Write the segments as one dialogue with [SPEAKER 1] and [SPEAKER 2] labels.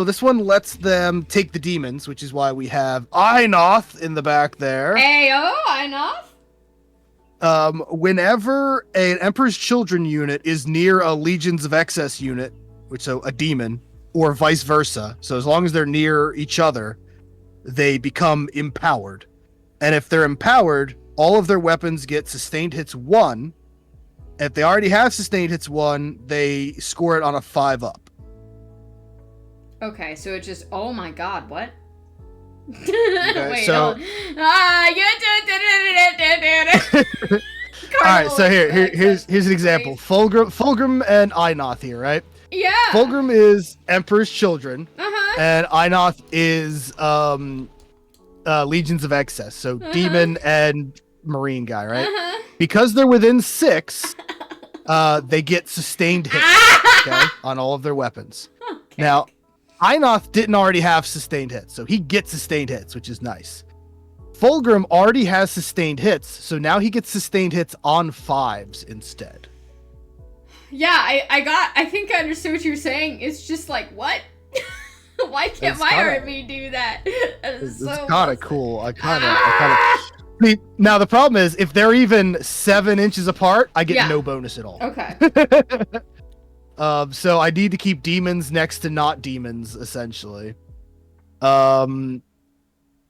[SPEAKER 1] So this one lets them take the demons, which is why we have Einoth in the back there.
[SPEAKER 2] Ayo, Einoth.
[SPEAKER 1] Whenever an Emperor's Children unit is near a Legions of Excess unit, which so a demon, or vice versa, so as long as they're near each other, they become empowered. And if they're empowered, all of their weapons get sustained hits 1. If they already have sustained hits 1, they score it on a 5 up.
[SPEAKER 2] Okay, so it just. Oh my god, what?
[SPEAKER 1] Okay,
[SPEAKER 2] Wait,
[SPEAKER 1] so... Alright, so here's an example. Fulgrim and Einoth here, right?
[SPEAKER 2] Yeah.
[SPEAKER 1] Fulgrim is Emperor's Children,
[SPEAKER 2] Uh-huh.
[SPEAKER 1] and Einoth is Legions of Excess, so Demon and Marine guy, right? Because they're within 6, they get sustained hits, okay, on all of their weapons.
[SPEAKER 2] Okay.
[SPEAKER 1] Now, Einoth didn't already have sustained hits, so he gets sustained hits, which is nice. Fulgrim already has sustained hits, so now he gets sustained hits on 5s instead.
[SPEAKER 2] Yeah, I think I understood what you were saying. It's just like, what? Why can't my army do that?
[SPEAKER 1] It's kind of cool. I kind of. Now the problem is, if they're even 7 inches apart, I get no bonus at all.
[SPEAKER 2] Okay.
[SPEAKER 1] So I need to keep demons next to not demons, essentially.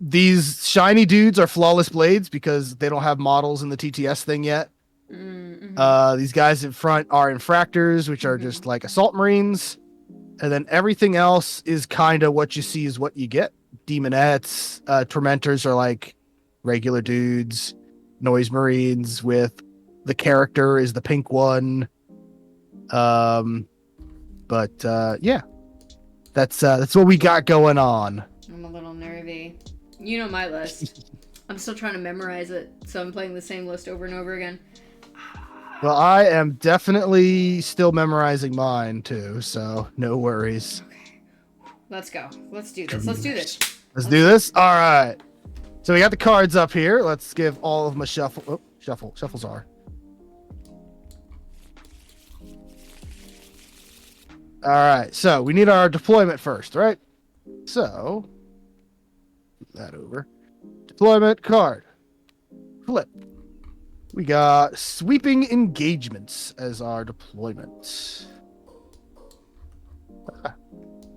[SPEAKER 1] These shiny dudes are flawless blades because they don't have models in the TTS thing yet. Mm-hmm. These guys in front are infractors, which are just like assault marines. And then everything else is kind of what you see is what you get. Demonettes, tormentors are like regular dudes. Noise marines with the character is the pink one. But yeah, that's what we got going on.
[SPEAKER 2] I'm a little nervy. You know my list. I'm still trying to memorize it, so I'm playing the same list over and over again.
[SPEAKER 1] Well, I am definitely still memorizing mine too, so no worries.
[SPEAKER 2] Okay, let's go. Let's do this. Let's do this.
[SPEAKER 1] Let's do this. All right. So we got the cards up here. Let's give all of them a shuffle. Oh, shuffles are. All right, so we need our deployment first, right? So, move that over. Deployment card. Flip. We got sweeping engagements as our deployment.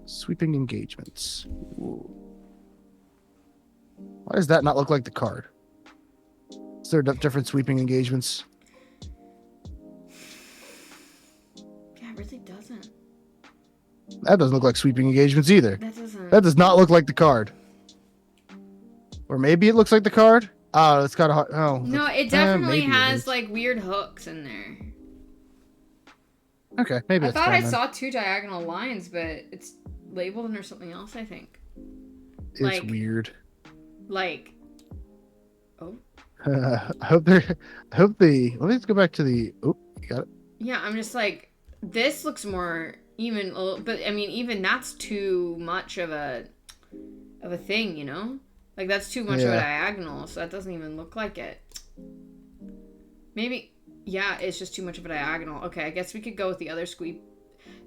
[SPEAKER 1] Sweeping engagements. Ooh. Why does that not look like the card? Is there different sweeping engagements?
[SPEAKER 2] Yeah, it really doesn't.
[SPEAKER 1] That doesn't look like sweeping engagements either.
[SPEAKER 2] That doesn't.
[SPEAKER 1] That does not look like the card. Or maybe it looks like the card. Oh, it's got a... Oh.
[SPEAKER 2] No, it definitely has like weird hooks in there.
[SPEAKER 1] Okay, maybe
[SPEAKER 2] I
[SPEAKER 1] that's
[SPEAKER 2] thought
[SPEAKER 1] fine,
[SPEAKER 2] I saw 2 diagonal lines, but it's labeled under something else, I think.
[SPEAKER 1] It's
[SPEAKER 2] like,
[SPEAKER 1] weird.
[SPEAKER 2] Like... Oh.
[SPEAKER 1] I hope they... Let me just go back to the... Oh, you got it.
[SPEAKER 2] Yeah, I'm just like... This looks more even... But, I mean, even that's too much of a thing, you know? Like, that's too much of a diagonal, so that doesn't even look like it. Maybe... Yeah, it's just too much of a diagonal. Okay, I guess we could go with the other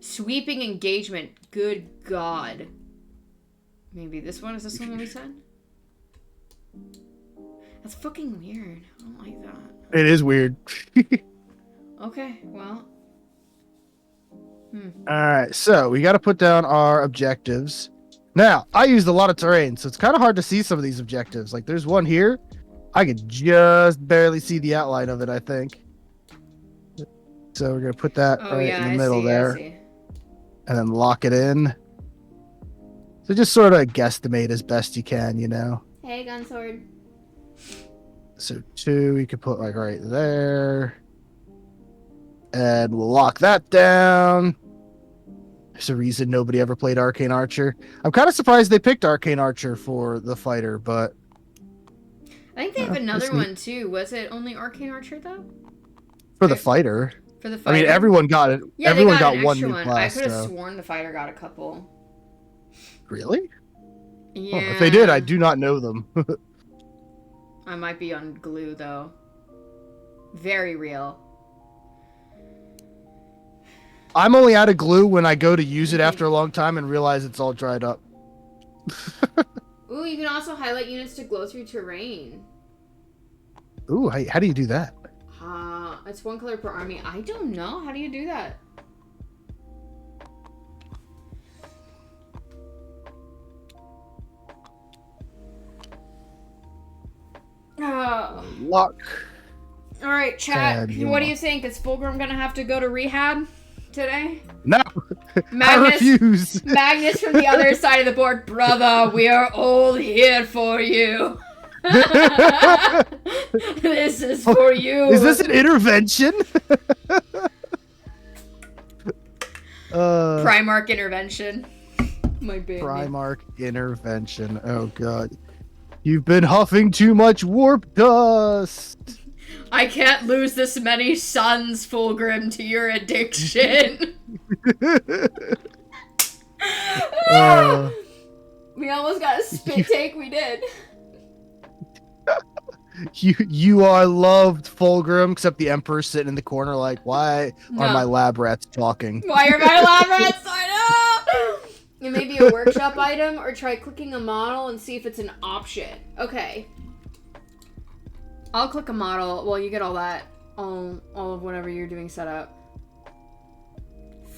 [SPEAKER 2] sweeping engagement. Good God. Maybe this one? Is this one that we said? That's fucking weird. I don't like that.
[SPEAKER 1] It is weird.
[SPEAKER 2] Okay, well.
[SPEAKER 1] Alright, so we got to put down our objectives. Now, I used a lot of terrain, so it's kind of hard to see some of these objectives. Like, there's one here. I could just barely see the outline of it, I think. So we're going to put that in the middle there. And then lock it in. So just sort of guesstimate as best you can, you know.
[SPEAKER 2] Hey, gun sword.
[SPEAKER 1] So 2, we could put like right there. And we'll lock that down. There's a reason nobody ever played Arcane Archer. I'm kind of surprised they picked Arcane Archer for the fighter, but...
[SPEAKER 2] I think they have another one, too. Was it only Arcane Archer, though?
[SPEAKER 1] For the fighter.
[SPEAKER 2] For the fighter?
[SPEAKER 1] I mean, everyone got it.
[SPEAKER 2] Yeah,
[SPEAKER 1] everyone
[SPEAKER 2] got
[SPEAKER 1] one
[SPEAKER 2] new
[SPEAKER 1] class.
[SPEAKER 2] I could have sworn the fighter got a couple.
[SPEAKER 1] Really?
[SPEAKER 2] Yeah.
[SPEAKER 1] Oh, if they did, I do not know them.
[SPEAKER 2] I might be on glue, though. Very real.
[SPEAKER 1] I'm only out of glue when I go to use it after a long time and realize it's all dried up.
[SPEAKER 2] Ooh, you can also highlight units to glow through terrain.
[SPEAKER 1] Ooh, how do you do that?
[SPEAKER 2] It's one color per army. I don't know. How do you do that?
[SPEAKER 1] Luck.
[SPEAKER 2] All right, chat.
[SPEAKER 1] Sad,
[SPEAKER 2] What do you think? Is Fulgrim gonna have to go to rehab today?
[SPEAKER 1] No.
[SPEAKER 2] Magnus,
[SPEAKER 1] I refuse.
[SPEAKER 2] Magnus from the other side of the board. Brother, we are all here for you. This is for you.
[SPEAKER 1] Is this an intervention?
[SPEAKER 2] Primarch intervention. My baby.
[SPEAKER 1] Primarch intervention. Oh god. You've been huffing too much warp dust.
[SPEAKER 2] I can't lose this many sons, Fulgrim, to your addiction. We almost got a spit take. We did.
[SPEAKER 1] You are loved, Fulgrim, except the Emperor's sitting in the corner like, why are my lab rats talking?
[SPEAKER 2] Why are my lab rats talking? It may be a workshop item, or try clicking a model and see if it's an option. Okay. I'll click a model. Well, you get all that. All of whatever you're doing set up.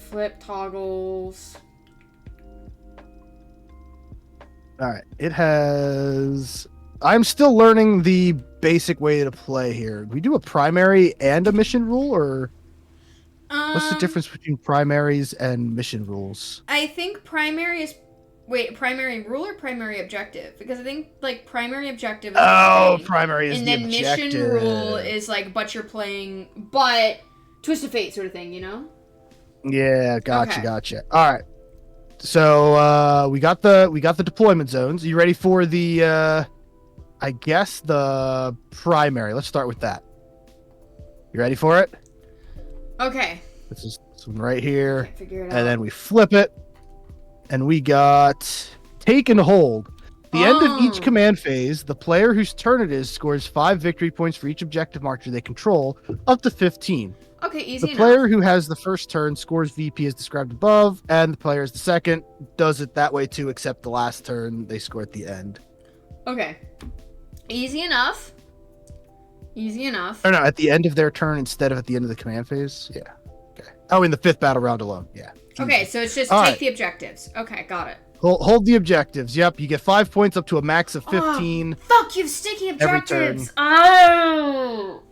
[SPEAKER 2] Flip toggles.
[SPEAKER 1] Alright, it has... I'm still learning the basic way to play here. We do a primary and a mission rule, or what's the difference between primaries and mission rules?
[SPEAKER 2] I think primary is primary rule or primary objective? Because I think like primary objective is
[SPEAKER 1] primary is
[SPEAKER 2] and
[SPEAKER 1] the
[SPEAKER 2] then
[SPEAKER 1] objective.
[SPEAKER 2] Mission rule is like but you're playing but twist of fate sort of thing, you know?
[SPEAKER 1] Yeah, gotcha. All right. So we got the deployment zones. You ready for the I guess the primary. Let's start with that. You ready for it?
[SPEAKER 2] Okay.
[SPEAKER 1] This is this one right here.
[SPEAKER 2] Can't figure it out.
[SPEAKER 1] And then we flip it. And we got take and hold. The end of each command phase, the player whose turn it is scores 5 victory points for each objective marker they control, up to 15.
[SPEAKER 2] Okay, easy
[SPEAKER 1] The
[SPEAKER 2] enough.
[SPEAKER 1] player who has the first turn scores VP as described above, and the player is the second does it that way too, except the last turn they score at the end.
[SPEAKER 2] Okay. Easy enough. Easy enough.
[SPEAKER 1] Or no, at the end of their turn instead of at the end of the command phase? Yeah. Okay. Oh, in the 5th battle round alone. Yeah.
[SPEAKER 2] Okay, so it's just
[SPEAKER 1] All
[SPEAKER 2] take
[SPEAKER 1] right.
[SPEAKER 2] the objectives. Okay, got it.
[SPEAKER 1] Hold the objectives. Yep, you get 5 points up to a max of 15.
[SPEAKER 2] Fuck, you have sticky
[SPEAKER 1] Every turn.
[SPEAKER 2] objectives. Oh.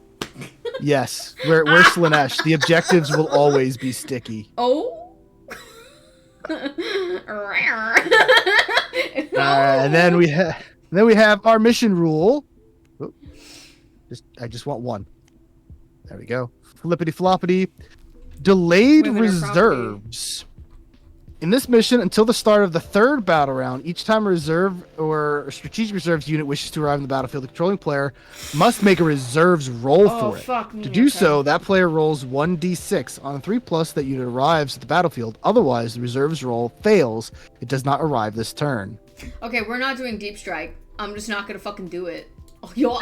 [SPEAKER 1] Yes, we're Slanesh. The objectives will always be sticky.
[SPEAKER 2] Oh.
[SPEAKER 1] And then we have our mission rule. Oop. I just want one. There we go. Flippity floppity. Delayed
[SPEAKER 2] Moving
[SPEAKER 1] reserves. In this mission, until the start of the 3rd battle round, each time a reserve or a strategic reserves unit wishes to arrive in the battlefield, the controlling player must make a reserves roll for it.
[SPEAKER 2] Fuck me.
[SPEAKER 1] To do so, that player rolls 1d6 on 3+ that unit arrives at the battlefield. Otherwise, the reserves roll fails. It does not arrive this turn.
[SPEAKER 2] Okay, we're not doing deep strike. I'm just not gonna fucking do it. Oh, yo.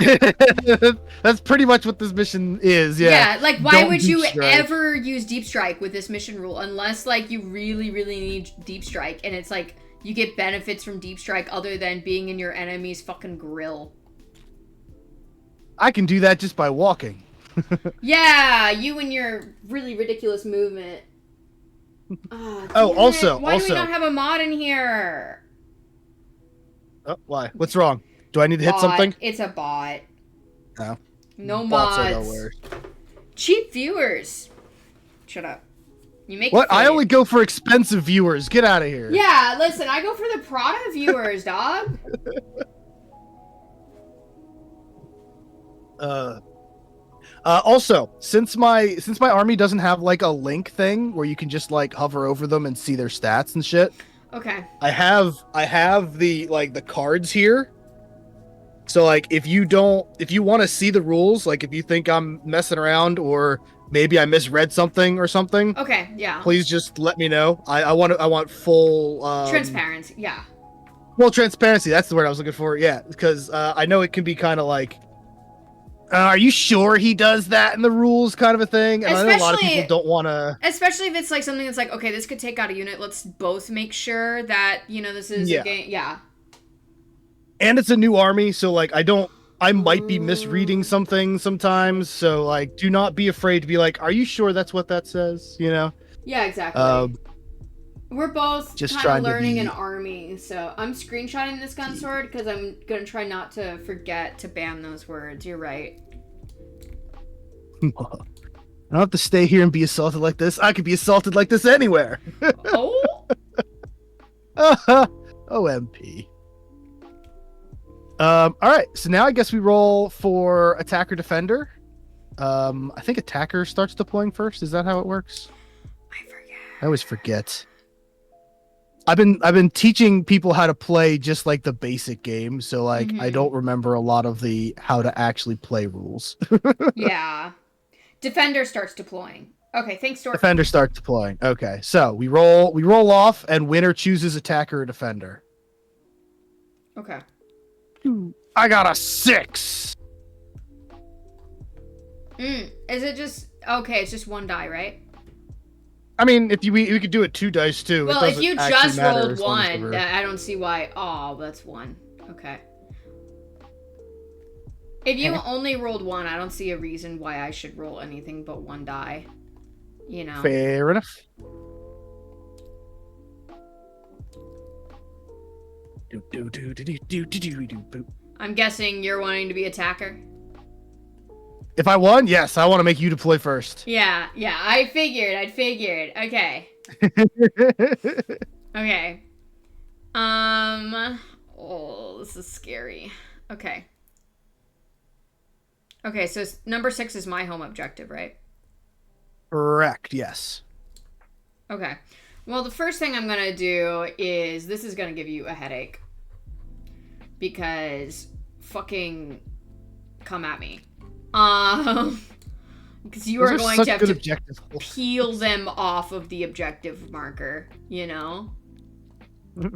[SPEAKER 1] That's pretty much what this mission is. Yeah.
[SPEAKER 2] Like why
[SPEAKER 1] Don't
[SPEAKER 2] would you
[SPEAKER 1] deep strike.
[SPEAKER 2] ever use deep strike with this mission rule unless like you really need deep strike and it's like you get benefits from deep strike other than being in your enemy's fucking grill.
[SPEAKER 1] I can do that just by walking.
[SPEAKER 2] Yeah, you and your really ridiculous movement.
[SPEAKER 1] Also,
[SPEAKER 2] why do we not have a mod in here?
[SPEAKER 1] Oh, why? What's wrong? Do I need to hit something?
[SPEAKER 2] It's a bot.
[SPEAKER 1] No.
[SPEAKER 2] No
[SPEAKER 1] Bots are
[SPEAKER 2] mods.
[SPEAKER 1] nowhere.
[SPEAKER 2] Cheap viewers. Shut up. You make
[SPEAKER 1] What?
[SPEAKER 2] it
[SPEAKER 1] I
[SPEAKER 2] fit.
[SPEAKER 1] only go for expensive viewers. Get out of here.
[SPEAKER 2] Yeah, listen, I go for the Prada viewers, dog.
[SPEAKER 1] Also, since my army doesn't have like a link thing where you can just like hover over them and see their stats and shit.
[SPEAKER 2] Okay.
[SPEAKER 1] I have the like the cards here. So like if you want to see the rules, like if you think I'm messing around or maybe I misread something or something,
[SPEAKER 2] Okay, yeah.
[SPEAKER 1] please just let me know. I want full
[SPEAKER 2] Transparency, yeah.
[SPEAKER 1] Well, transparency, that's the word I was looking for. Yeah, because I know it can be kind of like Are you sure he does that in the rules kind of a thing? And I know a lot of people don't want to...
[SPEAKER 2] Especially if it's like something that's like, okay, this could take out a unit. Let's both make sure that, this is a game. Yeah.
[SPEAKER 1] And it's a new army, so like I might be misreading something sometimes. So like, do not be afraid to be like, are you sure that's what that says?
[SPEAKER 2] Yeah, exactly. We're both
[SPEAKER 1] just
[SPEAKER 2] kind of learning an army, so I'm screenshotting this gun sword because I'm gonna try not to forget to ban those words. You're right.
[SPEAKER 1] I don't have to stay here and be assaulted like this. I could be assaulted like this anywhere.
[SPEAKER 2] Oh.
[SPEAKER 1] OMP. All right, so now I guess we roll for attacker defender. I think attacker starts deploying first. Is that how it works? I always forget. I've been teaching people how to play just like the basic game, so like I don't remember a lot of the how to actually play rules.
[SPEAKER 2] Yeah. Defender starts deploying. Okay, thanks, Dork.
[SPEAKER 1] Defender starts deploying. Okay, so we roll off, and winner chooses attacker or defender.
[SPEAKER 2] Okay.
[SPEAKER 1] I got a 6.
[SPEAKER 2] Is it just okay? It's just one die, right?
[SPEAKER 1] I mean, if we could do it 2 dice too.
[SPEAKER 2] Well, if you just rolled 1, I don't see why. Oh, that's 1. Okay. If you only rolled 1, I don't see a reason why I should roll anything but 1 die.
[SPEAKER 1] Fair enough.
[SPEAKER 2] I'm guessing you're wanting to be attacker.
[SPEAKER 1] If I won, yes, I want to make you deploy first.
[SPEAKER 2] Yeah, I figured. Okay. Okay. Oh, this is scary. Okay. Okay, so number 6 is my home objective, right?
[SPEAKER 1] Correct, yes.
[SPEAKER 2] Okay. Well, the first thing I'm going to do is, this is going to give you a headache. Because fucking come at me. Because you are going to have to peel them off of the objective marker,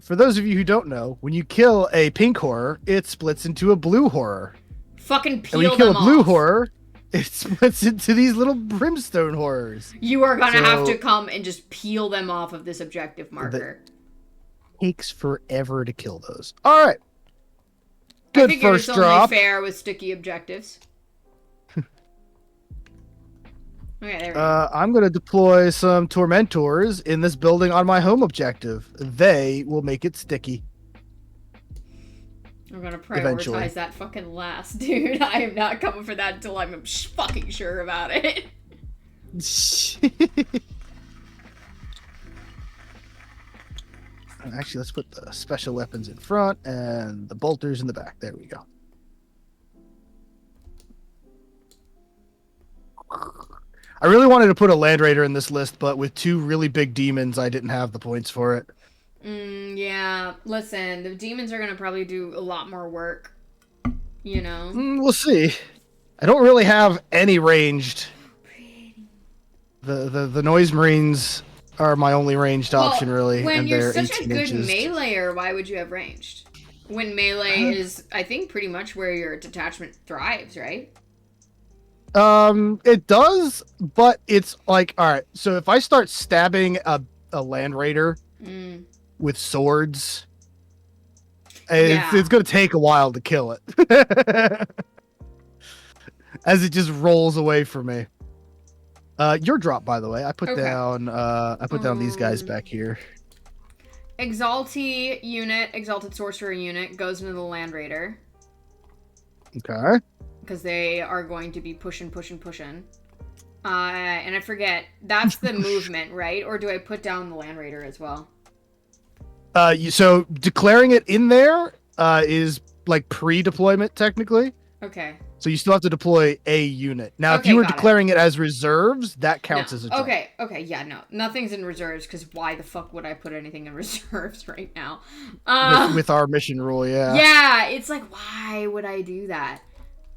[SPEAKER 1] For those of you who don't know, when you kill a pink horror, it splits into a blue horror.
[SPEAKER 2] Fucking peel them off.
[SPEAKER 1] And when you kill a blue horror, it splits into these little brimstone horrors.
[SPEAKER 2] You are going to have to come and just peel them off of this objective marker.
[SPEAKER 1] It takes forever to kill those. All right. Good first drop.
[SPEAKER 2] It's only fair with sticky objectives. Okay, there we go.
[SPEAKER 1] I'm going to deploy some Tormentors in this building on my home objective. They will make it sticky.
[SPEAKER 2] I'm going to prioritize that fucking last, dude. I am not coming for that until I'm fucking sure about it.
[SPEAKER 1] Actually, let's put the special weapons in front and the bolters in the back. There we go. I really wanted to put a Land Raider in this list, but with 2 really big demons, I didn't have the points for it.
[SPEAKER 2] Yeah. Listen, the demons are going to probably do a lot more work.
[SPEAKER 1] We'll see. I don't really have any ranged. The Noise Marines are my only ranged option, really.
[SPEAKER 2] When
[SPEAKER 1] and
[SPEAKER 2] you're
[SPEAKER 1] they're
[SPEAKER 2] such a
[SPEAKER 1] 18
[SPEAKER 2] good
[SPEAKER 1] inches.
[SPEAKER 2] meleeer, why would you have ranged? When melee is, I think, pretty much where your detachment thrives, right?
[SPEAKER 1] It does, but it's like, all right, so if I start stabbing a Land Raider with swords, it's going to take a while to kill it. As it just rolls away from me. Your drop, by the way, I put down these guys back here.
[SPEAKER 2] Exalted unit, Exalted Sorcerer unit goes into the Land Raider.
[SPEAKER 1] Okay.
[SPEAKER 2] Because they are going to be pushing. And I forget, that's the movement, right? Or do I put down the Land Raider as well?
[SPEAKER 1] So declaring it in there is like pre-deployment technically.
[SPEAKER 2] Okay.
[SPEAKER 1] So you still have to deploy a unit. Now, if you were declaring it as reserves, that counts as a drop.
[SPEAKER 2] Okay, yeah, no. Nothing's in reserves, because why the fuck would I put anything in reserves right now?
[SPEAKER 1] With our mission rule, yeah.
[SPEAKER 2] Yeah, it's like, why would I do that?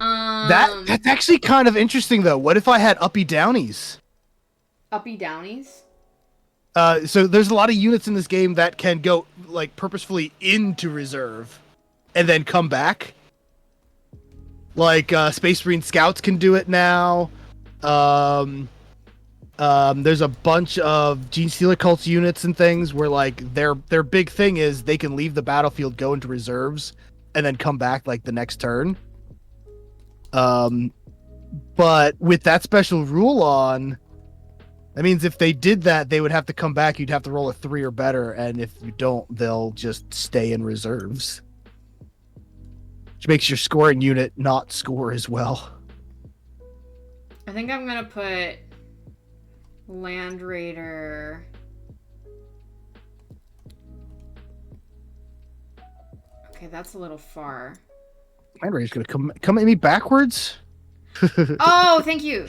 [SPEAKER 1] That's actually kind of interesting, though. What if I had uppy downies?
[SPEAKER 2] Uppy downies?
[SPEAKER 1] So there's a lot of units in this game that can go, like, purposefully into reserve and then come back. Like Space Marine Scouts can do it now. Um, there's a bunch of Gene Stealer cults units and things where like their big thing is they can leave the battlefield, go into reserves, and then come back like the next turn. But with that special rule on, that means if they did that, they would have to come back. You'd have to roll a 3 or better, and if you don't, they'll just stay in reserves, which makes your scoring unit not score as well.
[SPEAKER 2] I think I'm gonna put Land Raider. Okay, that's a little far.
[SPEAKER 1] Land Raider's gonna come at me backwards.
[SPEAKER 2] Oh, thank you.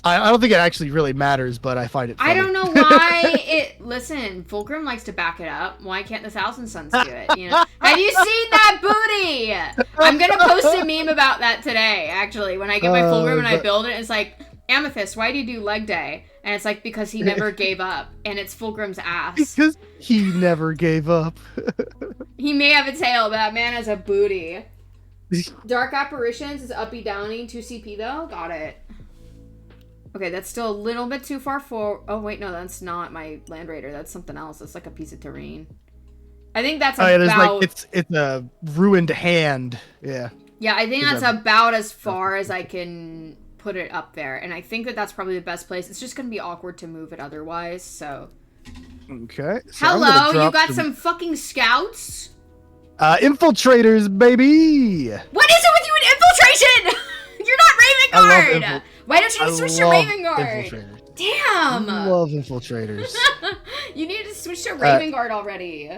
[SPEAKER 1] I don't think it actually really matters, but I find it funny.
[SPEAKER 2] I don't know why it. Listen, Fulgrim likes to back it up. Why can't the Thousand Sons do it? You know? Have you seen that booty? I'm gonna post a meme about that today. Actually, when I get my Fulgrim and I build it, it's like, Amethyst, why do you do leg day? And it's like, because he never gave up, and it's Fulgrim's ass.
[SPEAKER 1] Because he never gave up.
[SPEAKER 2] He may have a tail, but that man has a booty. Dark Apparitions is uppy downy 2 CP though. Got it. Okay, that's still a little bit too far for... Oh, wait, no, that's not my Land Raider. That's something else. It's like a piece of terrain. I think that's about...
[SPEAKER 1] It is like, it's a ruined hand. Yeah.
[SPEAKER 2] Yeah, I think that's about as far as I can put it up there. And I think that that's probably the best place. It's just going to be awkward to move it otherwise, so...
[SPEAKER 1] Okay. So
[SPEAKER 2] hello, you got some fucking scouts?
[SPEAKER 1] Infiltrators, baby!
[SPEAKER 2] What is it with you and infiltration? You're not Raven Guard! Why don't you just switch to Raven Guard? Damn!
[SPEAKER 1] I love infiltrators.
[SPEAKER 2] You need to switch to Raven Guard already.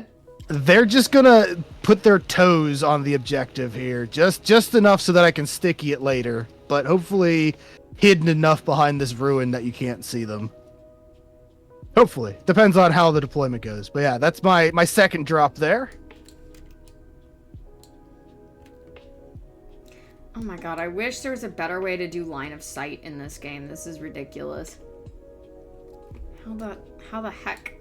[SPEAKER 1] They're just gonna put their toes on the objective here. Just enough so that I can sticky it later. But hopefully hidden enough behind this ruin that you can't see them. Hopefully. Depends on how the deployment goes. But yeah, that's my second drop there.
[SPEAKER 2] Oh my god, I wish there was a better way to do line of sight in this game. This is ridiculous. How the heck?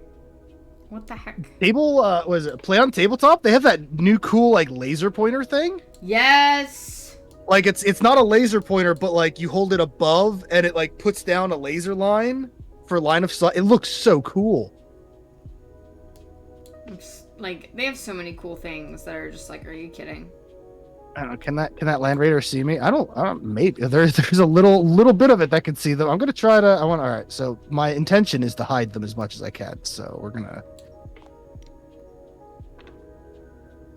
[SPEAKER 2] What the heck?
[SPEAKER 1] Was it Play on Tabletop? They have that new cool like laser pointer thing?
[SPEAKER 2] Yes.
[SPEAKER 1] Like it's not a laser pointer, but like you hold it above and it like puts down a laser line for line of sight. It looks so cool.
[SPEAKER 2] Like they have so many cool things that are just like, are you kidding?
[SPEAKER 1] I don't know. Can that Land Raider see me? I don't. Maybe there's a little bit of it that can see them. I'm gonna try to. All right. So my intention is to hide them as much as I can. So we're gonna.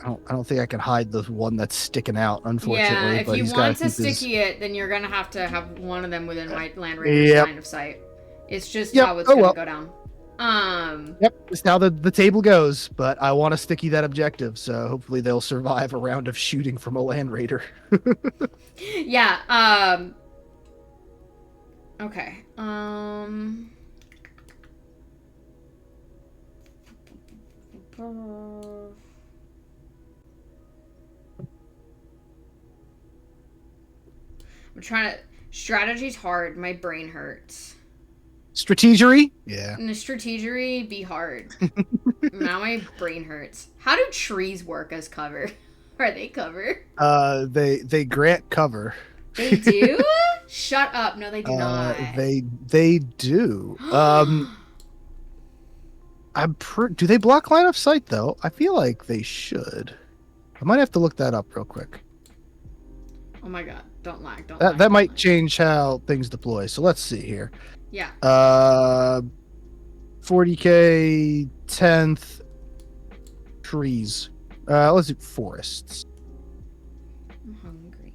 [SPEAKER 1] I don't think I can hide the one that's sticking out. Unfortunately.
[SPEAKER 2] Yeah. If you want to sticky it, then you're gonna have to have one of them within my Land Raider's line of sight. It's just how it's gonna go down.
[SPEAKER 1] Yep, it's how the table goes, but I want to sticky that objective, so hopefully they'll survive a round of shooting from a Land Raider.
[SPEAKER 2] Yeah, okay. I'm trying to... Strategy's hard. My brain hurts.
[SPEAKER 1] Strategery? Yeah.
[SPEAKER 2] And the strategery be hard. Now my brain hurts. How do trees work as cover? Are they cover?
[SPEAKER 1] They grant cover.
[SPEAKER 2] They do? Shut up. No, they do not.
[SPEAKER 1] They do. Do they block line of sight though? I feel like they should. I might have to look that up real quick.
[SPEAKER 2] Oh my god. Don't lag.
[SPEAKER 1] That might change how things deploy. So let's see here.
[SPEAKER 2] Yeah.
[SPEAKER 1] 40k 10th trees. Let's do forests.
[SPEAKER 2] I'm hungry.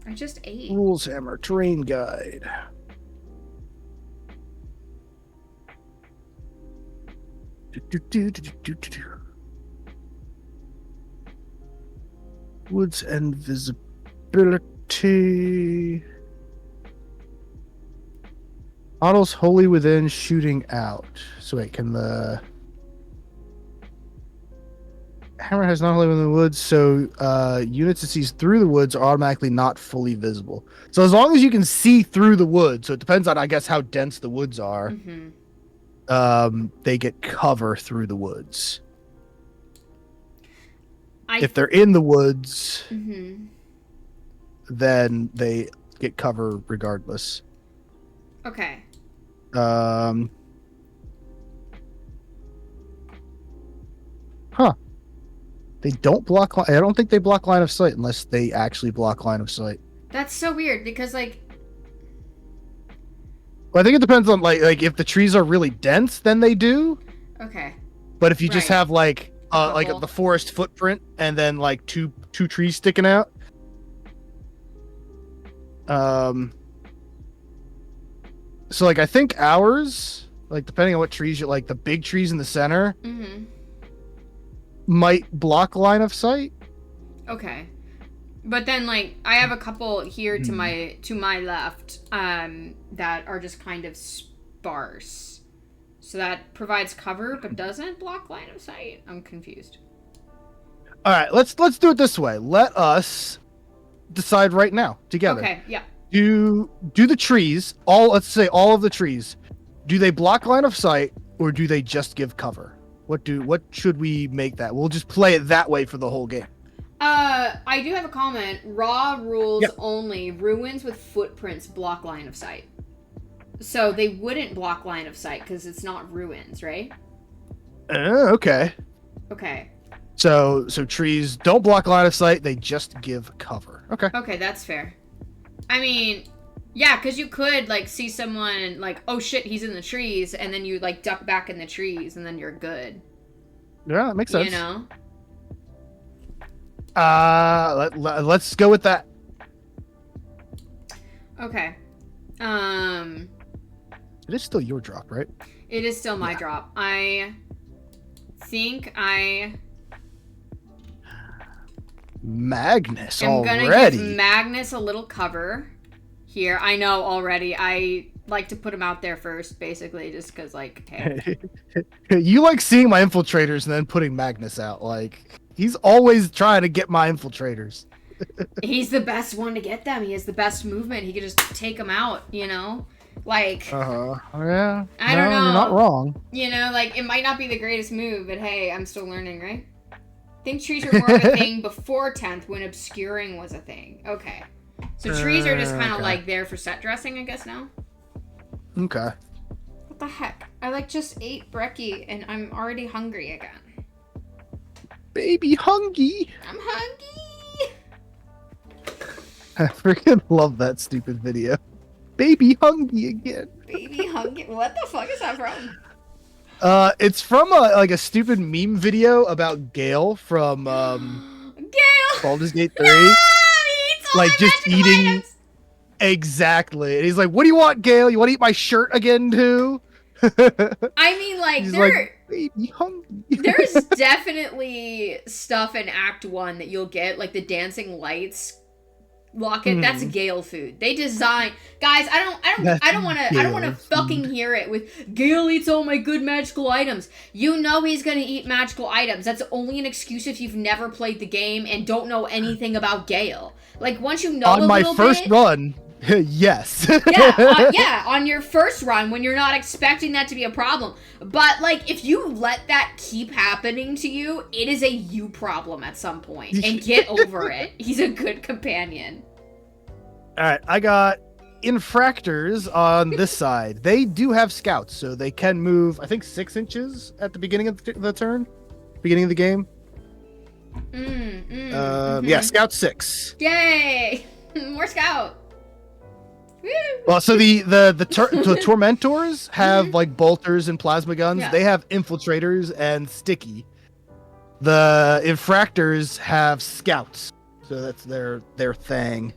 [SPEAKER 2] I just ate.
[SPEAKER 1] Rules hammer terrain guide. Woods and visibility. Models wholly within, shooting out. So wait, can the hammer has not wholly within the woods, so units it sees through the woods are automatically not fully visible. So as long as you can see through the woods, so it depends on I guess how dense the woods are. Mm-hmm. They get cover through the woods. If they're in the woods, then they get cover regardless.
[SPEAKER 2] Okay.
[SPEAKER 1] Huh. They don't block. I don't think they block line of sight unless they actually block line of sight.
[SPEAKER 2] That's so weird because like.
[SPEAKER 1] Well, I think it depends on like if the trees are really dense, then they do.
[SPEAKER 2] Okay.
[SPEAKER 1] But if you just have like
[SPEAKER 2] couple.
[SPEAKER 1] the forest footprint and then like two trees sticking out, so like I think ours, like depending on what trees you like, the big trees in the center might block line of sight.
[SPEAKER 2] Okay. But then like I have a couple here to my left that are just kind of sparse. So that provides cover but doesn't block line of sight. I'm confused.
[SPEAKER 1] All right, let's do it this way. Let us decide right now together.
[SPEAKER 2] Okay, yeah.
[SPEAKER 1] Do the trees, let's say all of the trees, do they block line of sight or do they just give cover? What should we make that? We'll just play it that way for the whole game.
[SPEAKER 2] I do have a comment. Raw rules only. Ruins with footprints block line of sight. So they wouldn't block line of sight because it's not ruins, right?
[SPEAKER 1] Okay.
[SPEAKER 2] Okay.
[SPEAKER 1] So trees don't block line of sight, they just give cover. Okay.
[SPEAKER 2] Okay, that's fair. I mean, yeah, because you could, like, see someone, like, oh shit, he's in the trees, and then you, like, duck back in the trees, and then you're good.
[SPEAKER 1] Yeah, that makes sense.
[SPEAKER 2] You know?
[SPEAKER 1] Let's go with that.
[SPEAKER 2] Okay.
[SPEAKER 1] It is still your drop, right?
[SPEAKER 2] It is still my drop. I think
[SPEAKER 1] Magnus
[SPEAKER 2] I'm
[SPEAKER 1] already.
[SPEAKER 2] gonna give Magnus a little cover here. I know already. I like to put him out there first, basically, just because, like, hey.
[SPEAKER 1] You like seeing my infiltrators and then putting Magnus out. Like, he's always trying to get my infiltrators.
[SPEAKER 2] He's the best one to get them. He has the best movement. He could just take them out, you know? Like,
[SPEAKER 1] yeah.
[SPEAKER 2] I don't know.
[SPEAKER 1] You're not wrong.
[SPEAKER 2] You know, like, it might not be the greatest move, but hey, I'm still learning, right? I think trees were more of a thing before 10th when obscuring was a thing. Okay. So trees are just kind of like there for set dressing, I guess, now?
[SPEAKER 1] Okay.
[SPEAKER 2] What the heck? I like just ate brekkie and I'm already hungry again.
[SPEAKER 1] Baby hungry.
[SPEAKER 2] I'm hungry.
[SPEAKER 1] I freaking love that stupid video. Baby hungry again.
[SPEAKER 2] Baby hungry. What the fuck is that from?
[SPEAKER 1] It's from a stupid meme video about Gale from
[SPEAKER 2] Gale.
[SPEAKER 1] Baldur's Gate 3.
[SPEAKER 2] No, he eats all
[SPEAKER 1] like
[SPEAKER 2] my
[SPEAKER 1] just
[SPEAKER 2] magical
[SPEAKER 1] eating.
[SPEAKER 2] items.
[SPEAKER 1] Exactly. And he's like, "What do you want, Gale? You want to eat my shirt again too?"
[SPEAKER 2] I mean, like,
[SPEAKER 1] he's like, baby hungry.
[SPEAKER 2] There's definitely stuff in Act 1 that you'll get, like the dancing lights locket. That's Gale food. They design, guys. I don't want to fucking hear it with Gale eats all my good magical items. You know he's gonna eat magical items. That's only an excuse if you've never played the game and don't know anything about Gale. Like, once you know
[SPEAKER 1] on
[SPEAKER 2] a
[SPEAKER 1] my
[SPEAKER 2] little
[SPEAKER 1] first
[SPEAKER 2] bit,
[SPEAKER 1] run. Yes.
[SPEAKER 2] on your first run when you're not expecting that to be a problem. But, like, if you let that keep happening to you, it is a you problem at some point. And get over it. He's a good companion.
[SPEAKER 1] Alright, I got infractors on this side. They do have scouts, so they can move, I think, 6 inches at the beginning of the turn. Beginning of the game. Yeah, scout 6.
[SPEAKER 2] Yay! More scout. Woo!
[SPEAKER 1] Well, so the tormentors have like bolters and plasma guns.
[SPEAKER 2] Yeah.
[SPEAKER 1] They have infiltrators and sticky. The infractors have scouts, so that's their thing.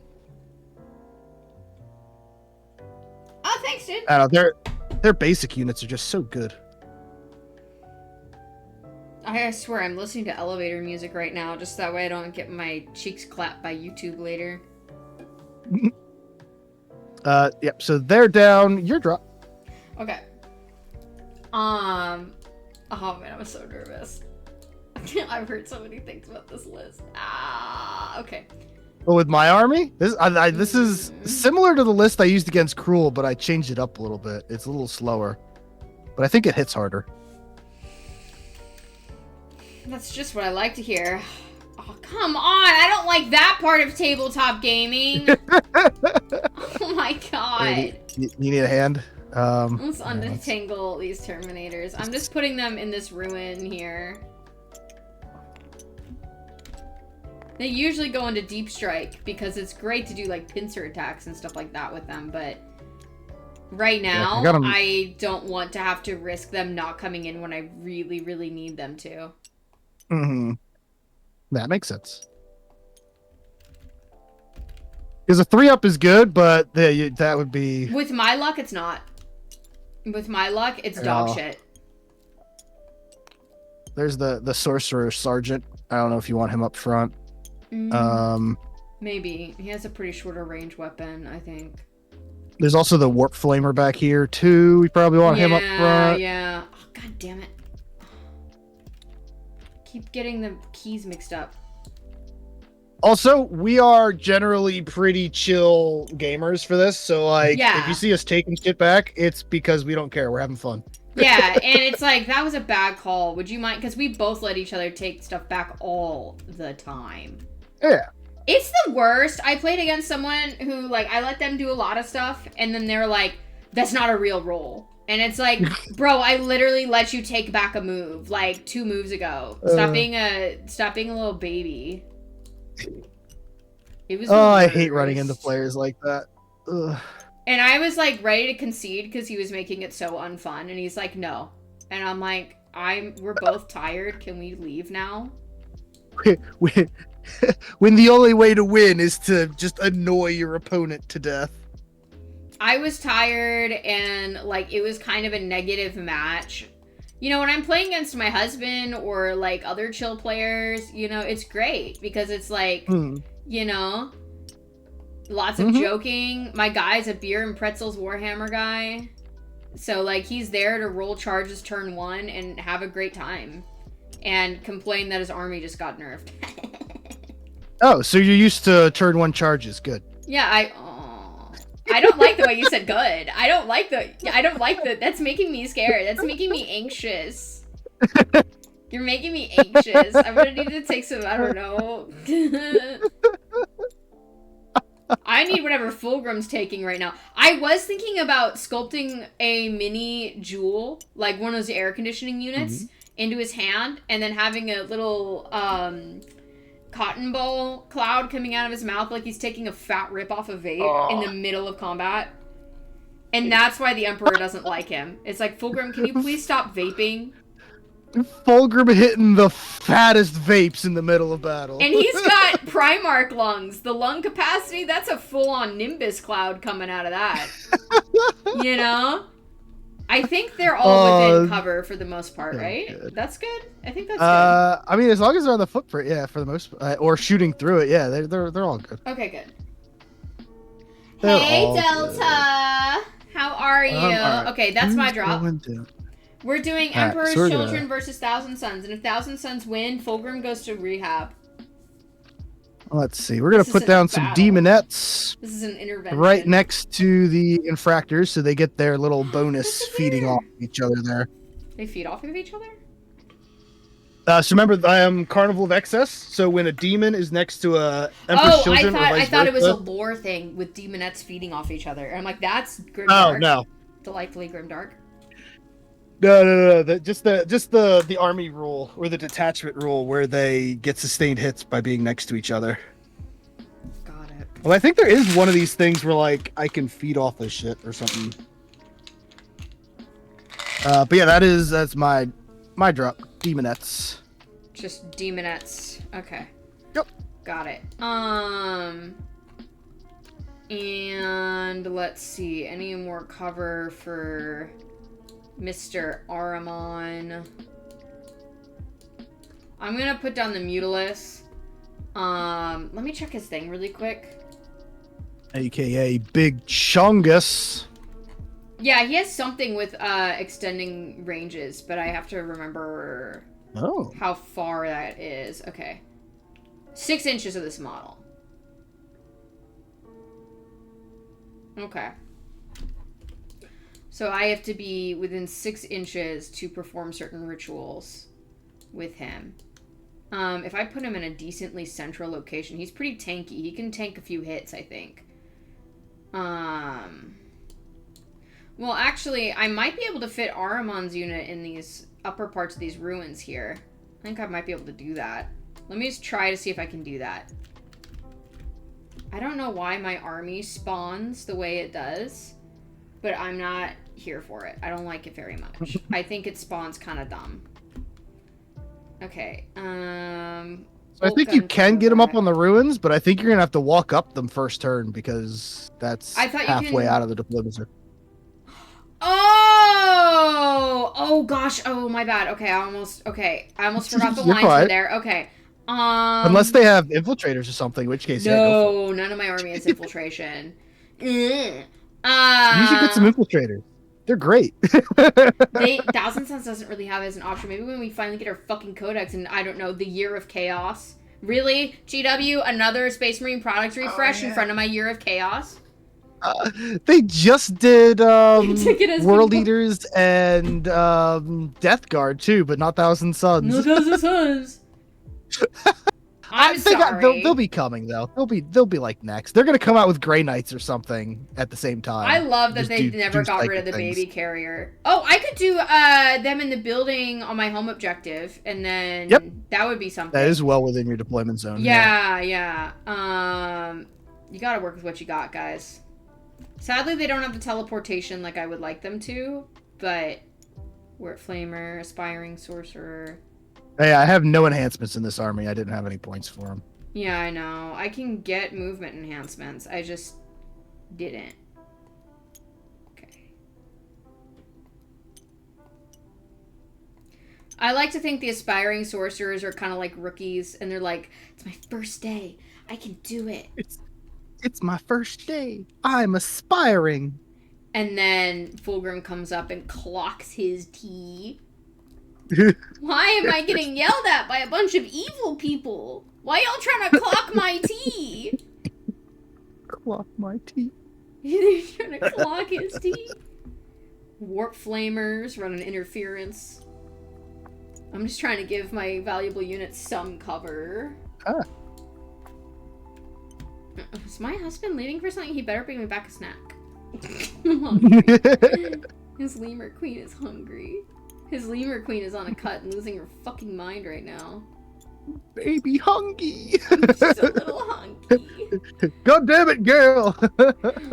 [SPEAKER 2] Oh, thanks, dude.
[SPEAKER 1] I don't know, their basic units are just so good.
[SPEAKER 2] I swear I'm listening to elevator music right now, just that way I don't get my cheeks clapped by YouTube later.
[SPEAKER 1] Yep, so they're down. Your drop.
[SPEAKER 2] Okay. Oh man, I'm so nervous. I've heard so many things about this list. Okay.
[SPEAKER 1] But with my army, this is similar to the list I used against Cruel, but I changed it up a little bit. It's a little slower, but I think it hits harder.
[SPEAKER 2] That's just what I like to hear. Oh, Come on, I don't like that part of tabletop gaming. Oh my god.
[SPEAKER 1] You need a hand?
[SPEAKER 2] Let's untangle these Terminators. I'm just putting them in this ruin here. They usually go into Deep Strike because it's great to do like pincer attacks and stuff like that with them, but right now I don't want to have to risk them not coming in when I really, really need them to.
[SPEAKER 1] Mm-hmm. That makes sense. Because a 3-up is good, but that would be...
[SPEAKER 2] With my luck, it's not. With my luck, it's dog shit.
[SPEAKER 1] There's the Sorcerer Sergeant. I don't know if you want him up front.
[SPEAKER 2] Maybe. He has a pretty shorter range weapon, I think.
[SPEAKER 1] There's also the Warp Flamer back here, too. We probably want him up front.
[SPEAKER 2] Yeah. Oh, god damn it. Keep getting the keys mixed up.
[SPEAKER 1] Also, we are generally pretty chill gamers for this, so like, if you see us taking shit back, it's because we don't care. We're having fun.
[SPEAKER 2] Yeah, and it's like, that was a bad call. Would you mind? Because we both let each other take stuff back all the time.
[SPEAKER 1] Yeah.
[SPEAKER 2] It's the worst. I played against someone who, like, I let them do a lot of stuff, and then they're like, that's not a real roll. And it's like, bro, I literally let you take back a move, like, 2 moves ago. Stop being a little baby. It was
[SPEAKER 1] I hate running into players like that. Ugh.
[SPEAKER 2] And I was like ready to concede because he was making it so unfun, and he's like, no. And I'm like, we're both tired. Can we leave now?
[SPEAKER 1] When the only way to win is to just annoy your opponent to death.
[SPEAKER 2] I was tired, and like, it was kind of a negative match. You know, when I'm playing against my husband or like other chill players, you know, it's great because it's like, you know, lots of joking. My guy's a beer and pretzels Warhammer guy. So like, he's there to roll charges turn 1 and have a great time and complain that his army just got nerfed.
[SPEAKER 1] Oh, so you're used to turn 1 charges. Good.
[SPEAKER 2] Yeah, I don't like the way you said good. I don't like the, that's making me scared. That's making me anxious. You're making me anxious. I'm gonna need to take some, I don't know. I need whatever Fulgrim's taking right now. I was thinking about sculpting a mini jewel, like one of those air conditioning units, into his hand, and then having a little, cotton ball cloud coming out of his mouth like he's taking a fat rip off a vape in the middle of combat. And that's why the Emperor doesn't like him. It's like, Fulgrim, can you please stop vaping?
[SPEAKER 1] Fulgrim hitting the fattest vapes in the middle of battle.
[SPEAKER 2] And he's got Primarch lungs. The lung capacity, that's a full-on Nimbus cloud coming out of that. You know? I think they're all within cover for the most part, right? Good. That's good. I think that's good.
[SPEAKER 1] I mean, as long as they're on the footprint, yeah, for the most or shooting through it, yeah, they're all good.
[SPEAKER 2] Okay, good. Hey, Delta! Good. How are you? Right. Okay, that's my drop. We're doing Emperor's Children versus Thousand Suns, and if Thousand Suns win, Fulgrim goes to rehab.
[SPEAKER 1] Let's see. We're going to put down some demonettes.
[SPEAKER 2] This is an intervention.
[SPEAKER 1] Right next to the infractors, so they get their little bonus feeding off each other there.
[SPEAKER 2] They feed off of each other?
[SPEAKER 1] So remember, I am Carnival of Excess, so when a demon is next to a Emperor's Children,
[SPEAKER 2] I thought it was a lore thing with demonettes feeding off each other. And I'm like, that's grimdark.
[SPEAKER 1] Oh, no.
[SPEAKER 2] Delightfully grimdark.
[SPEAKER 1] No. Just the army rule or the detachment rule where they get sustained hits by being next to each other.
[SPEAKER 2] Got it.
[SPEAKER 1] Well, I think there is one of these things where like I can feed off this shit or something. But yeah, that's my drop. Demonettes.
[SPEAKER 2] Just demonettes. Okay.
[SPEAKER 1] Yep.
[SPEAKER 2] Got it. And let's see. Any more cover for Mr. Aramon? I'm gonna put down the Mutalis. Let me check his thing really quick.
[SPEAKER 1] AKA Big Chungus.
[SPEAKER 2] Yeah, he has something with extending ranges, but I have to remember how far that is. Okay. 6 inches of this model. Okay. So I have to be within 6 inches to perform certain rituals with him. If I put him in a decently central location, he's pretty tanky. He can tank a few hits, I think. Well, actually, I might be able to fit Ahriman's unit in these upper parts of these ruins here. I think I might be able to do that. Let me just try to see if I can do that. I don't know why my army spawns the way it does, but I'm not here for it. I don't like it very much. I think it spawns kind of dumb. Okay,
[SPEAKER 1] So I think you can get them up on the ruins, but I think you're gonna have to walk up them first turn because that's halfway out of the deployment zone.
[SPEAKER 2] Oh gosh. Oh, my bad. Okay, I almost forgot the lines were there. Okay.
[SPEAKER 1] Unless they have infiltrators or something, in which case,
[SPEAKER 2] no, none of my army has infiltration.
[SPEAKER 1] You should get some infiltrators. They're great.
[SPEAKER 2] Thousand Suns doesn't really have it as an option. Maybe when we finally get our fucking codex and, I don't know, the Year of Chaos. Really? GW, another Space Marine product refresh in front of my Year of Chaos?
[SPEAKER 1] They just did World Eaters and Death Guard too, but not Thousand Suns.
[SPEAKER 2] No Thousand Suns. I'm sorry.
[SPEAKER 1] They'll be coming though. They'll be like next. They're gonna come out with Grey Knights or something at the same time.
[SPEAKER 2] I love that they never got rid of the baby carrier. Oh, I could do them in the building on my home objective, and then that would be something.
[SPEAKER 1] That is well within your deployment zone.
[SPEAKER 2] Yeah. You gotta work with what you got, guys. Sadly, they don't have the teleportation like I would like them to, but Wart Flamer, Aspiring Sorcerer.
[SPEAKER 1] Hey, I have no enhancements in this army. I didn't have any points for them.
[SPEAKER 2] Yeah, I know. I can get movement enhancements. I just didn't. Okay. I like to think the Aspiring Sorcerers are kind of like rookies, and they're like, it's my first day. I can do it.
[SPEAKER 1] It's my first day. I'm aspiring.
[SPEAKER 2] And then Fulgrim comes up and clocks his tea. Why am I getting yelled at by a bunch of evil people? Why y'all trying to clock my tea?
[SPEAKER 1] Clock my tea.
[SPEAKER 2] They're trying to clock his tea. Warp Flamers running interference. I'm just trying to give my valuable units some cover. Is my husband leaving for something? He better bring me back a snack. His lemur queen is hungry. His lemur queen is on a cut and losing her fucking mind right now.
[SPEAKER 1] Baby hungry.
[SPEAKER 2] She's a little hungry.
[SPEAKER 1] God damn it, girl.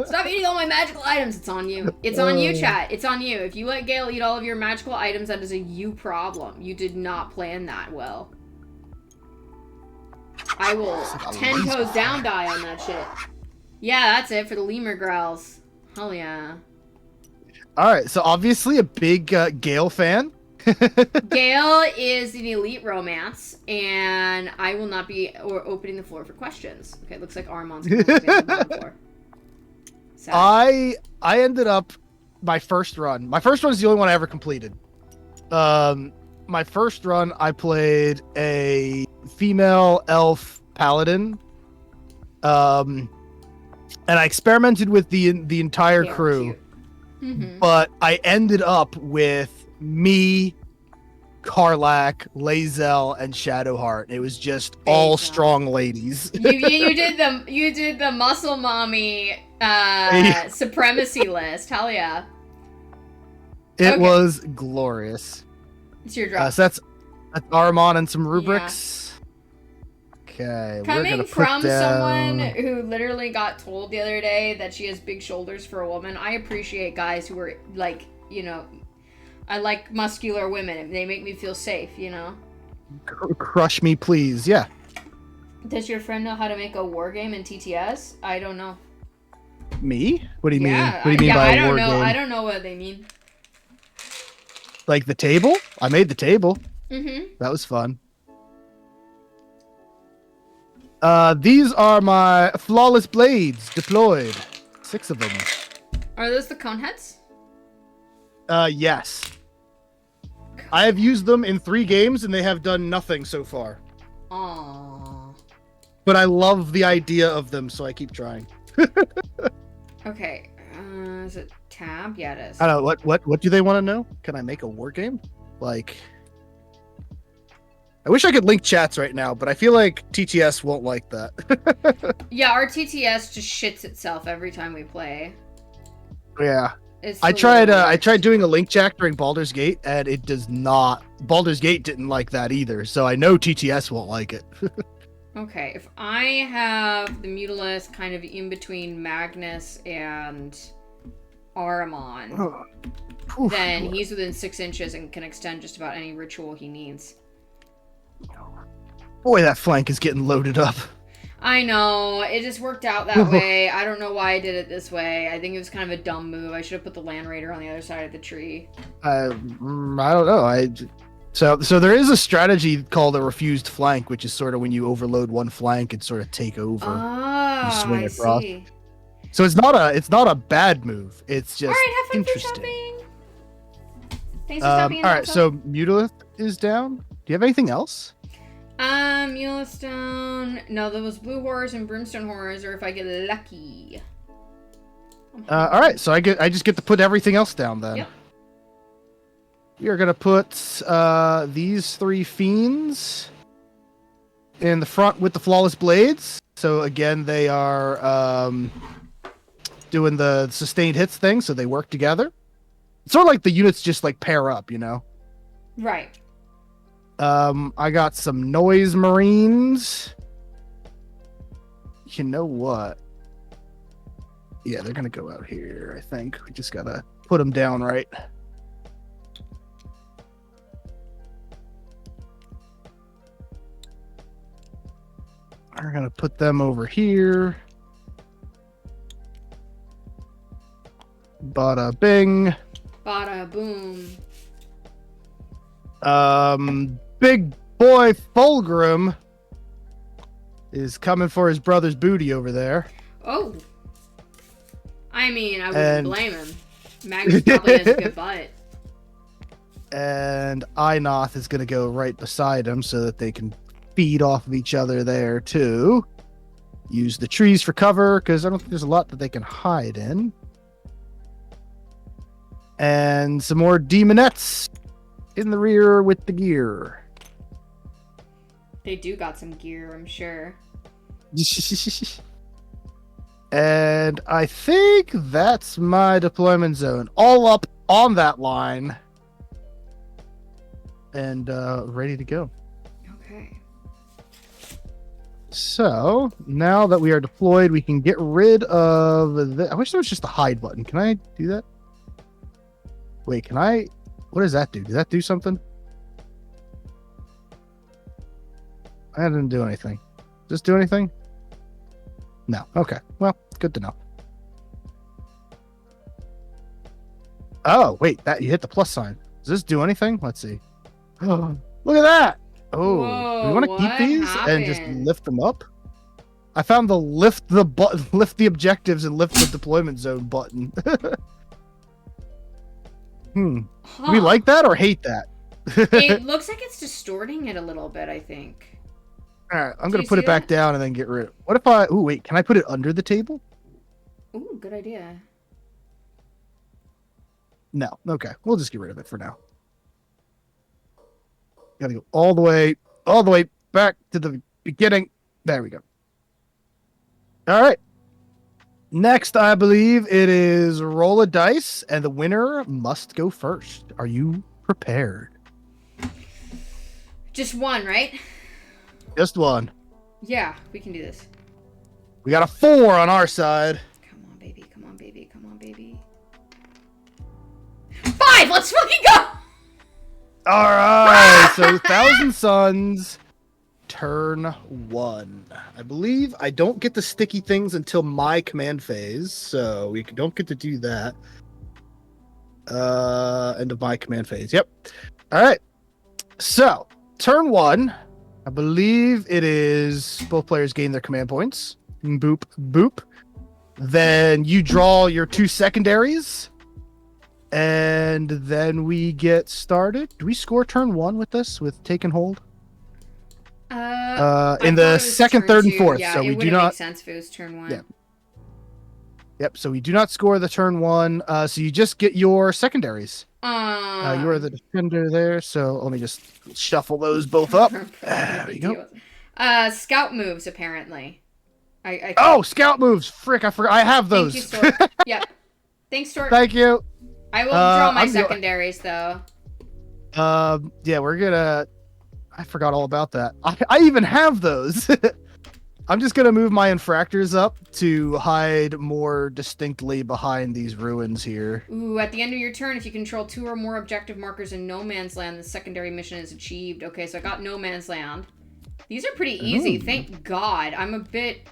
[SPEAKER 2] Stop eating all my magical items. It's on you. It's on you, chat. It's on you. If you let Gale eat all of your magical items, that is a you problem. You did not plan that well. I will 10 toes down die on that shit. Yeah, that's it for the lemur growls. Hell yeah.
[SPEAKER 1] Alright, so obviously a big Gale fan.
[SPEAKER 2] Gale is an elite romance, and I will not be opening the floor for questions. Okay, it looks like Armand's going to be on the bottom floor. Sad.
[SPEAKER 1] I ended up my first run. My first run is the only one I ever completed. My first run, I played a female elf paladin. And I experimented with the entire crew. But I ended up with me, Karlak, Lae'zel, and Shadowheart. It was just all strong ladies.
[SPEAKER 2] you did the muscle mommy supremacy list. Hell yeah.
[SPEAKER 1] It was glorious.
[SPEAKER 2] It's your drop.
[SPEAKER 1] So that's Armand and some rubrics. Okay.
[SPEAKER 2] Coming from someone who literally got told the other day that she has big shoulders for a woman, I appreciate guys who are like, you know, I like muscular women. They make me feel safe, you know?
[SPEAKER 1] Crush me, please. Yeah.
[SPEAKER 2] Does your friend know how to make a war game in TTS? I don't know.
[SPEAKER 1] Me? What do you mean? What do you mean by a war game?
[SPEAKER 2] I don't know what they mean.
[SPEAKER 1] Like the table? I made the table. That was fun. These are my flawless blades deployed. 6 of them.
[SPEAKER 2] Are those the cone heads?
[SPEAKER 1] Yes. I have used them in 3 games and they have done nothing so far.
[SPEAKER 2] Aww.
[SPEAKER 1] But I love the idea of them, so I keep trying.
[SPEAKER 2] Okay. Is it tab? Yeah, it is.
[SPEAKER 1] I don't know. What do they want to know? Can I make a war game? Like, I wish I could link chats right now, but I feel like TTS won't like that.
[SPEAKER 2] Yeah, our TTS just shits itself every time we play.
[SPEAKER 1] Yeah.
[SPEAKER 2] It's
[SPEAKER 1] I tried doing a link check during Baldur's Gate, and it does not. Baldur's Gate didn't like that either, so I know TTS won't like it.
[SPEAKER 2] Okay, if I have the Mutalisk kind of in between Magnus and Ahriman, then he's within 6 inches and can extend just about any ritual he needs.
[SPEAKER 1] Boy, that flank is getting loaded up.
[SPEAKER 2] I know, it just worked out that way. I don't know why I did it this way. I think it was kind of a dumb move. I should have put the Land Raider on the other side of the tree.
[SPEAKER 1] I don't know. So there is a strategy called a refused flank, which is sort of when you overload one flank and sort of take over.
[SPEAKER 2] Oh,
[SPEAKER 1] you swing
[SPEAKER 2] I
[SPEAKER 1] across.
[SPEAKER 2] see.
[SPEAKER 1] So it's not a bad move. It's just
[SPEAKER 2] all right, have fun
[SPEAKER 1] interesting.
[SPEAKER 2] Thanks for stopping.
[SPEAKER 1] All right, so Mutalith is down. Do you have anything else?
[SPEAKER 2] Mulestone. No, those blue horrors and brimstone horrors, or if I get lucky.
[SPEAKER 1] All right, so I just get to put everything else down then.
[SPEAKER 2] Yep.
[SPEAKER 1] We are gonna put these 3 fiends in the front with the flawless blades. So again, they are doing the sustained hits thing, so they work together. It's sort of like the units just like pair up, you know?
[SPEAKER 2] Right.
[SPEAKER 1] I got some noise marines. You know what? Yeah, they're gonna go out here, I think. We just gotta put them down right. We're gonna put them over here. Bada bing.
[SPEAKER 2] Bada boom.
[SPEAKER 1] Big boy Fulgrim is coming for his brother's booty over there.
[SPEAKER 2] Oh. I mean, I wouldn't blame him. Magnus probably has a good butt.
[SPEAKER 1] And Einoth is gonna go right beside him so that they can feed off of each other there too. Use the trees for cover because I don't think there's a lot that they can hide in. And some more demonettes in the rear with the gear.
[SPEAKER 2] They do got some gear, I'm sure.
[SPEAKER 1] And I think that's my deployment zone. All up on that line. And ready to go.
[SPEAKER 2] Okay.
[SPEAKER 1] So, now that we are deployed, we can get rid of I wish there was just a hide button. Can I do that? Wait, can I? What does that do? Does that do something? I didn't do anything. Does this do anything? No. Okay. Well, good to know. Oh, wait. That you hit the plus sign. Does this do anything? Let's see. Oh, look at that. Oh,
[SPEAKER 2] whoa,
[SPEAKER 1] do we want to keep these
[SPEAKER 2] happened?
[SPEAKER 1] and just lift them up? I found the lift the objectives and lift the deployment zone button. Do we like that or hate that?
[SPEAKER 2] It looks like it's distorting it a little bit, I think.
[SPEAKER 1] All right, I'm going to put it back down and then get rid of it. What if oh, wait, can I put it under the table?
[SPEAKER 2] Ooh, good idea.
[SPEAKER 1] No. Okay, we'll just get rid of it for now. Got to go all the way back to the beginning. There we go. All right. Next, I believe it is roll a dice, and the winner must go first. Are you prepared?
[SPEAKER 2] Just one, right?
[SPEAKER 1] Just one.
[SPEAKER 2] Yeah, we can do this.
[SPEAKER 1] We got a 4 on our side.
[SPEAKER 2] Come on, baby. Come on, baby. Come on, baby. 5! Let's fucking go!
[SPEAKER 1] All right. So, Thousand Suns, turn 1. I believe I don't get the sticky things until my command phase, so we don't get to do that. End of my command phase. Yep. All right. So, turn 1. I believe it is both players gain their command points. Boop, boop. Then you draw your 2 secondaries. And then we get started. Do we score turn 1 with this, with take and hold? In the second, third, and fourth.
[SPEAKER 2] Yeah,
[SPEAKER 1] so
[SPEAKER 2] it
[SPEAKER 1] we do
[SPEAKER 2] wouldn't
[SPEAKER 1] not
[SPEAKER 2] make sense if it was turn 1.
[SPEAKER 1] Yeah. Yep. So we do not score the turn 1. So you just get your secondaries. You are the defender there. So let me just shuffle those both up. There we go.
[SPEAKER 2] Scout moves apparently.
[SPEAKER 1] Oh, scout moves! Frick, I forgot. I have those.
[SPEAKER 2] Thank you, Stork. Yep. Thanks, Stork.
[SPEAKER 1] Thank you.
[SPEAKER 2] I will draw my secondaries though.
[SPEAKER 1] Yeah, we're gonna. I forgot all about that. I even have those. I'm just gonna move my infractors up to hide more distinctly behind these ruins here.
[SPEAKER 2] Ooh, at the end of your turn, if you control 2 or more objective markers in No Man's Land, the secondary mission is achieved. Okay, so I got No Man's Land. These are pretty easy, thank God. I'm a bit...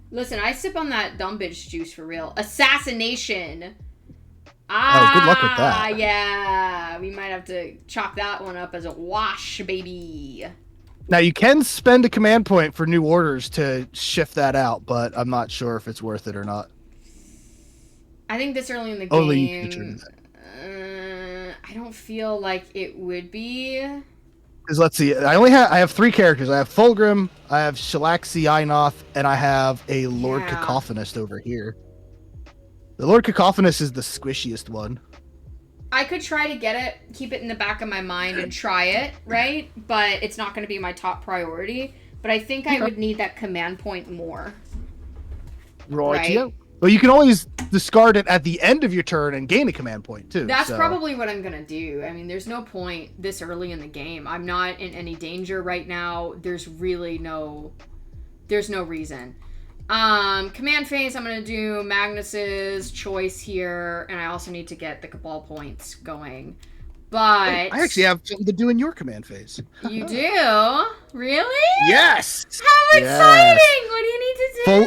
[SPEAKER 2] Listen, I sip on that dumb bitch juice for real. Assassination!
[SPEAKER 1] Oh, good luck with that.
[SPEAKER 2] Yeah. We might have to chalk that one up as a wash, baby.
[SPEAKER 1] Now, you can spend a command point for new orders to shift that out, but I'm not sure if it's worth it or not.
[SPEAKER 2] I think this early in the game...
[SPEAKER 1] Only you can determine that.
[SPEAKER 2] I don't feel like it would be...
[SPEAKER 1] Because let's see, I have 3 characters. I have Fulgrim, I have Shalaxi Einoth, and I have a Lord Cacophonist over here. The Lord Cacophonist is the squishiest one.
[SPEAKER 2] I could try to get it, keep it in the back of my mind and try it, right? But it's not going to be my top priority. But I think I would need that command point more.
[SPEAKER 1] Right. Yeah. Well, you can always discard it at the end of your turn and gain a command point, too.
[SPEAKER 2] That's probably what I'm going to do. I mean, there's no point this early in the game. I'm not in any danger right now. There's really no reason. Command phase, I'm going to do Magnus's choice here, and I also need to get the Cabal points going. But...
[SPEAKER 1] I actually have something to do in your command phase.
[SPEAKER 2] You do? Really?
[SPEAKER 1] Yes!
[SPEAKER 2] How exciting! What do you need to do?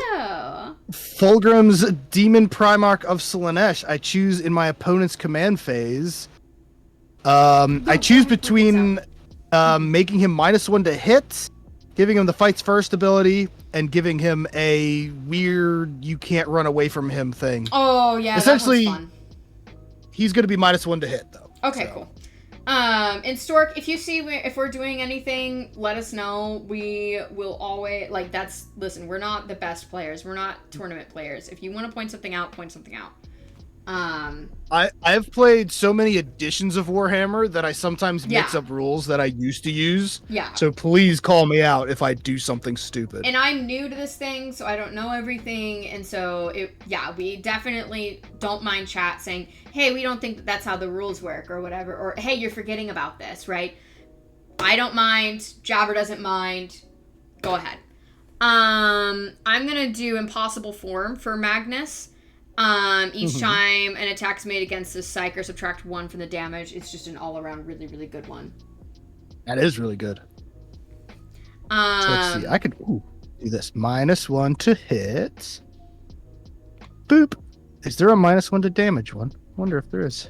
[SPEAKER 1] Fulgrim's Demon Primarch of Slaanesh. I choose in my opponent's command phase. I choose between making him -1 to hit, giving him the Fights First ability, and giving him a weird you can't run away from him thing.
[SPEAKER 2] Oh, yeah,
[SPEAKER 1] essentially,
[SPEAKER 2] that one's fun.
[SPEAKER 1] He's going to be -1 to hit, though.
[SPEAKER 2] Okay, cool. And Stork, if you see if we're doing anything, let us know. We will always, like, listen, we're not the best players. We're not tournament players. If you want to point something out, point something out.
[SPEAKER 1] I've played so many editions of Warhammer that I sometimes mix up rules that I used to use.
[SPEAKER 2] Yeah.
[SPEAKER 1] So please call me out if I do something stupid.
[SPEAKER 2] And I'm new to this thing, so I don't know everything. And so, we definitely don't mind chat saying, hey, we don't think that's how the rules work or whatever. Or, hey, you're forgetting about this, right? I don't mind. Jabber doesn't mind. Go ahead. I'm going to do Impossible Form for Magnus. Each time an attack's made against this psych or subtract 1 from the damage, it's just an all-around really, really good one.
[SPEAKER 1] That is really good. So let's see. I could do this. -1 to hit. Boop. Is there a -1 to damage one? I wonder if there is.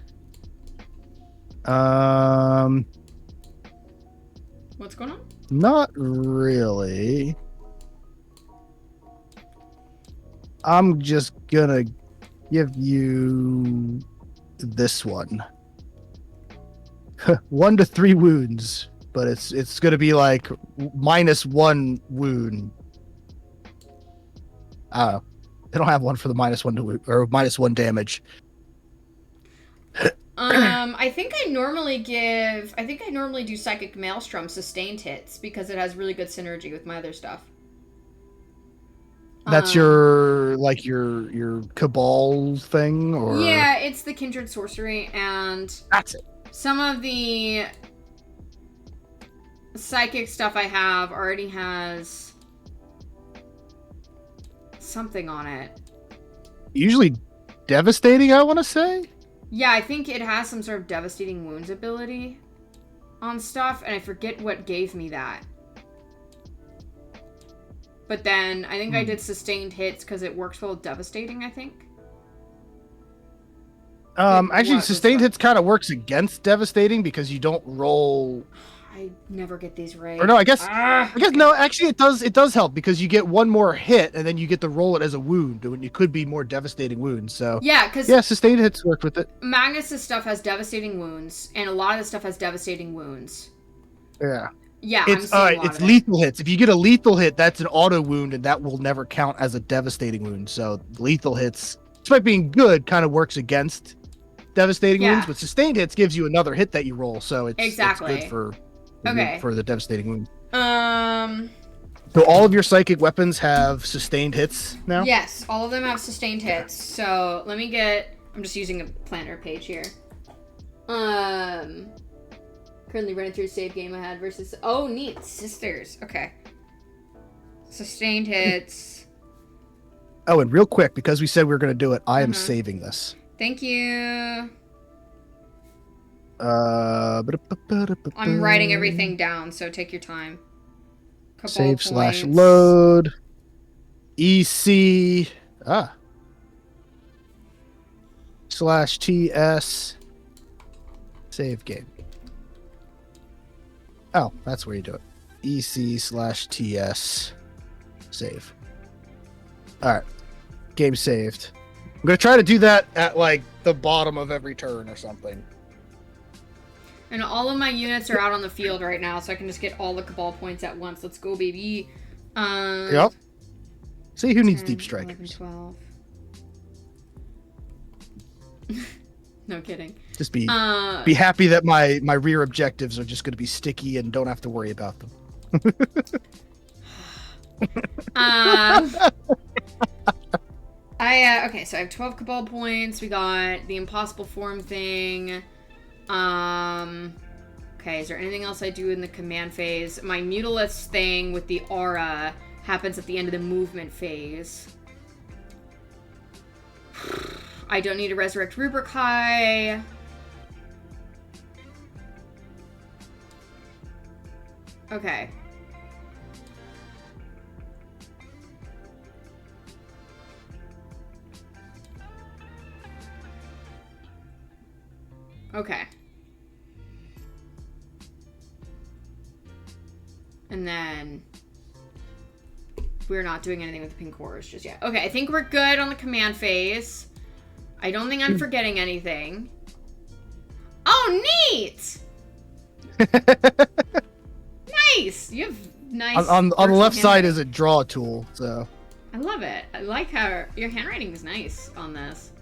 [SPEAKER 2] What's going on?
[SPEAKER 1] Not really. I'm just gonna give you this one. 1 to 3 wounds, but it's gonna be like -1 wound. I don't know. They don't have one for the -1 to wound or -1 damage.
[SPEAKER 2] I think I normally do Psychic Maelstrom sustained hits because it has really good synergy with my other stuff.
[SPEAKER 1] That's your Cabal thing, or
[SPEAKER 2] yeah, it's the Kindred Sorcery, and
[SPEAKER 1] that's it.
[SPEAKER 2] Some of the psychic stuff I have already has something on it.
[SPEAKER 1] Usually devastating, I want to say.
[SPEAKER 2] Yeah, I think it has some sort of devastating wounds ability on stuff, and I forget what gave me that. But then I think I did sustained hits because it works well with devastating, I think.
[SPEAKER 1] Actually, sustained hits kind of works against devastating because you don't roll.
[SPEAKER 2] I never get these right.
[SPEAKER 1] Or no, I guess no. Actually, it does help because you get 1 more hit and then you get to roll it as a wound, and it could be more devastating wounds. So
[SPEAKER 2] yeah,
[SPEAKER 1] sustained hits work with it.
[SPEAKER 2] Magnus's stuff has devastating wounds, and a lot of the stuff has devastating wounds.
[SPEAKER 1] Yeah.
[SPEAKER 2] Yeah,
[SPEAKER 1] it's lethal hits. If you get a lethal hit, that's an auto wound, and that will never count as a devastating wound. So lethal hits despite being good, kind of works against devastating wounds.
[SPEAKER 2] Yeah.
[SPEAKER 1] But sustained hits gives you another hit that you roll, so it's good for the devastating wounds. So all of your psychic weapons have sustained hits now?
[SPEAKER 2] Yes, all of them have sustained hits. So let me get... I'm just using a planner page here. Currently running through a save game I had versus... Oh, neat. Sisters. Okay. Sustained hits.
[SPEAKER 1] Oh, and real quick, because we said we were going to do it, I am saving this.
[SPEAKER 2] Thank you.
[SPEAKER 1] I'm
[SPEAKER 2] writing everything down, so take your time.
[SPEAKER 1] Save / load. EC. /TS. Save game. Oh, that's where you do it. EC/TS. Save. Alright. Game saved. I'm going to try to do that at, like, the bottom of every turn or something.
[SPEAKER 2] And all of my units are out on the field right now, so I can just get all the Cabal points at once. Let's go, baby.
[SPEAKER 1] Yep. See who
[SPEAKER 2] 10,
[SPEAKER 1] needs deep strikers.
[SPEAKER 2] 11, 12. No kidding.
[SPEAKER 1] Just be happy that my rear objectives are just going to be sticky and don't have to worry about them.
[SPEAKER 2] Okay, so I have 12 Cabal points. We got the impossible form thing. Okay, is there anything else I do in the command phase? My Mutilus thing with the aura happens at the end of the movement phase. I don't need to resurrect Rubric High. Okay. Okay. And then we're not doing anything with the pink cores just yet. Okay, I think we're good on the command phase. I don't think I'm forgetting anything. Oh, neat! Nice! You have nice...
[SPEAKER 1] On the left side is a draw tool, so...
[SPEAKER 2] I love it. I like how your handwriting is nice on this.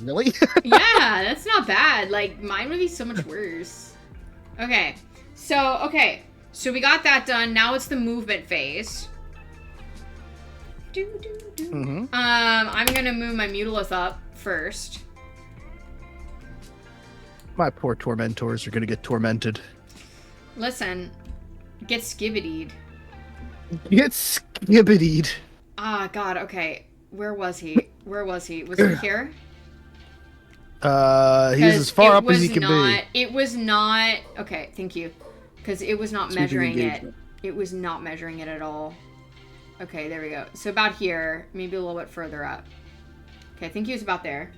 [SPEAKER 1] Really?
[SPEAKER 2] Yeah, that's not bad. Like, mine would be so much worse. Okay. So we got that done. Now it's the movement phase. I'm gonna move my Mutilus up first.
[SPEAKER 1] My poor Tormentors are gonna get tormented.
[SPEAKER 2] Listen, get skibbidied.
[SPEAKER 1] Get skibbidied.
[SPEAKER 2] Ah, God, okay. Where was he? Was he here?
[SPEAKER 1] He's as far up as he can be.
[SPEAKER 2] It was not... Okay, thank you. Because it was not measuring it. It was not measuring it at all. Okay, there we go. So about here. Maybe a little bit further up. Okay, I think he was about there.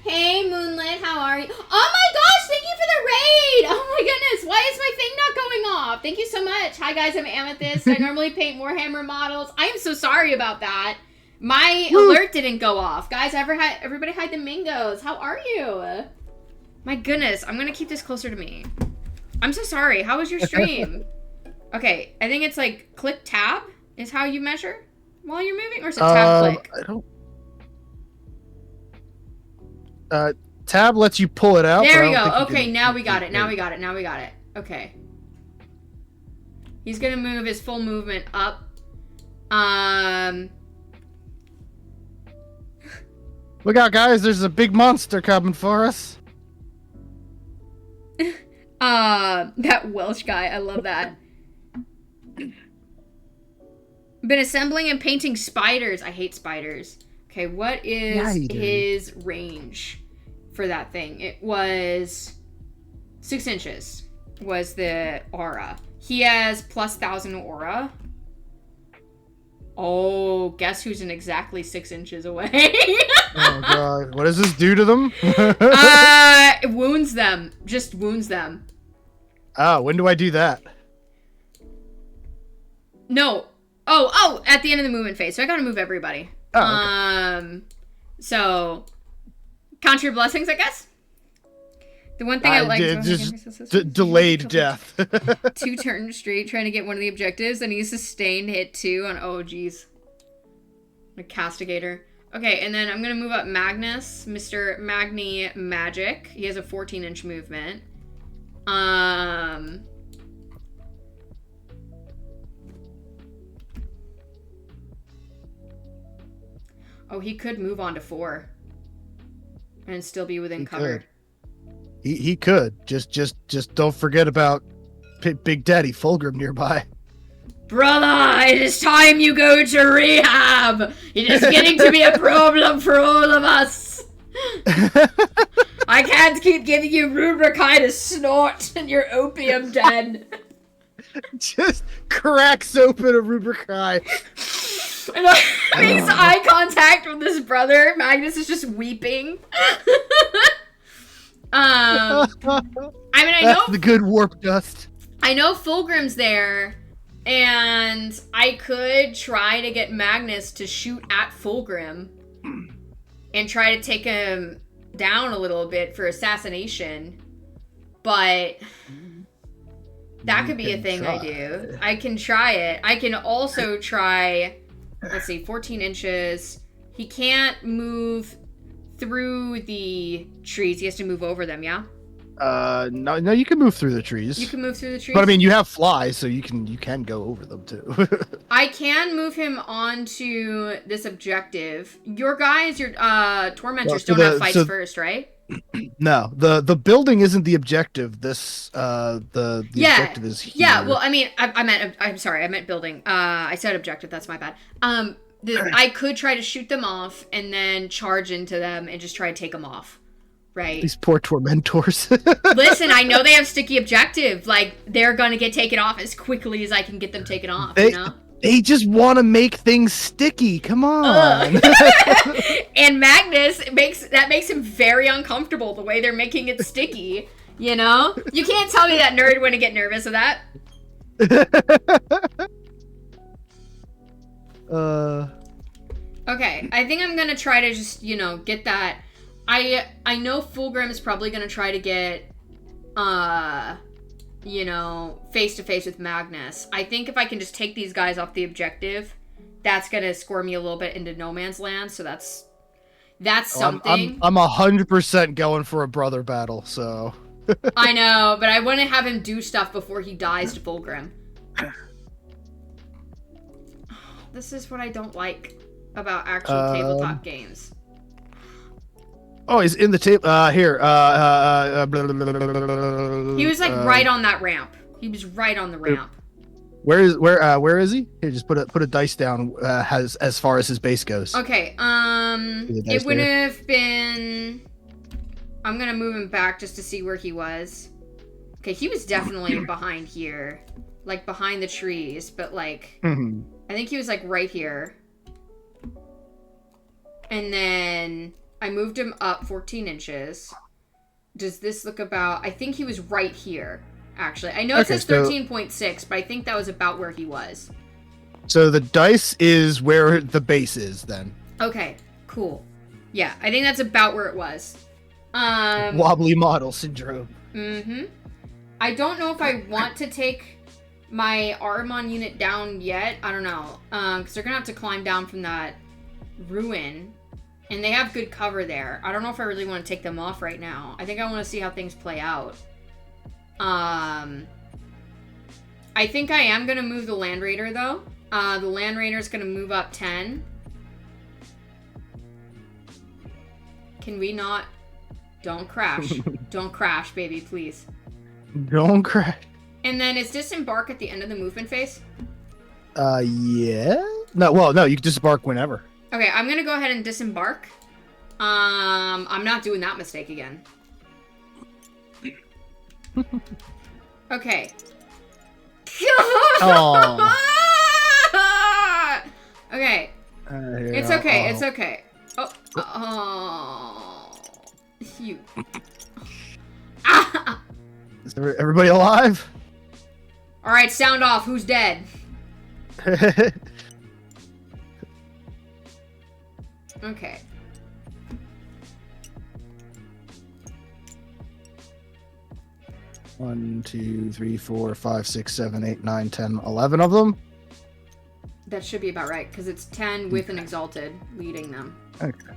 [SPEAKER 2] Hey, Moonlit, how are you? Oh my gosh, thank you for the raid! Oh my goodness, why is my thing not going off? Thank you so much. Hi guys, I'm Amethyst. I normally paint Warhammer models. I am so sorry about that. My alert didn't go off. Guys, everybody hide the Mingos. How are you? My goodness, I'm gonna keep this closer to me. I'm so sorry. How was your stream? Okay, I think it's like click tab is how you measure while you're moving, or is it tab click?
[SPEAKER 1] I don't... tab lets you pull it out.
[SPEAKER 2] There we go. Okay, now we got it. Now we got it. Okay. He's gonna move his full movement up.
[SPEAKER 1] Look out, guys! There's a big monster coming for us.
[SPEAKER 2] That Welsh guy. I love that. Been assembling and painting spiders. I hate spiders. Okay, what is his range for that thing? It was 6 inches was the aura. He has plus 1,000 aura. Oh, guess who's in exactly 6 inches away?
[SPEAKER 1] Oh god, what does this do to them?
[SPEAKER 2] It wounds them. Just wounds them.
[SPEAKER 1] Oh, when do I do that?
[SPEAKER 2] No. Oh, at the end of the movement phase. So I gotta move everybody.
[SPEAKER 1] Oh, okay.
[SPEAKER 2] So count your blessings, I guess. The one thing I like
[SPEAKER 1] delayed death.
[SPEAKER 2] 2 turns straight trying to get one of the objectives, and he sustained hit 2 on. Oh, geez. A castigator. Okay, and then I'm gonna move up Magnus, Mr. Magni Magic. He has a 14-inch movement. Oh, he could move on to 4 and still be within cover.
[SPEAKER 1] He could. Just don't forget about Big Daddy Fulgrim nearby.
[SPEAKER 2] Brother, it is time you go to rehab. It is getting to be a problem for all of us. I can't keep giving you rubricide to snort in your opium den.
[SPEAKER 1] Just cracks open a rubricide.
[SPEAKER 2] And makes eye contact with his brother. Magnus is just weeping. I mean, I know
[SPEAKER 1] the good warp dust.
[SPEAKER 2] I know Fulgrim's there, and I could try to get Magnus to shoot at Fulgrim and try to take him down a little bit for assassination, but that could be a thing I do. I can try it. I can also try, let's see, 14 inches. He can't move through the trees. He has to move over them, yeah?
[SPEAKER 1] No, you can move through the trees.
[SPEAKER 2] You can move through the trees?
[SPEAKER 1] But I mean, you have flies, so you can go over them too.
[SPEAKER 2] I can move him onto this objective. Your guys, your tormentors don't have fights first, right?
[SPEAKER 1] No, the building isn't the objective. This the objective is here.
[SPEAKER 2] Yeah, well, I mean, I'm sorry, I meant building. I said objective. That's my bad. I could try to shoot them off and then charge into them and just try to take them off. Right.
[SPEAKER 1] These poor tormentors.
[SPEAKER 2] Listen, I know they have sticky objective. Like, they're gonna get taken off as quickly as I can get them taken off, you know?
[SPEAKER 1] They just want to make things sticky. Come on.
[SPEAKER 2] And Magnus makes him very uncomfortable, the way they're making it sticky, you know? You can't tell me that nerd wouldn't get nervous with that. Okay, I think I'm gonna try to just, get that. I know Fulgrim is probably gonna try to get, face to face with Magnus. I think if I can just take these guys off the objective, that's gonna score me a little bit into no man's land. So that's something.
[SPEAKER 1] I'm 100% going for a brother battle. So
[SPEAKER 2] I know, but I want to have him do stuff before he dies to Fulgrim. This is what I don't like about actual tabletop games.
[SPEAKER 1] Oh, he's in the table. Here.
[SPEAKER 2] He was like right on that ramp. He was right on the ramp.
[SPEAKER 1] Where is he? Here, just put a dice down. As far as his base goes.
[SPEAKER 2] Okay. It would have been. I'm gonna move him back just to see where he was. Okay, he was definitely behind here, like behind the trees, but like I think he was like right here. And then I moved him up 14 inches. Does this look about... I think he was right here, actually. I know it says 13.6, but I think that was about where he was.
[SPEAKER 1] So the dice is where the base is, then.
[SPEAKER 2] Okay, cool. Yeah, I think that's about where it was.
[SPEAKER 1] Wobbly model syndrome.
[SPEAKER 2] Mm-hmm. I don't know if I want to take my Armon unit down yet. I don't know. Because they're going to have to climb down from that ruin. And they have good cover there. I don't know if I really want to take them off right now. I think I want to see how things play out. I think I am going to move the Land Raider, though. The Land Raider is going to move up 10. Can we not... Don't crash. Don't crash, baby, please.
[SPEAKER 1] Don't crash.
[SPEAKER 2] And then is disembark at the end of the movement phase?
[SPEAKER 1] Yeah? No, you can disembark whenever.
[SPEAKER 2] Okay, I'm gonna go ahead and disembark. I'm not doing that mistake again. Okay.
[SPEAKER 1] Oh.
[SPEAKER 2] Okay. It's okay. It's okay. Oh. You.
[SPEAKER 1] Is everybody alive?
[SPEAKER 2] All right, sound off. Who's dead? Okay. One,
[SPEAKER 1] 2, 3, 4, 5, 6, 7, 8, 9, 10, 11 of them.
[SPEAKER 2] That should be about right, because it's 10 with an exalted leading them.
[SPEAKER 1] Okay.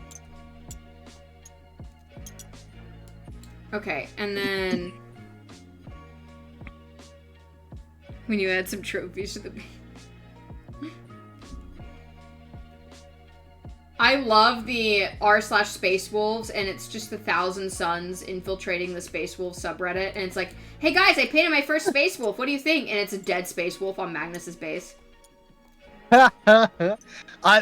[SPEAKER 2] Okay, and then when you add some trophies to the I love the r/Space Wolves, and it's just 1,000 Suns infiltrating the Space Wolf subreddit, and it's like, hey guys, I painted my first Space Wolf, what do you think? And it's a dead Space Wolf on Magnus's base.
[SPEAKER 1] There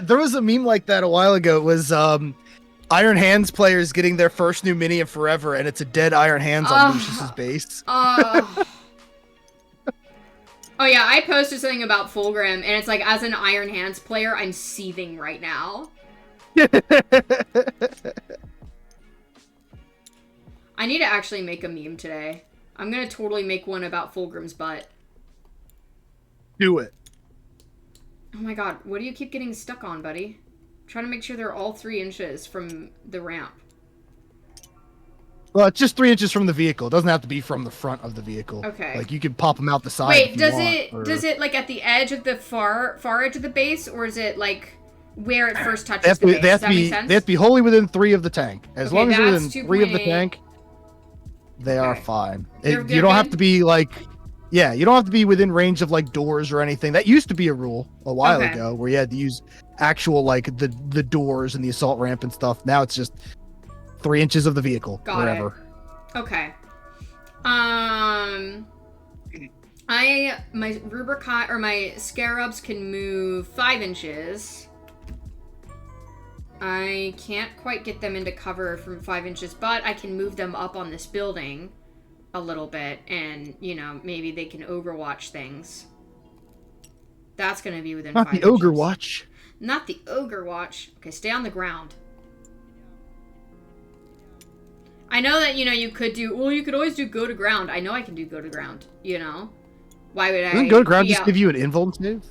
[SPEAKER 1] was a meme like that a while ago. It was Iron Hands players getting their first new mini in forever, and it's a dead Iron Hands on Lucius's base.
[SPEAKER 2] Oh yeah, I posted something about Fulgrim, and it's like, as an Iron Hands player, I'm seething right now. I need to actually make a meme today. I'm gonna totally make one about Fulgrim's butt.
[SPEAKER 1] Do it.
[SPEAKER 2] Oh my god, what do you keep getting stuck on, buddy? I'm trying to make sure they're all 3 inches from the ramp.
[SPEAKER 1] Well, it's just 3 inches from the vehicle. It doesn't have to be from the front of the vehicle.
[SPEAKER 2] Okay.
[SPEAKER 1] Like, you can pop them out the side.
[SPEAKER 2] Wait,
[SPEAKER 1] if you
[SPEAKER 2] does
[SPEAKER 1] want,
[SPEAKER 2] it does it like at the edge of the far edge of the base, or is it like where it first touches the base? Does that make sense?
[SPEAKER 1] They have to be wholly within 3 of the tank. As long as they're within
[SPEAKER 2] 2.
[SPEAKER 1] 3 of the tank, they are fine.
[SPEAKER 2] They're
[SPEAKER 1] you don't have to be like, yeah, you don't have to be within range of like doors or anything. That used to be a rule a while ago, where you had to use actual like the doors and the assault ramp and stuff. Now it's just 3 inches of the vehicle, wherever.
[SPEAKER 2] It. Okay. My Rubricon or my Scarabs can move 5 inches. I can't quite get them into cover from 5 inches, but I can move them up on this building a little bit, and you know, maybe they can overwatch things. That's gonna be within 5 inches.
[SPEAKER 1] Not the ogre watch.
[SPEAKER 2] Not the ogre watch. Okay, stay on the ground. I know that, you know, you could do, well, you could always do go to ground. I know I can do go to ground, you know? Why would I?
[SPEAKER 1] Doesn't go to ground just give you an invuln save?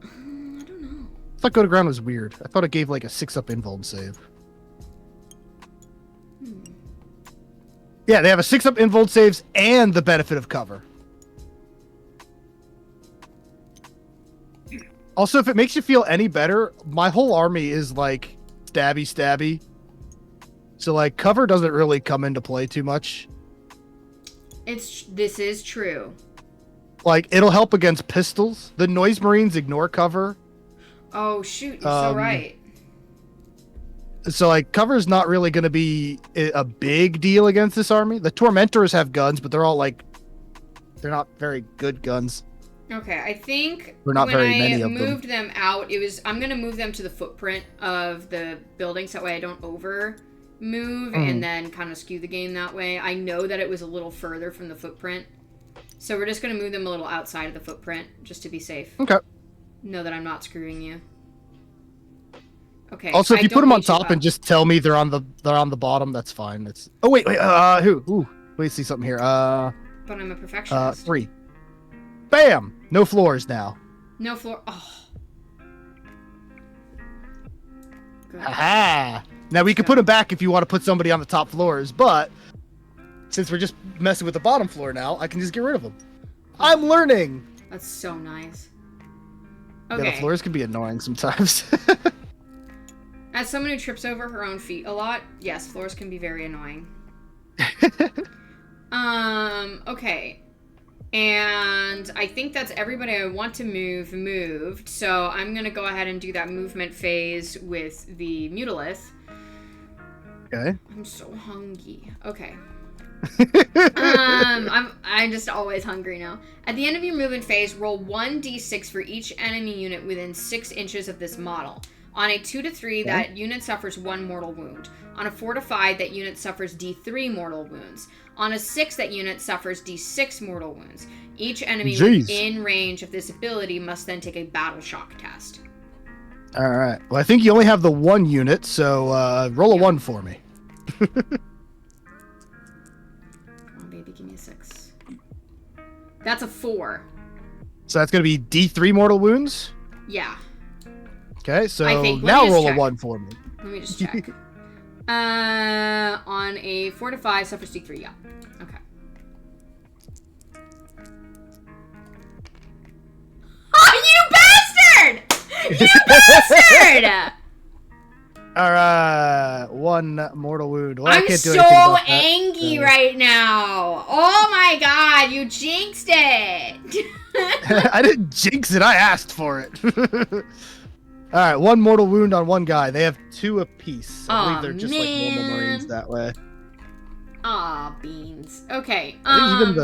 [SPEAKER 2] I don't know.
[SPEAKER 1] I thought go to ground was weird. I thought it gave like a 6-up invuln save. Yeah, they have a 6-up invuln saves and the benefit of cover. Also, if it makes you feel any better, my whole army is like stabby. So like cover doesn't really come into play too much.
[SPEAKER 2] This is true.
[SPEAKER 1] Like, it'll help against pistols. The Noise Marines ignore cover.
[SPEAKER 2] Oh shoot, you're so right.
[SPEAKER 1] So like cover's not really going to be a big deal against this army. The Tormentors have guns, but they're all like, they're not very good guns.
[SPEAKER 2] Okay, I think
[SPEAKER 1] We're not
[SPEAKER 2] when
[SPEAKER 1] very many
[SPEAKER 2] I
[SPEAKER 1] of
[SPEAKER 2] moved them out, I'm going to move them to the footprint of the building, so that way I don't move and then kind of skew the game that way. I know that it was a little further from the footprint, so we're just going to move them a little outside of the footprint just to be safe.
[SPEAKER 1] Okay.
[SPEAKER 2] Know that I'm not screwing you. Okay.
[SPEAKER 1] Also, if you put them on top and just tell me they're on the bottom, that's fine. It's wait, who? Ooh, let me see something here.
[SPEAKER 2] But I'm a perfectionist.
[SPEAKER 1] 3. Bam! No floors now.
[SPEAKER 2] No floor. Oh. Good.
[SPEAKER 1] Aha! Now we can put them back if you want to put somebody on the top floors, but since we're just messing with the bottom floor now, I can just get rid of them. I'm learning.
[SPEAKER 2] That's so nice. Okay.
[SPEAKER 1] Yeah, the floors can be annoying sometimes.
[SPEAKER 2] As someone who trips over her own feet a lot, yes, floors can be very annoying. Okay. And I think that's everybody I want to move moved. So I'm going to go ahead and do that movement phase with the Mutalith.
[SPEAKER 1] Okay.
[SPEAKER 2] I'm so hungry. Okay. I'm just always hungry now. At the end of your movement phase, roll 1d6 for each enemy unit within 6 inches of this model. On a 2 to 3, that unit suffers 1 mortal wound. On a 4 to 5, that unit suffers d3 mortal wounds. On a 6, that unit suffers d6 mortal wounds. Each enemy within range of this ability must then take a battle shock test.
[SPEAKER 1] All right. Well, I think you only have the 1 unit, so roll a 1 for me.
[SPEAKER 2] Come on, baby, give me a 6. That's a 4.
[SPEAKER 1] So that's going to be d3 mortal wounds?
[SPEAKER 2] Yeah.
[SPEAKER 1] Okay, so now roll a 1 for me.
[SPEAKER 2] Let me just check. On a 4 to 5, suffers d3, yeah. Okay. Oh, you bastard! You bastard!
[SPEAKER 1] Alright, 1 mortal wound. Well,
[SPEAKER 2] I'm so angry right now. Oh my god, you jinxed it.
[SPEAKER 1] I didn't jinx it, I asked for it. Alright, 1 mortal wound on 1 guy. They have 2 apiece. I believe they're just like normal Marines that way.
[SPEAKER 2] Aw, beans. Okay.
[SPEAKER 1] I think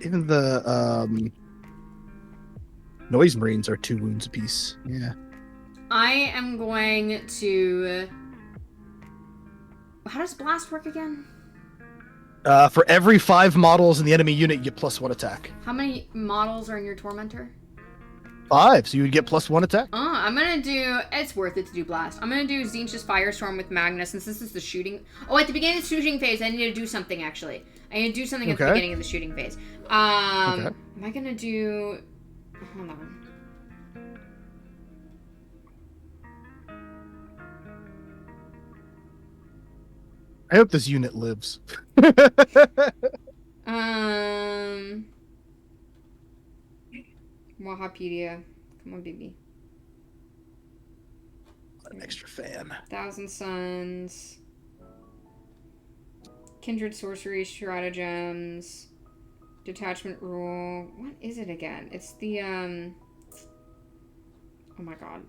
[SPEAKER 1] even the noise Marines are 2 wounds apiece. Yeah.
[SPEAKER 2] I am going to... How does blast work again?
[SPEAKER 1] For every 5 models in the enemy unit, you get +1 attack.
[SPEAKER 2] How many models are in your Tormentor?
[SPEAKER 1] 5, so you would get +1 attack.
[SPEAKER 2] I'm gonna do... It's worth it to do blast. I'm gonna do Zinch's Firestorm with Magnus, since this is the shooting... Oh, at the beginning of the shooting phase, I need to do something, actually. I need to do something at the beginning of the shooting phase. Am I gonna do... Hold on.
[SPEAKER 1] I hope this unit lives.
[SPEAKER 2] Wahapedia. Come on, baby.
[SPEAKER 1] An extra fan.
[SPEAKER 2] Thousand Suns. Kindred Sorcery, Stratagems. Detachment Rule. What is it again? It's the, Oh my god.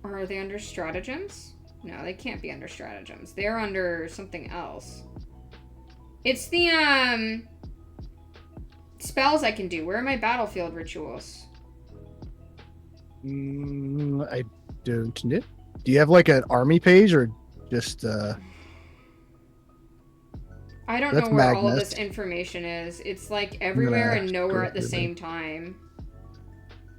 [SPEAKER 2] Or are they under Stratagems? No, they can't be under Stratagems. They're under something else. It's the, spells I can do. Where are my battlefield rituals?
[SPEAKER 1] I don't know. Do you have, like, an army page, or just,
[SPEAKER 2] I don't know where all of this information is. It's, like, everywhere and nowhere at the same time.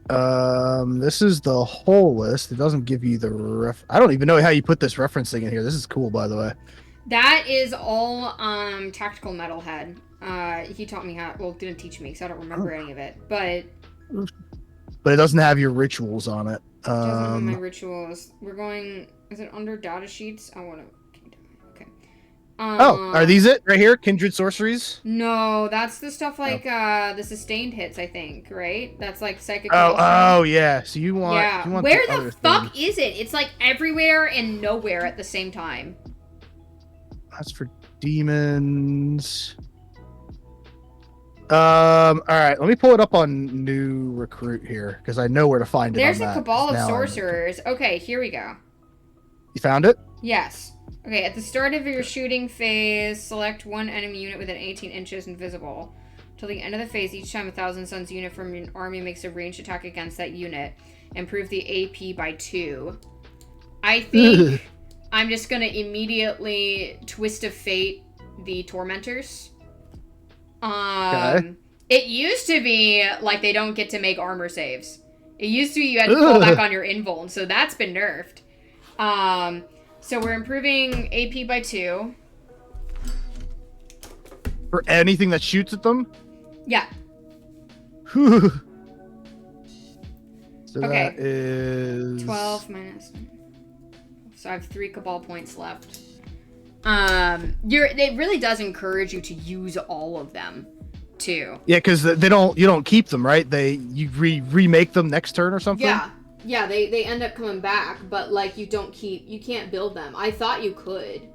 [SPEAKER 1] This is the whole list. It doesn't give you the I don't even know how you put this referencing in here. This is cool, by the way.
[SPEAKER 2] That is all Tactical Metalhead. He taught me how. Well, didn't teach me because I don't remember any of it. But
[SPEAKER 1] it doesn't have your rituals on it.
[SPEAKER 2] It doesn't have my rituals. We're going. Is it under data sheets? I want to. Okay.
[SPEAKER 1] Are these it right here? Kindred sorceries?
[SPEAKER 2] No, that's the stuff like the sustained hits. I think, right? That's like psychic.
[SPEAKER 1] Oh yeah. So you want?
[SPEAKER 2] Yeah.
[SPEAKER 1] You want
[SPEAKER 2] Where the fuck is it? It's like everywhere and nowhere at the same time.
[SPEAKER 1] That's for demons. All right, let me pull it up on new recruit here because I know where to find it.
[SPEAKER 2] There's a cabal of sorcerers. Okay, here we go.
[SPEAKER 1] You found it?
[SPEAKER 2] Yes. Okay, at the start of your shooting phase, select 1 enemy unit within 18 inches invisible. Till the end of the phase, each time a Thousand Suns unit from your army makes a ranged attack against that unit, improve the AP by 2. I think I'm just gonna immediately Twist of Fate the Tormentors.
[SPEAKER 1] Okay.
[SPEAKER 2] It used to be like they don't get to make armor saves. It used to be you had to fall back on your invuln, so that's been nerfed. So we're improving AP by 2.
[SPEAKER 1] For anything that shoots at them?
[SPEAKER 2] Yeah.
[SPEAKER 1] So
[SPEAKER 2] okay.
[SPEAKER 1] That is
[SPEAKER 2] 12 minus. So I have 3 cabal points left. It really does encourage you to use all of them, too.
[SPEAKER 1] Yeah, because you don't keep them, right? You remake them next turn or something.
[SPEAKER 2] Yeah, they end up coming back, but like you can't build them. I thought you could.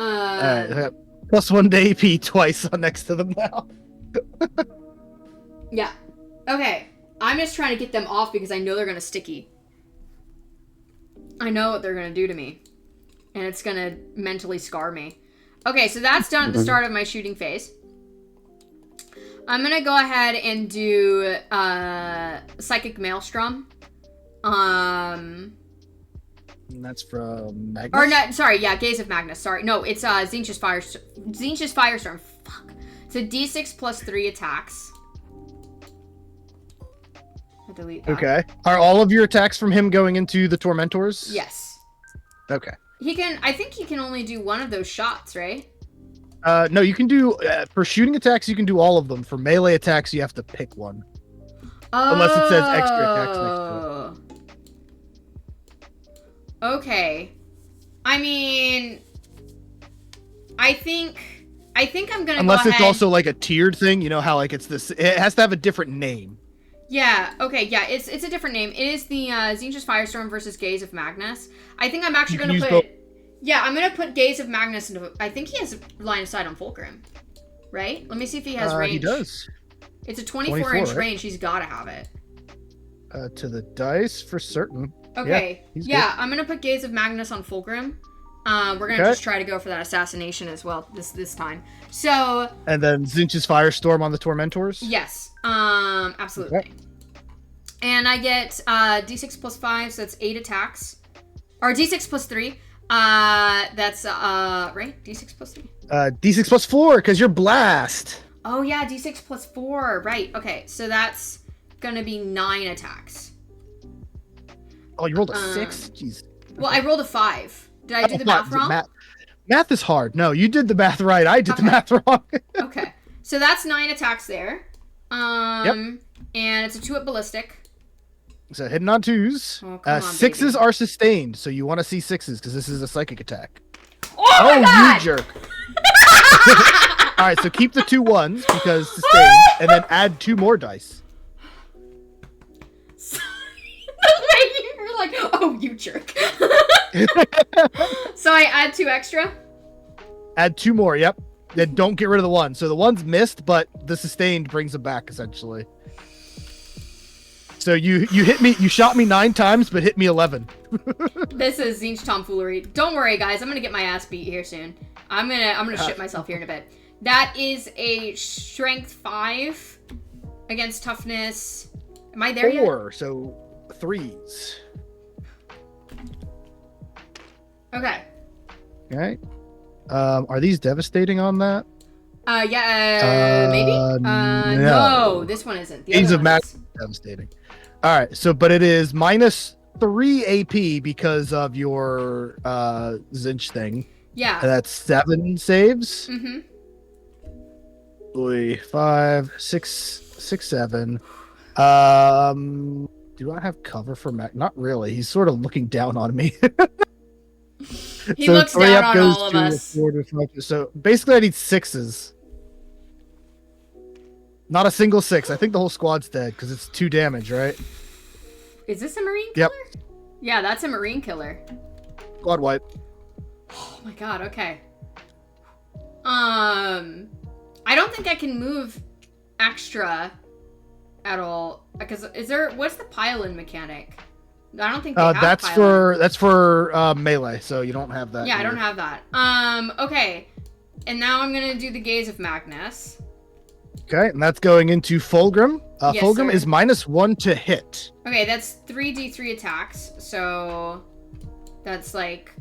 [SPEAKER 1] Alright, +1 to AP twice on next to them now.
[SPEAKER 2] Yeah. Okay. I'm just trying to get them off because I know they're gonna sticky. I know what they're gonna do to me. And it's gonna mentally scar me. Okay, so that's done at the start of my shooting phase. I'm gonna go ahead and do Psychic Maelstrom.
[SPEAKER 1] And that's from Magnus?
[SPEAKER 2] Or no, sorry, yeah, Gaze of Magnus. Sorry. No, it's Zinch's Firestorm. Fuck. So D6 plus 3 attacks. I'll delete that.
[SPEAKER 1] Okay. Are all of your attacks from him going into the Tormentors?
[SPEAKER 2] Yes.
[SPEAKER 1] Okay.
[SPEAKER 2] I think he can only do one of those shots, right?
[SPEAKER 1] No, you can do, for shooting attacks, you can do all of them. For melee attacks, you have to pick one. Unless it says extra attacks next to it.
[SPEAKER 2] Okay. I mean, I think I'm gonna
[SPEAKER 1] Unless
[SPEAKER 2] go
[SPEAKER 1] it's
[SPEAKER 2] ahead.
[SPEAKER 1] also like a tiered thing, you know how like it's this, it has to have a different name.
[SPEAKER 2] Yeah, okay, yeah, it's a different name. It is the Zinch's Firestorm versus Gaze of Magnus. I think I'm actually going to put... Yeah, I'm going to put Gaze of Magnus into... I think he has line of sight on Fulgrim, right? Let me see if he has range.
[SPEAKER 1] He does.
[SPEAKER 2] It's a 24-inch right? range. He's got to have it.
[SPEAKER 1] To the dice for certain.
[SPEAKER 2] Okay, yeah, I'm going to put Gaze of Magnus on Fulgrim. We're going to just try to go for that assassination as well this time. So...
[SPEAKER 1] And then Zinch's Firestorm on the Tormentors?
[SPEAKER 2] Yes, absolutely. Okay. And I get d6 plus 5, so that's 8 attacks. Or d6 plus 3. That's, right? d6 plus 3?
[SPEAKER 1] d6 plus 4, because you're blast.
[SPEAKER 2] Oh, yeah, d6 plus 4. Right, okay. So that's going to be 9 attacks.
[SPEAKER 1] Oh, you rolled a 6? Jeez.
[SPEAKER 2] Well, I rolled a 5. Did I do the math wrong?
[SPEAKER 1] Math is hard. No, you did the math right. I did the math wrong.
[SPEAKER 2] Okay. So that's 9 attacks there. And it's a 2-hit ballistic.
[SPEAKER 1] So hitting on 2s.
[SPEAKER 2] Oh, come on,
[SPEAKER 1] 6s
[SPEAKER 2] baby.
[SPEAKER 1] are sustained, so you want to see 6s because this is a psychic attack.
[SPEAKER 2] Oh my God!
[SPEAKER 1] You jerk. All right, so keep the 2 1s because sustained, and then add 2 more dice.
[SPEAKER 2] You're like, oh, you jerk. So I add 2 extra?
[SPEAKER 1] Add 2 more, yep. Then don't get rid of the 1. So the 1's missed, but the sustained brings them back, essentially. So you hit me, you shot me 9 times, but hit me 11.
[SPEAKER 2] This is Zinch tomfoolery. Don't worry, guys. I'm gonna get my ass beat here soon. I'm gonna shit myself here in a bit. That is a strength 5 against toughness. Am I there yet?
[SPEAKER 1] 4, so 3s.
[SPEAKER 2] Okay.
[SPEAKER 1] Okay. Are these devastating on that?
[SPEAKER 2] Yeah, maybe? No, this one isn't. The
[SPEAKER 1] Gaze
[SPEAKER 2] other
[SPEAKER 1] of
[SPEAKER 2] one
[SPEAKER 1] Magnus
[SPEAKER 2] is.
[SPEAKER 1] Devastating. All right, so, but it is minus 3 AP because of your Zinch thing.
[SPEAKER 2] Yeah.
[SPEAKER 1] And that's 7 saves.
[SPEAKER 2] Mm-hmm.
[SPEAKER 1] 3, 5, 6, 7. Do I have cover for Mac? Not really. He's sort of looking down on me.
[SPEAKER 2] He looks down on all of us.
[SPEAKER 1] 4 to 5. So basically, I need 6s. Not a single 6. I think the whole squad's dead because it's 2 damage, right?
[SPEAKER 2] Is this a Marine killer?
[SPEAKER 1] Yep.
[SPEAKER 2] Yeah, that's a Marine killer.
[SPEAKER 1] Squad wipe.
[SPEAKER 2] Oh my God. Okay. I don't think I can move extra at all because what's the pile-in mechanic? I don't think they have
[SPEAKER 1] that's for melee, so you don't have that.
[SPEAKER 2] Yeah, I don't have that. Okay. And now I'm gonna do the Gaze of Magnus.
[SPEAKER 1] Okay, and that's going into Fulgrim.
[SPEAKER 2] Yes,
[SPEAKER 1] Fulgrim
[SPEAKER 2] sir.
[SPEAKER 1] is -1 to hit.
[SPEAKER 2] Okay, that's 3d3 attacks. So that's like.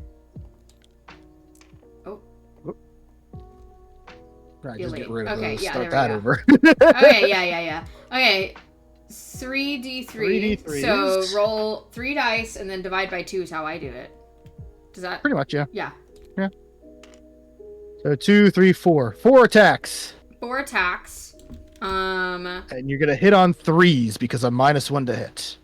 [SPEAKER 2] Oh.
[SPEAKER 1] Right, just get rid of
[SPEAKER 2] okay,
[SPEAKER 1] those.
[SPEAKER 2] yeah,
[SPEAKER 1] Start
[SPEAKER 2] there we
[SPEAKER 1] that
[SPEAKER 2] go.
[SPEAKER 1] over.
[SPEAKER 2] Okay, yeah. Okay, 3d3. So roll 3 dice and then divide by 2 is how I do it. Does that?
[SPEAKER 1] Pretty much, yeah.
[SPEAKER 2] Yeah.
[SPEAKER 1] Yeah. So 2, 3, 4. 4 attacks.
[SPEAKER 2] 4 attacks.
[SPEAKER 1] And you're gonna hit on 3s because I'm -1 to hit.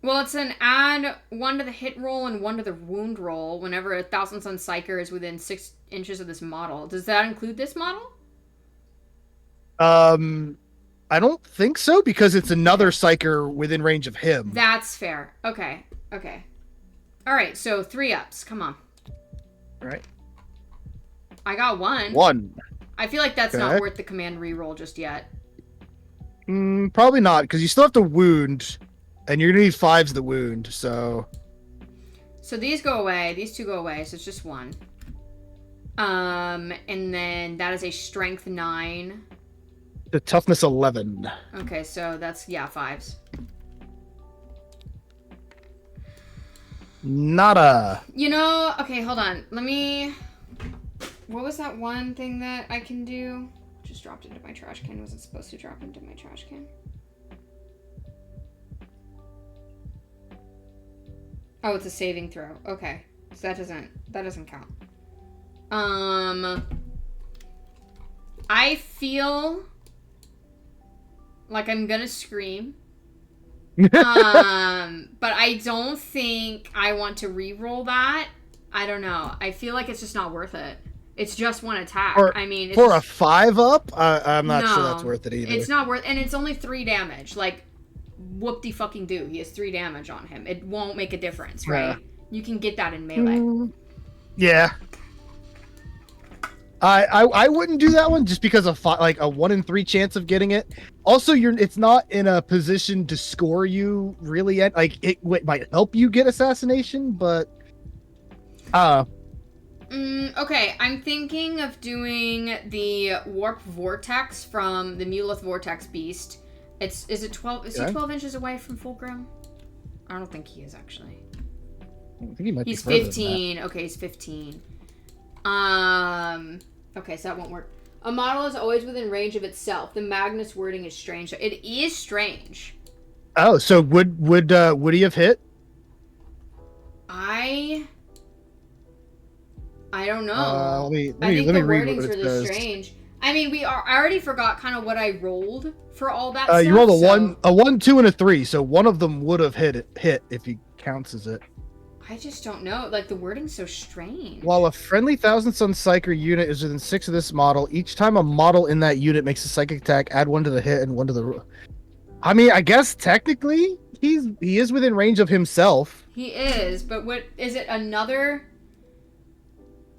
[SPEAKER 2] Well, it's an add 1 to the hit roll and 1 to the wound roll whenever a Thousand Sun Psyker is within 6 inches of this model. Does that include this model?
[SPEAKER 1] I don't think so because it's another Psyker within range of him.
[SPEAKER 2] That's fair. Okay. All right, so 3 ups. Come on.
[SPEAKER 1] All right.
[SPEAKER 2] I got 1.
[SPEAKER 1] 1.
[SPEAKER 2] I feel like that's not worth the command reroll just yet.
[SPEAKER 1] Probably not because you still have to wound. And you're gonna need 5s to wound, so.
[SPEAKER 2] So these go away. These 2 go away. So it's just 1. And then that is a strength 9.
[SPEAKER 1] The toughness 11.
[SPEAKER 2] Okay, so that's 5s.
[SPEAKER 1] Nada.
[SPEAKER 2] Okay, hold on. Let me. What was that one thing that I can do? Just dropped into my trash can. Was it supposed to drop into my trash can? Oh, it's a saving throw. Okay. So that doesn't count. I feel like I'm gonna scream. But I don't think I want to re-roll that. I don't know. I feel like it's just not worth it. It's just one attack.
[SPEAKER 1] For,
[SPEAKER 2] I mean, it's
[SPEAKER 1] for
[SPEAKER 2] just,
[SPEAKER 1] a 5-up, I'm not sure that's
[SPEAKER 2] no,
[SPEAKER 1] worth it either.
[SPEAKER 2] it's not worth, and it's only 3 damage. Like, whoop-de-fucking-do. He has 3 damage on him. It won't make a difference, right? You can get that in melee.
[SPEAKER 1] Yeah. I wouldn't do that one just because of like a 1 in 3 chance of getting it. Also, it's not in a position to score you really yet. Like it might help you get assassination, but
[SPEAKER 2] okay, I'm thinking of doing the warp vortex from the Muleth Vortex Beast. Is it 12? Is he 12 inches away from Fulgrim? I don't think he is actually.
[SPEAKER 1] I think he might
[SPEAKER 2] he's
[SPEAKER 1] be
[SPEAKER 2] 15. Okay, he's 15. Okay, so that won't work. A model is always within range of itself. The Magnus wording is strange. So it is strange.
[SPEAKER 1] Oh, so would he have hit?
[SPEAKER 2] I don't know.
[SPEAKER 1] Let me
[SPEAKER 2] I think
[SPEAKER 1] let me
[SPEAKER 2] the
[SPEAKER 1] read
[SPEAKER 2] wordings
[SPEAKER 1] what
[SPEAKER 2] are
[SPEAKER 1] it
[SPEAKER 2] just
[SPEAKER 1] says.
[SPEAKER 2] strange. I mean, I already forgot kind of what I rolled for all that stuff.
[SPEAKER 1] You rolled a 1, 2, and a 3, so one of them would have hit if he counts as it.
[SPEAKER 2] I just don't know. Like, the wording's so strange.
[SPEAKER 1] While a friendly Thousand Sun Psyker unit is within 6 of this model, each time a model in that unit makes a psychic attack, add 1 to the hit and 1 to the... I mean, I guess technically he is within range of himself.
[SPEAKER 2] He is, but what is it? Another...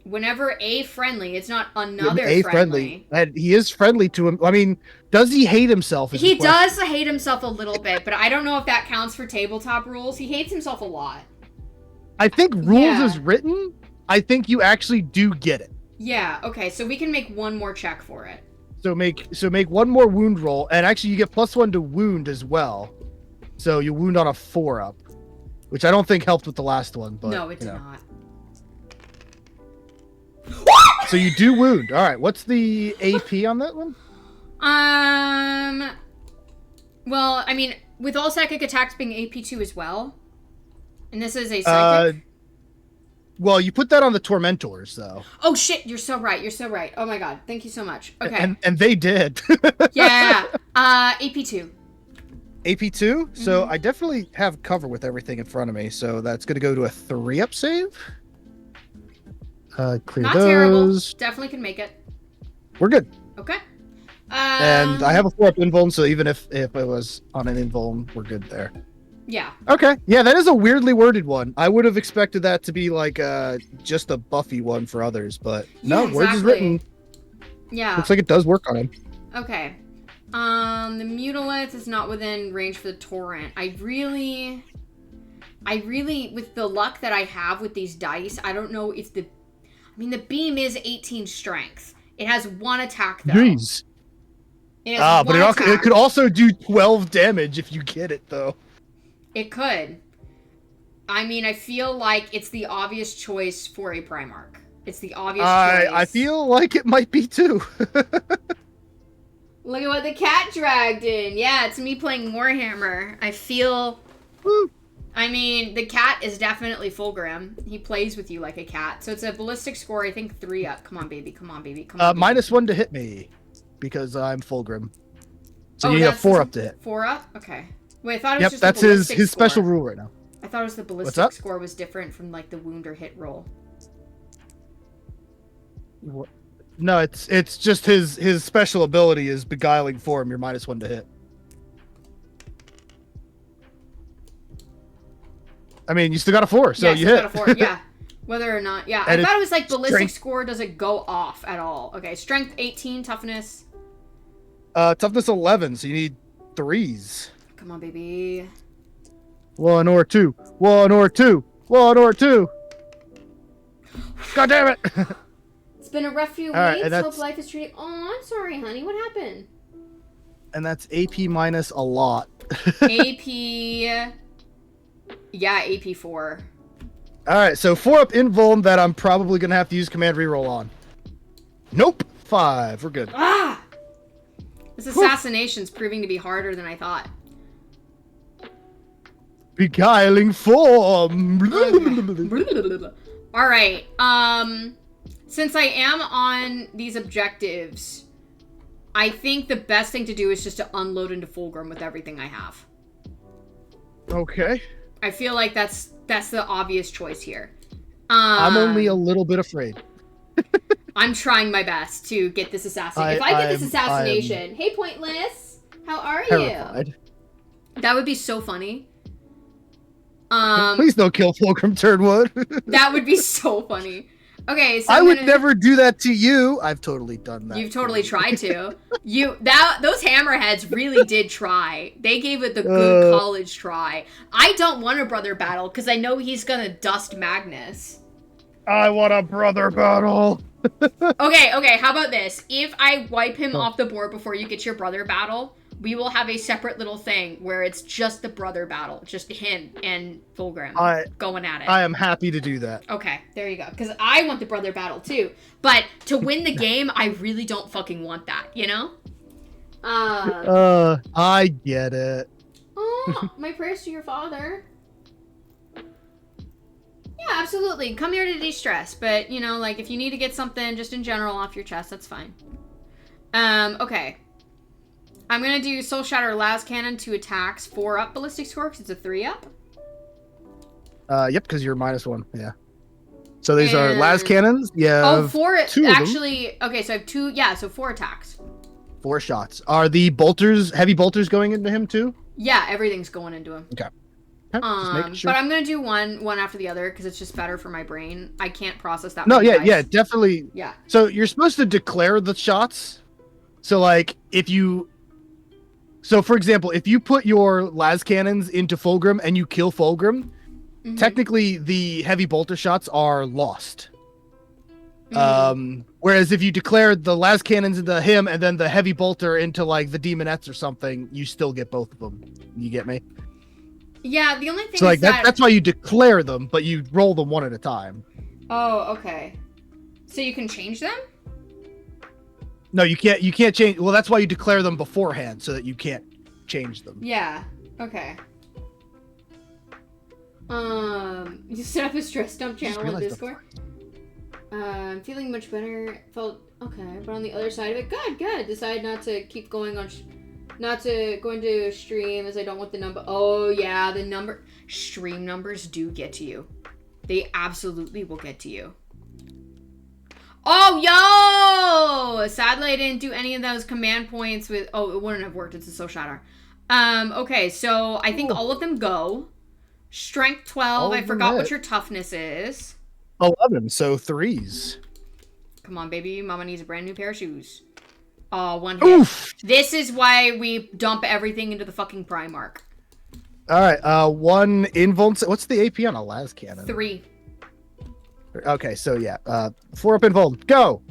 [SPEAKER 2] Whenever a friendly, it's not another friendly.
[SPEAKER 1] And he is friendly to him. I mean, does he hate himself?
[SPEAKER 2] He does hate himself a little bit, but I don't know if that counts for tabletop rules. He hates himself a lot.
[SPEAKER 1] I think rules is written. I think you actually do get it.
[SPEAKER 2] Yeah. Okay. So we can make one more check for it.
[SPEAKER 1] So make one more wound roll, and actually you get +1 to wound as well. So you wound on a 4-up, which I don't think helped with the last one. But
[SPEAKER 2] no, it did not.
[SPEAKER 1] So you do wound. All right. What's the AP on that one?
[SPEAKER 2] Well, I mean, with all psychic attacks being AP2 as well. And this is a psychic?
[SPEAKER 1] Well, you put that on the Tormentors, though.
[SPEAKER 2] Oh, shit. You're so right. You're so right. Oh, my God. Thank you so much. Okay.
[SPEAKER 1] And they did.
[SPEAKER 2] Yeah. AP2.
[SPEAKER 1] AP2? Mm-hmm. So I definitely have cover with everything in front of me. So that's going to go to a 3-up save. Clear
[SPEAKER 2] Not
[SPEAKER 1] those.
[SPEAKER 2] terrible. Definitely can make it.
[SPEAKER 1] We're good.
[SPEAKER 2] Okay.
[SPEAKER 1] And I have a 4-up invuln, so even if it was on an invuln, we're good there.
[SPEAKER 2] Yeah.
[SPEAKER 1] Okay. Yeah, that is a weirdly worded one. I would have expected that to be like just a Buffy one for others, but no,
[SPEAKER 2] exactly.
[SPEAKER 1] words is written.
[SPEAKER 2] Yeah.
[SPEAKER 1] Looks like it does work on him.
[SPEAKER 2] Okay. The Mutilith is not within range for the Torrent. I really, with the luck that I have with these dice, I don't know if the beam is 18 strength. It has 1 attack, though.
[SPEAKER 1] Jeez. But it could also do 12 damage if you get it, though.
[SPEAKER 2] It could. I mean, I feel like it's the obvious choice for a Primarch. It's the obvious choice.
[SPEAKER 1] I feel like it might be, too.
[SPEAKER 2] Look at what the cat dragged in. Yeah, it's me playing Warhammer. I feel...
[SPEAKER 1] Woo.
[SPEAKER 2] I mean, the cat is definitely Fulgrim. He plays with you like a cat. So it's a ballistic score, I think 3-up. Come on, baby. Come on, baby. Come on, baby.
[SPEAKER 1] -1 to hit me, because I'm Fulgrim. So you need a 4-up to hit.
[SPEAKER 2] 4-up? Okay. Wait, I thought it was just
[SPEAKER 1] that's
[SPEAKER 2] the ballistic
[SPEAKER 1] his
[SPEAKER 2] score.
[SPEAKER 1] special rule right now.
[SPEAKER 2] I thought it was the ballistic score was different from, like, the wound or hit roll.
[SPEAKER 1] What? No, it's just his special ability is beguiling form. You're -1 to hit. I mean, you still got a 4, so you hit.
[SPEAKER 2] Got a 4, yeah. Whether or not, yeah. I thought it was like ballistic score doesn't go off at all. Okay, strength 18, toughness.
[SPEAKER 1] Toughness 11, so you need 3s.
[SPEAKER 2] Come on, baby.
[SPEAKER 1] 1 or 2. 1 or 2. 1 or 2. God damn it!
[SPEAKER 2] It's been a rough few weeks. Hope life is treating. Oh, I'm sorry, honey. What happened?
[SPEAKER 1] And that's AP minus a lot.
[SPEAKER 2] AP. Yeah, AP 4.
[SPEAKER 1] All right, so 4-up invuln that I'm probably gonna have to use command reroll on. Nope, 5. We're good.
[SPEAKER 2] Ah! This assassination's proving to be harder than I thought.
[SPEAKER 1] Beguiling form.
[SPEAKER 2] All right. Since I am on these objectives, I think the best thing to do is just to unload into Fulgrim with everything I have.
[SPEAKER 1] Okay.
[SPEAKER 2] I feel like that's the obvious choice here.
[SPEAKER 1] I'm only a little bit afraid.
[SPEAKER 2] I'm trying my best to get this assassination. If I get this assassination, hey, Pointless, how are
[SPEAKER 1] terrified.
[SPEAKER 2] you? That would be so funny.
[SPEAKER 1] Please don't kill Fulgrim Turnwood.
[SPEAKER 2] That would be so funny. Okay, so
[SPEAKER 1] I would never do that to you. I've totally done that.
[SPEAKER 2] You've totally tried to. Those hammerheads really did try. They gave it the good college try. I don't want a brother battle because I know he's gonna dust Magnus.
[SPEAKER 1] I want a brother battle.
[SPEAKER 2] Okay, how about this? If I wipe him off the board before you get your brother battle, we will have a separate little thing where it's just the brother battle. Just him and Fulgrim going at it.
[SPEAKER 1] I am happy to do that.
[SPEAKER 2] Okay, there you go. Because I want the brother battle too. But to win the game, I really don't fucking want that, you know?
[SPEAKER 1] I get it.
[SPEAKER 2] Oh, my prayers to your father. Yeah, absolutely. Come here to de-stress. But, you know, like, if you need to get something just in general off your chest, that's fine. Okay. I'm going to do Soul Shatter Las Cannon, 2 attacks, 4 up ballistic score, because it's a 3 up.
[SPEAKER 1] Yep, because you're -1, yeah. So these are Las Cannons? Yeah.
[SPEAKER 2] Oh, 4, actually, okay, so I have 2, yeah, so 4 attacks.
[SPEAKER 1] 4 shots. Are the bolters, heavy bolters going into him too?
[SPEAKER 2] Yeah, everything's going into him.
[SPEAKER 1] Okay. Just making sure.
[SPEAKER 2] But I'm gonna do one after the other because it's just better for my brain. I can't process that.
[SPEAKER 1] No, yeah, definitely.
[SPEAKER 2] Yeah.
[SPEAKER 1] So you're supposed to declare the shots. So like for example, if you put your las cannons into Fulgrim and you kill Fulgrim, technically the heavy bolter shots are lost. Whereas if you declare the las cannons into him and then the heavy bolter into like the demonettes or something, you still get both of them. You get me?
[SPEAKER 2] Yeah, the only thing
[SPEAKER 1] so like
[SPEAKER 2] is
[SPEAKER 1] that's why you declare them, but you roll them one at a time.
[SPEAKER 2] Oh, okay. So you can change them?
[SPEAKER 1] No, you can't change. Well, that's why you declare them beforehand so that you can't change them.
[SPEAKER 2] Yeah. Okay. You set up a stress dump channel in Discord. I'm feeling much better. Felt okay, but on the other side of it, good. Decided not to keep going on. Not to go into stream as I don't want the number. Oh, yeah, the stream numbers do get to you. They absolutely will get to you. Oh, yo! Sadly, I didn't do any of those command points with... Oh, it wouldn't have worked. It's a Soul Shatter. Okay, so I think all of them go. Strength 12. I forgot what your toughness is.
[SPEAKER 1] 11, so 3s.
[SPEAKER 2] Come on, baby. Mama needs a brand new pair of shoes. Oh, 1 hit.
[SPEAKER 1] Oof.
[SPEAKER 2] This is why we dump everything into the fucking Primarch.
[SPEAKER 1] All right, 1 invuln. What's the AP on a las cannon?
[SPEAKER 2] 3.
[SPEAKER 1] Okay, so yeah, 4 up invuln. Go.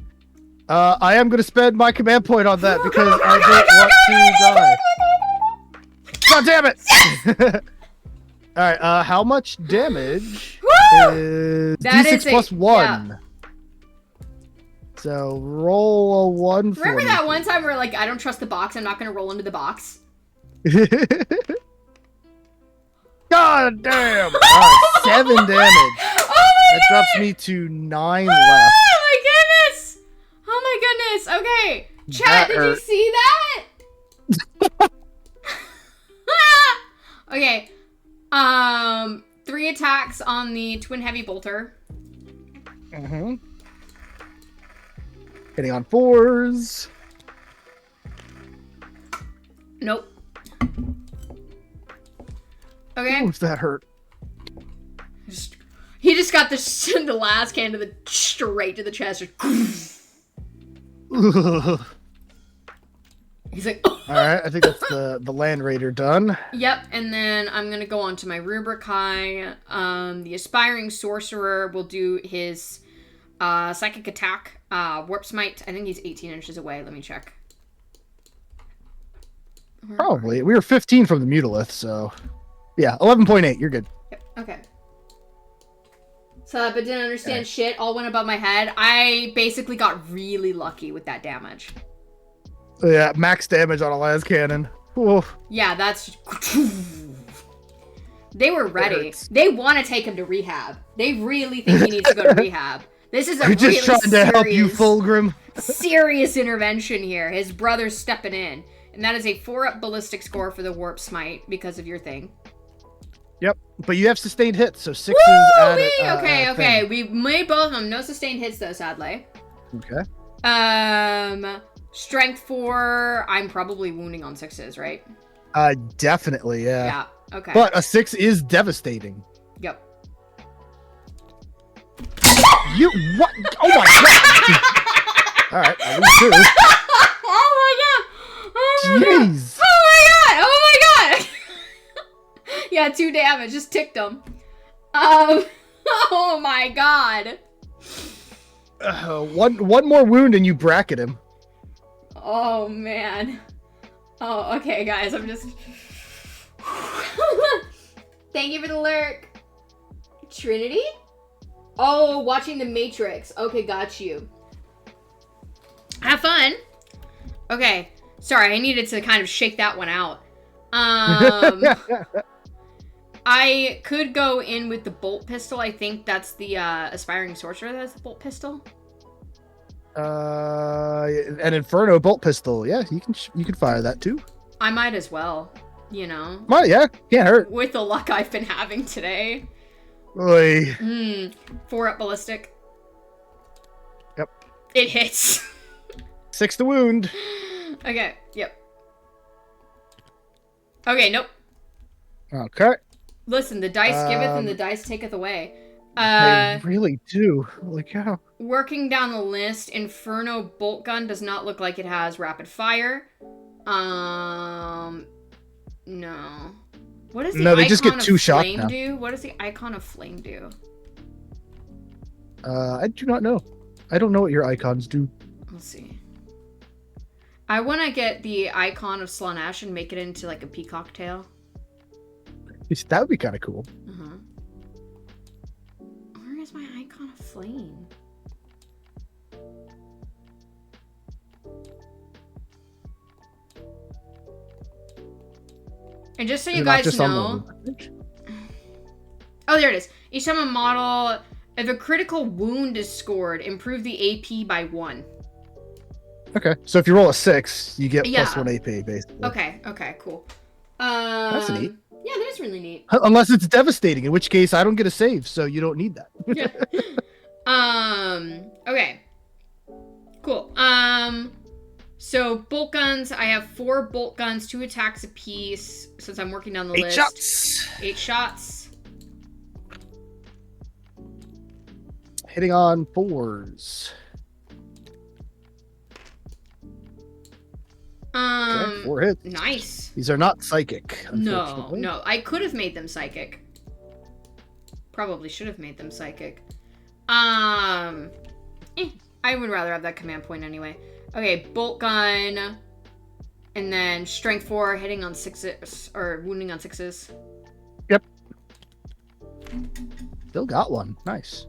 [SPEAKER 1] I am gonna spend my command point on that because I don't want to die. God damn it! All right, how much damage is D6 plus 1? Yeah. So roll a 1 for
[SPEAKER 2] Remember that one time where like, I don't trust the box, I'm not going to roll into the box?
[SPEAKER 1] God damn! Alright, 7 damage. That drops me to 9 left.
[SPEAKER 2] Oh my goodness! Oh my goodness, okay. Chat, did you see that? Okay. 3 attacks on the twin heavy bolter.
[SPEAKER 1] Hitting on 4s.
[SPEAKER 2] Nope. Okay.
[SPEAKER 1] Ooh, that hurt.
[SPEAKER 2] He just got the last can straight to the chest. He's like, oh.
[SPEAKER 1] All right, I think that's the Land Raider done.
[SPEAKER 2] Yep, and then I'm gonna go on to my Rubrikai. The Aspiring Sorcerer will do his psychic attack. Warp Smite. I think he's 18 inches away. Let me check.
[SPEAKER 1] Probably. We were 15 from the Mutalith, so yeah, 11.8. You're good.
[SPEAKER 2] Yep. Okay. So, but didn't understand shit. All went above my head. I basically got really lucky with that damage.
[SPEAKER 1] Yeah, max damage on a las cannon. Oof.
[SPEAKER 2] Yeah, that's... They were ready. They want to take him to rehab. They really think he needs to go to rehab. This is a
[SPEAKER 1] We're just trying to help you, Fulgrim.
[SPEAKER 2] Serious intervention here. His brother's stepping in. And that is a 4-up ballistic score for the Warp Smite because of your thing.
[SPEAKER 1] Yep, but you have sustained hits, so 6s
[SPEAKER 2] Woo!
[SPEAKER 1] added.
[SPEAKER 2] Okay. We made both of them. No sustained hits, though, sadly.
[SPEAKER 1] Okay.
[SPEAKER 2] Strength 4. I'm probably wounding on 6s, right?
[SPEAKER 1] Definitely, yeah.
[SPEAKER 2] Yeah. Okay.
[SPEAKER 1] But a 6 is devastating.
[SPEAKER 2] Yep.
[SPEAKER 1] You what? Oh my god! All right, I lose too.
[SPEAKER 2] Oh my god! Oh my
[SPEAKER 1] Jeez!
[SPEAKER 2] god! Oh my god! Oh my god! Yeah, 2 damage. Just ticked him. Oh my god!
[SPEAKER 1] One more wound and you bracket him.
[SPEAKER 2] Oh man. Oh, okay, guys. I'm just. Thank you for the lurk. Trinity? Oh, watching The Matrix. Okay, got you. Have fun. Okay. Sorry, I needed to kind of shake that one out. I could go in with the bolt pistol. I think that's the aspiring sorcerer that has the bolt pistol.
[SPEAKER 1] An Inferno bolt pistol. Yeah, you can fire that too.
[SPEAKER 2] I might as well, you know.
[SPEAKER 1] Well, yeah, can't hurt.
[SPEAKER 2] With the luck I've been having today.
[SPEAKER 1] Oy.
[SPEAKER 2] 4 up ballistic.
[SPEAKER 1] Yep.
[SPEAKER 2] It hits.
[SPEAKER 1] 6 to wound.
[SPEAKER 2] Okay, yep. Okay, nope.
[SPEAKER 1] Okay.
[SPEAKER 2] Listen, the dice giveth and the dice taketh away.
[SPEAKER 1] They really do. Holy cow.
[SPEAKER 2] Working down the list, Inferno bolt gun does not look like it has rapid fire. No. What does the
[SPEAKER 1] No, they
[SPEAKER 2] icon
[SPEAKER 1] just get
[SPEAKER 2] of
[SPEAKER 1] 2 shots
[SPEAKER 2] flame
[SPEAKER 1] now.
[SPEAKER 2] do? What does the icon of flame do?
[SPEAKER 1] I do not know. I don't know what your icons do.
[SPEAKER 2] Let's see. I want to get the icon of Slaanesh and make it into like a peacock tail.
[SPEAKER 1] That would be kind of cool.
[SPEAKER 2] Uh-huh. Where is my icon of flame? And just so you guys know... Oh, there it is. Each time a model... If a critical wound is scored, improve the AP by 1.
[SPEAKER 1] Okay, so if you roll a 6, you get plus 1 AP, basically.
[SPEAKER 2] Okay, cool.
[SPEAKER 1] That's neat.
[SPEAKER 2] Yeah, that is really neat.
[SPEAKER 1] Unless it's devastating, in which case I don't get a save, so you don't need that.
[SPEAKER 2] Yeah. Okay. Cool. So bolt guns, I have 4 bolt guns, 2 attacks apiece, since I'm working down the
[SPEAKER 1] 8
[SPEAKER 2] list.
[SPEAKER 1] shots.
[SPEAKER 2] 8 shots.
[SPEAKER 1] Hitting on 4s. Okay, 4 hits.
[SPEAKER 2] Nice.
[SPEAKER 1] These are not psychic, unfortunately.
[SPEAKER 2] No. I could have made them psychic. Probably should have made them psychic. I would rather have that command point anyway. Okay, bolt gun. And then strength 4, hitting on 6s, or wounding on 6s.
[SPEAKER 1] Yep. Still got one. Nice.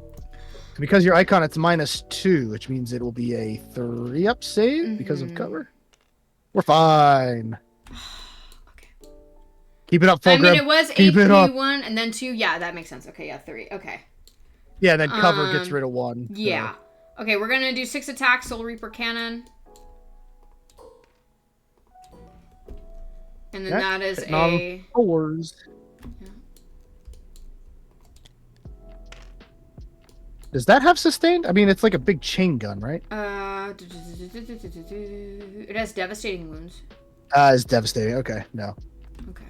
[SPEAKER 1] Because your icon, it's -2, which means it will be a 3 up save because of cover. We're fine.
[SPEAKER 2] Okay.
[SPEAKER 1] Keep it up, Fulgrim.
[SPEAKER 2] I mean, it was AP 1 and then 2. Yeah, that makes sense. Okay, yeah, 3. Okay.
[SPEAKER 1] Yeah, then cover gets rid of 1.
[SPEAKER 2] Yeah. So. Okay, we're going to do 6 attacks, Soul Reaper Cannon. And then that is a...
[SPEAKER 1] 4s.
[SPEAKER 2] Yeah.
[SPEAKER 1] Does that have sustained? I mean, it's like a big chain gun, right?
[SPEAKER 2] It has devastating wounds.
[SPEAKER 1] It's devastating. Okay, no.
[SPEAKER 2] Okay.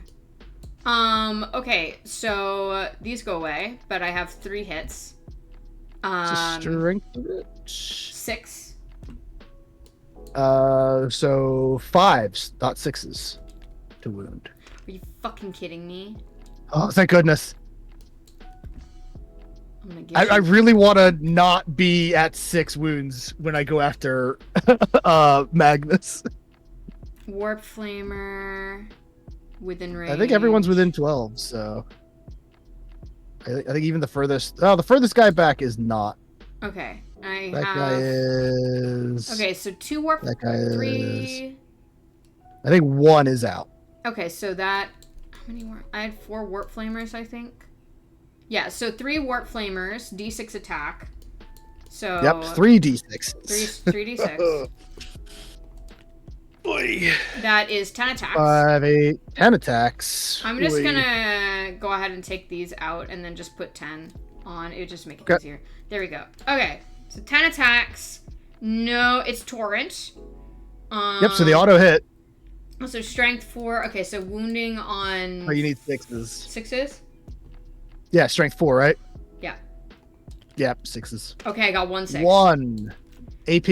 [SPEAKER 2] Okay, so these go away, but I have 3 hits.
[SPEAKER 1] Strength
[SPEAKER 2] 6.
[SPEAKER 1] So 5s, not 6s to wound.
[SPEAKER 2] Are you fucking kidding me?
[SPEAKER 1] Oh, thank goodness.
[SPEAKER 2] I'm gonna get
[SPEAKER 1] I really want to not be at 6 wounds when I go after Magnus.
[SPEAKER 2] Warp Flamer within range.
[SPEAKER 1] I think everyone's within 12, so I think even the furthest. Oh, the furthest guy back is not.
[SPEAKER 2] Okay,
[SPEAKER 1] That guy is.
[SPEAKER 2] Okay, so 2 warp.
[SPEAKER 1] That guy
[SPEAKER 2] 3.
[SPEAKER 1] is. I think 1 is out.
[SPEAKER 2] Okay, so that. How many warp? I had 4 warp flamers, I think. Yeah, so 3 warp flamers, d6 attack. So.
[SPEAKER 1] Yep, 3d6.
[SPEAKER 2] 3d6.
[SPEAKER 1] Boy.
[SPEAKER 2] That is 10 attacks.
[SPEAKER 1] 5, 8, 10 attacks.
[SPEAKER 2] I'm just gonna go ahead and take these out and then just put 10 on. It would just make it easier. There we go. Okay, so 10 attacks. No, it's torrent.
[SPEAKER 1] Yep. So the auto hit.
[SPEAKER 2] So strength 4. Okay, so wounding on.
[SPEAKER 1] Oh, you need 6s.
[SPEAKER 2] 6s?
[SPEAKER 1] Yeah, strength 4, right?
[SPEAKER 2] Yeah.
[SPEAKER 1] Yep, 6s.
[SPEAKER 2] Okay, I got 1 6.
[SPEAKER 1] 1. AP?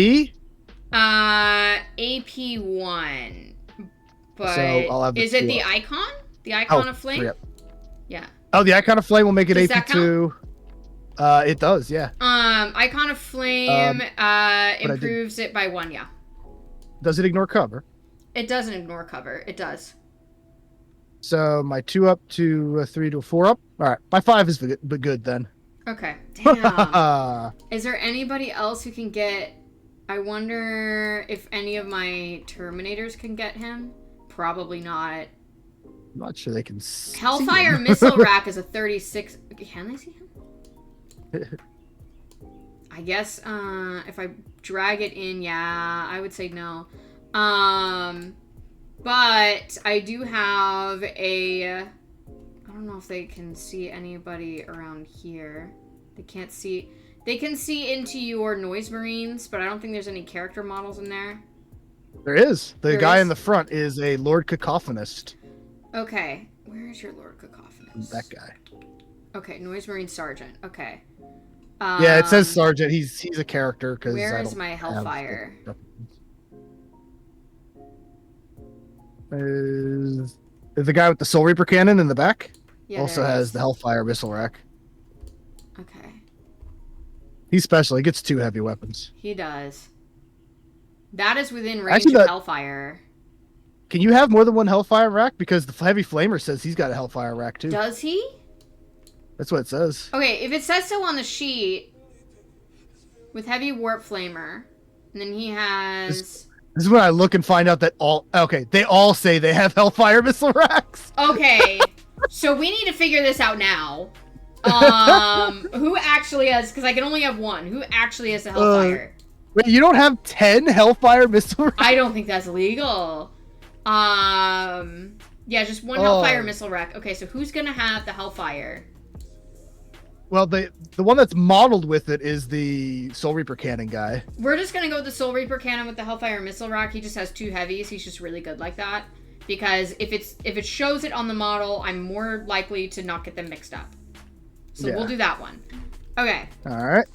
[SPEAKER 2] AP 1. But
[SPEAKER 1] so I'll have
[SPEAKER 2] is it the icon? The icon of flame?
[SPEAKER 1] 3 up.
[SPEAKER 2] Yeah.
[SPEAKER 1] Oh, the icon of flame will make it
[SPEAKER 2] Does
[SPEAKER 1] AP 2. It does, yeah.
[SPEAKER 2] Icon of flame improves it by 1, yeah.
[SPEAKER 1] Does it ignore cover?
[SPEAKER 2] It doesn't ignore cover. It does.
[SPEAKER 1] So my 2 up to a 3 to a 4 up. All right, my 5 is good then.
[SPEAKER 2] Okay. Damn. Is there anybody else who can get? I wonder if any of my Terminators can get him. Probably not.
[SPEAKER 1] I'm not sure they can see
[SPEAKER 2] Hellfire
[SPEAKER 1] him.
[SPEAKER 2] Missile Rack is a 36. Can they see him? I guess if I drag it in, yeah, I would say no. But I do have a. I don't know if they can see anybody around here. They can't see. They can see into your Noise Marines, but I don't think there's any character models in there.
[SPEAKER 1] There is. The guy in the front is a Lord Cacophonist.
[SPEAKER 2] Okay. Where is your Lord Cacophonist?
[SPEAKER 1] That guy.
[SPEAKER 2] Okay, Noise Marine Sergeant. Okay.
[SPEAKER 1] Yeah, it says Sergeant. He's a character.
[SPEAKER 2] Where is my Hellfire?
[SPEAKER 1] Is the guy with the Soul Reaper cannon in the back?
[SPEAKER 2] Yeah,
[SPEAKER 1] also has the Hellfire missile rack.
[SPEAKER 2] Okay.
[SPEAKER 1] He's special. He gets 2 heavy weapons.
[SPEAKER 2] He does. That is within range of Hellfire.
[SPEAKER 1] Can you have more than one Hellfire rack? Because the Heavy Flamer says he's got a Hellfire rack too.
[SPEAKER 2] Does he?
[SPEAKER 1] That's what it says.
[SPEAKER 2] Okay, if it says so on the sheet, with Heavy Warp Flamer, and then he has...
[SPEAKER 1] This is when I look and find out that they all say they have Hellfire missile racks.
[SPEAKER 2] Okay, so we need to figure this out now. Who actually has, because I can only have 1, who actually has a Hellfire?
[SPEAKER 1] Wait, you don't have 10 Hellfire missile racks?
[SPEAKER 2] I don't think that's legal. Yeah, just 1 Hellfire missile rack. Okay, so who's gonna have the Hellfire?
[SPEAKER 1] Well, the one that's modeled with it is the Soul Reaper cannon guy.
[SPEAKER 2] We're just gonna go with the Soul Reaper cannon with the Hellfire missile rack. He just has 2 heavies. He's just really good like that. Because if it shows it on the model, I'm more likely to not get them mixed up. So we'll do that one. Okay.
[SPEAKER 1] All right.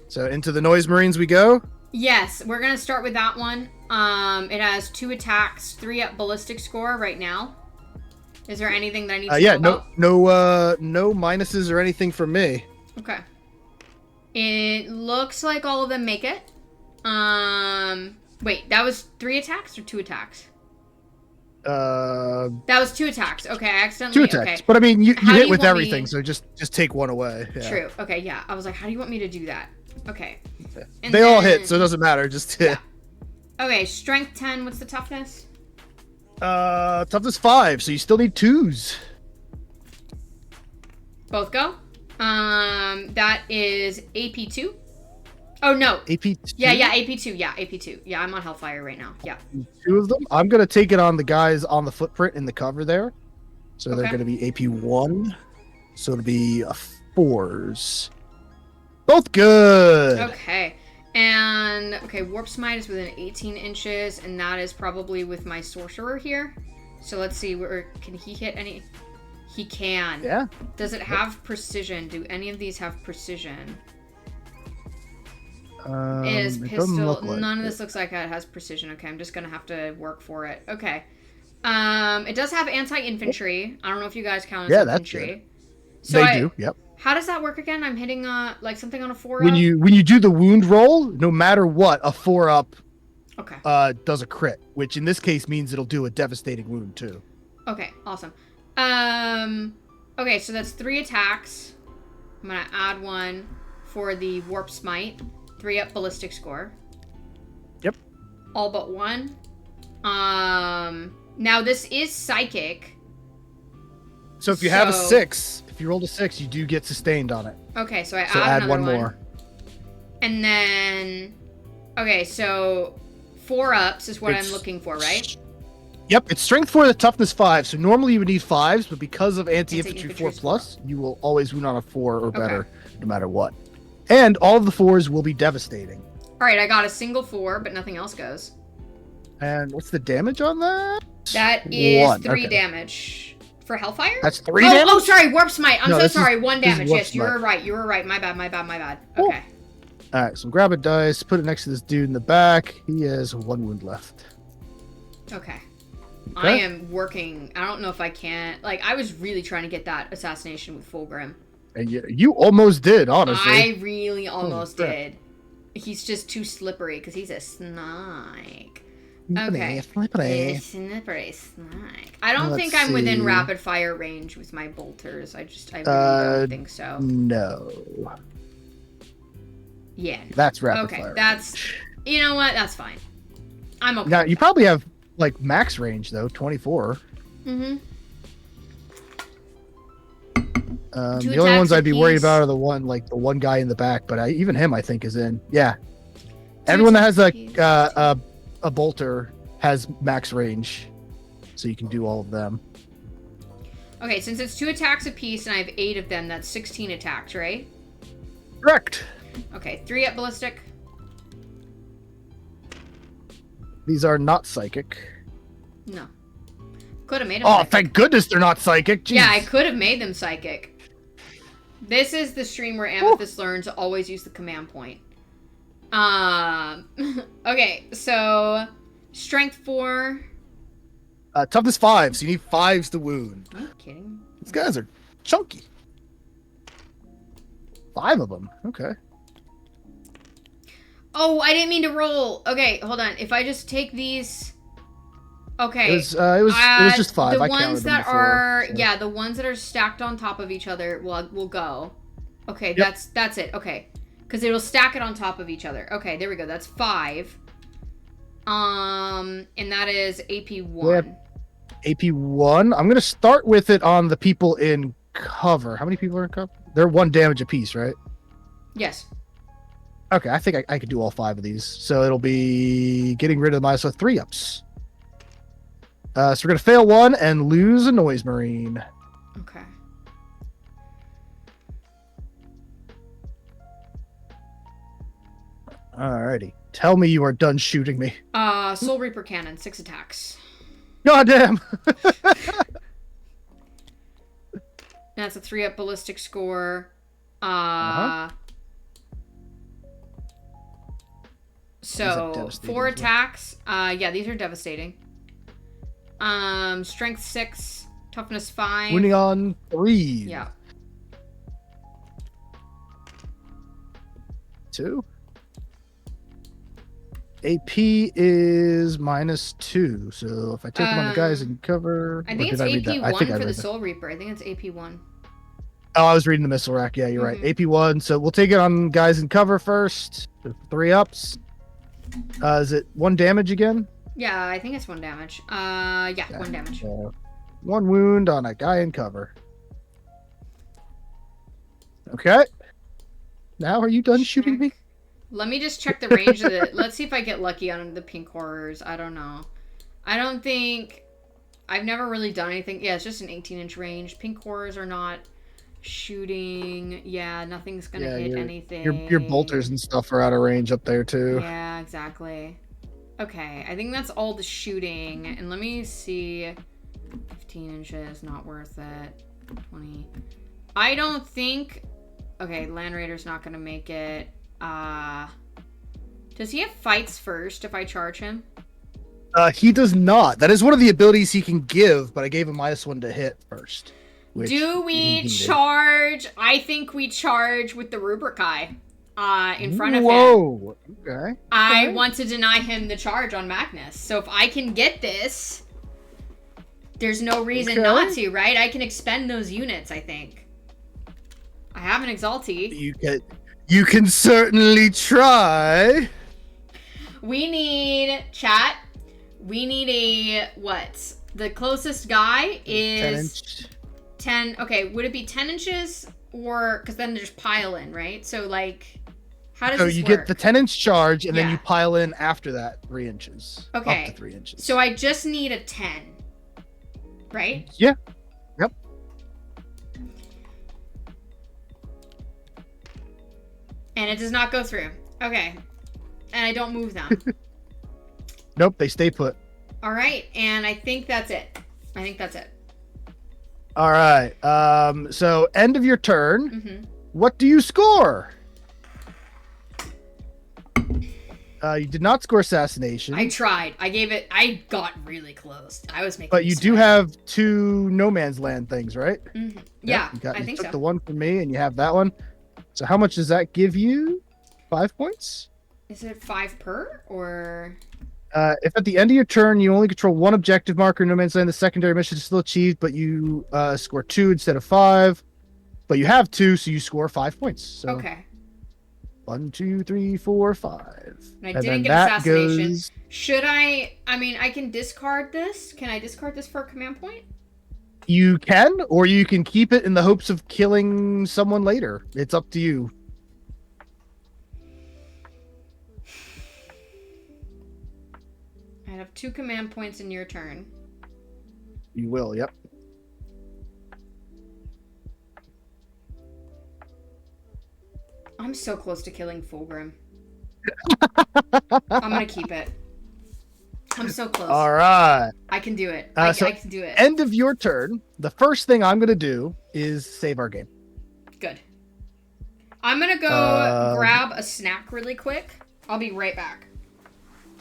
[SPEAKER 1] So into the Noise Marines we go.
[SPEAKER 2] Yes, we're gonna start with that one. It has 2 attacks, 3 up ballistic score right now. Is there anything that I need to know about?
[SPEAKER 1] No minuses or anything for me.
[SPEAKER 2] Okay. It looks like all of them make it. Wait, that was 3 attacks or 2 attacks? That was 2 attacks. Okay, I accidentally...
[SPEAKER 1] 2 attacks.
[SPEAKER 2] Okay.
[SPEAKER 1] But I mean, you hit with everything, so just take 1 away. Yeah.
[SPEAKER 2] True. Okay, yeah. I was like, how do you want me to do that? Okay.
[SPEAKER 1] They all hit, so it doesn't matter. Just hit.
[SPEAKER 2] Yeah. Okay, strength 10. What's the toughness?
[SPEAKER 1] Toughness 5, so you still need 2s.
[SPEAKER 2] Both go. That is AP 2. Oh no.
[SPEAKER 1] AP 2?
[SPEAKER 2] Yeah, AP 2. Yeah, AP 2. Yeah, I'm on Hellfire right now. Yeah.
[SPEAKER 1] 2 of them. I'm gonna take it on the guys on the footprint in the cover there. So they're gonna be AP 1. So it'll be 4s. Both good.
[SPEAKER 2] Okay. And, okay, Warp Smite is within 18 inches, and that is probably with my Sorcerer here. So let's see, can he hit any? He can.
[SPEAKER 1] Yeah.
[SPEAKER 2] Does it have precision? Do any of these have precision? It is pistol. None of this looks like it has precision. Okay, I'm just going to have to work for it. Okay. It does have anti-infantry. I don't know if you guys count as infantry.
[SPEAKER 1] So they do, yep.
[SPEAKER 2] How does that work again? I'm hitting like something on a 4-up?
[SPEAKER 1] When you do the wound roll, no matter what, a 4-up does a crit, which in this case means it'll do a devastating wound too.
[SPEAKER 2] Okay, awesome. Okay, so that's 3 attacks. I'm gonna add 1 for the Warp Smite. 3 up ballistic score.
[SPEAKER 1] Yep.
[SPEAKER 2] All but 1. Now this is psychic.
[SPEAKER 1] So if you have a 6, if you rolled a 6, you do get sustained on it.
[SPEAKER 2] Okay, so I add another
[SPEAKER 1] 1 more.
[SPEAKER 2] And then, okay, so 4 ups is what I'm looking for, right?
[SPEAKER 1] Yep, it's strength 4 to toughness 5. So normally you would need 5s, but because of anti-infantry 4+, you will always wound on a 4 or better, no matter what. And all of the 4s will be devastating.
[SPEAKER 2] Alright, I got a single 4, but nothing else goes.
[SPEAKER 1] And what's the damage on that?
[SPEAKER 2] That is
[SPEAKER 1] 1.
[SPEAKER 2] 3
[SPEAKER 1] Okay.
[SPEAKER 2] damage. For Hellfire?
[SPEAKER 1] That's 3 damage?
[SPEAKER 2] Oh, sorry, Warp Smite. I'm
[SPEAKER 1] No,
[SPEAKER 2] so sorry. 1
[SPEAKER 1] this is
[SPEAKER 2] damage.
[SPEAKER 1] Warp
[SPEAKER 2] Yes, you
[SPEAKER 1] Smite.
[SPEAKER 2] were right. You were right. My bad.
[SPEAKER 1] Ooh.
[SPEAKER 2] Okay.
[SPEAKER 1] Alright, so grab a dice, put it next to this dude in the back. He has 1 wound left.
[SPEAKER 2] Okay.
[SPEAKER 1] Okay.
[SPEAKER 2] I am working. I don't know if I can. Like, I was really trying to get that assassination with Fulgrim.
[SPEAKER 1] And you almost did, honestly.
[SPEAKER 2] I really almost
[SPEAKER 1] crap.
[SPEAKER 2] did. He's just too slippery because he's a snake.
[SPEAKER 1] Slippery,
[SPEAKER 2] Okay.
[SPEAKER 1] slippery.
[SPEAKER 2] Slippery snake. I don't
[SPEAKER 1] Let's
[SPEAKER 2] think I'm within
[SPEAKER 1] see.
[SPEAKER 2] rapid fire range with my bolters. I really don't think so.
[SPEAKER 1] No.
[SPEAKER 2] Yeah.
[SPEAKER 1] That's rapid
[SPEAKER 2] Okay,
[SPEAKER 1] fire.
[SPEAKER 2] that's. You know what? That's fine. I'm okay.
[SPEAKER 1] Now, you probably have, like, max range, though, 24.
[SPEAKER 2] Mm-hmm.
[SPEAKER 1] The only ones I'd be worried about are the one guy in the back, but even him, I think, is in. Yeah. Everyone that has a bolter has max range, so you can do all of them.
[SPEAKER 2] Okay, since it's 2 attacks apiece and I have 8 of them, that's 16 attacks, right?
[SPEAKER 1] Correct.
[SPEAKER 2] Okay, 3 at ballistic.
[SPEAKER 1] These are not psychic.
[SPEAKER 2] No. Could have made them
[SPEAKER 1] Oh,
[SPEAKER 2] psychic.
[SPEAKER 1] thank goodness they're not psychic. Jeez.
[SPEAKER 2] Yeah, I could have made them psychic. This is the stream where Amethyst learns to always use the command point. Okay, so strength 4.
[SPEAKER 1] Toughness 5, so you need 5s to wound.
[SPEAKER 2] Are you kidding?
[SPEAKER 1] These guys are chunky. 5 of them. Okay.
[SPEAKER 2] Oh, I didn't mean to roll. Okay, hold on. If I just take these. Okay.
[SPEAKER 1] It was just 5.
[SPEAKER 2] The
[SPEAKER 1] I
[SPEAKER 2] ones
[SPEAKER 1] counted them
[SPEAKER 2] that
[SPEAKER 1] before,
[SPEAKER 2] are
[SPEAKER 1] so.
[SPEAKER 2] yeah, the ones that are stacked on top of each other will go. Okay,
[SPEAKER 1] Yep.
[SPEAKER 2] that's it. Okay. Because it'll stack it on top of each other. Okay, there we go. That's 5. And that is AP 1.
[SPEAKER 1] AP 1. I'm gonna start with it on the people in cover. How many people are in cover? They're 1 damage apiece, right?
[SPEAKER 2] Yes.
[SPEAKER 1] Okay, I think I could do all 5 of these. So it'll be getting rid of the minus 3 ups. So we're gonna fail 1 and lose a noise marine.
[SPEAKER 2] Okay.
[SPEAKER 1] Alrighty. Tell me you are done shooting me.
[SPEAKER 2] Soul Reaper Cannon, 6 attacks.
[SPEAKER 1] Goddamn.
[SPEAKER 2] That's a 3 up ballistic score. So 4 attacks. Yeah, these are devastating. Strength 6, toughness 5.
[SPEAKER 1] Winning on 3.
[SPEAKER 2] Yeah.
[SPEAKER 1] 2. AP is -2. So if I take them on the guys in cover,
[SPEAKER 2] I think it's AP 1 for the Soul Reaper. I think it's AP 1.
[SPEAKER 1] Oh, I was reading the missile rack. Yeah, you're right.
[SPEAKER 2] Mhm.
[SPEAKER 1] AP 1. So we'll take it on guys in cover first. 3 ups. Is it 1 damage again?
[SPEAKER 2] Yeah, I think it's 1 damage. Yeah, 1 damage.
[SPEAKER 1] 1 wound on a guy in cover. Okay. Now are you done shooting me?
[SPEAKER 2] Let me just check the range of the... Let's see if I get lucky on the pink horrors. I don't know. I don't think... I've never really done anything. Yeah, it's just an 18-inch range. Pink horrors are not shooting. Yeah, nothing's going to hit anything.
[SPEAKER 1] Your bolters and stuff are out of range up there, too.
[SPEAKER 2] Yeah, exactly. Okay, I think that's all the shooting. And let me see... 15 inches, not worth it. 20... I don't think... Okay, Land Raider's not going to make it. Does he have fights first if I charge him?
[SPEAKER 1] He does not. That is one of the abilities he can give, but I gave him -1 to hit first.
[SPEAKER 2] Do we charge? I think we charge with the Rubric Eye in front of him.
[SPEAKER 1] Whoa. Okay.
[SPEAKER 2] I want to deny him the charge on Magnus. So if I can get this, there's no reason not to, right? I can expend those units, I think. I have an Exalti.
[SPEAKER 1] You can certainly try.
[SPEAKER 2] We need, chat, we need a, what? The closest guy is 10. Okay, would it be 10 inches? Or, because then there's pile in, right? So, like, how does this work? So you
[SPEAKER 1] get the 10-inch charge, and then you pile in after that 3 inches.
[SPEAKER 2] Okay.
[SPEAKER 1] Up to 3 inches.
[SPEAKER 2] So I just need a 10. Right?
[SPEAKER 1] Yeah. Yep.
[SPEAKER 2] And it does not go through. Okay. And I don't move them.
[SPEAKER 1] Nope, they stay put.
[SPEAKER 2] All right, and I think that's it.
[SPEAKER 1] All right. So end of your turn.
[SPEAKER 2] Mm-hmm.
[SPEAKER 1] What do you score? You did not score assassination.
[SPEAKER 2] I tried. I got really close. I was making.
[SPEAKER 1] But you do have 2 no man's land things, right?
[SPEAKER 2] Mm-hmm.
[SPEAKER 1] Yeah,
[SPEAKER 2] I think
[SPEAKER 1] you took
[SPEAKER 2] so.
[SPEAKER 1] the one from me, and you have that one. So how much does that give you? 5 points?
[SPEAKER 2] Is it 5 per or?
[SPEAKER 1] If at the end of your turn you only control 1 objective marker in no man's land, the secondary mission is still achieved, but you score 2 instead of 5. But you have 2, so you score 5 points. So
[SPEAKER 2] Okay.
[SPEAKER 1] 1, 2, 3, 4, 5.
[SPEAKER 2] And I didn't get assassination. Should I mean, I can discard this. Can I discard this for a command point?
[SPEAKER 1] You can, or you can keep it in the hopes of killing someone later. It's up to you.
[SPEAKER 2] I have 2 command points in your turn.
[SPEAKER 1] You will, yep.
[SPEAKER 2] I'm so close to killing Fulgrim. I'm gonna keep it. I'm so close.
[SPEAKER 1] All right.
[SPEAKER 2] I can do it.
[SPEAKER 1] So
[SPEAKER 2] I can do it.
[SPEAKER 1] End of your turn. The first thing I'm going to do is save our game.
[SPEAKER 2] Good. I'm gonna go grab a snack really quick. I'll be right back.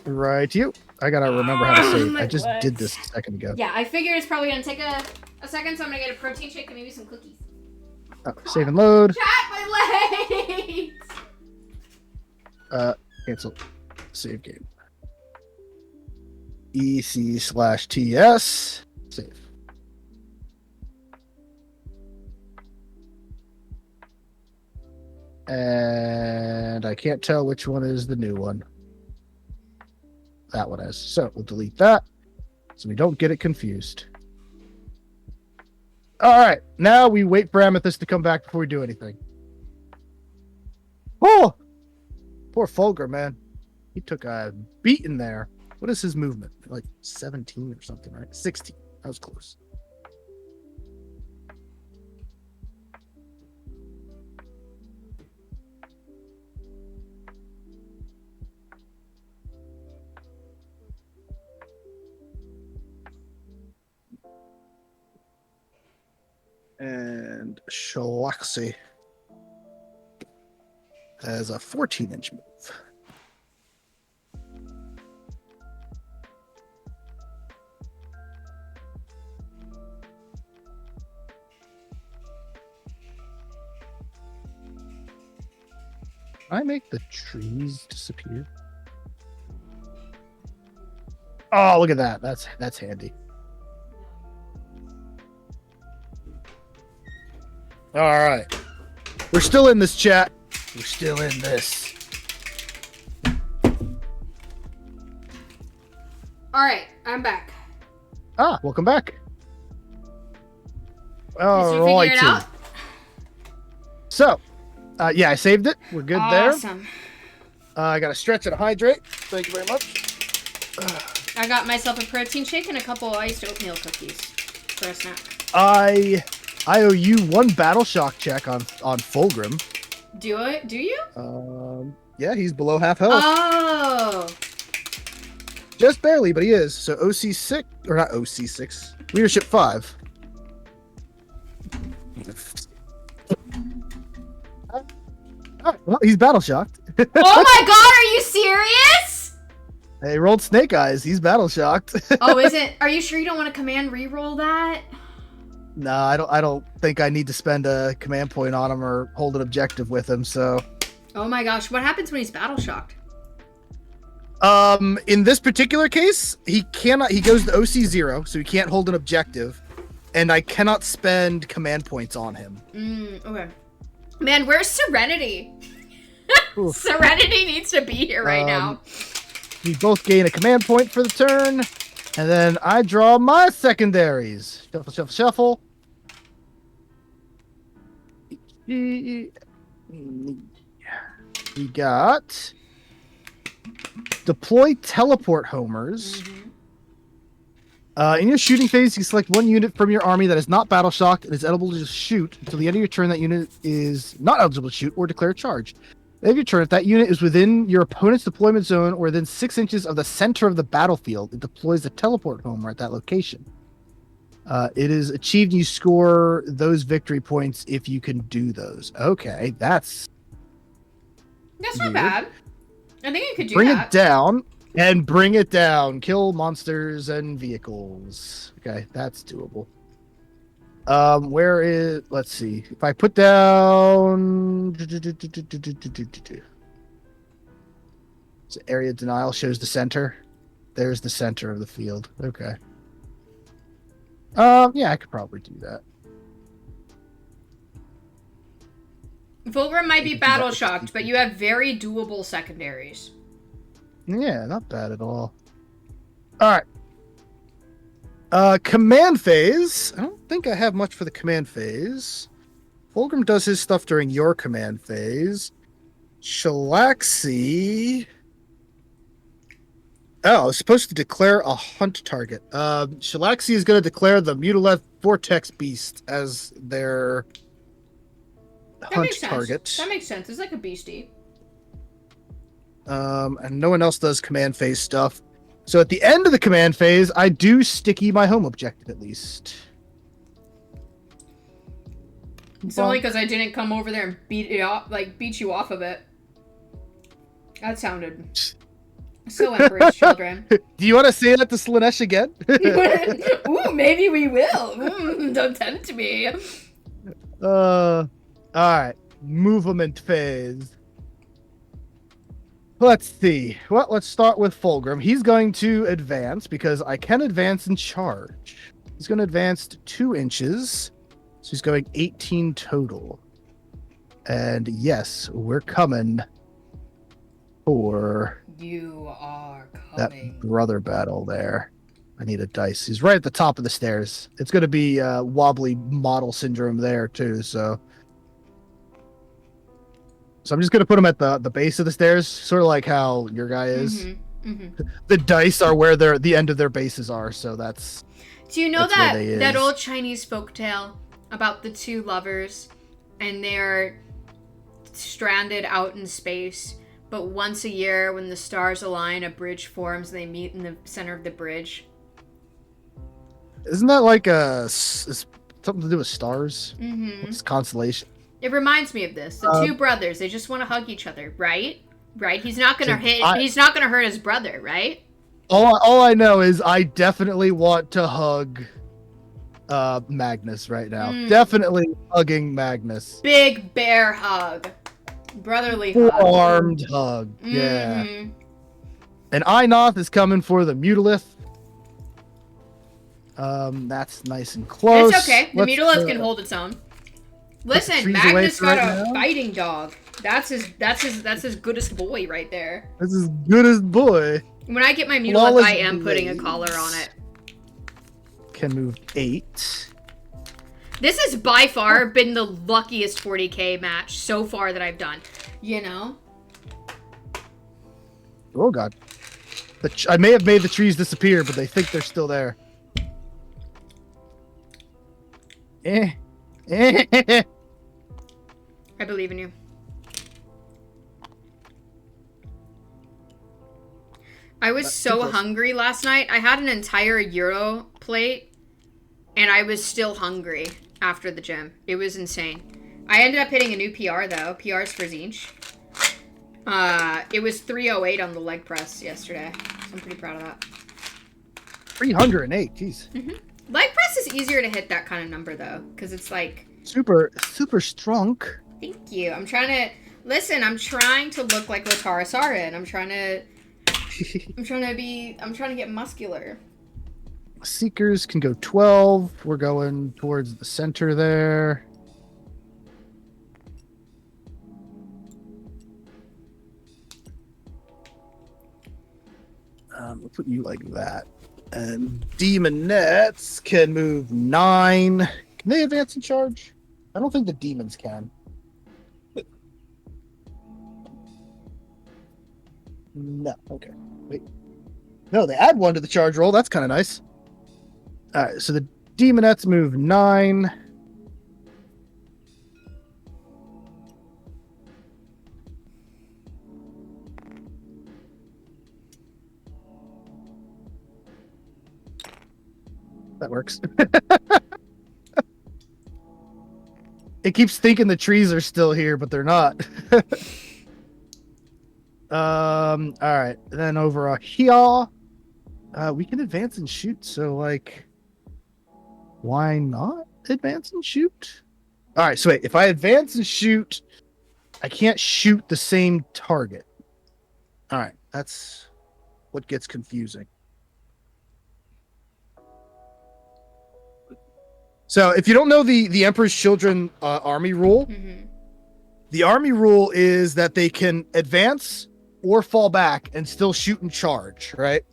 [SPEAKER 1] Right, you. I gotta remember how to save. I just did this a second ago.
[SPEAKER 2] Yeah, I figured it's probably gonna take a second, so I'm gonna get a protein shake and maybe some cookies.
[SPEAKER 1] Oh, save and load.
[SPEAKER 2] Chat my legs!
[SPEAKER 1] Cancel. Save game. EC/TS. Save. And I can't tell which one is the new one. That one is. So we'll delete that so we don't get it confused. All right. Now we wait for Amethyst to come back before we do anything. Oh! Poor Fulgrim, man. He took a beating there. What is his movement? Like 17 or something, right? 16. That was close. And Shalaxi has a 14-inch move. Can I make the trees disappear? Oh, look at that. That's handy. All right. We're still in this, chat. We're still in this.
[SPEAKER 2] All right, I'm back.
[SPEAKER 1] Ah, welcome back.
[SPEAKER 2] Did you figure it out?
[SPEAKER 1] So, yeah, I saved it. We're good there.
[SPEAKER 2] Awesome.
[SPEAKER 1] I got a stretch and a hydrate. Thank you very much.
[SPEAKER 2] I got myself a protein shake and a couple iced oatmeal cookies for a snack.
[SPEAKER 1] I owe you 1 battle shock check on Fulgrim.
[SPEAKER 2] Do you?
[SPEAKER 1] Yeah, he's below half health.
[SPEAKER 2] Oh.
[SPEAKER 1] Just barely, but he is. So OC 6, or not OC 6, leadership 5. Well, he's battle shocked.
[SPEAKER 2] Oh my god, are you serious?
[SPEAKER 1] Hey, rolled snake eyes. He's battle shocked.
[SPEAKER 2] Oh, is it? Are you sure you don't want to command reroll that?
[SPEAKER 1] No, I don't think I need to spend a command point on him or hold an objective with him, so.
[SPEAKER 2] Oh my gosh, what happens when he's battle shocked?
[SPEAKER 1] In this particular case, he goes to OC 0, so he can't hold an objective, and I cannot spend command points on him.
[SPEAKER 2] Okay. Man, where's Serenity? Serenity needs to be here right now.
[SPEAKER 1] We both gain a command point for the turn, and then I draw my secondaries. Shuffle, shuffle, shuffle. We got deploy teleport homers. In your shooting phase, you select 1 unit from your army that is not battle shocked and is eligible to shoot until the end of your turn. That unit is not eligible to shoot or declare a charge. If your turn, if that unit is within your opponent's deployment zone or within 6 inches of the center of the battlefield, it deploys the teleport homer at that location. It is achieved. You score those victory points if you can do those. Okay, that's
[SPEAKER 2] not
[SPEAKER 1] weird.
[SPEAKER 2] bad. I think I could do
[SPEAKER 1] bring
[SPEAKER 2] that.
[SPEAKER 1] It down and bring it down. Kill monsters and vehicles. Okay, that's doable. Where is? Let's see. If I put down, so area denial shows the center. There's the center of the field. Okay. Yeah, I could probably do that.
[SPEAKER 2] Fulgrim might be battle shocked, but you have very doable secondaries.
[SPEAKER 1] Yeah, not bad at all. All right. Command phase. I don't think I have much for the command phase. Fulgrim does his stuff during your command phase. Shalaxi. Oh, I was supposed to declare a hunt target. Shalaxi is going to declare the Mutileth Vortex Beast as their hunt target.
[SPEAKER 2] That makes sense. It's like a beastie.
[SPEAKER 1] And no one else does command phase stuff. So at the end of the command phase, I do sticky my home objective at least.
[SPEAKER 2] It's only because I didn't come over there and beat you off of it. That sounded so Emperor's Children.
[SPEAKER 1] Do you want to say that to Slaanesh again?
[SPEAKER 2] Ooh, maybe we will. Don't tempt me.
[SPEAKER 1] All right. Movement phase. Let's see. Well, let's start with Fulgrim. He's going to advance because I can advance and charge. He's going to advance to 2 inches. So he's going 18 total. And yes, we're coming for
[SPEAKER 2] you are
[SPEAKER 1] that
[SPEAKER 2] coming.
[SPEAKER 1] brother battle there. I need a dice. He's right at the top of the stairs. It's going to be wobbly model syndrome there too. So I'm just going to put him at the base of the stairs, sort of like how your guy is. The dice are where the end of their bases are. So that's.
[SPEAKER 2] Do you know that old Chinese folktale about the two lovers and they're stranded out in space, but once a year when the stars align, a bridge forms and they meet in the center of the bridge?
[SPEAKER 1] Isn't that like something to do with stars? It's constellation.
[SPEAKER 2] It reminds me of this. The two brothers, they just want to hug each other, right? Right? He's not gonna he's not gonna hurt his brother, right?
[SPEAKER 1] All I know is I definitely want to hug Magnus right now. Definitely hugging Magnus.
[SPEAKER 2] Big bear hug. Brotherly hug.
[SPEAKER 1] Full-armed hug. Yeah. And Einoth is coming for the Mutilith. That's nice and close.
[SPEAKER 2] It's okay. The Mutilith can hold its own. Listen, Magnus got a fighting dog. That's his goodest boy right there.
[SPEAKER 1] That's his goodest boy.
[SPEAKER 2] When I get my Mutilith, I am putting a collar on it.
[SPEAKER 1] Can move 8.
[SPEAKER 2] This has by far been the luckiest 40k match so far that I've done. You know?
[SPEAKER 1] Oh god. I may have made the trees disappear, but they think they're still there.
[SPEAKER 2] I believe in you. I was so hungry last night. I had an entire Euro plate, and I was still hungry after the gym. It was insane. I ended up hitting a new PR, though. PRs for Zinch. It was 308 on the leg press yesterday. So I'm pretty proud of that.
[SPEAKER 1] 308, jeez.
[SPEAKER 2] Leg press is easier to hit that kind of number, though, because it's like...
[SPEAKER 1] Super strong.
[SPEAKER 2] Thank you. I'm trying to... Listen, I'm trying to look like Latara Sarin. I'm trying to get muscular.
[SPEAKER 1] Seekers can go 12. We're going towards the center there. We'll put you like that. And Demonettes can move 9. Can they advance and charge? I don't think the demons can. No. Okay. Wait. No, they add 1 to the charge roll. That's kind of nice. All right. So the Demonettes move 9. That works. It keeps thinking the trees are still here, but they're not. All right. Then over here, we can advance and shoot. So, like, why not advance and shoot? All right. So wait, if I advance and shoot, I can't shoot the same target. All right. That's what gets confusing. So if you don't know the Emperor's Children army rule, the army rule is that they can advance or fall back and still shoot and charge, right?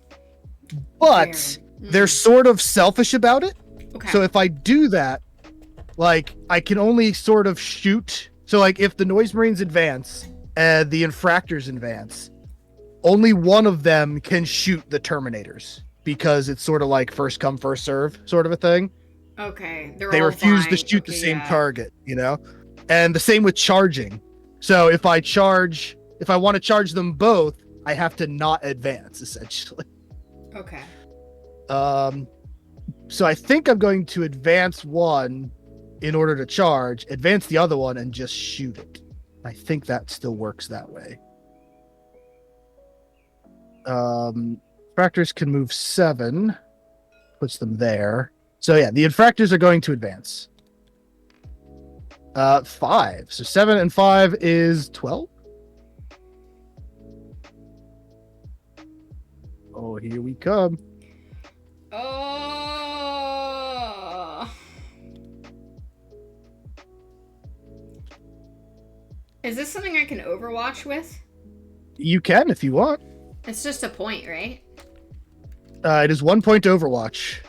[SPEAKER 1] But they're sort of selfish about it. Okay. So if I do that, like, I can only sort of shoot. So, like, if the Noise Marines advance and the Infractors advance, only one of them can shoot the Terminators because it's sort of like first come, first serve sort of a thing.
[SPEAKER 2] Okay.
[SPEAKER 1] They refuse to shoot the same target, you know? And the same with charging. So if I want to charge them both, I have to not advance, essentially.
[SPEAKER 2] Okay.
[SPEAKER 1] So I think I'm going to advance one in order to charge, advance the other one, and just shoot it. I think that still works that way. Infractors can move 7, puts them there. So yeah, the Infractors are going to advance. 5. So 7 and 5 is 12. Oh, here we come.
[SPEAKER 2] Oh. Is this something I can Overwatch with?
[SPEAKER 1] You can if you want.
[SPEAKER 2] It's just a point, right?
[SPEAKER 1] It is 1 point Overwatch.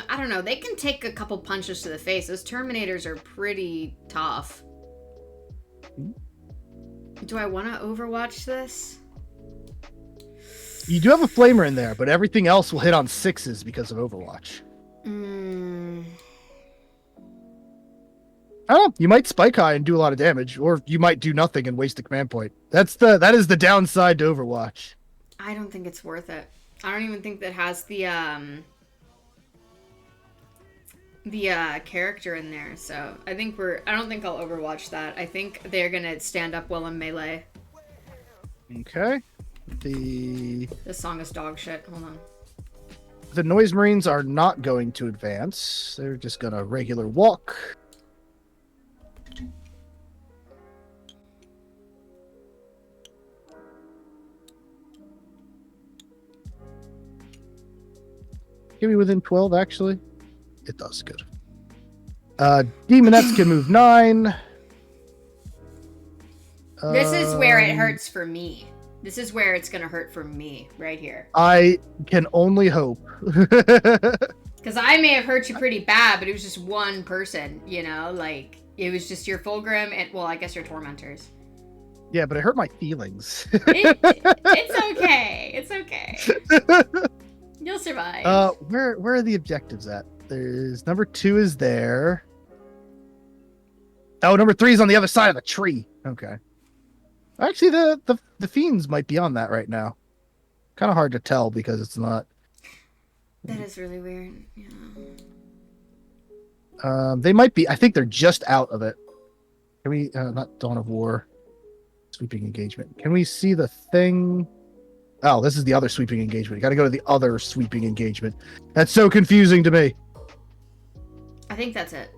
[SPEAKER 2] I don't know. They can take a couple punches to the face. Those Terminators are pretty tough. Do I want to Overwatch this?
[SPEAKER 1] You do have a Flamer in there, but everything else will hit on 6s because of Overwatch. I don't know. You might spike high and do a lot of damage, or you might do nothing and waste a command point. That is the downside to Overwatch.
[SPEAKER 2] I don't think it's worth it. I don't even think that has the character in there. So I don't think I'll Overwatch that. I think they're gonna stand up well in melee.
[SPEAKER 1] Okay.
[SPEAKER 2] This song is dog shit. Hold on.
[SPEAKER 1] The Noise Marines are not going to advance. They're just gonna regular walk. Give me within 12, actually. It does, good. Demonettes can move 9.
[SPEAKER 2] This is where it hurts for me. This is where it's going to hurt for me, right here.
[SPEAKER 1] I can only hope.
[SPEAKER 2] Because I may have hurt you pretty bad, but it was just one person, you know? Like, it was just your Fulgrim and, well, I guess your Tormentors.
[SPEAKER 1] Yeah, but it hurt my feelings.
[SPEAKER 2] It's okay. It's okay. You'll survive.
[SPEAKER 1] Where are the objectives at? There's number 2 is there. Oh, number 3 is on the other side of the tree. Okay. Actually, the fiends might be on that right now. Kind of hard to tell because it's not.
[SPEAKER 2] That is really weird. Yeah.
[SPEAKER 1] They might be. I think they're just out of it. Can we? Not Dawn of War. Sweeping engagement. Can we see the thing? Oh, this is the other sweeping engagement. You got to go to the other sweeping engagement. That's so confusing to me.
[SPEAKER 2] I think that's it.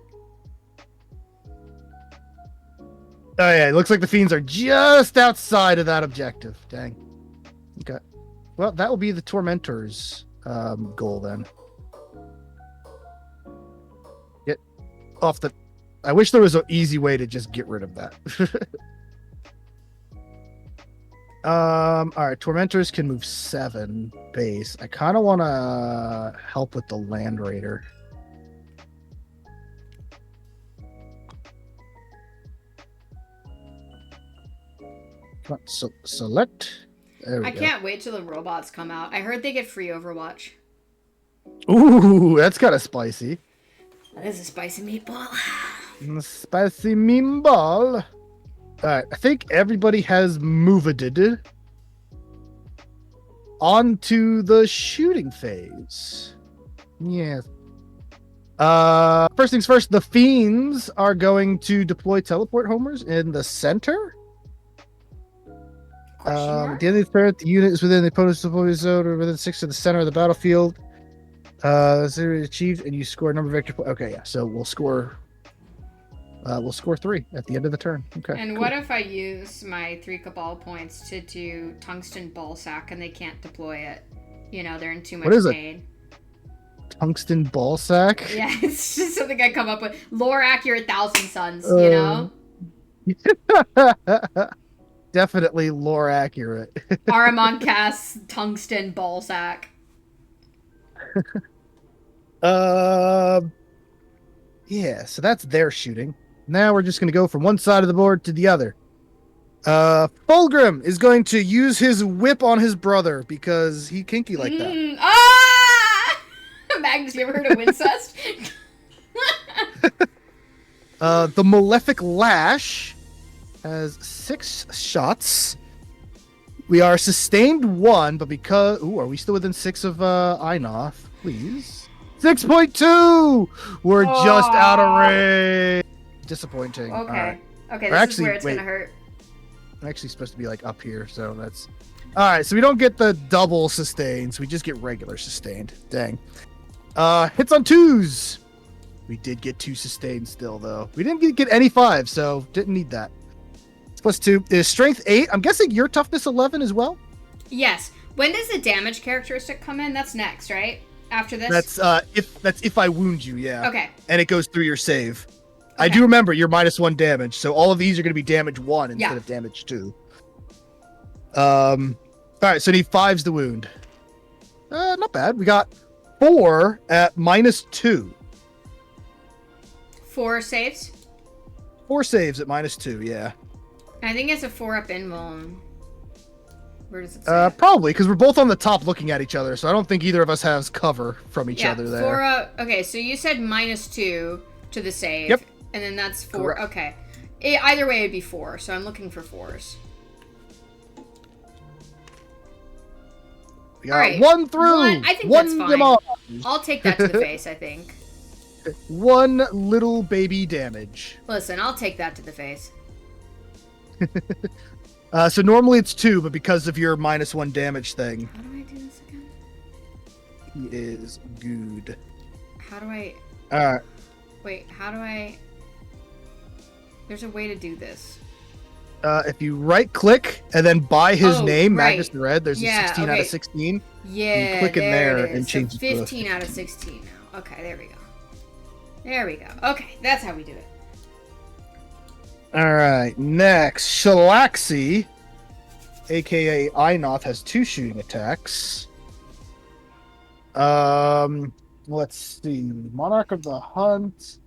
[SPEAKER 1] Oh yeah, it looks like the fiends are just outside of that objective. Dang. Okay. Well, that will be the Tormentor's goal then. Get off the. I wish there was an easy way to just get rid of that. All right, Tormentors can move 7 base. I kind of want to help with the Land Raider. Come on, select. There we go.
[SPEAKER 2] Can't wait till the robots come out. I heard they get free Overwatch.
[SPEAKER 1] Ooh, that's kind of spicy.
[SPEAKER 2] That is a spicy meatball.
[SPEAKER 1] Spicy meatball. All right, I think everybody has moveded. on to the shooting phase. Yeah. First things first, the fiends are going to deploy teleport homers in the center. At the end of the turn, the unit is within the opponent's deployment zone or within 6 of the center of the battlefield. Zero achieved, and you score a number of victory points. Okay, yeah. So we'll score 3 at the end of the turn. Okay.
[SPEAKER 2] And
[SPEAKER 1] cool.
[SPEAKER 2] What if I use my 3 cabal points to do tungsten ball sack and they can't deploy it? You know, they're in too much pain.
[SPEAKER 1] Tungsten ball sack?
[SPEAKER 2] Yeah, it's just something I come up with. Lore accurate Thousand Suns, you know?
[SPEAKER 1] Definitely lore accurate.
[SPEAKER 2] Aramon casts tungsten ball sack.
[SPEAKER 1] Yeah, so that's their shooting. Now we're just going to go from one side of the board to the other. Fulgrim is going to use his whip on his brother because he kinky like that.
[SPEAKER 2] Ah! Magnus, you ever heard of Wincest?
[SPEAKER 1] The Malefic Lash has 6 shots. We are sustained 1, but because... Ooh, are we still within 6 of Einoth? Please. 6.2! We're just out of range. Disappointing.
[SPEAKER 2] Okay.
[SPEAKER 1] Right.
[SPEAKER 2] Okay, this is where it's going to hurt.
[SPEAKER 1] I'm actually supposed to be like up here, so that's... Alright, so we don't get the double sustains. We just get regular sustained. Dang. Hits on 2s. We did get 2 sustained still, though. We didn't get any 5, so didn't need that. +2 is strength 8. I'm guessing your toughness 11 as well?
[SPEAKER 2] Yes. When does the damage characteristic come in? That's next, right? After this?
[SPEAKER 1] That's if I wound you, yeah.
[SPEAKER 2] Okay.
[SPEAKER 1] And it goes through your save. Okay. I do remember you're -1 damage, so all of these are going to be damage 1 instead of damage 2. All right, so need 5's the wound. Not bad. We got 4 at -2.
[SPEAKER 2] 4 saves?
[SPEAKER 1] 4 saves at -2, yeah.
[SPEAKER 2] I think it's a 4-up invuln. Where does it say?
[SPEAKER 1] Probably, because we're both on the top looking at each other, so I don't think either of us has cover from each other there.
[SPEAKER 2] 4-up. Okay, so you said -2 to the save.
[SPEAKER 1] Yep.
[SPEAKER 2] And then that's 4.
[SPEAKER 1] Correct.
[SPEAKER 2] Okay. Either way, it'd be 4, so I'm looking for 4s.
[SPEAKER 1] We got 1 through.
[SPEAKER 2] I think that's fine. I'll take that to the face, I think.
[SPEAKER 1] 1 little baby damage.
[SPEAKER 2] Listen, I'll take that to the face.
[SPEAKER 1] So normally it's 2, but because of your -1 damage thing.
[SPEAKER 2] How do I do this again?
[SPEAKER 1] He is good.
[SPEAKER 2] How do I...
[SPEAKER 1] Alright.
[SPEAKER 2] Wait, how do I... There's a way to do this.
[SPEAKER 1] If you right-click and then by his name,
[SPEAKER 2] right.
[SPEAKER 1] Magnus the Red, there's a 16 out of 16.
[SPEAKER 2] Yeah,
[SPEAKER 1] you click in there and change
[SPEAKER 2] so
[SPEAKER 1] it
[SPEAKER 2] 15 out of 16 now. Okay, there we go. There we go. Okay, that's how we do it.
[SPEAKER 1] Alright, next. Shalaxi, aka Einoth, has 2 shooting attacks. Let's see. Monarch of the Hunt.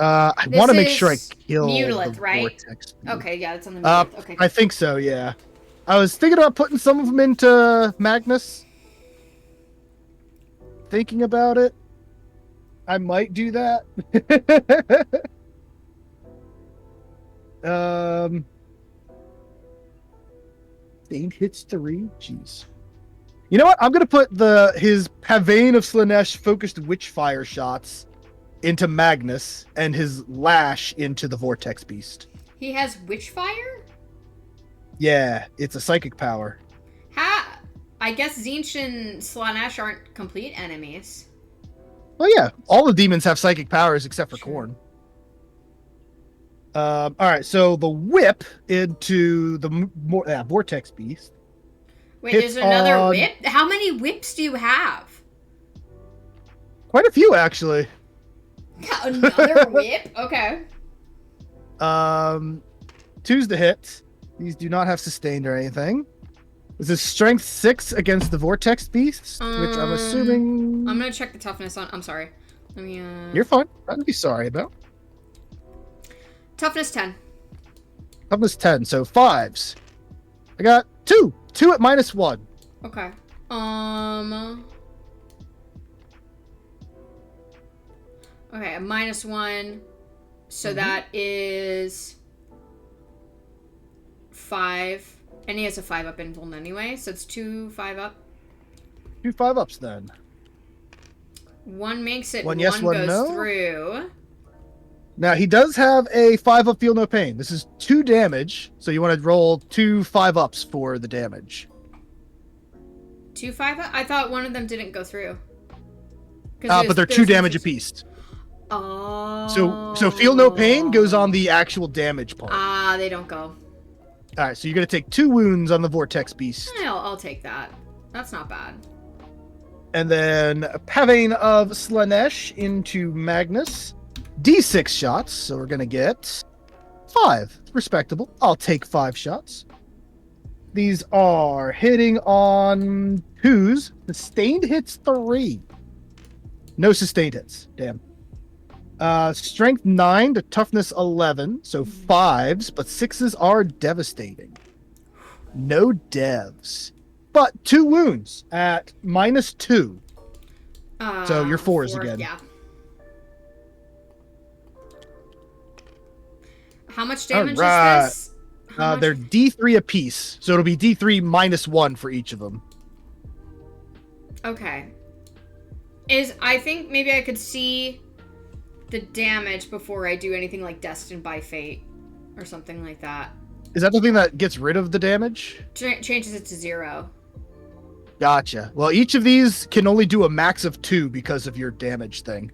[SPEAKER 1] I want to make sure I kill
[SPEAKER 2] Mutilith,
[SPEAKER 1] the
[SPEAKER 2] right?
[SPEAKER 1] Vortex.
[SPEAKER 2] Okay, yeah, it's on the Mutilith. Okay.
[SPEAKER 1] I think so, yeah. I was thinking about putting some of them into Magnus. Thinking about it. I might do that. Dane hits 3. Jeez. You know what? I'm gonna put his Pavane of Slanesh focused Witchfire shots into Magnus and his Lash into the Vortex Beast.
[SPEAKER 2] He has Witchfire?
[SPEAKER 1] Yeah, it's a psychic power.
[SPEAKER 2] I guess Tzeentch and Slanesh aren't complete enemies.
[SPEAKER 1] Well, yeah, all the demons have psychic powers except for Khorne. All right, so the whip into the Vortex Beast.
[SPEAKER 2] Wait, there's another whip? How many whips do you have?
[SPEAKER 1] Quite a few, actually.
[SPEAKER 2] Another whip? Okay.
[SPEAKER 1] 2's the hit. These do not have sustained or anything. This is strength 6 against the Vortex Beast, which I'm assuming...
[SPEAKER 2] I'm going to check the toughness on... I'm sorry. Let me,
[SPEAKER 1] You're fine. Nothing to be sorry about.
[SPEAKER 2] Toughness 10.
[SPEAKER 1] Toughness 10, so 5s. I got 2. 2 at -1.
[SPEAKER 2] Okay. Okay, a -1. So that is 5. And he has a 5-up invuln anyway, so it's 2 5-up.
[SPEAKER 1] 2 5-ups then.
[SPEAKER 2] One makes it,
[SPEAKER 1] One
[SPEAKER 2] one
[SPEAKER 1] yes, one
[SPEAKER 2] goes
[SPEAKER 1] no.
[SPEAKER 2] through.
[SPEAKER 1] Now, he does have a 5-up Feel No Pain. This is 2 damage, so you want to roll 2 5-ups for the damage.
[SPEAKER 2] 2 5-up? I thought one of them didn't go through.
[SPEAKER 1] But they're 2 damage apiece.
[SPEAKER 2] Oh.
[SPEAKER 1] So Feel No Pain goes on the actual damage part.
[SPEAKER 2] Ah, they don't go.
[SPEAKER 1] All right, so you're going to take 2 wounds on the Vortex Beast.
[SPEAKER 2] I'll take that. That's not bad.
[SPEAKER 1] And then Pavane of Slanesh into Magnus. D6 shots, so we're going to get 5. Respectable. I'll take 5 shots. These are hitting on 2s. Sustained hits 3. No sustained hits. Damn. Strength 9 to toughness 11. So 5s, but 6s are devastating. No devs. But 2 wounds at -2. So you're 4s again.
[SPEAKER 2] Yeah. How much damage is this?
[SPEAKER 1] They're D3 apiece. So it'll be D3 -1 for each of them.
[SPEAKER 2] Okay. I think maybe I could see the damage before I do anything like Destined by Fate or something like that.
[SPEAKER 1] Is that the thing that gets rid of the damage?
[SPEAKER 2] Changes it to 0.
[SPEAKER 1] Gotcha. Well, each of these can only do a max of 2 because of your damage thing.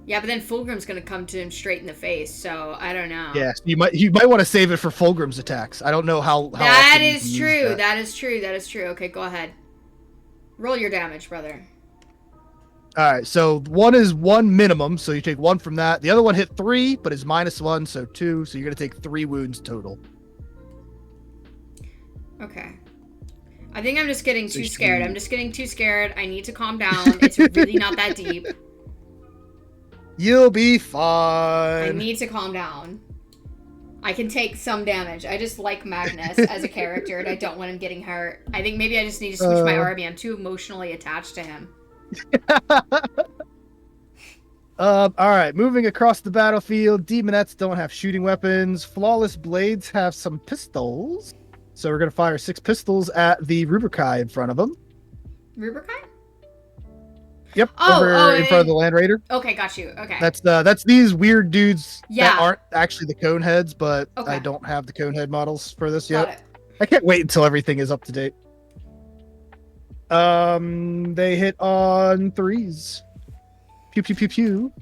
[SPEAKER 2] Yeah, but then Fulgrim's gonna come to him straight in the face, so I don't know.
[SPEAKER 1] Yeah, you might want to save it for Fulgrim's attacks. I don't know how
[SPEAKER 2] that is true. That is true. That is true. Okay, go ahead. Roll your damage, brother.
[SPEAKER 1] All right, so one is 1 minimum, so you take 1 from that. The other one hit 3, but is -1, so 2. So you're gonna take 3 wounds total.
[SPEAKER 2] Okay. I think I'm just getting too scared. I'm just getting too scared. I need to calm down. It's really not that deep.
[SPEAKER 1] You'll be fine.
[SPEAKER 2] I need to calm down. I can take some damage. I just like Magnus as a character, and I don't want him getting hurt. I think maybe I just need to switch my army. I'm too emotionally attached to him.
[SPEAKER 1] All right, moving across the battlefield. Demonettes don't have shooting weapons. Flawless Blades have some pistols. So we're going to fire 6 pistols at the Rubrikai in front of them.
[SPEAKER 2] Rubrikai?
[SPEAKER 1] Yep, over in front of the Land Raider.
[SPEAKER 2] Okay, got you. Okay.
[SPEAKER 1] That's these weird dudes that aren't actually the cone heads, but
[SPEAKER 2] okay.
[SPEAKER 1] I don't have the cone head models for this
[SPEAKER 2] Got
[SPEAKER 1] yet.
[SPEAKER 2] it.
[SPEAKER 1] I can't wait until everything is up to date. They hit on 3s. Pew pew pew pew.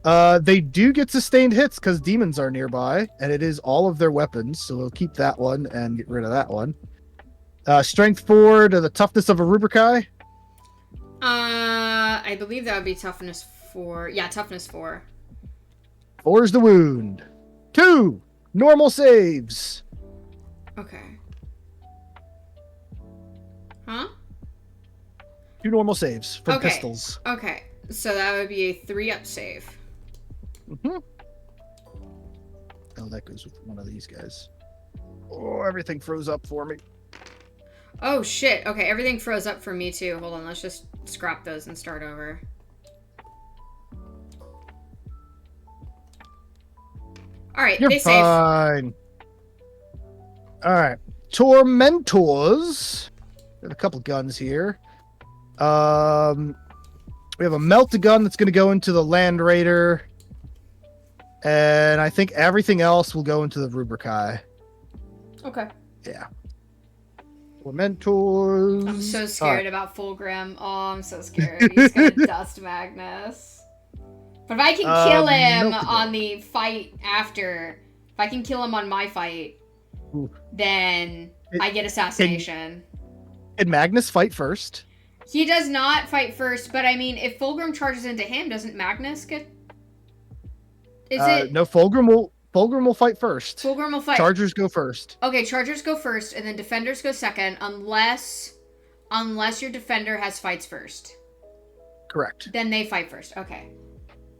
[SPEAKER 1] They do get sustained hits because demons are nearby, and it is all of their weapons, so we'll keep that one and get rid of that one. Strength 4 to the toughness of a Rubrikai.
[SPEAKER 2] I believe that would be toughness 4. Yeah, toughness 4.
[SPEAKER 1] 4 is the wound. 2 normal saves.
[SPEAKER 2] Okay. Huh?
[SPEAKER 1] 2 normal saves from pistols.
[SPEAKER 2] Okay, so that would be a 3-up save.
[SPEAKER 1] Mm-hmm. Oh, that goes with one of these guys. Oh, everything froze up for me.
[SPEAKER 2] Oh, shit. Okay, everything froze up for me, too. Hold on, let's just scrap those and start over. Alright,
[SPEAKER 1] You're fine. Alright. Tormentors. We have a couple guns here. We have a Melt-A-Gun that's going to go into the Land Raider. And I think everything else will go into the Rubrikai.
[SPEAKER 2] Okay.
[SPEAKER 1] Yeah. Tormentors.
[SPEAKER 2] I'm so scared about Fulgrim. Oh, I'm so scared. He's gonna dust Magnus. But if I can kill him on the fight after, if I can kill him on my fight, then I get assassination.
[SPEAKER 1] Can Magnus fight first?
[SPEAKER 2] He does not fight first, but I mean, if Fulgrim charges into him, doesn't Magnus get...
[SPEAKER 1] No, Fulgrim will fight first.
[SPEAKER 2] Fulgrim will fight.
[SPEAKER 1] Chargers go first.
[SPEAKER 2] Okay, Chargers go first, and then Defenders go second, unless your Defender has fights first.
[SPEAKER 1] Correct.
[SPEAKER 2] Then they fight first. Okay.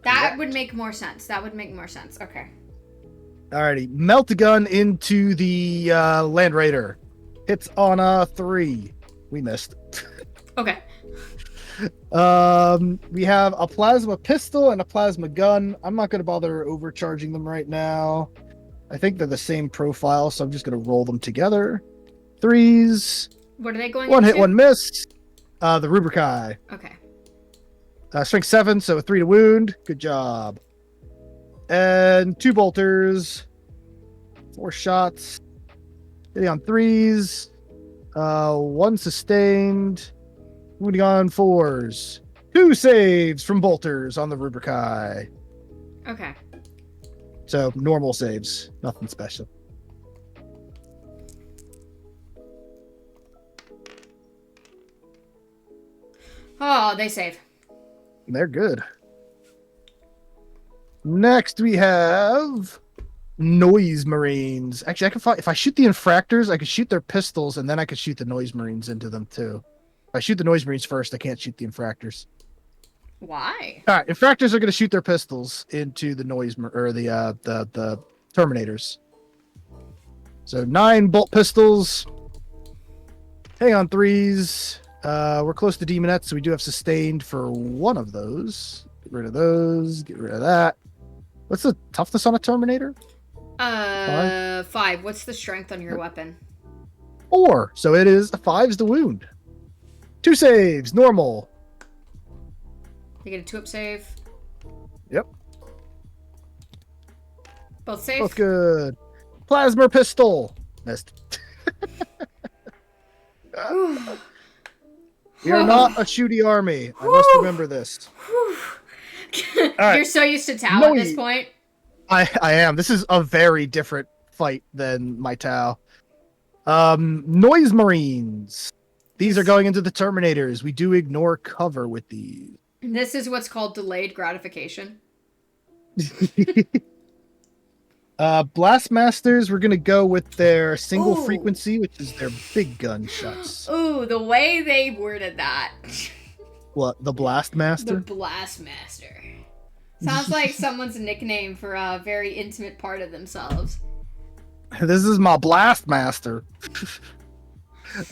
[SPEAKER 2] That would make more sense. Okay.
[SPEAKER 1] Alrighty. Melt-A-Gun into the Land Raider. Hits on a 3. We missed.
[SPEAKER 2] Okay.
[SPEAKER 1] We have a plasma pistol and a plasma gun. I'm not going to bother overcharging them right now. I think they're the same profile, so I'm just going to roll them together. 3s.
[SPEAKER 2] What are they going
[SPEAKER 1] One
[SPEAKER 2] into?
[SPEAKER 1] hit, one miss. The Rubrikai.
[SPEAKER 2] Okay.
[SPEAKER 1] Strength 7, so 3 to wound. Good job. And 2 bolters. 4 shots. Hitting on 3s. 1 sustained. Wounding on 4s. 2 saves from bolters on the Rubrikai.
[SPEAKER 2] Okay.
[SPEAKER 1] So normal saves. Nothing special.
[SPEAKER 2] Oh, they save.
[SPEAKER 1] They're good. Next we have Noise Marines. Actually, I can if I shoot the infractors, I could shoot their pistols, and then I could shoot the Noise Marines into them too. If I shoot the Noise Marines first, I can't shoot the infractors.
[SPEAKER 2] Why?
[SPEAKER 1] All right, infractors are going to shoot their pistols into the the Terminators. So 9 bolt pistols. Hang on 3s. We're close to Demonette, so we do have sustained for 1 of those. Get rid of those. Get rid of that. What's the toughness on a Terminator?
[SPEAKER 2] 5. What's the strength on your weapon?
[SPEAKER 1] 4. So it is a 5's the wound. 2 saves. Normal.
[SPEAKER 2] You get a 2-up save.
[SPEAKER 1] Yep.
[SPEAKER 2] Both safe?
[SPEAKER 1] Both good. Plasma pistol. Missed. We are not a shooty army. I must remember this.
[SPEAKER 2] Right. You're so used to Tau at this point.
[SPEAKER 1] I am. This is a very different fight than my Tau. Noise Marines. These are going into the Terminators. We do ignore cover with these.
[SPEAKER 2] This is what's called delayed gratification.
[SPEAKER 1] Blastmasters, we're going to go with their single frequency, which is their big gun shots.
[SPEAKER 2] Ooh, the way they worded that.
[SPEAKER 1] What, the Blastmaster?
[SPEAKER 2] The Blastmaster. Sounds like someone's nickname for a very intimate part of themselves.
[SPEAKER 1] This is my Blastmaster.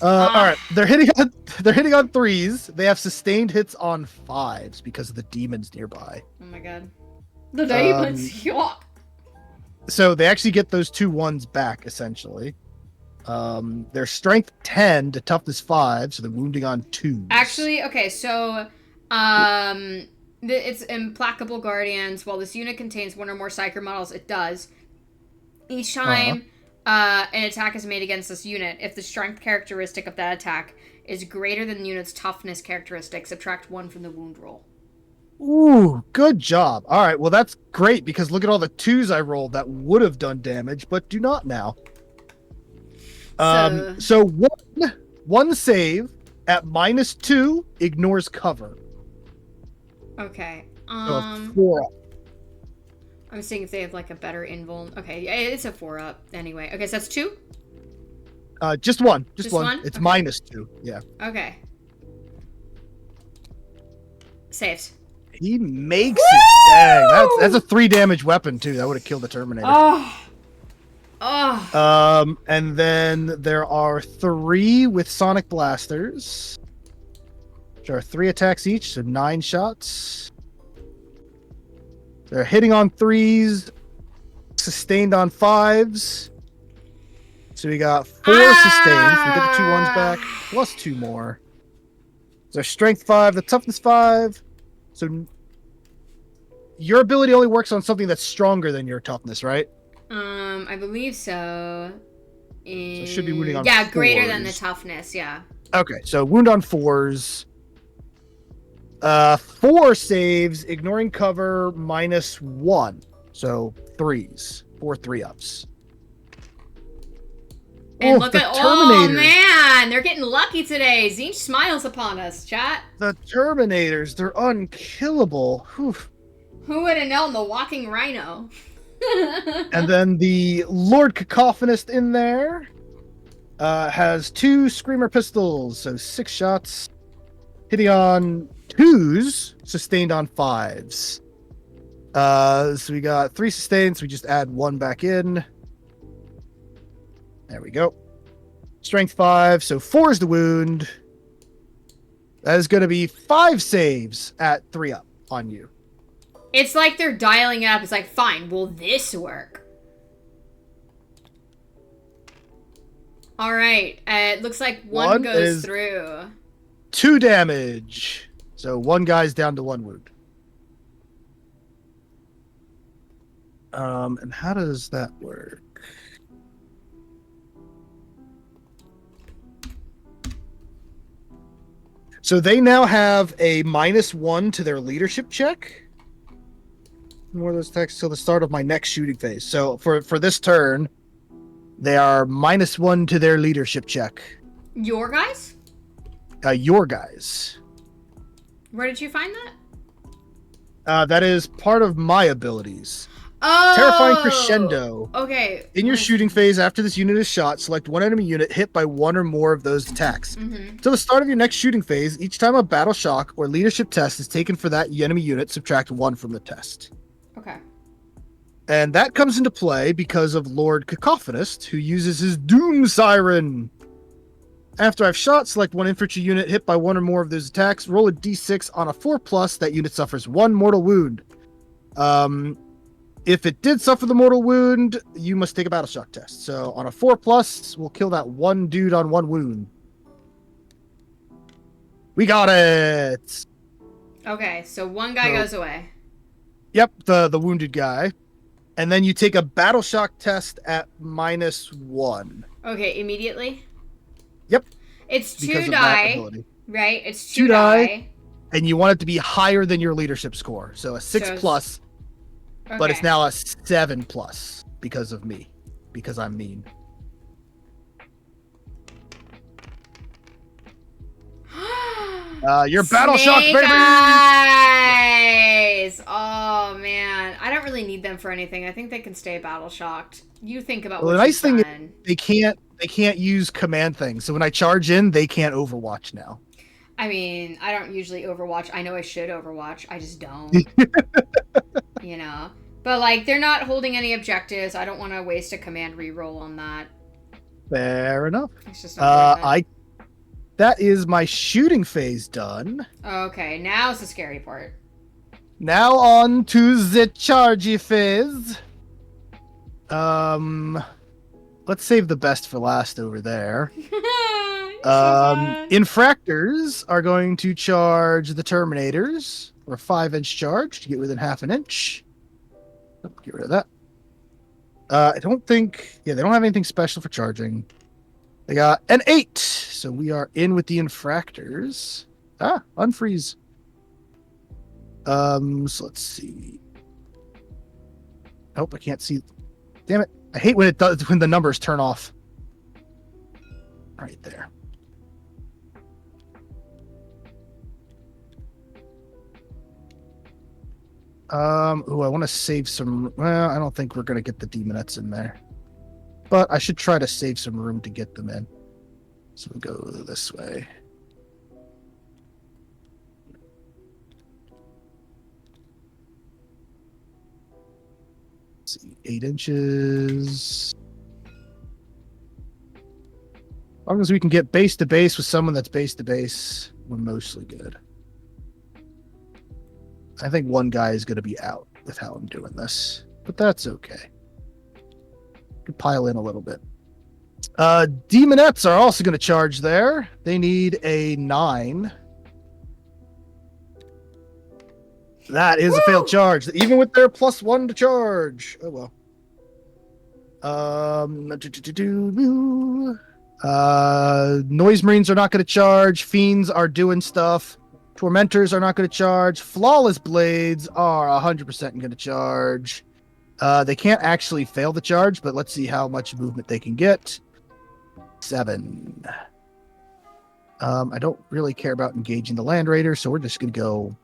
[SPEAKER 1] All right, they're hitting on 3s. They have sustained hits on 5s because of the demons nearby.
[SPEAKER 2] Oh my god, the demons!
[SPEAKER 1] So they actually get those 2 1s back essentially. Their strength 10 to toughness 5, so they're wounding on 2s.
[SPEAKER 2] Actually, okay, so it's Implacable Guardians. While this unit contains 1 or more Psyker models, it does. Each time an attack is made against this unit, if the strength characteristic of that attack is greater than the unit's toughness characteristic, subtract 1 from the wound roll.
[SPEAKER 1] Ooh, good job. All right, well, that's great because look at all the 2s I rolled that would have done damage, but do not now. So one save at -2 ignores cover.
[SPEAKER 2] Okay.
[SPEAKER 1] So 4 up.
[SPEAKER 2] I'm seeing if they have like a better invuln. Okay, it's a 4-up anyway. Okay, so that's 2?
[SPEAKER 1] Just one.
[SPEAKER 2] Just one?
[SPEAKER 1] It's
[SPEAKER 2] okay.
[SPEAKER 1] -2. Yeah.
[SPEAKER 2] Okay. Saves.
[SPEAKER 1] He makes it. Dang, that's a 3 damage weapon too. That would have killed the Terminator. And then there are 3 with Sonic Blasters. Which are 3 attacks each, so 9 shots. They're hitting on 3s, sustained on 5s. So we got 4 sustained. So we get the 2 1s back, plus 2 more. So strength 5, the toughness 5. So your ability only works on something that's stronger than your toughness, right?
[SPEAKER 2] I believe so.
[SPEAKER 1] So it should be wounding on 4s.
[SPEAKER 2] Greater than the toughness, yeah.
[SPEAKER 1] Okay, so wound on 4s. 4 saves, ignoring cover, -1. So 3s. 4 3-ups.
[SPEAKER 2] And look at Terminator. Oh man, they're getting lucky today. Zinch smiles upon us, chat.
[SPEAKER 1] The Terminators, they're unkillable. Whew.
[SPEAKER 2] Who would have known the walking rhino?
[SPEAKER 1] And then the Lord Cacophonist in there has 2 Screamer pistols, so 6 shots. Hitting on 2s, sustained on 5s. So we got 3 sustained, so we just add 1 back in. There we go. Strength 5, so 4 is the wound. That is going to be 5 saves at 3-up on you.
[SPEAKER 2] It's like they're dialing it up. It's like, fine, will this work? All right. It looks like one goes
[SPEAKER 1] is
[SPEAKER 2] through.
[SPEAKER 1] 2 damage. So one guy's down to 1 wound. And how does that work? So they now have a -1 to their leadership check. More of those attacks till the start of my next shooting phase. So for this turn, they are -1 to their leadership check.
[SPEAKER 2] Your guys?
[SPEAKER 1] Your guys.
[SPEAKER 2] Where did you find that?
[SPEAKER 1] That is part of my abilities.
[SPEAKER 2] Oh!
[SPEAKER 1] Terrifying Crescendo.
[SPEAKER 2] Okay.
[SPEAKER 1] In your shooting phase, after this unit is shot, select one enemy unit hit by one or more of those attacks. Till the start of your next shooting phase, each time a battle shock or leadership test is taken for that enemy unit, subtract 1 from the test.
[SPEAKER 2] Okay.
[SPEAKER 1] And that comes into play because of Lord Cacophonist, who uses his Doom Siren. After I've shot, select one infantry unit hit by one or more of those attacks, roll a d6 on a 4+, that unit suffers 1 mortal wound. If it did suffer the mortal wound, you must take a battle shock test. So on a 4+, we'll kill that one dude on 1 wound. We got it!
[SPEAKER 2] Okay, so one guy goes away.
[SPEAKER 1] Yep, the wounded guy. And then you take a battle shock test at -1.
[SPEAKER 2] Okay, immediately?
[SPEAKER 1] Yep.
[SPEAKER 2] It's 2 die, right? It's 2 die.
[SPEAKER 1] And you want it to be higher than your leadership score. So a 6+,
[SPEAKER 2] okay.
[SPEAKER 1] But it's now a 7+ because of me. Because I'm mean. Your battle shock, baby!
[SPEAKER 2] Eyes! Oh man, I don't really need them for anything. I think they can stay battle shocked. You think about what
[SPEAKER 1] the nice thing
[SPEAKER 2] done.
[SPEAKER 1] is they can't use command things. So when I charge in, they can't overwatch now.
[SPEAKER 2] I mean, I don't usually overwatch. I know I should overwatch. I just don't. You know, but like they're not holding any objectives. I don't want to waste a command reroll on that.
[SPEAKER 1] Fair enough.
[SPEAKER 2] It's just not
[SPEAKER 1] that is my shooting phase done.
[SPEAKER 2] Okay, now's the scary part.
[SPEAKER 1] Now on to the chargey phase. Let's save the best for last over there. Infractors are going to charge the Terminators for a 5-inch charge to get within half an inch. Oh, get rid of that. I don't think... Yeah, they don't have anything special for charging. They got an 8. So we are in with the Infractors. Unfreeze. So let's see. Nope, I can't see. Damn it. I hate when when the numbers turn off. Right there. I want to save some. Well, I don't think we're gonna get the demonettes in there, but I should try to save some room to get them in. So we'll go this way. Let's see, 8 inches. As long as we can get base to base with someone that's base to base, we're mostly good. I think one guy is going to be out with how I'm doing this, but that's okay. Could pile in a little bit. Demonettes are also going to charge there. They need a 9. That is a failed charge, even with their +1 to charge. Oh well. Noise Marines are not going to charge. Fiends are doing stuff. Tormentors are not going to charge. Flawless Blades are 100% going to charge. They can't actually fail the charge, but let's see how much movement they can get. 7. I don't really care about engaging the Land Raider, so we're just going to go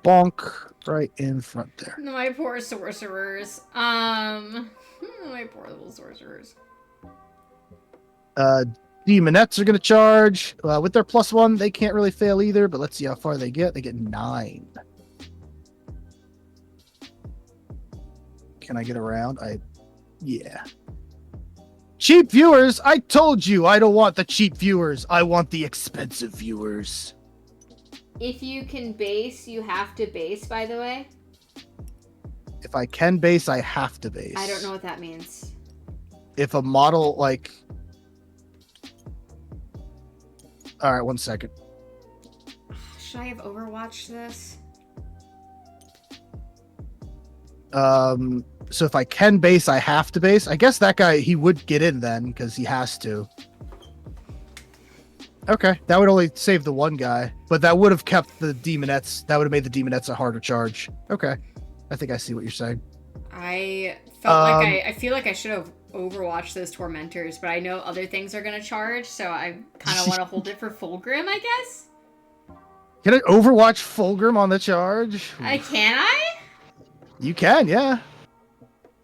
[SPEAKER 1] bonk right in front there.
[SPEAKER 2] My poor sorcerers. My poor little sorcerers.
[SPEAKER 1] Demonettes are going to charge. With their +1, they can't really fail either, but let's see how far they get. They get 9. Can I get around? Yeah. Cheap viewers! I told you I don't want the cheap viewers. I want the expensive viewers.
[SPEAKER 2] If you can base, you have to base, by the way.
[SPEAKER 1] If I can base, I have to base.
[SPEAKER 2] I don't know what that means.
[SPEAKER 1] If a model, like... All right, 1 second.
[SPEAKER 2] Should I have Overwatched this?
[SPEAKER 1] So if I can base, I have to base. I guess that guy, he would get in then because he has to. Okay, that would only save the one guy, but that would have kept the demonettes. That would have made the demonettes a harder charge. Okay, I think I see what you're saying.
[SPEAKER 2] I felt I feel like I should have Overwatched those Tormentors, but I know other things are gonna charge, so I kind of want to hold it for Fulgrim, I guess.
[SPEAKER 1] Can I Overwatch Fulgrim on the charge?
[SPEAKER 2] Can I?
[SPEAKER 1] You can, yeah.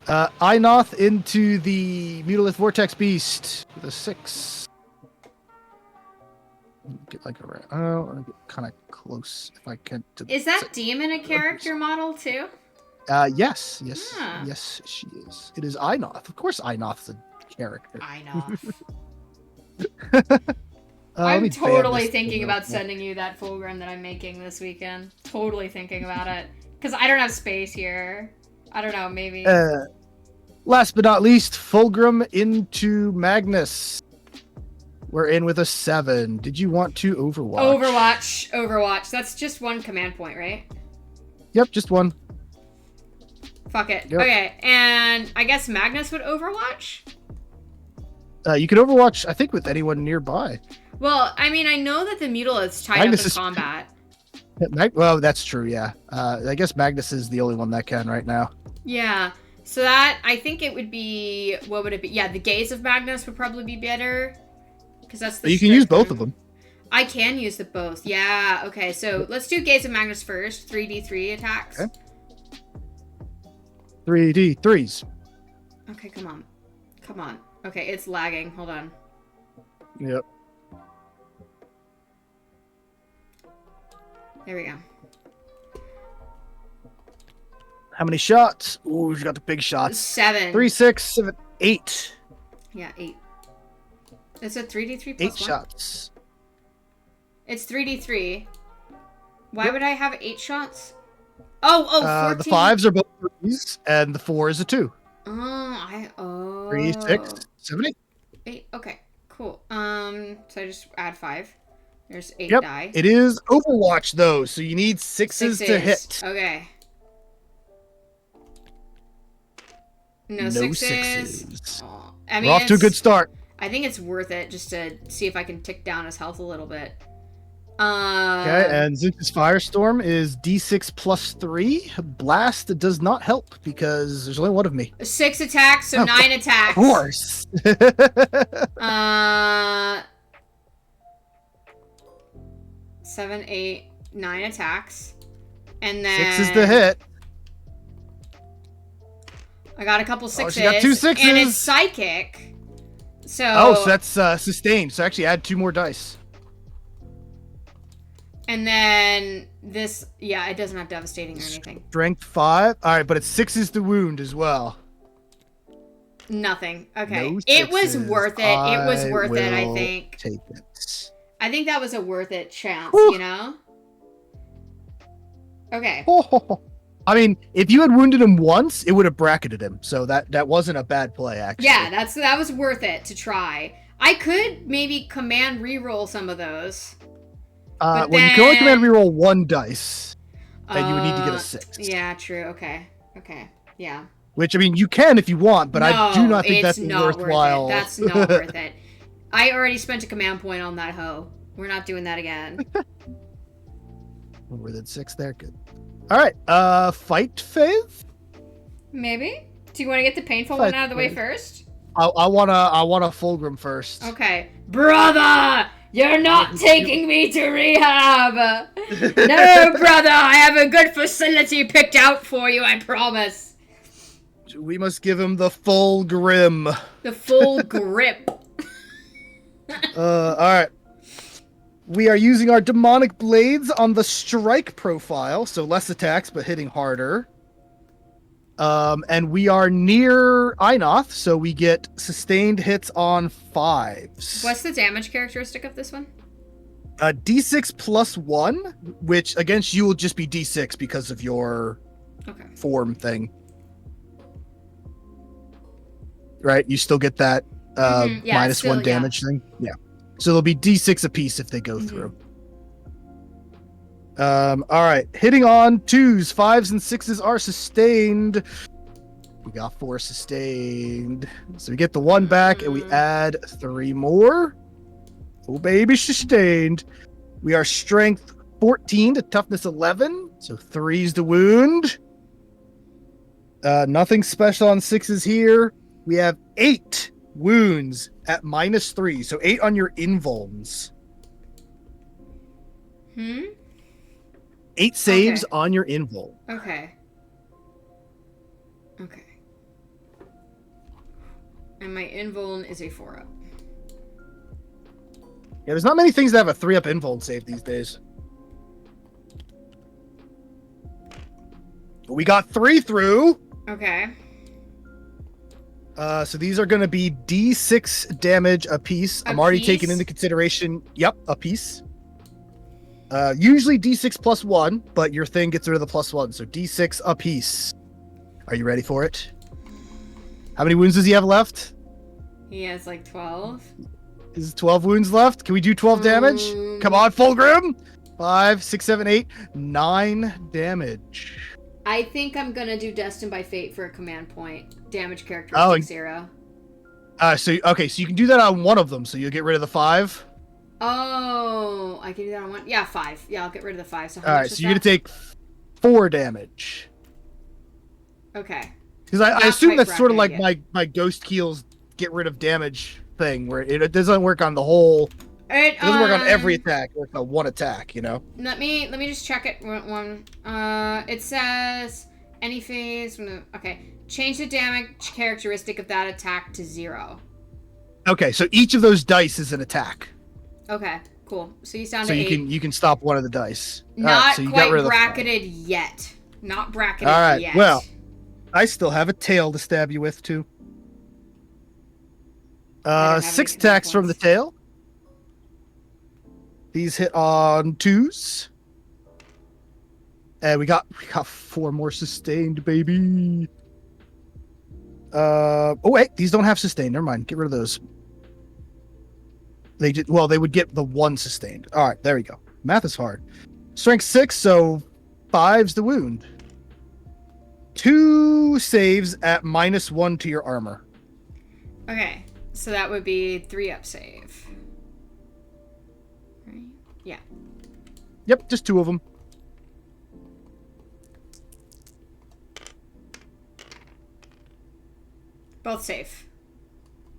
[SPEAKER 1] Inoth into the Mutalith Vortex Beast with a 6. Get like around, get kind of close if I can.
[SPEAKER 2] Is that demon a character model too?
[SPEAKER 1] Yes,
[SPEAKER 2] Ah.
[SPEAKER 1] yes, she is. It is Inoth. Of course, Inoth's a character.
[SPEAKER 2] Inoth.
[SPEAKER 1] Let
[SPEAKER 2] I'm
[SPEAKER 1] me
[SPEAKER 2] totally
[SPEAKER 1] ban this
[SPEAKER 2] thinking
[SPEAKER 1] thing
[SPEAKER 2] about
[SPEAKER 1] real quick.
[SPEAKER 2] sending you that Fulgrim that I'm making this weekend. Totally thinking about it. Because I don't have space here. I don't know, maybe.
[SPEAKER 1] Last but not least, Fulgrim into Magnus. We're in with a 7. Did you want to Overwatch?
[SPEAKER 2] Overwatch. That's just one command point, right?
[SPEAKER 1] Yep, just one.
[SPEAKER 2] Fuck it.
[SPEAKER 1] Yep.
[SPEAKER 2] Okay, and I guess Magnus would Overwatch?
[SPEAKER 1] You can Overwatch, I think, with anyone nearby.
[SPEAKER 2] Well, I mean, I know that the Mutalith's tied
[SPEAKER 1] Magnus
[SPEAKER 2] up in
[SPEAKER 1] is-
[SPEAKER 2] combat.
[SPEAKER 1] Well, that's true, yeah. I guess Magnus is the only one that can right now.
[SPEAKER 2] Yeah. So that, I think it would be, what would it be? Yeah, the Gaze of Magnus would probably be better. Because that's the
[SPEAKER 1] You can use
[SPEAKER 2] strict
[SPEAKER 1] both
[SPEAKER 2] one.
[SPEAKER 1] of them.
[SPEAKER 2] I can use the both. Yeah, okay. So let's do Gaze of Magnus first. 3d3 attacks.
[SPEAKER 1] Okay. 3D3s.
[SPEAKER 2] Okay, come on. Come on. Okay, it's lagging. Hold on.
[SPEAKER 1] Yep.
[SPEAKER 2] There we go.
[SPEAKER 1] How many shots? Ooh, you got the big shots.
[SPEAKER 2] 7.
[SPEAKER 1] 3, 6, 7, 8.
[SPEAKER 2] Yeah, 8. It's a 3d3 plus
[SPEAKER 1] 8
[SPEAKER 2] 1?
[SPEAKER 1] shots.
[SPEAKER 2] It's 3d3. Why
[SPEAKER 1] Yep.
[SPEAKER 2] would I have 8 shots? Oh, 14.
[SPEAKER 1] The 5s are both 3s, and the 4 is a 2.
[SPEAKER 2] Oh,
[SPEAKER 1] 3, 6, 7, 8.
[SPEAKER 2] 8. Okay, cool. So I just add 5. There's 8
[SPEAKER 1] Yep.
[SPEAKER 2] die.
[SPEAKER 1] It is Overwatch, though, so you need 6s to hit.
[SPEAKER 2] Okay. No,
[SPEAKER 1] No
[SPEAKER 2] 6s.
[SPEAKER 1] sixes.
[SPEAKER 2] Oh, I mean,
[SPEAKER 1] We're off to a good start.
[SPEAKER 2] I think it's worth it just to see if I can tick down his health a little bit.
[SPEAKER 1] Okay, and Zinth's Firestorm is D6 plus 3. Blast does not help because there's only one of me.
[SPEAKER 2] 6 attacks, so 9 attacks.
[SPEAKER 1] Of course.
[SPEAKER 2] 7, 8, 9 attacks. And then
[SPEAKER 1] 6 is the hit.
[SPEAKER 2] I got a couple 6s.
[SPEAKER 1] she got 2 6s.
[SPEAKER 2] And it's psychic. So
[SPEAKER 1] Oh, so that's sustained. So actually add 2 more dice.
[SPEAKER 2] And then this, yeah, it doesn't have devastating or anything.
[SPEAKER 1] Strength 5. All right, but it's 6 is the wound as well.
[SPEAKER 2] Nothing. Okay.
[SPEAKER 1] No
[SPEAKER 2] It was
[SPEAKER 1] sixes.
[SPEAKER 2] worth it. It was worth it, I
[SPEAKER 1] will
[SPEAKER 2] think.
[SPEAKER 1] Take it.
[SPEAKER 2] I think that was a worth it chance,
[SPEAKER 1] Whew.
[SPEAKER 2] you know? Okay.
[SPEAKER 1] I mean, if you had wounded him once, it would have bracketed him. So that wasn't a bad play, actually.
[SPEAKER 2] Yeah, that was worth it to try. I could maybe command reroll some of those.
[SPEAKER 1] Well, you can only command reroll 1 dice, and you would need to get a 6.
[SPEAKER 2] Yeah, true. Okay. Yeah.
[SPEAKER 1] Which, I mean, you can if you want, but I do not think
[SPEAKER 2] it's
[SPEAKER 1] that's
[SPEAKER 2] not
[SPEAKER 1] worthwhile.
[SPEAKER 2] Worth it. That's not worth it. I already spent a command point on that hoe. We're not doing that again.
[SPEAKER 1] More than 6 there, good. All right, fight Faith.
[SPEAKER 2] Maybe. Do you want to get the painful
[SPEAKER 1] Fight
[SPEAKER 2] one out of the way
[SPEAKER 1] Faith.
[SPEAKER 2] first?
[SPEAKER 1] I want a Fulgrim first.
[SPEAKER 2] Okay, brother, you're not taking me to rehab. No, brother, I have a good facility picked out for you. I promise.
[SPEAKER 1] We must give him the full grim.
[SPEAKER 2] The full grip.
[SPEAKER 1] All right. We are using our demonic blades on the strike profile, so less attacks but hitting harder. And we are near Inoth, so we get sustained hits on 5s.
[SPEAKER 2] What's the damage characteristic of this one?
[SPEAKER 1] D6 plus 1, which against you will just be D6 because of your form thing. Right? You still get that
[SPEAKER 2] Yeah,
[SPEAKER 1] minus
[SPEAKER 2] still,
[SPEAKER 1] 1 damage thing? Yeah. So there'll be D6 apiece if they go through. All right. Hitting on 2s, 5s, and 6s are sustained. We got 4 sustained. So we get the 1 back and we add 3 more. Oh, baby, sustained. We are strength 14 to toughness 11. So 3's the wound. Nothing special on 6s here. We have 8 wounds at -3. So 8 on your invulns. 8 saves on your invuln.
[SPEAKER 2] Okay. And my invuln is a 4-up.
[SPEAKER 1] Yeah, there's not many things that have a 3-up invuln save these days. But we got 3 through.
[SPEAKER 2] Okay.
[SPEAKER 1] So these are going to be D6 damage apiece. I'm already taking into consideration. Yep, a piece. Usually D6 plus 1, but your thing gets rid of the plus 1. So D6 apiece. Are you ready for it? How many wounds does he have left?
[SPEAKER 2] He has like 12.
[SPEAKER 1] Is 12 wounds left? Can we do 12 damage? Come on, Fulgrim. 5, 6, 7, 8, 9 damage.
[SPEAKER 2] I think I'm gonna do Destined by Fate for a command point. Damage characteristic 0.
[SPEAKER 1] So you can do that on one of them, so you'll get rid of the 5.
[SPEAKER 2] Oh, I can do that on one. Yeah, 5. Yeah, I'll get rid of the 5. So
[SPEAKER 1] all right, so you're gonna take 4 damage.
[SPEAKER 2] Okay.
[SPEAKER 1] Because I assume that's sort of like my Ghost Keel's get rid of damage thing, where it doesn't work on the whole. It doesn't work on every attack. It works on one attack, you know.
[SPEAKER 2] Let me just check it. It says any phase. Okay, change the damage characteristic of that attack to 0.
[SPEAKER 1] Okay, so each of those dice is an attack.
[SPEAKER 2] Okay, cool. So he's down to
[SPEAKER 1] so
[SPEAKER 2] 8.
[SPEAKER 1] you can stop one of the dice.
[SPEAKER 2] Not so quite bracketed yet. Not bracketed yet.
[SPEAKER 1] All right. Well, I still have a tail to stab you with too. 6 attacks from the tail. These hit on 2s. And we got 4 more sustained, baby. Oh wait, these don't have sustained. Never mind. Get rid of those. They would get the 1 sustained. All right, there we go. Math is hard. Strength 6, so 5's the wound. 2 saves at -1 to your armor.
[SPEAKER 2] Okay, so that would be 3-up save. Right? Yeah.
[SPEAKER 1] Yep, just 2 of them.
[SPEAKER 2] Both safe.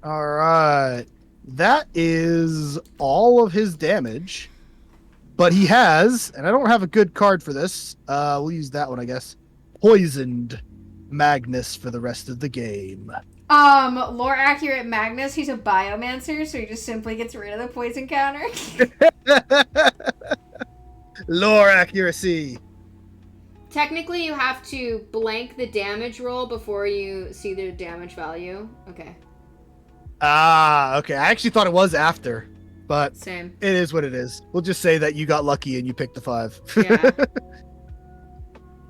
[SPEAKER 1] All right. That is all of his damage. But he has, and I don't have a good card for this. We'll use that one, I guess. Poisoned Magnus for the rest of the game.
[SPEAKER 2] Lore accurate Magnus, he's a biomancer, so he just simply gets rid of the poison counter.
[SPEAKER 1] Lore accuracy.
[SPEAKER 2] Technically, you have to blank the damage roll before you see the damage value. Okay.
[SPEAKER 1] Okay. I actually thought it was after, but
[SPEAKER 2] same.
[SPEAKER 1] It is what it is. We'll just say that you got lucky and you picked the 5.
[SPEAKER 2] Yeah.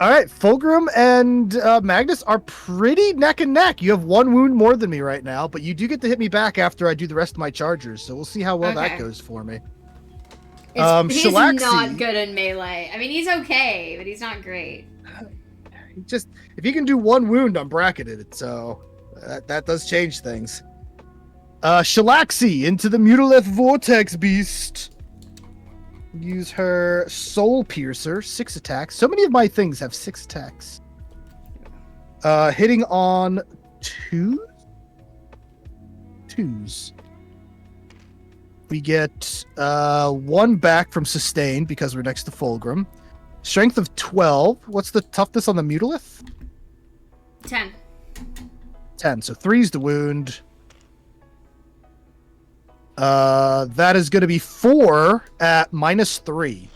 [SPEAKER 1] All right, Fulgrim and Magnus are pretty neck and neck. You have 1 wound more than me right now, but you do get to hit me back after I do the rest of my chargers. So we'll see how well that goes for me.
[SPEAKER 2] He's not good in melee. I mean, he's okay, but he's not great.
[SPEAKER 1] Just if you can do 1 wound, I'm bracketed. So that does change things. Shalaxi into the Mutalith Vortex Beast. Use her Soul Piercer, 6 attacks. So many of my things have 6 attacks. Hitting on 2s. We get 1 back from sustained because we're next to Fulgrim. Strength of 12. What's the toughness on the Mutalith?
[SPEAKER 2] 10.
[SPEAKER 1] 10. So 3's the wound. That is going to be 4 at -3.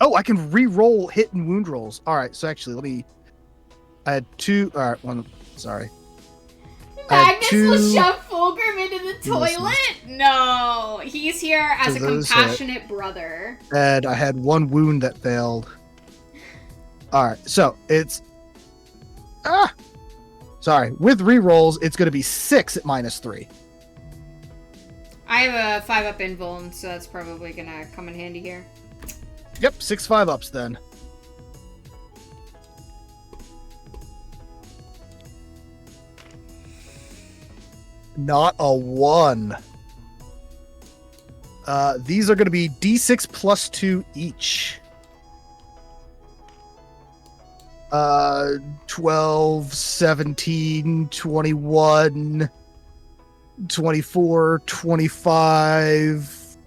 [SPEAKER 1] Oh, I can re-roll hit and wound rolls. All right, so actually, I had 2. All right, 1. Sorry.
[SPEAKER 2] Magnus will shove Fulgrim into the toilet? No, he's here as a compassionate brother.
[SPEAKER 1] And I had 1 wound that failed. All right, so it's Sorry, with rerolls, it's going to be 6 at -3.
[SPEAKER 2] I have a 5-up invuln, so that's probably gonna come in handy here.
[SPEAKER 1] Yep, 6 5-ups then. Not a 1. These are going to be D6 plus 2 each. 12, 17, 21, 24, 25,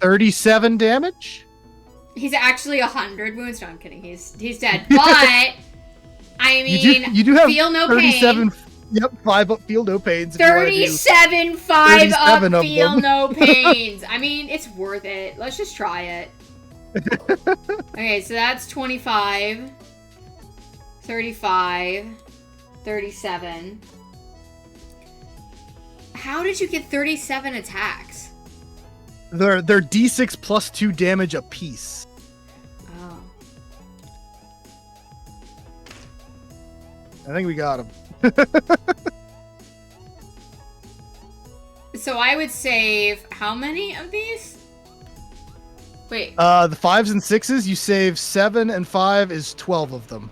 [SPEAKER 1] 37 damage.
[SPEAKER 2] He's actually 100 wounds. No, I'm kidding. He's dead. But I mean,
[SPEAKER 1] you do have
[SPEAKER 2] feel no
[SPEAKER 1] 37.
[SPEAKER 2] pain.
[SPEAKER 1] Yep, 5-up, feel no pains.
[SPEAKER 2] 37 5-up,
[SPEAKER 1] of
[SPEAKER 2] feel
[SPEAKER 1] them.
[SPEAKER 2] no pains. I mean, it's worth it. Let's just try it. Okay, so that's 25, 35, 37. How did you get 37 attacks?
[SPEAKER 1] They're D6 plus 2 damage apiece.
[SPEAKER 2] Oh.
[SPEAKER 1] I think we got him.
[SPEAKER 2] So I would save how many of these? Wait.
[SPEAKER 1] The 5s and 6s, you save 7 and 5 is 12 of them.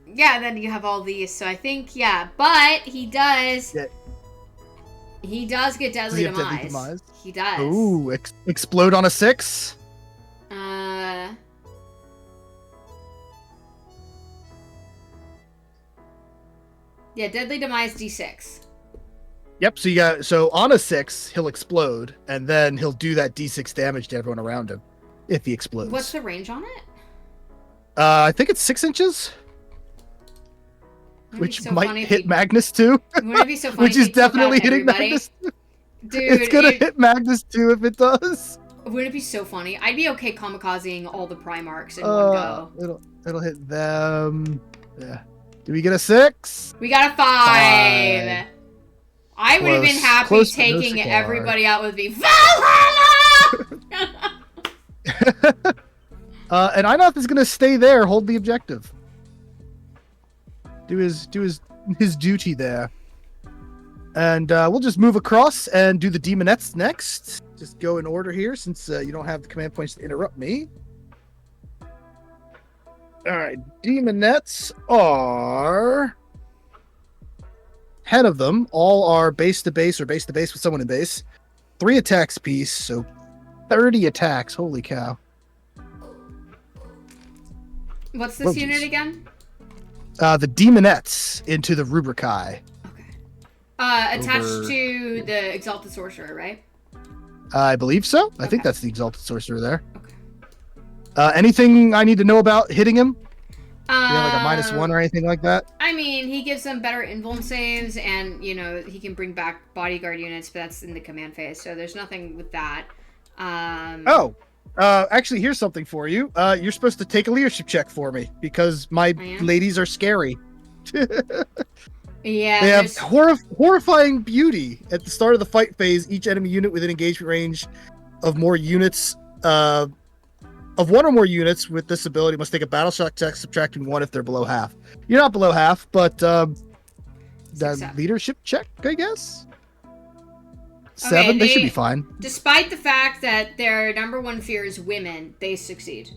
[SPEAKER 2] Yeah, then you have all these. So I think, yeah. But he does...
[SPEAKER 1] Yeah.
[SPEAKER 2] He does get deadly demise. He does.
[SPEAKER 1] Ooh, explode on a 6?
[SPEAKER 2] Yeah, deadly demise D6.
[SPEAKER 1] Yep, so on a 6, he'll explode, and then he'll do that D6 damage to everyone around him if he explodes.
[SPEAKER 2] What's the range on it?
[SPEAKER 1] I think it's 6 inches. Which
[SPEAKER 2] so
[SPEAKER 1] might hit Magnus too.
[SPEAKER 2] Wouldn't it be so funny?
[SPEAKER 1] Which is definitely hitting Magnus too.
[SPEAKER 2] Dude,
[SPEAKER 1] it's gonna hit Magnus too if it does.
[SPEAKER 2] Wouldn't it be so funny? I'd be okay kamikazing all the Primarchs in one go.
[SPEAKER 1] It'll hit them. Yeah. Do we get a 6?
[SPEAKER 2] We got a 5. I would have been happy taking everybody out with me.
[SPEAKER 1] And Inoth is gonna stay there, hold the objective. Do his duty there. And we'll just move across and do the demonettes next. Just go in order here since you don't have the command points to interrupt me. Alright, demonettes are 10 of them. All are base to base or base to base with someone in base. 3 attacks piece, so 30 attacks. Holy cow.
[SPEAKER 2] What's this unit again?
[SPEAKER 1] The demonettes into the Rubricae.
[SPEAKER 2] Okay. Attached to the Exalted Sorcerer, right?
[SPEAKER 1] I believe so. I think that's the Exalted Sorcerer there. Okay. Anything I need to know about hitting him? Do you have like a -1 or anything like that?
[SPEAKER 2] I mean, he gives them better invuln saves, and, you know, he can bring back bodyguard units, but that's in the command phase, so there's nothing with that.
[SPEAKER 1] Actually, here's something for you. You're supposed to take a leadership check for me, because my ladies are scary.
[SPEAKER 2] Yeah.
[SPEAKER 1] They have horrifying beauty. At the start of the fight phase, each enemy unit within engagement range of more units, of 1 or more units with this ability must take a battle shock check subtracting 1 if they're below half. You're not below half, but that leadership check, I guess? 7, they should be fine.
[SPEAKER 2] Despite the fact that their number 1 fear is women, they succeed.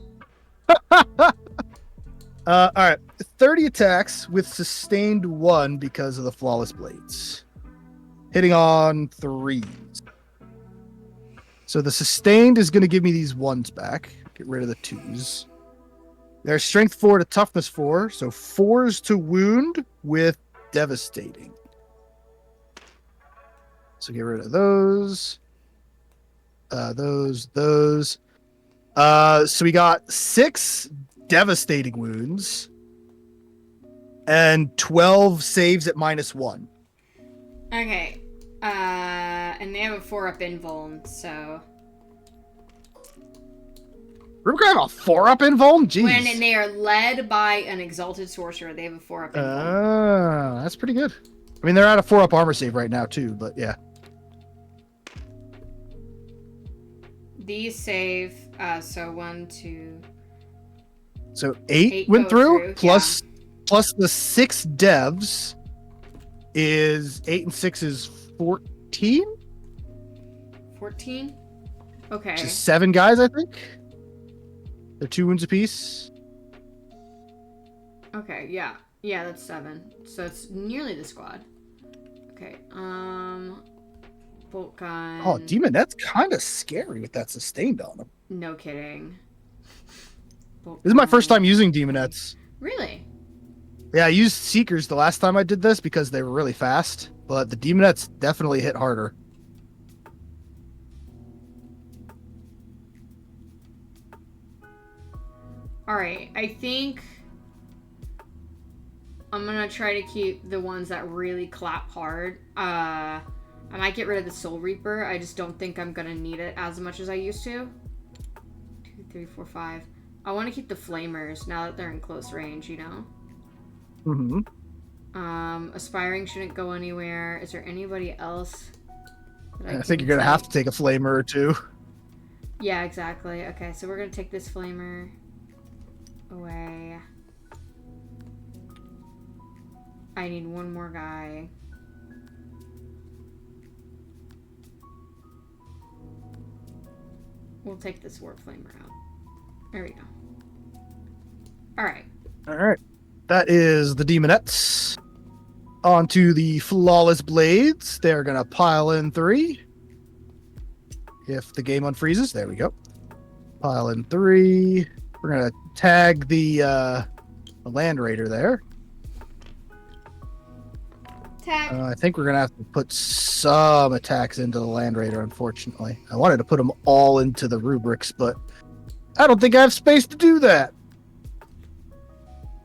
[SPEAKER 1] Alright. 30 attacks with sustained 1 because of the flawless blades. Hitting on 3s. So the sustained is going to give me these 1s back. Get rid of the 2s. There's strength 4 to toughness 4. So 4s to wound with devastating. So get rid of those. Those. So we got 6 devastating wounds. And 12 saves at -1.
[SPEAKER 2] Okay. And they have a 4-up invuln, so...
[SPEAKER 1] Rubricae have a 4-up invuln? Jeez.
[SPEAKER 2] When they are led by an Exalted Sorcerer, they have a 4-up invuln.
[SPEAKER 1] That's pretty good. I mean, they're at a 4-up armor save right now, too, but yeah.
[SPEAKER 2] These save, so 1, 2...
[SPEAKER 1] So 8 went through, plus plus the 6 devs is 8 and 6 is 14.
[SPEAKER 2] 14. Okay.
[SPEAKER 1] Which is 7 guys, I think. They're 2 wounds apiece.
[SPEAKER 2] Okay, yeah. Yeah, that's 7. So it's nearly the squad. Okay, bolt gun.
[SPEAKER 1] Oh, Demonette's kind of scary with that sustained on him.
[SPEAKER 2] No kidding.
[SPEAKER 1] This is my first time using Demonettes.
[SPEAKER 2] Really?
[SPEAKER 1] Yeah, I used Seekers the last time I did this because they were really fast, but the Demonettes definitely hit harder.
[SPEAKER 2] Alright, I think I'm gonna try to keep the ones that really clap hard. I might get rid of the Soul Reaper. I just don't think I'm gonna need it as much as I used to. 2, 3, 4, 5. I want to keep the Flamers now that they're in close range, you know?
[SPEAKER 1] Mm-hmm.
[SPEAKER 2] Aspiring shouldn't go anywhere. Is there anybody else that
[SPEAKER 1] I think you're gonna have to take a Flamer or 2.
[SPEAKER 2] Yeah, exactly. Okay, so we're gonna take this Flamer away. I need one more guy. We'll take this Warp Flamer out. There we go. Alright.
[SPEAKER 1] Alright. That is the Demonettes. On to the Flawless Blades. They're gonna pile in 3. If the game unfreezes, there we go. Pile in 3. We're gonna tag the Land Raider there.
[SPEAKER 2] Tag.
[SPEAKER 1] I think we're gonna have to put some attacks into the Land Raider, unfortunately. I wanted to put them all into the rubrics, but I don't think I have space to do that.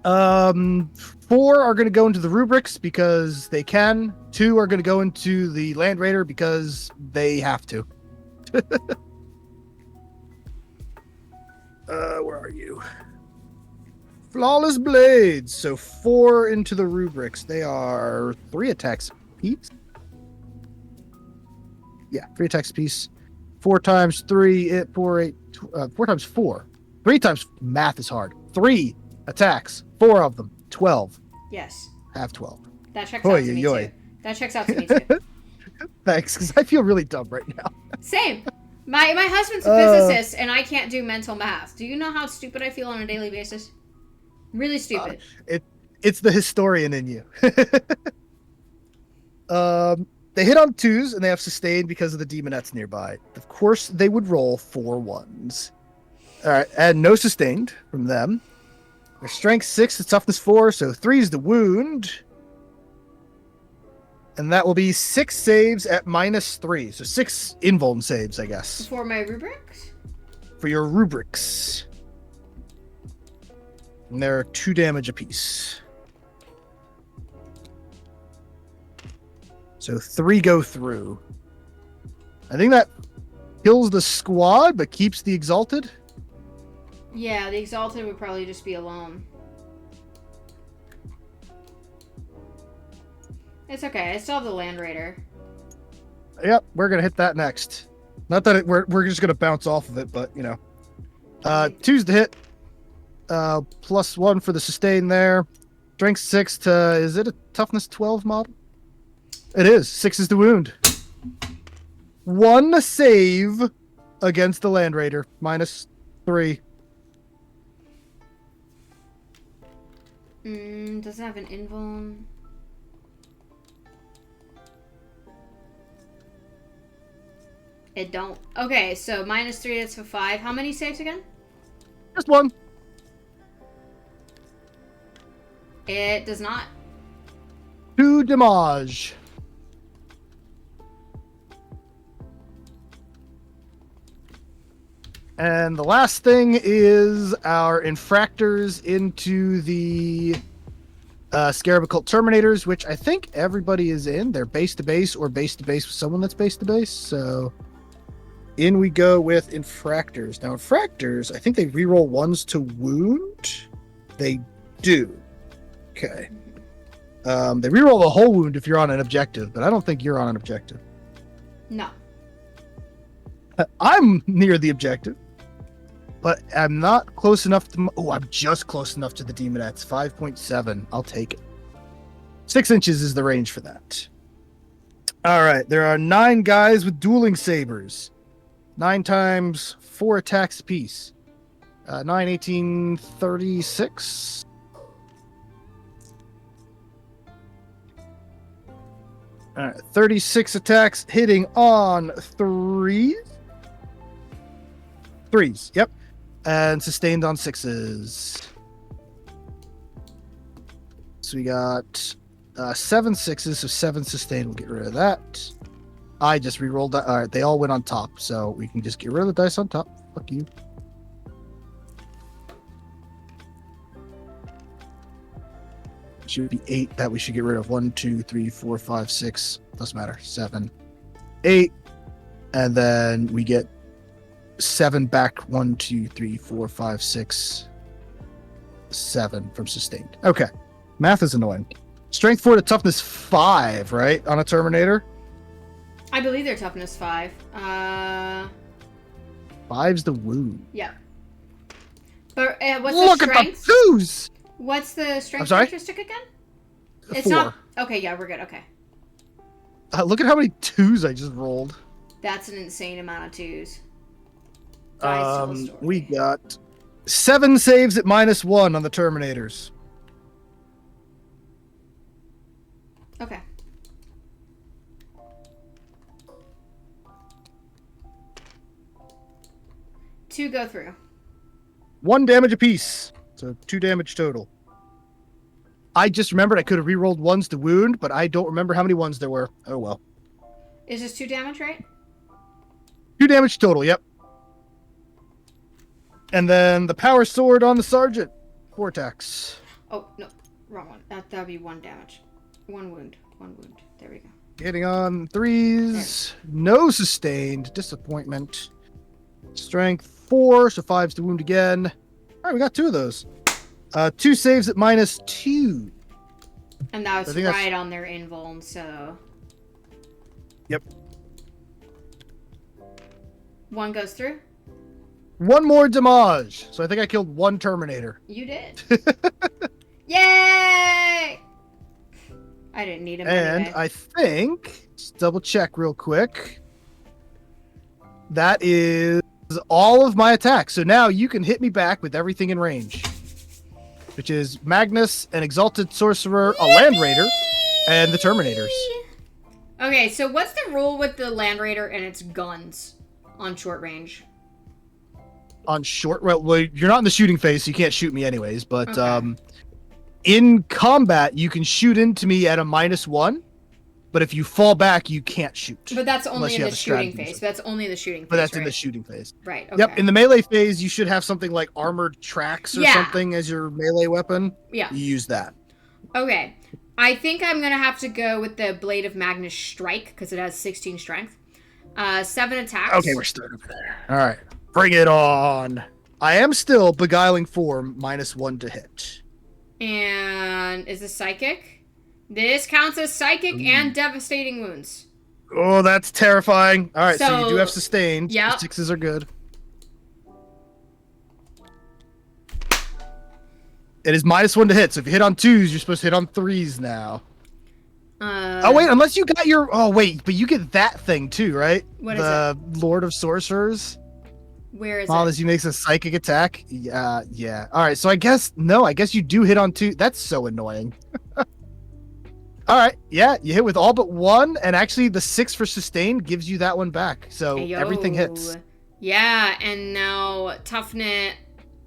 [SPEAKER 1] 4 are going to go into the rubrics because they can. 2 are going to go into the Land Raider because they have to. Where are you? Flawless Blades. So 4 into the rubrics. They are 3 attacks apiece. Yeah, 3 attacks apiece. 4 times 3, 4 times 4. 3 times math is hard. 3 attacks, 4 of them, 12.
[SPEAKER 2] Yes.
[SPEAKER 1] Have 12.
[SPEAKER 2] That checks out to me too. That checks out to me too.
[SPEAKER 1] Thanks, because I feel really dumb right now.
[SPEAKER 2] Same. My husband's a physicist, and I can't do mental math. Do you know how stupid I feel on a daily basis? Really stupid.
[SPEAKER 1] It's the historian in you. They hit on 2s, and they have sustained because of the Demonettes nearby. Of course, they would roll 4 1s. All right, and no sustained from them. Their strength 6, the toughness 4, so 3 is the wound. And that will be 6 saves at -3. So 6 invuln saves, I guess.
[SPEAKER 2] For my rubrics?
[SPEAKER 1] For your rubrics. And they're 2 damage apiece. So 3 go through. I think that kills the squad, but keeps the Exalted.
[SPEAKER 2] Yeah, the Exalted would probably just be alone. It's okay. I still have the Land Raider.
[SPEAKER 1] Yep, we're gonna hit that next. Not that we're just gonna bounce off of it, but you know, 2's to hit. +1 for the sustain there. Strength 6 to, is it a toughness 12 model? It is. 6 is the wound. 1 save against the Land Raider. -3.
[SPEAKER 2] Does it have an invuln? It don't. Okay, so -3, that's for 5. How many saves again?
[SPEAKER 1] Just 1.
[SPEAKER 2] It does not.
[SPEAKER 1] 2 damage. And the last thing is our infractors into the Scarab Occult Terminators, which I think everybody is in. They're base to base or base to base with someone that's base to base. So in we go with infractors. Now, infractors, I think they reroll 1s to wound. They do. Okay. They reroll the whole wound if you're on an objective, but I don't think you're on an objective.
[SPEAKER 2] No.
[SPEAKER 1] I'm near the objective. but I'm not close enough to. Oh, I'm just close enough to the demonettes. 5.7. I'll take it. 6 inches is the range for that. All right. There are 9 guys with dueling sabers. 9 times 4 attacks apiece. 9, 18, 36. All right, 36 attacks hitting on 3s. 3s, yep. And sustained on 6s. So we got 7 6s, so 7 sustained. We'll get rid of that. I just re-rolled that. All right, they all went on top, so we can just get rid of the dice on top. Fuck you. Should be 8 that we should get rid of. 1, 2, 3, 4, 5, 6. Doesn't matter. 7, 8. And then we get 7 back. 1, 2, 3, 4, 5, 6, 7 from sustained. Okay. Math is annoying. Strength 4 to toughness 5, right? On a Terminator?
[SPEAKER 2] I believe they're toughness 5.
[SPEAKER 1] 5's the wound.
[SPEAKER 2] Yeah. But what's
[SPEAKER 1] Look
[SPEAKER 2] the strength?
[SPEAKER 1] at the twos!
[SPEAKER 2] What's the strength
[SPEAKER 1] sorry?
[SPEAKER 2] characteristic again?
[SPEAKER 1] 4.
[SPEAKER 2] It's not. Okay, yeah, we're good. Okay.
[SPEAKER 1] Look at how many 2s I just rolled.
[SPEAKER 2] That's an insane amount of 2s. Guys, tell the story.
[SPEAKER 1] We got 7 saves at -1 on the Terminators.
[SPEAKER 2] Okay. Two go through.
[SPEAKER 1] 1 damage apiece. So 2 damage total. I just remembered I could have re-rolled 1s to wound, but I don't remember how many 1s there were. Oh well.
[SPEAKER 2] Is this 2 damage, right?
[SPEAKER 1] 2 damage total, yep. And then the power sword on the sergeant. 4 attacks.
[SPEAKER 2] Oh, no. Wrong one. That'd be 1 damage. 1 wound. 1 wound. There we go.
[SPEAKER 1] Hitting on 3s. No sustained. Disappointment. Strength 4, so 5's to wound again. All right, we got 2 of those. 2 saves at -2.
[SPEAKER 2] And that was right on their invuln, so...
[SPEAKER 1] Yep.
[SPEAKER 2] 1 goes through?
[SPEAKER 1] 1 more damage. So I think I killed 1 Terminator.
[SPEAKER 2] You did. Yay! I didn't need him
[SPEAKER 1] And
[SPEAKER 2] anyway.
[SPEAKER 1] I think, just double check real quick. That is all of my attacks. So now you can hit me back with everything in range. Which is Magnus, an Exalted Sorcerer, a Land Raider, and the Terminators.
[SPEAKER 2] Okay, so what's the rule with the Land Raider and its guns on short range?
[SPEAKER 1] On short, well, you're not in the shooting phase, so you can't shoot me anyways. But
[SPEAKER 2] Okay.
[SPEAKER 1] In combat, you can shoot into me at a -1. But if you fall back, you can't shoot.
[SPEAKER 2] But that's only in
[SPEAKER 1] you
[SPEAKER 2] the
[SPEAKER 1] have a
[SPEAKER 2] shooting
[SPEAKER 1] strategy.
[SPEAKER 2] phase. That's only the shooting phase.
[SPEAKER 1] But that's
[SPEAKER 2] right?
[SPEAKER 1] in the shooting phase.
[SPEAKER 2] Right. Okay.
[SPEAKER 1] Yep. In the melee phase, you should have something like armored tracks or
[SPEAKER 2] Yeah.
[SPEAKER 1] something as your melee weapon.
[SPEAKER 2] Yeah.
[SPEAKER 1] You use that.
[SPEAKER 2] Okay. I think I'm gonna have to go with the Blade of Magnus Strike because it has 16 strength. 7 attacks.
[SPEAKER 1] Okay, we're starting over there. All right, bring it on. I am still beguiling form -1 to hit.
[SPEAKER 2] And is this psychic? This counts as psychic and devastating wounds.
[SPEAKER 1] Oh, that's terrifying. All right, so you do have sustained.
[SPEAKER 2] Yep.
[SPEAKER 1] 6s are good. It is -1 to hit. So if you hit on 2s, you're supposed to hit on 3s now. Oh wait, unless you got your. Oh wait, but you get that thing too, right?
[SPEAKER 2] What is
[SPEAKER 1] the Lord of Sorcerers.
[SPEAKER 2] Where is
[SPEAKER 1] As he makes a psychic attack. Yeah. All right, so I guess you do hit on 2. That's so annoying. All right, yeah, you hit with all but 1, and actually the 6 for sustained gives you that one back. So everything hits.
[SPEAKER 2] Yeah, and now toughness,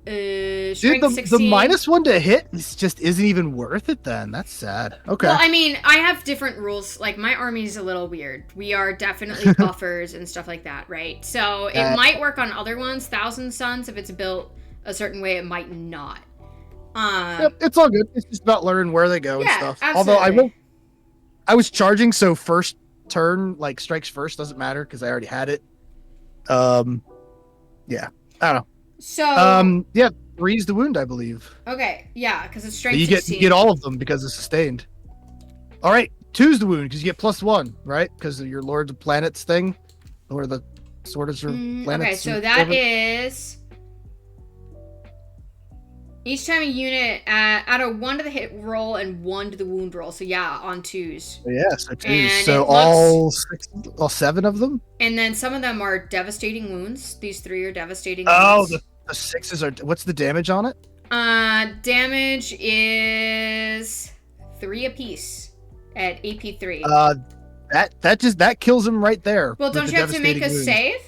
[SPEAKER 1] Dude,
[SPEAKER 2] strength
[SPEAKER 1] the
[SPEAKER 2] 16.
[SPEAKER 1] -1 to hit just isn't even worth it then. That's sad. Okay.
[SPEAKER 2] Well, I mean, I have different rules. Like, my army's a little weird. We are definitely buffers and stuff like that, right? So it might work on other ones. Thousand Suns, if it's built a certain way, it might not.
[SPEAKER 1] Yep, it's all good. It's just about learning where they go and stuff.
[SPEAKER 2] Absolutely.
[SPEAKER 1] Although I was charging, so first turn, like, strikes first doesn't matter because I already had it. Yeah, I don't know.
[SPEAKER 2] So
[SPEAKER 1] yeah, 3's the wound, I believe.
[SPEAKER 2] okay, yeah, because it's strength.
[SPEAKER 1] But you
[SPEAKER 2] 16.
[SPEAKER 1] get all of them because it's sustained. All right, 2's the wound because you get +1, right? Because of your Lords of Planets thing, or the Swords of Planets.
[SPEAKER 2] Okay, so that is Each time a unit add a 1 to the hit roll and 1 to the wound roll. So yeah, on 2s.
[SPEAKER 1] Yeah, so 2s.
[SPEAKER 2] And
[SPEAKER 1] So all 7 of them?
[SPEAKER 2] And then some of them are devastating wounds. These 3 are devastating
[SPEAKER 1] wounds.
[SPEAKER 2] wounds.
[SPEAKER 1] The 6s are... What's the damage on it?
[SPEAKER 2] Damage is 3 apiece at AP 3.
[SPEAKER 1] That kills him right there.
[SPEAKER 2] Well, don't you have to make a save?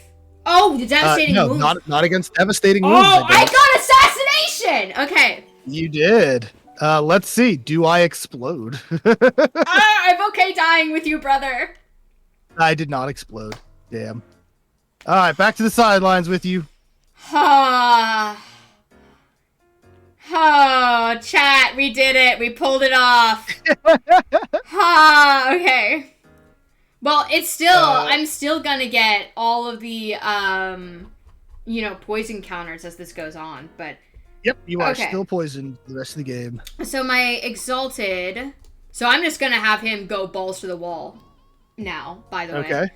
[SPEAKER 2] Oh, the devastating wounds.
[SPEAKER 1] No, not against devastating wounds.
[SPEAKER 2] Oh, I got assassination. Okay.
[SPEAKER 1] You did. Let's see. Do I explode?
[SPEAKER 2] I'm okay dying with you, brother.
[SPEAKER 1] I did not explode. Damn. All right, back to the sidelines with you.
[SPEAKER 2] Oh, chat, we did it. We pulled it off. Okay. Well, it's still, I'm still gonna get all of the, poison counters as this goes on, but...
[SPEAKER 1] Yep, you are still poisoned the rest of the game.
[SPEAKER 2] So my Exalted... So I'm just gonna have him go balls to the wall now, by the way.
[SPEAKER 1] Okay.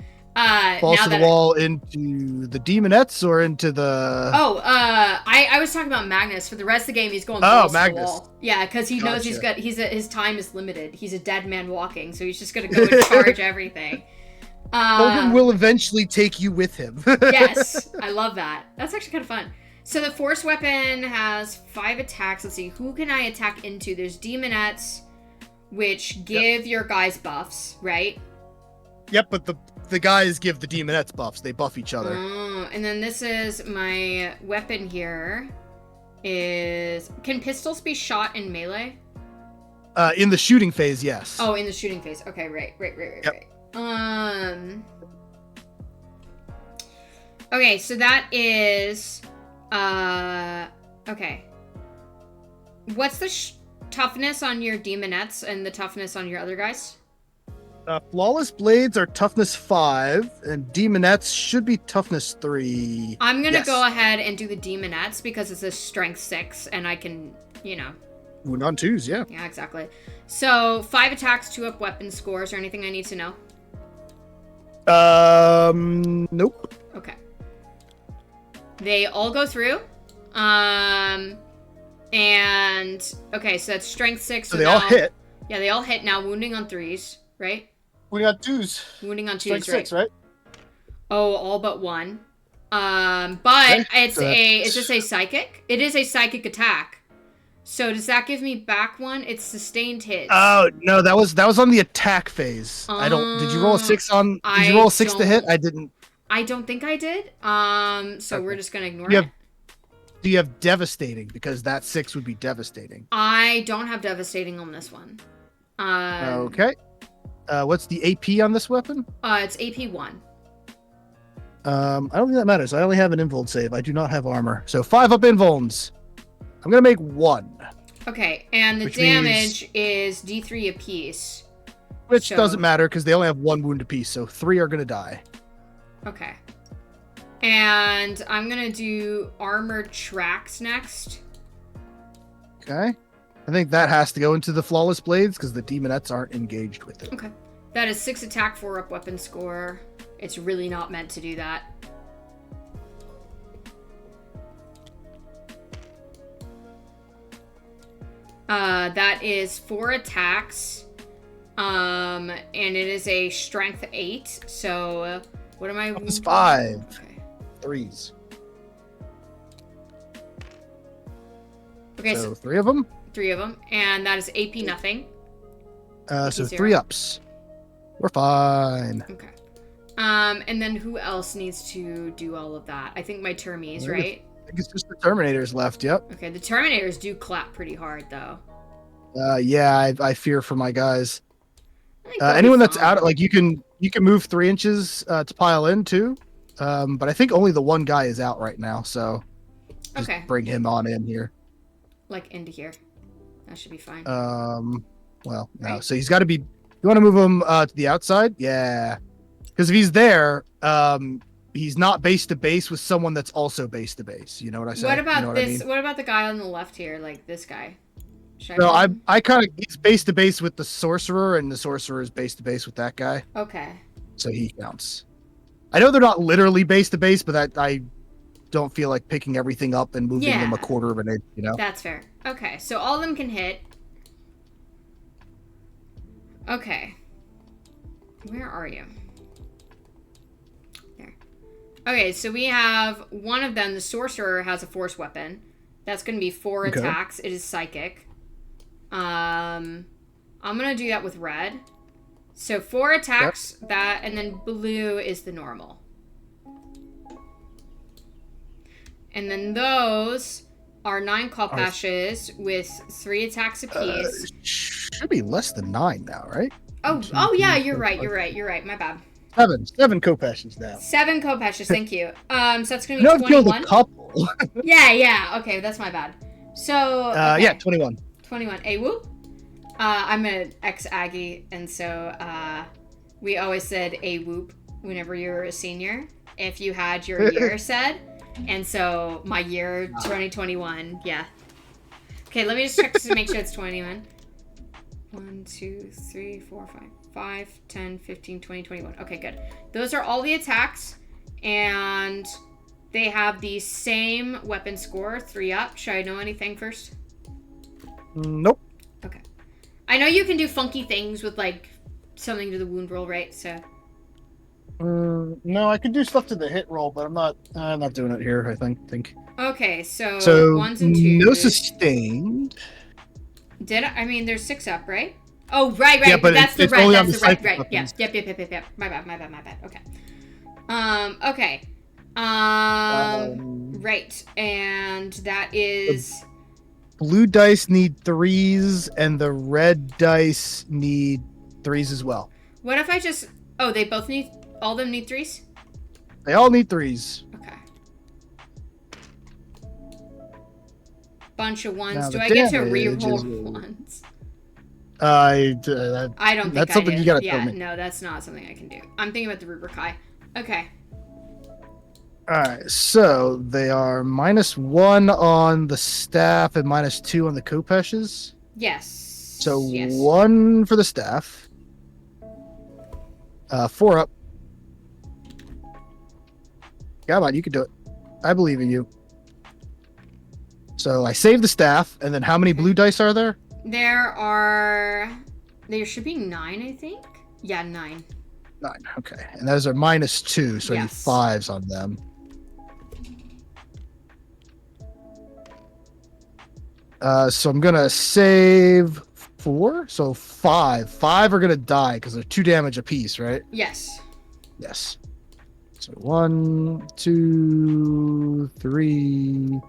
[SPEAKER 1] Balls to the wall into the demonettes or into the...
[SPEAKER 2] I was talking about Magnus. For the rest of the game, he's going balls to the wall. Yeah, because he knows his time is limited. He's a dead man walking, so he's just gonna go and charge everything.
[SPEAKER 1] Fulgrim will eventually take you with him.
[SPEAKER 2] Yes, I love that. That's actually kind of fun. So the force weapon has 5 attacks. Let's see, who can I attack into? There's demonettes, which give your guys buffs, right?
[SPEAKER 1] Yep, but the guys give the demonettes buffs. They buff each other.
[SPEAKER 2] Oh, and then this is my weapon here. Can pistols be shot in melee?
[SPEAKER 1] In the shooting phase, yes.
[SPEAKER 2] Oh, in the shooting phase. Okay, right. Okay, so that is... okay. What's the toughness on your demonettes and the toughness on your other guys?
[SPEAKER 1] Flawless blades are toughness 5, and demonettes should be toughness 3.
[SPEAKER 2] I'm gonna go ahead and do the demonettes because it's a strength 6, and I can,
[SPEAKER 1] wound on 2s, yeah.
[SPEAKER 2] Yeah, exactly. So 5 attacks, 2 up weapon scores, or anything I need to know?
[SPEAKER 1] Nope.
[SPEAKER 2] Okay. They all go through. And okay, so that's strength 6.
[SPEAKER 1] So they all hit.
[SPEAKER 2] Yeah, they all hit now. Wounding on 3s, right?
[SPEAKER 1] Wounding on 2s.
[SPEAKER 2] Wounding on 2s,
[SPEAKER 1] strength 6, right?
[SPEAKER 2] Oh, all but 1. But is this a psychic? It is a psychic attack. So does that give me back 1? It's sustained hits.
[SPEAKER 1] Oh no, that was on the attack phase. Did you roll a 6 on? Did you roll a 6 to hit? I didn't.
[SPEAKER 2] I don't think I did. So we're just gonna ignore it.
[SPEAKER 1] Do you have devastating? Because that 6 would be devastating.
[SPEAKER 2] I don't have devastating on this one.
[SPEAKER 1] Okay. What's the AP on this weapon?
[SPEAKER 2] It's AP 1.
[SPEAKER 1] I don't think that matters. I only have an invuln save. I do not have armor. So 5 up invulns. I'm gonna make 1.
[SPEAKER 2] Okay, and the damage is D3 apiece.
[SPEAKER 1] Which doesn't matter because they only have 1 wound apiece, so 3 are gonna die.
[SPEAKER 2] Okay. And I'm gonna do armored tracks next.
[SPEAKER 1] Okay. I think that has to go into the flawless blades because the demonettes aren't engaged with it.
[SPEAKER 2] Okay. That is 6 attack, 4 up weapon score. It's really not meant to do that. That is 4 attacks. And it is a strength 8. So what am I?
[SPEAKER 1] It's 5.
[SPEAKER 2] Okay.
[SPEAKER 1] 3s.
[SPEAKER 2] Okay,
[SPEAKER 1] so 3 of them.
[SPEAKER 2] 3 of them, and that is AP nothing.
[SPEAKER 1] So 3 ups. We're fine.
[SPEAKER 2] Okay. And then who else needs to do all of that? I think my Termies, right?
[SPEAKER 1] I think it's just the Terminators left. Yep.
[SPEAKER 2] Okay, the Terminators do clap pretty hard, though.
[SPEAKER 1] Yeah, I fear for my guys. Anyone that's out, like you can move 3 inches to pile in too. But I think only the one guy is out right now, so just bring him on in here.
[SPEAKER 2] Like into here. That should be fine.
[SPEAKER 1] Well, no. Right? So he's got to be. You want to move him to the outside? Yeah. Because if he's there, he's not base to base with someone that's also base to base. You know what I said?
[SPEAKER 2] What about
[SPEAKER 1] you know
[SPEAKER 2] this?
[SPEAKER 1] What I mean?
[SPEAKER 2] What about the guy on the left here? Like this guy?
[SPEAKER 1] No, I kind of he's base to base with the sorcerer, and the sorcerer is base to base with that guy.
[SPEAKER 2] Okay.
[SPEAKER 1] So he counts. I know they're not literally base to base, but I don't feel like picking everything up and moving them a quarter of an inch, you know?
[SPEAKER 2] That's fair. Okay, so all of them can hit. Okay. Where are you? There. Okay, so we have one of them, the sorcerer, has a force weapon. That's going to be 4 attacks. It is psychic. I'm going to do that with red. So 4 attacks, that, and then blue is the normal. And then those are 9 Kalpashes with 3 attacks apiece.
[SPEAKER 1] Should be less than 9 now, right?
[SPEAKER 2] Oh yeah, you're right. My bad.
[SPEAKER 1] 7 Kopashes now.
[SPEAKER 2] 7 Kopashes, thank you. So that's gonna be
[SPEAKER 1] You
[SPEAKER 2] 21.
[SPEAKER 1] killed a couple.
[SPEAKER 2] yeah. Okay, that's my bad. So okay.
[SPEAKER 1] Yeah, 21.
[SPEAKER 2] 21. Hey, whoop. I'm an ex-Aggie, and so we always said a whoop whenever you were a senior, if you had your year said. And so my year 2021, yeah. Okay, let me just check to make sure it's 21. 1, 2, 3, 4, 5, 10, 15, 20, 21. Okay, good. Those are all the attacks, and they have the same weapon score, 3 up. Should I know anything first?
[SPEAKER 1] Nope.
[SPEAKER 2] Okay. I know you can do funky things with, like, something to the wound roll, right? So.
[SPEAKER 1] No, I can do stuff to the hit roll, but I'm not doing it here, I think.
[SPEAKER 2] Okay, so 1s and 2s.
[SPEAKER 1] No sustained.
[SPEAKER 2] I mean, there's 6 up, right? Oh, right.
[SPEAKER 1] Yeah, but
[SPEAKER 2] that's the
[SPEAKER 1] it's
[SPEAKER 2] red.
[SPEAKER 1] only
[SPEAKER 2] That's
[SPEAKER 1] on
[SPEAKER 2] the
[SPEAKER 1] the
[SPEAKER 2] red. Right.
[SPEAKER 1] weapons.
[SPEAKER 2] Yep. My bad. Okay. Okay. Right. And that is.
[SPEAKER 1] Blue dice need 3s, and the red dice need 3s as well.
[SPEAKER 2] What if I just? Oh, they both need. All of them need 3s.
[SPEAKER 1] They all need 3s.
[SPEAKER 2] Okay. Bunch of 1s.
[SPEAKER 1] Now,
[SPEAKER 2] Do I get to reroll 1s? I don't think
[SPEAKER 1] that's something you gotta tell me.
[SPEAKER 2] No, that's not something I can do. I'm thinking about the rubric high. Okay.
[SPEAKER 1] Alright, so they are -1 on the staff and -2 on the Kopeshes.
[SPEAKER 2] Yes.
[SPEAKER 1] So 1 for the staff. 4 up. Come on, you can do it. I believe in you. So I save the staff, and then how many blue dice are there?
[SPEAKER 2] There should be 9, I think. Yeah, 9.
[SPEAKER 1] 9, okay. And those are -2, so I need 5s on them. So I'm gonna save 4, so 5. 5 are gonna die because they're 2 damage apiece, right?
[SPEAKER 2] Yes.
[SPEAKER 1] Yes. So 1, 2, 3,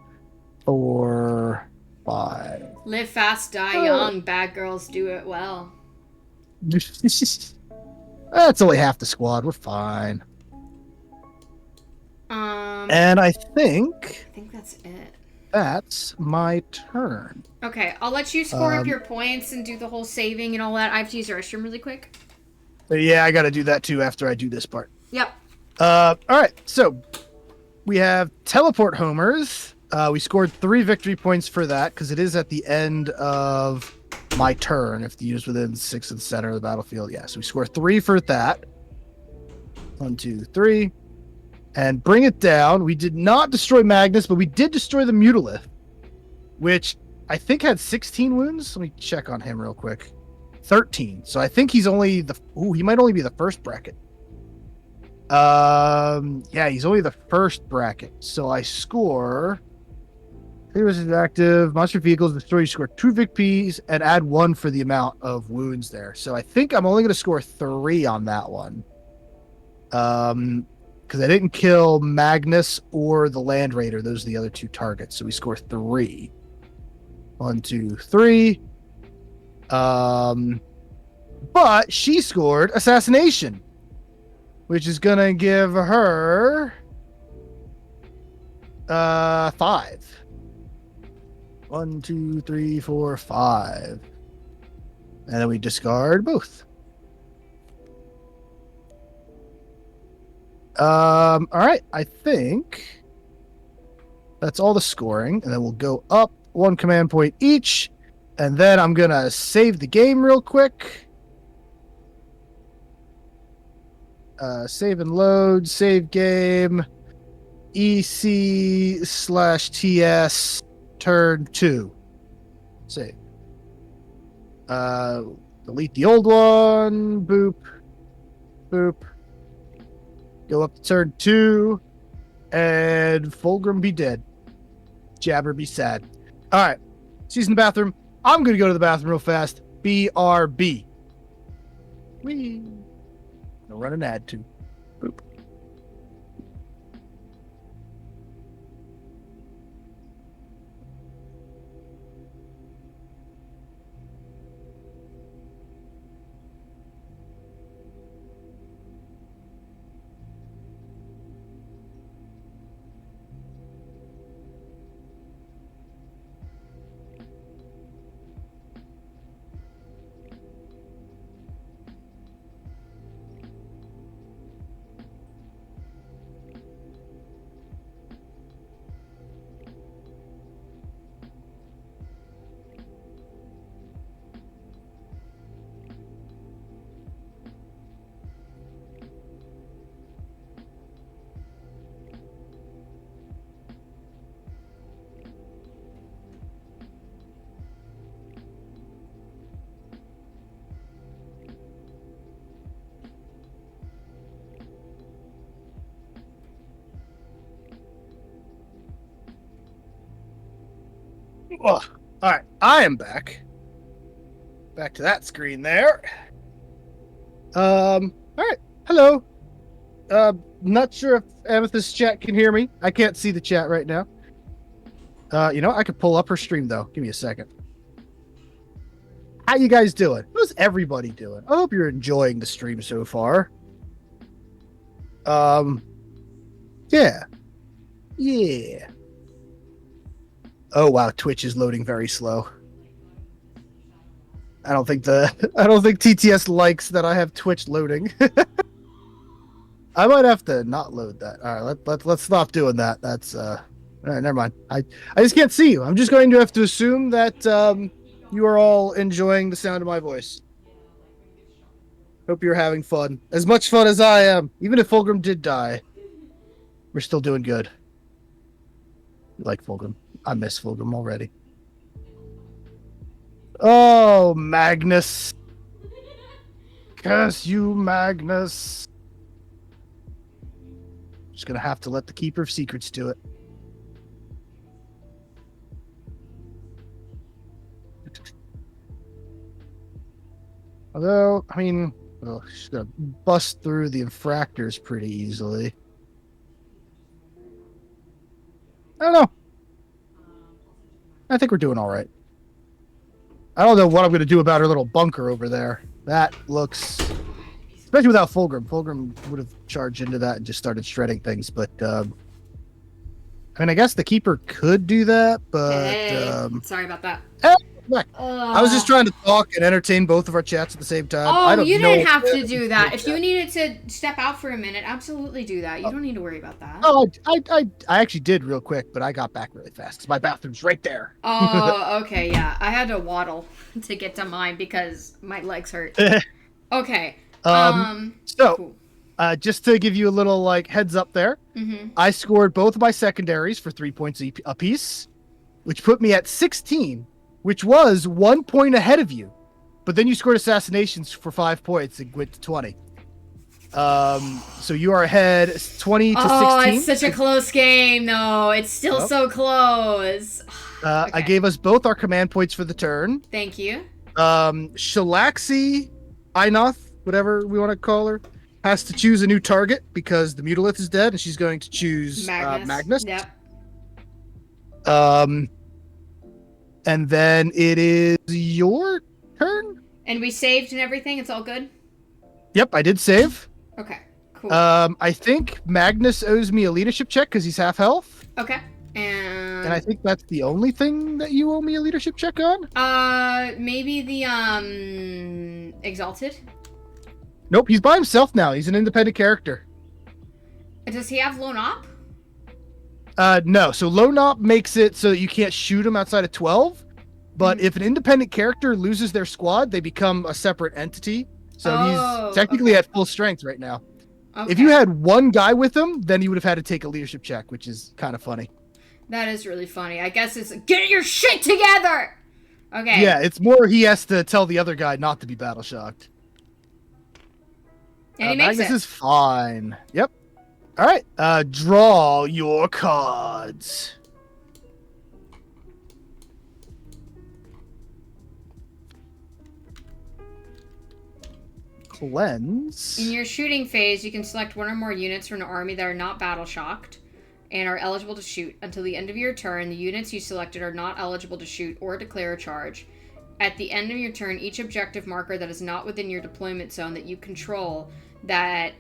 [SPEAKER 1] 4, 5.
[SPEAKER 2] Live fast, die young. Bad girls do it well.
[SPEAKER 1] That's only half the squad. We're fine. And I think
[SPEAKER 2] that's it.
[SPEAKER 1] That's my turn.
[SPEAKER 2] Okay, I'll let you score up your points and do the whole saving and all that. I have to use the restroom really quick.
[SPEAKER 1] Yeah, I got to do that too after I do this part.
[SPEAKER 2] Yep.
[SPEAKER 1] All right, so we have teleport homers. We scored 3 victory points for that because it is at the end of my turn if the unit's within 6 of the center of the battlefield. Yeah, so we score 3 for that. 1, 2, 3. And bring it down. We did not destroy Magnus, but we did destroy the Mutilith, which I think had 16 wounds. Let me check on him real quick. 13. So I think he's only he might only be the first bracket. Yeah, he's only the first bracket. So I score. Here was active. Monster vehicles destroy. You score 2 VicPs and add 1 for the amount of wounds there. So I think I'm only going to score 3 on that one. Because I didn't kill Magnus or the Land Raider. Those are the other 2 targets. So we score 3. 1, 2, 3. But she scored assassination, which is gonna give her 5. 1, 2, 3, 4, 5. And then we discard both. All right, I think that's all the scoring, and then we'll go up 1 command point each, and then I'm gonna save the game real quick. Save and load, save game. EC/TS turn 2. Save. Delete the old one. Boop. Boop. Go up to turn 2. And Fulgrim be dead. Jabber be sad. All right. She's in the bathroom. I'm going to go to the bathroom real fast. BRB. Whee. I'll run an ad too. Boop. Oh, all right, I am back. Back to that screen there. All right, hello. Not sure if Amethyst chat can hear me. I can't see the chat right now. I could pull up her stream though. Give me a second. How you guys doing? How's everybody doing? I hope you're enjoying the stream so far. Yeah. Oh wow, Twitch is loading very slow. I don't think TTS likes that I have Twitch loading. I might have to not load that. All right, let's stop doing that. That's all right, never mind. I just can't see you. I'm just going to have to assume that you are all enjoying the sound of my voice. Hope you're having fun. As much fun as I am. Even if Fulgrim did die, we're still doing good. You like Fulgrim. I miss Fulgrim already. Oh, Magnus. Curse you, Magnus. Just gonna have to let the Keeper of Secrets do it. Although, I mean, she's gonna bust through the infractors pretty easily. I don't know. I think we're doing all right. I don't know what I'm going to do about her little bunker over there. That looks... Especially without Fulgrim. Fulgrim would have charged into that and just started shredding things, but... I mean, I guess the Keeper could do that, but...
[SPEAKER 2] Hey, sorry about that.
[SPEAKER 1] I was just trying to talk and entertain both of our chats at the same time.
[SPEAKER 2] Oh, you didn't have to do that. If you needed to step out for a minute, absolutely do that. You don't need to worry about that.
[SPEAKER 1] Oh, I actually did real quick, but I got back really fast because my bathroom's right there.
[SPEAKER 2] Oh, okay, yeah. I had to waddle to get to mine because my legs hurt. Okay.
[SPEAKER 1] Cool. Just to give you a little heads up there, I scored both of my secondaries for 3 points apiece, which put me at 16. Which was 1 point ahead of you. But then you scored assassinations for 5 points and went to 20. So you are ahead 20 to 16.
[SPEAKER 2] Oh, it's such a close game, though. It's still so close. Okay.
[SPEAKER 1] I gave us both our command points for the turn.
[SPEAKER 2] Thank you.
[SPEAKER 1] Shalaxi, Inoth, whatever we want to call her, has to choose a new target because the Mutalith is dead, and she's going to choose Magnus.
[SPEAKER 2] Yep.
[SPEAKER 1] And then it is your turn.
[SPEAKER 2] And we saved and everything? It's all good?
[SPEAKER 1] Yep, I did save.
[SPEAKER 2] Okay, cool.
[SPEAKER 1] I think Magnus owes me a leadership check because he's half health.
[SPEAKER 2] Okay. And
[SPEAKER 1] I think that's the only thing that you owe me a leadership check on?
[SPEAKER 2] Maybe the, Exalted?
[SPEAKER 1] Nope, he's by himself now. He's an independent character.
[SPEAKER 2] Does he have Lone Op?
[SPEAKER 1] No. So Lone Op makes it so that you can't shoot him outside of 12. But if an independent character loses their squad, they become a separate entity. So he's technically at full strength right now.
[SPEAKER 2] Okay.
[SPEAKER 1] If you had one guy with him, then he would have had to take a leadership check, which is kind of funny.
[SPEAKER 2] That is really funny. I guess it's get your shit together. Okay.
[SPEAKER 1] Yeah, it's more he has to tell the other guy not to be battle shocked.
[SPEAKER 2] And he makes
[SPEAKER 1] Magnus
[SPEAKER 2] it.
[SPEAKER 1] is fine. Yep. All right. Draw your cards. Cleanse.
[SPEAKER 2] In your shooting phase, you can select one or more units from an army that are not battle shocked and are eligible to shoot. Until the end of your turn, the units you selected are not eligible to shoot or declare a charge. At the end of your turn, each objective marker that is not within your deployment zone that you control at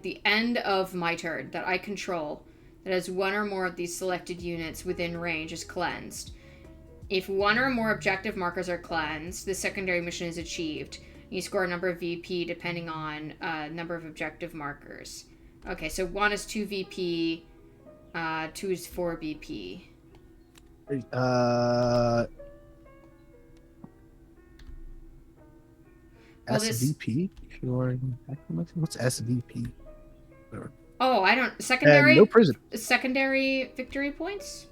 [SPEAKER 2] the end of my turn that I control that has one or more of these selected units within range is cleansed. If one or more objective markers are cleansed, the secondary mission is achieved. You score a number of VP depending on number of objective markers. Okay, so 1 is 2 VP, 2 is 4 VP.
[SPEAKER 1] SVP? What's SVP?
[SPEAKER 2] Oh, I don't. Secondary?
[SPEAKER 1] No prison.
[SPEAKER 2] Secondary victory points?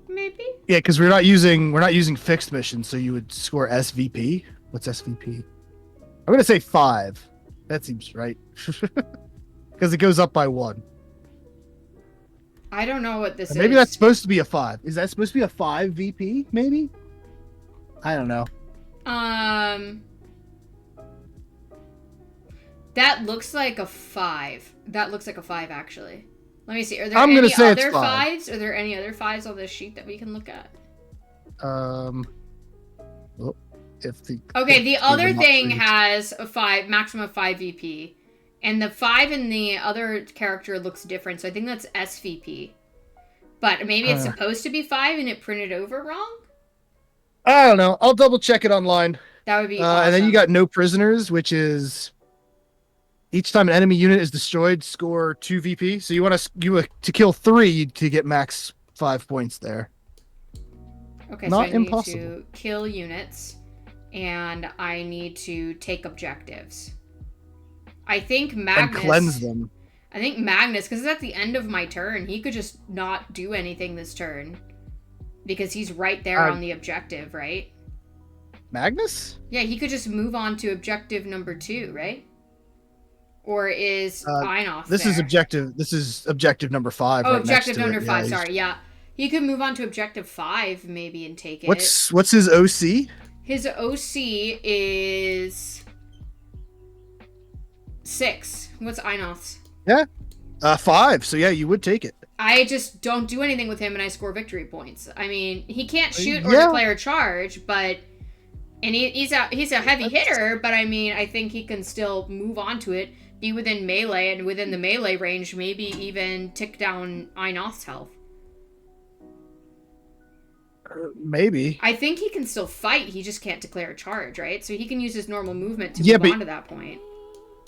[SPEAKER 2] Maybe?
[SPEAKER 1] Yeah, because we're not using fixed missions, so you would score SVP. What's SVP? I'm gonna say 5. That seems right. Because it goes up by 1.
[SPEAKER 2] I don't know what this is.
[SPEAKER 1] Maybe that's supposed to be a 5. Is that supposed to be a 5 VP? Maybe? I don't know.
[SPEAKER 2] That looks like a 5. That looks like a 5, actually. Let me see. Are there
[SPEAKER 1] I'm
[SPEAKER 2] any
[SPEAKER 1] gonna say
[SPEAKER 2] other
[SPEAKER 1] it's 5.
[SPEAKER 2] 5s? Are there any other 5s on this sheet that we can look at? The other thing has a 5, maximum of 5 VP. And the 5 in the other character looks different, so I think that's SVP. But maybe it's supposed to be 5 and it printed over wrong?
[SPEAKER 1] I don't know. I'll double check it online.
[SPEAKER 2] That would be awesome.
[SPEAKER 1] And then you got no prisoners, which is each time an enemy unit is destroyed, score 2 VP. So you want to kill 3 to get max 5 points there.
[SPEAKER 2] Okay,
[SPEAKER 1] not
[SPEAKER 2] so I
[SPEAKER 1] impossible.
[SPEAKER 2] need to kill units, and I need to take objectives. I think Magnus...
[SPEAKER 1] And cleanse them.
[SPEAKER 2] I think Magnus, because it's at the end of my turn, he could just not do anything this turn. Because he's right there on the objective, right?
[SPEAKER 1] Magnus?
[SPEAKER 2] Yeah, he could just move on to objective number 2, right? Or is Einoth
[SPEAKER 1] This is objective number 5.
[SPEAKER 2] Oh,
[SPEAKER 1] right
[SPEAKER 2] objective
[SPEAKER 1] next to
[SPEAKER 2] number
[SPEAKER 1] it.
[SPEAKER 2] 5, sorry, yeah. He could move on to objective 5, maybe, and take it.
[SPEAKER 1] What's his OC?
[SPEAKER 2] His OC is 6. What's Einoth's?
[SPEAKER 1] Yeah. 5. So yeah, you would take it.
[SPEAKER 2] I just don't do anything with him and I score victory points. I mean, he can't shoot or declare a charge, but... And he's a heavy hitter, but I mean, I think he can still move on to it, be within melee, and within the melee range, maybe even tick down Einoth's health.
[SPEAKER 1] Maybe.
[SPEAKER 2] I think he can still fight, he just can't declare a charge, right? So he can use his normal movement to move on to that point.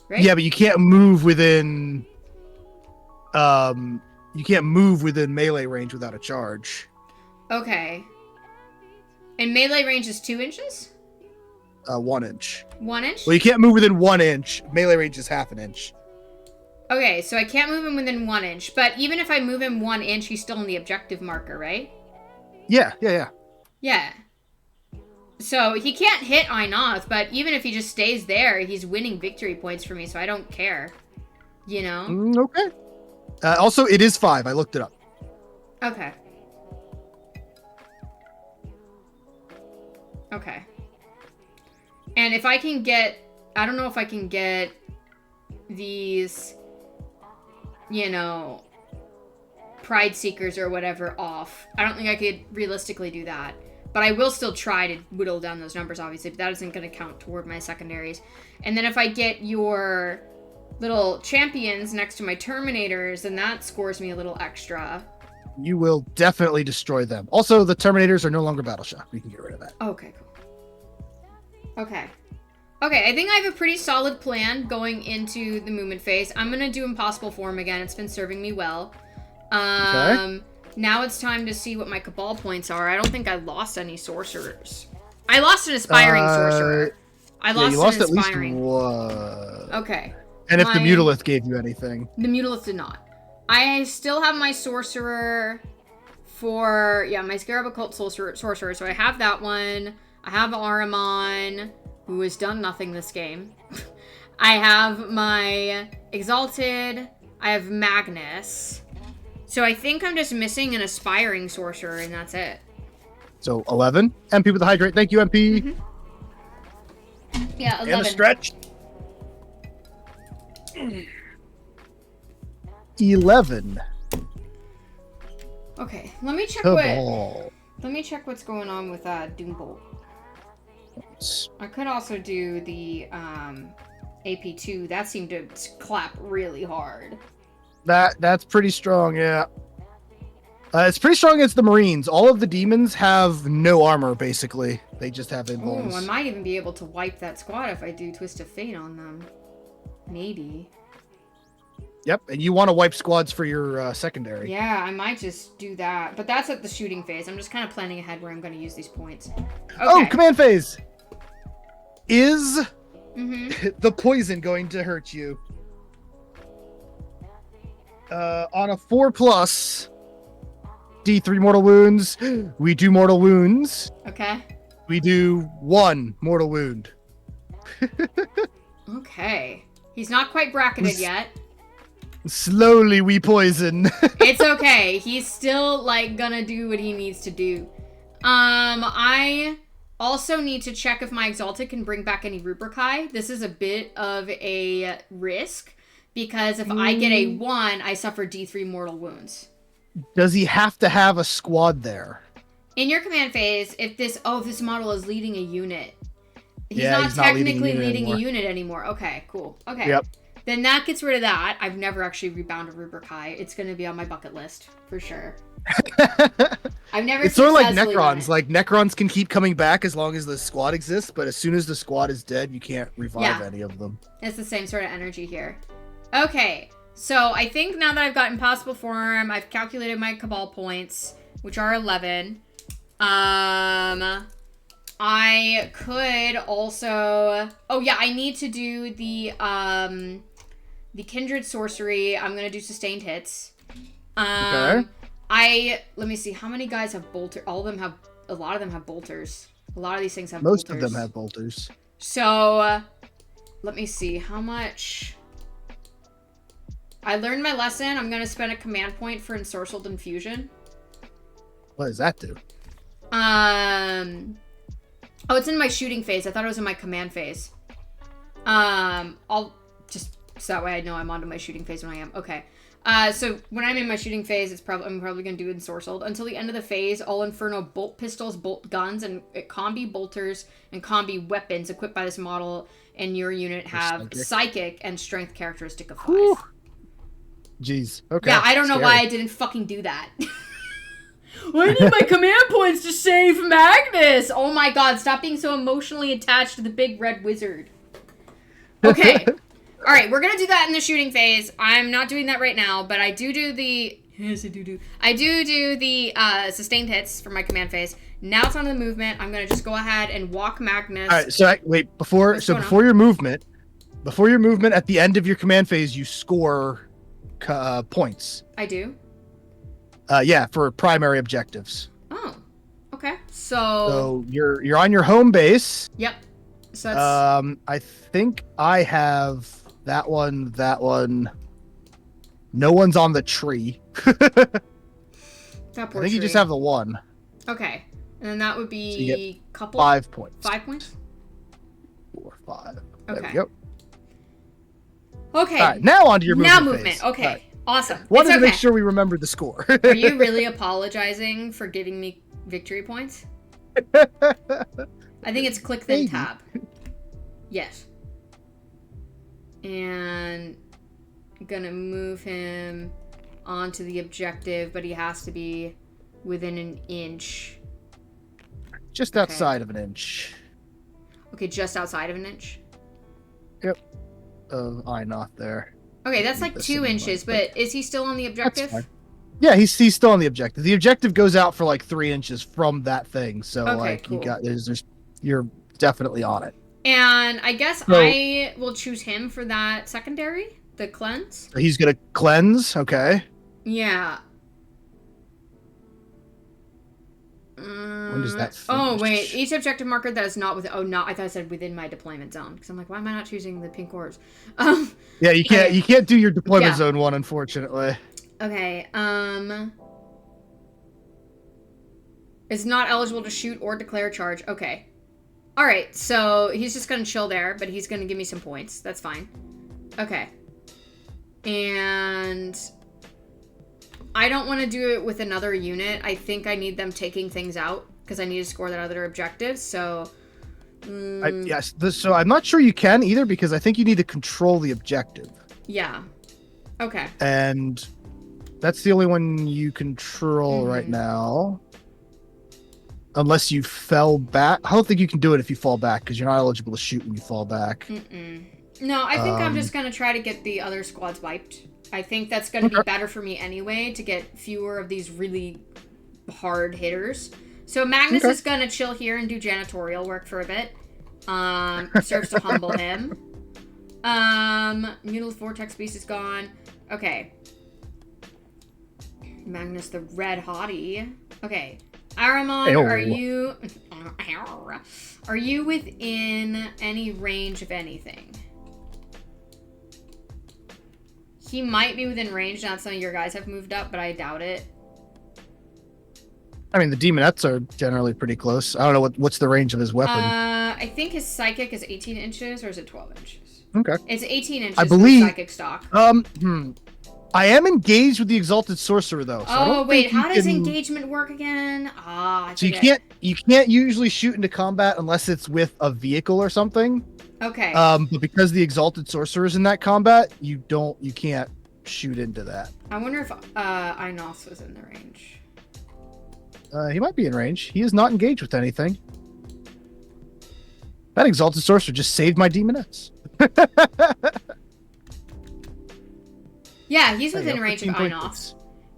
[SPEAKER 2] Right?
[SPEAKER 1] Yeah, but you can't move within... You can't move within melee range without a charge.
[SPEAKER 2] Okay. And melee range is 2 inches?
[SPEAKER 1] 1 inch.
[SPEAKER 2] 1 inch?
[SPEAKER 1] Well, you can't move within 1 inch. Melee range is half an inch.
[SPEAKER 2] Okay, so I can't move him within 1 inch. But even if I move him 1 inch, he's still in the objective marker, right?
[SPEAKER 1] Yeah.
[SPEAKER 2] Yeah. So he can't hit Einoth, but even if he just stays there, he's winning victory points for me, so I don't care. You know?
[SPEAKER 1] Okay. Also, it is 5. I looked it up.
[SPEAKER 2] Okay. Okay. And if I can get... I don't know if I can get these, you know, Pride Seekers or whatever off. I don't think I could realistically do that. But I will still try to whittle down those numbers, obviously. But that isn't going to count toward my secondaries. And then if I get your little champions next to my Terminators, then that scores me a little extra.
[SPEAKER 1] You will definitely destroy them. Also, the Terminators are no longer battle shock. We can get rid of that.
[SPEAKER 2] Okay, cool. Okay, I think I have a pretty solid plan going into the movement phase. I'm going to do Impossible Form again. It's been serving me well.
[SPEAKER 1] Okay.
[SPEAKER 2] Now it's time to see what my Cabal points are. I don't think I lost any Sorcerers. I lost an Aspiring Sorcerer. I lost an Aspiring.
[SPEAKER 1] at least one.
[SPEAKER 2] Okay.
[SPEAKER 1] And if the Mutalith gave you anything.
[SPEAKER 2] The Mutalith did not. I still have my Sorcerer for... Yeah, my Scarab Occult Sorcerer. So I have that one. I have Ahriman, who has done nothing this game. I have my Exalted. I have Magnus. So I think I'm just missing an Aspiring Sorcerer, and that's it.
[SPEAKER 1] So 11. MP with the Hydrate. Thank you, MP.
[SPEAKER 2] Mm-hmm. Yeah, 11.
[SPEAKER 1] And a stretch. 11.
[SPEAKER 2] Okay, let me check Let me check what's going on with Doombolt. I could also do the AP2. That seemed to clap really hard.
[SPEAKER 1] That's pretty strong, yeah. It's pretty strong against the Marines. All of the demons have no armor, basically. They just have invulns.
[SPEAKER 2] Oh, I might even be able to wipe that squad if I do Twist of Fate on them. Maybe.
[SPEAKER 1] Yep, and you want to wipe squads for your secondary.
[SPEAKER 2] Yeah, I might just do that. But that's at the shooting phase. I'm just kind of planning ahead where I'm going to use these points. Okay.
[SPEAKER 1] Oh, command phase! Is the poison going to hurt you? On a 4+, D3 mortal wounds, we do mortal wounds.
[SPEAKER 2] Okay.
[SPEAKER 1] We do 1 mortal wound.
[SPEAKER 2] Okay. He's not quite bracketed yet.
[SPEAKER 1] Slowly we poison.
[SPEAKER 2] It's okay. He's still, like, gonna do what he needs to do. I also need to check if my Exalted can bring back any Rubrikai. This is a bit of a risk, because if I get a 1, I suffer D3 mortal wounds.
[SPEAKER 1] Does he have to have a squad there?
[SPEAKER 2] In your command phase, if this model is leading a unit, he's not technically leading a unit anymore. Okay, cool. Okay.
[SPEAKER 1] Yep.
[SPEAKER 2] Then that gets rid of that. I've never actually rebound a Rubrikai. It's going to be on my bucket list, for sure. I've never.
[SPEAKER 1] It's sort of like Necrons. Like, Necrons can keep coming back as long as the squad exists, but as soon as the squad is dead, you can't revive any of them.
[SPEAKER 2] It's the same sort of energy here. Okay, so I think now that I've got Impossible Form, I've calculated my Cabal points, which are 11. I could also... Oh, yeah, I need to do the Kindred Sorcery. I'm going to do Sustained Hits.
[SPEAKER 1] Okay.
[SPEAKER 2] Let me see. How many guys have bolter? A lot of them have bolters. A lot of these things have
[SPEAKER 1] Most
[SPEAKER 2] bolters.
[SPEAKER 1] of them have bolters.
[SPEAKER 2] So, let me see. How much... I learned my lesson. I'm going to spend a command point for Ensorcelled Infusion.
[SPEAKER 1] What does that do?
[SPEAKER 2] Oh, it's in my shooting phase. I thought it was in my command phase. I'll just... So that way I know I'm onto my shooting phase when I am. Okay. So when I'm in my shooting phase, I'm probably going to do Ensorcelled. Until the end of the phase, all Inferno bolt pistols, bolt guns, and combi bolters and combi weapons equipped by this model in your unit have psychic and strength characteristic of 5.
[SPEAKER 1] Whew. Jeez. Okay.
[SPEAKER 2] Yeah, I don't know why I didn't fucking do that. I need my command points to save Magnus! Oh my god, stop being so emotionally attached to the big red wizard. Okay. Alright, we're gonna do that in the shooting phase. I'm not doing that right now, but I do the... Yes, I do. I do the sustained hits for my command phase. Now it's on to the movement. I'm gonna just go ahead and walk Magnus.
[SPEAKER 1] Alright, so wait, before your movement at the end of your command phase, you score points.
[SPEAKER 2] I do?
[SPEAKER 1] Yeah, for primary objectives.
[SPEAKER 2] Oh, okay. So
[SPEAKER 1] you're on your home base.
[SPEAKER 2] Yep. So that's...
[SPEAKER 1] I think I have that one. No one's on the tree.
[SPEAKER 2] That poor
[SPEAKER 1] I think you
[SPEAKER 2] tree.
[SPEAKER 1] just have the one.
[SPEAKER 2] Okay, and then that would be
[SPEAKER 1] So you get
[SPEAKER 2] couple
[SPEAKER 1] 5 points.
[SPEAKER 2] 5 points.
[SPEAKER 1] 4, 5.
[SPEAKER 2] Okay.
[SPEAKER 1] There we go.
[SPEAKER 2] Okay.
[SPEAKER 1] All right, now on to your movement.
[SPEAKER 2] Now movement. Okay. Right. Awesome.
[SPEAKER 1] Wanted to make sure we remembered the score.
[SPEAKER 2] Are you really apologizing for giving me victory points? I think it's click then tab. Yes. And I'm gonna move him onto the objective, but he has to be within an inch.
[SPEAKER 1] Just outside of an inch.
[SPEAKER 2] Okay, just outside of an inch?
[SPEAKER 1] Yep. I not there.
[SPEAKER 2] Okay, that's like 2 inches, but is he still on the objective?
[SPEAKER 1] Yeah, he's still on the objective. The objective goes out for like 3 inches from that thing, so
[SPEAKER 2] okay,
[SPEAKER 1] like
[SPEAKER 2] cool.
[SPEAKER 1] you're definitely on it.
[SPEAKER 2] And I guess
[SPEAKER 1] So,
[SPEAKER 2] I will choose him for that secondary, the cleanse.
[SPEAKER 1] he's gonna cleanse. Okay.
[SPEAKER 2] Yeah.
[SPEAKER 1] When does that
[SPEAKER 2] Oh wait,
[SPEAKER 1] finish?
[SPEAKER 2] each objective marker that is not with I thought I said within my deployment zone because I'm like, why am I not choosing the pink orbs?
[SPEAKER 1] Yeah, you can't.
[SPEAKER 2] Okay.
[SPEAKER 1] You can't do your deployment
[SPEAKER 2] Yeah.
[SPEAKER 1] zone one, unfortunately.
[SPEAKER 2] Okay. Is not eligible to shoot or declare charge. Okay. All right. So he's just gonna chill there, but he's gonna give me some points. That's fine. Okay. And I don't want to do it with another unit. I think I need them taking things out because I need to score that other objective. So,
[SPEAKER 1] Yes. So I'm not sure you can either because I think you need to control the objective.
[SPEAKER 2] yeah. Okay.
[SPEAKER 1] And that's the only one you control right now. Unless you fell back. I don't think you can do it if you fall back because you're not eligible to shoot when you fall back.
[SPEAKER 2] No, I think I'm just going to try to get the other squads wiped. I think that's going to be better for me anyway to get fewer of these really hard hitters. So Magnus is going to chill here and do janitorial work for a bit. Serves to humble him. Mutal Vortex Beast is gone. Okay. Magnus the Red Hottie. Okay. Aramon, are you within any range of anything? He might be within range now that some of your guys have moved up, but I doubt it.
[SPEAKER 1] I mean, the demonettes are generally pretty close. I don't know what's the range of his weapon.
[SPEAKER 2] I think his psychic is 18 inches, or is it 12 inches?
[SPEAKER 1] Okay.
[SPEAKER 2] It's 18 inches.
[SPEAKER 1] I believe
[SPEAKER 2] psychic stock.
[SPEAKER 1] I am engaged with the Exalted Sorcerer though. So
[SPEAKER 2] oh wait, how does engagement work again?
[SPEAKER 1] So you can't usually shoot into combat unless it's with a vehicle or something.
[SPEAKER 2] Okay.
[SPEAKER 1] But because the Exalted Sorcerer is in that combat, you can't shoot into that.
[SPEAKER 2] I wonder if Inos was in the range.
[SPEAKER 1] He might be in range. He is not engaged with anything. That Exalted Sorcerer just saved my demonettes.
[SPEAKER 2] Yeah, he's within range of Inos.
[SPEAKER 1] Points.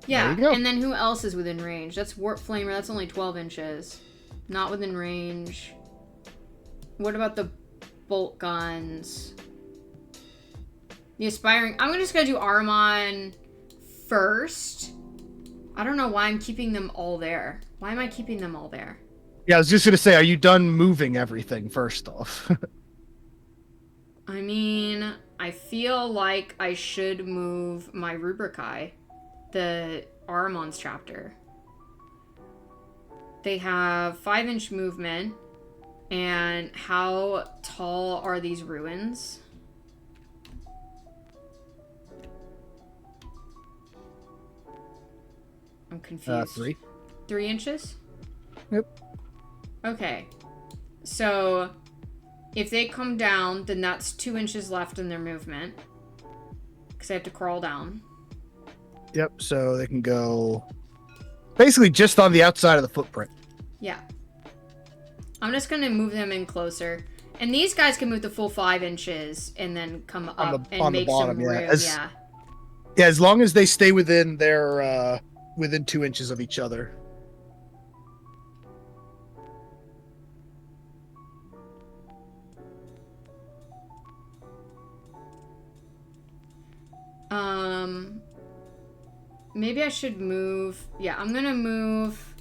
[SPEAKER 2] Yeah, and then who else is within range? That's Warp Flamer. That's only 12 inches. Not within range. What about the bolt guns? The Aspiring... I'm just going to do Aramon first. I don't know why I'm keeping them all there. Why am I keeping them all there?
[SPEAKER 1] Yeah, I was just going to say, are you done moving everything first off?
[SPEAKER 2] I mean, I feel like I should move my Rubricae, the Aramon's chapter. They have 5-inch movement, and how tall are these ruins? I'm confused.
[SPEAKER 1] 3.
[SPEAKER 2] 3 inches?
[SPEAKER 1] Yep.
[SPEAKER 2] Okay. So... if they come down, then that's 2 inches left in their movement. Because they have to crawl down.
[SPEAKER 1] Yep, so they can go basically just on the outside of the footprint.
[SPEAKER 2] Yeah. I'm just going to move them in closer. And these guys can move the full 5 inches and then come up and make some room. Yeah,
[SPEAKER 1] as long as they stay within their within 2 inches of each other.
[SPEAKER 2] Maybe I should move. Yeah, I'm gonna move.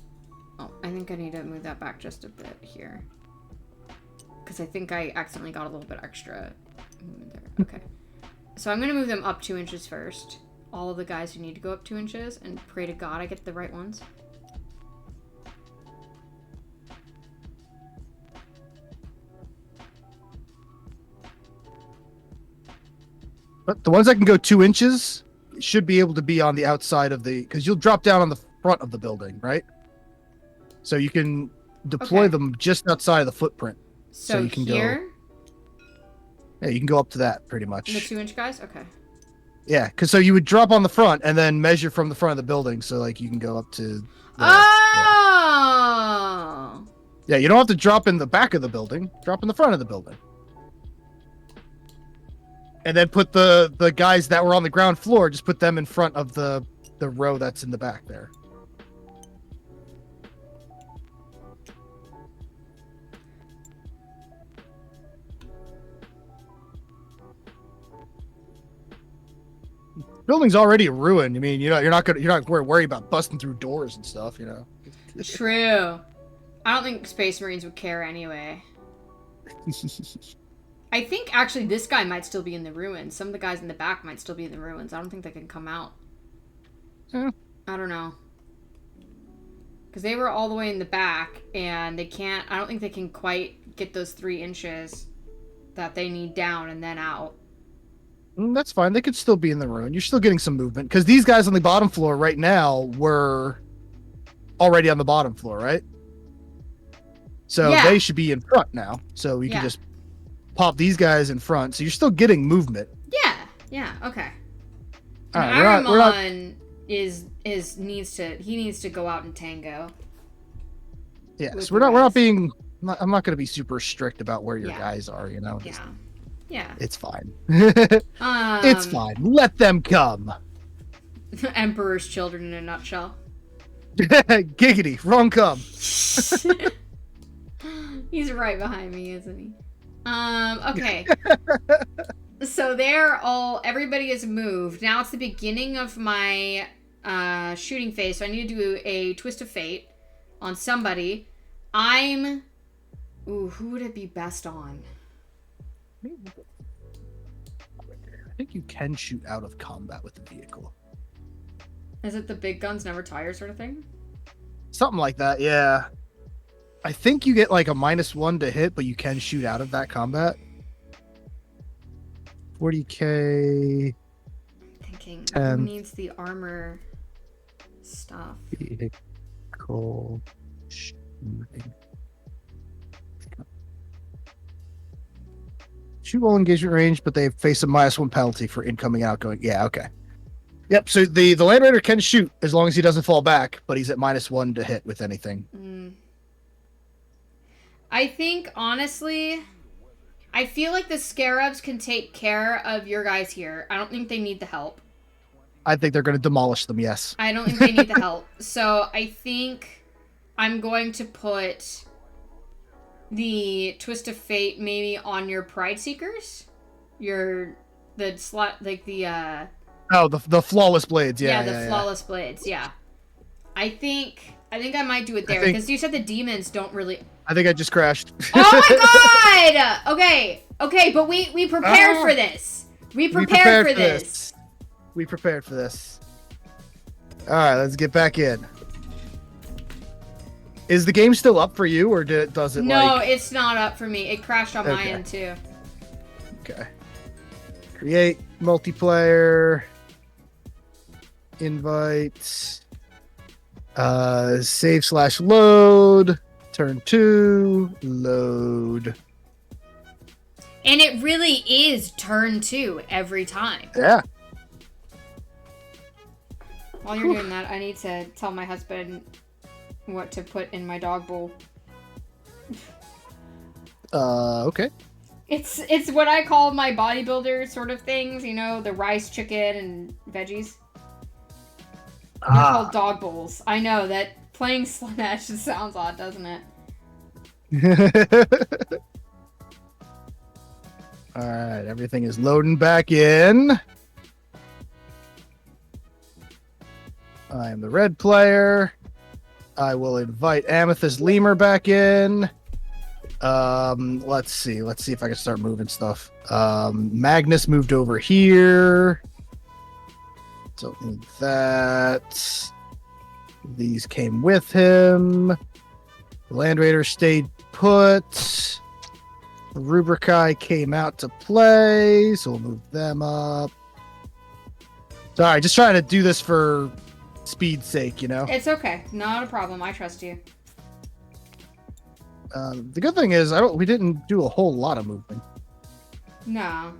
[SPEAKER 2] Oh, I think I need to move that back just a bit here. Because I think I accidentally got a little bit extra there. Okay. So I'm gonna move them up 2 inches first. All of the guys who need to go up 2 inches, and pray to God I get the right ones.
[SPEAKER 1] But the ones that can go 2 inches should be able to be on the outside of the, because you'll drop down on the front of the building, right? So you can deploy them just outside of the footprint.
[SPEAKER 2] So
[SPEAKER 1] you can
[SPEAKER 2] here?
[SPEAKER 1] Yeah, you can go up to that pretty much.
[SPEAKER 2] The 2 inch guys? Okay.
[SPEAKER 1] Yeah, because so you would drop on the front and then measure from the front of the building, so like you can go up to. Yeah, you don't have to drop in the back of the building. Drop in the front of the building. And then put the guys that were on the ground floor, just put them in front of the row that's in the back there. Building's already a ruin. I mean, you're not worried about busting through doors and stuff.
[SPEAKER 2] True. I don't think Space Marines would care anyway. I think actually this guy might still be in the ruins. Some of the guys in the back might still be in the ruins. I don't think they can come out.
[SPEAKER 1] Yeah.
[SPEAKER 2] I don't know. Because they were all the way in the back, and they can't... I don't think they can quite get those 3 inches that they need down and then out.
[SPEAKER 1] That's fine. They could still be in the ruin. You're still getting some movement. Because these guys on the bottom floor right now were already on the bottom floor, right? So they should be in front now. So we can just pop these guys in front. So you're still getting movement.
[SPEAKER 2] Yeah, okay.
[SPEAKER 1] All right,
[SPEAKER 2] Aramon needs to go out and tango.
[SPEAKER 1] Yeah, so we're not being... I'm not going to be super strict about where your guys are,
[SPEAKER 2] Yeah.
[SPEAKER 1] It's fine. It's fine. Let them come.
[SPEAKER 2] Emperor's children in a nutshell.
[SPEAKER 1] Giggity. Wrong come.
[SPEAKER 2] He's right behind me, isn't he? Okay. So everybody is moved. Now it's the beginning of my shooting phase, so I need to do a twist of fate on somebody. Who would it be best on?
[SPEAKER 1] I think you can shoot out of combat with the vehicle.
[SPEAKER 2] Is it the big guns never tire sort of thing?
[SPEAKER 1] Something like that, yeah. I think you get like a -1 to hit, but you can shoot out of that combat. 40k.
[SPEAKER 2] I'm thinking,
[SPEAKER 1] 10.
[SPEAKER 2] Who needs the armor stuff?
[SPEAKER 1] Vehicle shooting. Shoot all engagement range, but they face a -1 penalty for incoming and outgoing. Yeah, okay. Yep, so the Land Raider can shoot as long as he doesn't fall back, but he's at -1 to hit with anything.
[SPEAKER 2] I think, honestly, I feel like the Scarabs can take care of your guys here. I don't think they need the help.
[SPEAKER 1] I think they're going to demolish them, yes.
[SPEAKER 2] I don't think they need the help. So I think I'm going to put the Twist of Fate maybe on your Pride Seekers. The
[SPEAKER 1] Flawless Blades, yeah.
[SPEAKER 2] Flawless Blades, yeah. I think I might do it there, because you said the demons don't really...
[SPEAKER 1] I think I just crashed.
[SPEAKER 2] Oh my god! Okay, but we prepared for this. We prepared for this.
[SPEAKER 1] We prepared for this. Alright, let's get back in. Is the game still up for you, or does it
[SPEAKER 2] No, it's not up for me. It crashed on my end, too.
[SPEAKER 1] Okay. Create multiplayer. Invite. Save/load. Turn 2. Load.
[SPEAKER 2] And it really is turn 2 every time.
[SPEAKER 1] Yeah.
[SPEAKER 2] While you're doing that, I need to tell my husband what to put in my dog bowl.
[SPEAKER 1] Okay.
[SPEAKER 2] It's what I call my bodybuilder sort of things, the rice, chicken, and veggies. They're called dog bowls. I know that playing Slanesh sounds odd, doesn't it?
[SPEAKER 1] Alright, everything is loading back in. I am the red player. I will invite Amethyst Lemur back in. Let's see if I can start moving stuff. Magnus moved over here. Don't need that. These came with him. The Land Raider stayed put. The Rubricae came out to play, so we'll move them up. Sorry, just trying to do this for speed's sake,
[SPEAKER 2] It's okay. Not a problem. I trust you.
[SPEAKER 1] The good thing is, we didn't do a whole lot of movement.
[SPEAKER 2] No.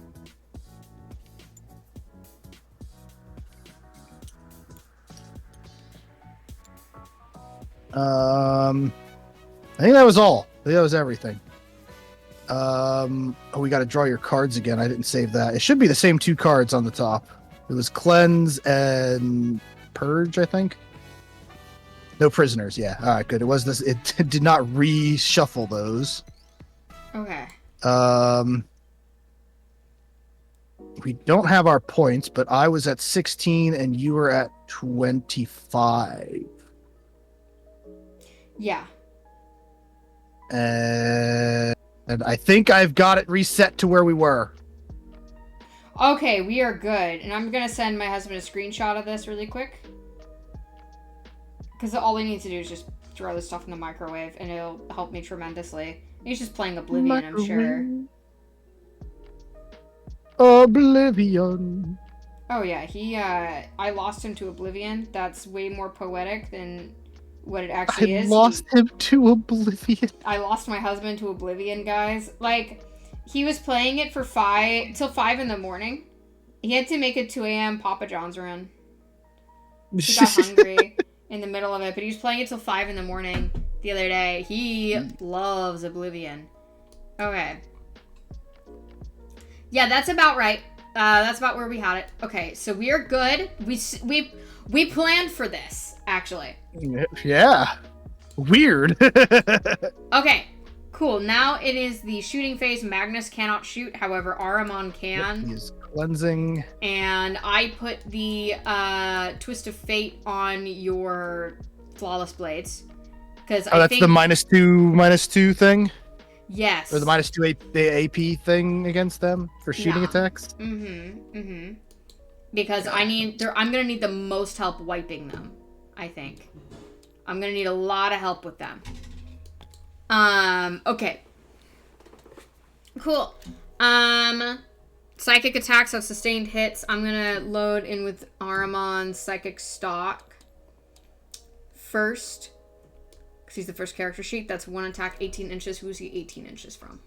[SPEAKER 1] I think that was all. I think that was everything. We got to draw your cards again. I didn't save that. It should be the same 2 cards on the top. It was Cleanse and Purge, I think. No prisoners. Yeah. All right. Good. It was this. It did not reshuffle those.
[SPEAKER 2] Okay.
[SPEAKER 1] we don't have our points, but I was at 16 and you were at 25.
[SPEAKER 2] Yeah.
[SPEAKER 1] And I think I've got it reset to where we were.
[SPEAKER 2] Okay, we are good. And I'm going to send my husband a screenshot of this really quick. Because all we need to do is just throw this stuff in the microwave, and it'll help me tremendously. He's just playing Oblivion, I'm sure.
[SPEAKER 1] Oblivion.
[SPEAKER 2] Oh yeah, I lost him to Oblivion. That's way more poetic than what it actually is.
[SPEAKER 1] I lost him to Oblivion.
[SPEAKER 2] I lost my husband to Oblivion, guys. Like, he was playing it for till 5 in the morning. He had to make a 2 a.m. Papa John's run. He got hungry in the middle of it, but he was playing it till 5 in the morning the other day. He loves Oblivion. Okay. Yeah, that's about right. That's about where we had it. Okay, so we are good. We planned for this, actually.
[SPEAKER 1] Yeah. Weird.
[SPEAKER 2] Okay, cool. Now it is the shooting phase. Magnus cannot shoot, however, Ahriman can.
[SPEAKER 1] He's cleansing.
[SPEAKER 2] And I put the Twist of Fate on your Flawless Blades. Because I think...
[SPEAKER 1] the -2 thing?
[SPEAKER 2] Yes.
[SPEAKER 1] Or the -2 AP thing against them for shooting attacks?
[SPEAKER 2] Because I'm gonna need the most help wiping them, I think. I'm gonna need a lot of help with them. Okay. Cool. Psychic attacks have sustained hits. I'm gonna load in with Ahriman's Psychic Stock first. Because he's the first character sheet. That's 1 attack, 18 inches. Who's he 18 inches from?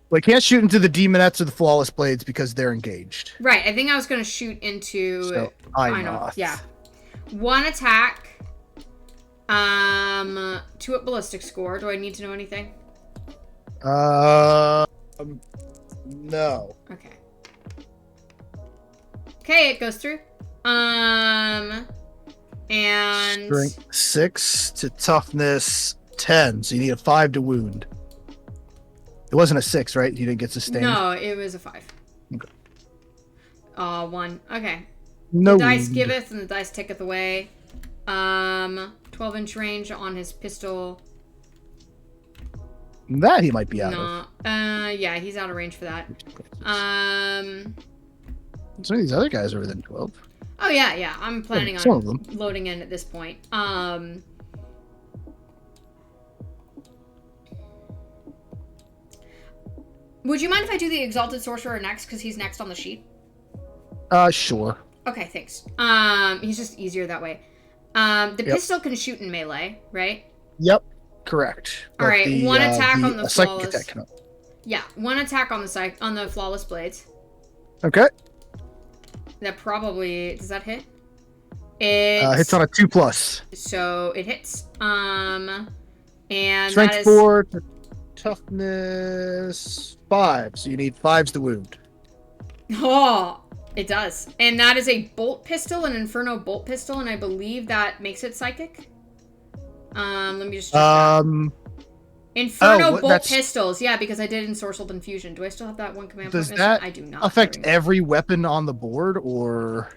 [SPEAKER 1] Well, he can't shoot into the Demonettes or the Flawless Blades because they're engaged.
[SPEAKER 2] Right. I think I was going to shoot into...
[SPEAKER 1] So, I know.
[SPEAKER 2] Yeah. 1 attack. 2 at ballistic score. Do I need to know anything?
[SPEAKER 1] No.
[SPEAKER 2] Okay. Okay, it goes through. And...
[SPEAKER 1] Strength 6 to toughness 10. So you need a 5 to wound. It wasn't a 6, right? You didn't get sustained?
[SPEAKER 2] No, it was a 5.
[SPEAKER 1] Okay.
[SPEAKER 2] 1. Okay.
[SPEAKER 1] No
[SPEAKER 2] The dice
[SPEAKER 1] wound.
[SPEAKER 2] giveth and the dice taketh away. 12-inch range on his pistol.
[SPEAKER 1] That he might be out of.
[SPEAKER 2] Yeah, he's out of range for that.
[SPEAKER 1] Some of these other guys are within 12.
[SPEAKER 2] Oh, yeah. I'm planning
[SPEAKER 1] Some
[SPEAKER 2] on
[SPEAKER 1] of them.
[SPEAKER 2] loading in at this point. Would you mind if I do the Exalted Sorcerer next? Because he's next on the sheet.
[SPEAKER 1] Sure.
[SPEAKER 2] Okay, thanks. He's just easier that way. The pistol can shoot in melee, right?
[SPEAKER 1] Yep, correct.
[SPEAKER 2] All right, 1 attack on the
[SPEAKER 1] psychic
[SPEAKER 2] flawless.
[SPEAKER 1] attack cannot.
[SPEAKER 2] Yeah, 1 attack on the Flawless Blades.
[SPEAKER 1] Okay.
[SPEAKER 2] That probably... Does that hit? It
[SPEAKER 1] hits on a 2+.
[SPEAKER 2] So it hits. And
[SPEAKER 1] Strength
[SPEAKER 2] that is
[SPEAKER 1] 4 to toughness 5. So you need 5s to wound.
[SPEAKER 2] Oh, it does. And that is a bolt pistol, an Inferno bolt pistol, and I believe that makes it psychic. Let me just check that. Inferno bolt pistols. Yeah, because I did Ensorcelled Infusion. Do I still have that 1 command point?
[SPEAKER 1] Does that
[SPEAKER 2] I do not.
[SPEAKER 1] affect every weapon on the board, or...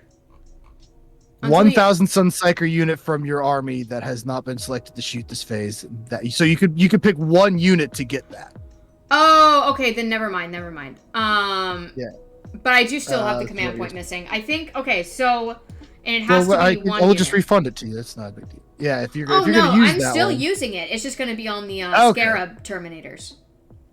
[SPEAKER 2] Until
[SPEAKER 1] 1,000 Sunpsyker unit from your army that has not been selected to shoot this phase. So you could pick 1 unit to get that.
[SPEAKER 2] Oh, okay, then never mind.
[SPEAKER 1] Yeah.
[SPEAKER 2] But I do still have the command point missing. I think, okay, so, and it has to be 1
[SPEAKER 1] I'll
[SPEAKER 2] unit.
[SPEAKER 1] just refund it to you. That's not a big deal. Yeah, if you're
[SPEAKER 2] Oh,
[SPEAKER 1] going
[SPEAKER 2] no,
[SPEAKER 1] to use
[SPEAKER 2] I'm
[SPEAKER 1] that
[SPEAKER 2] still
[SPEAKER 1] one.
[SPEAKER 2] using it. It's just going to be on the
[SPEAKER 1] Okay.
[SPEAKER 2] Scarab Terminators.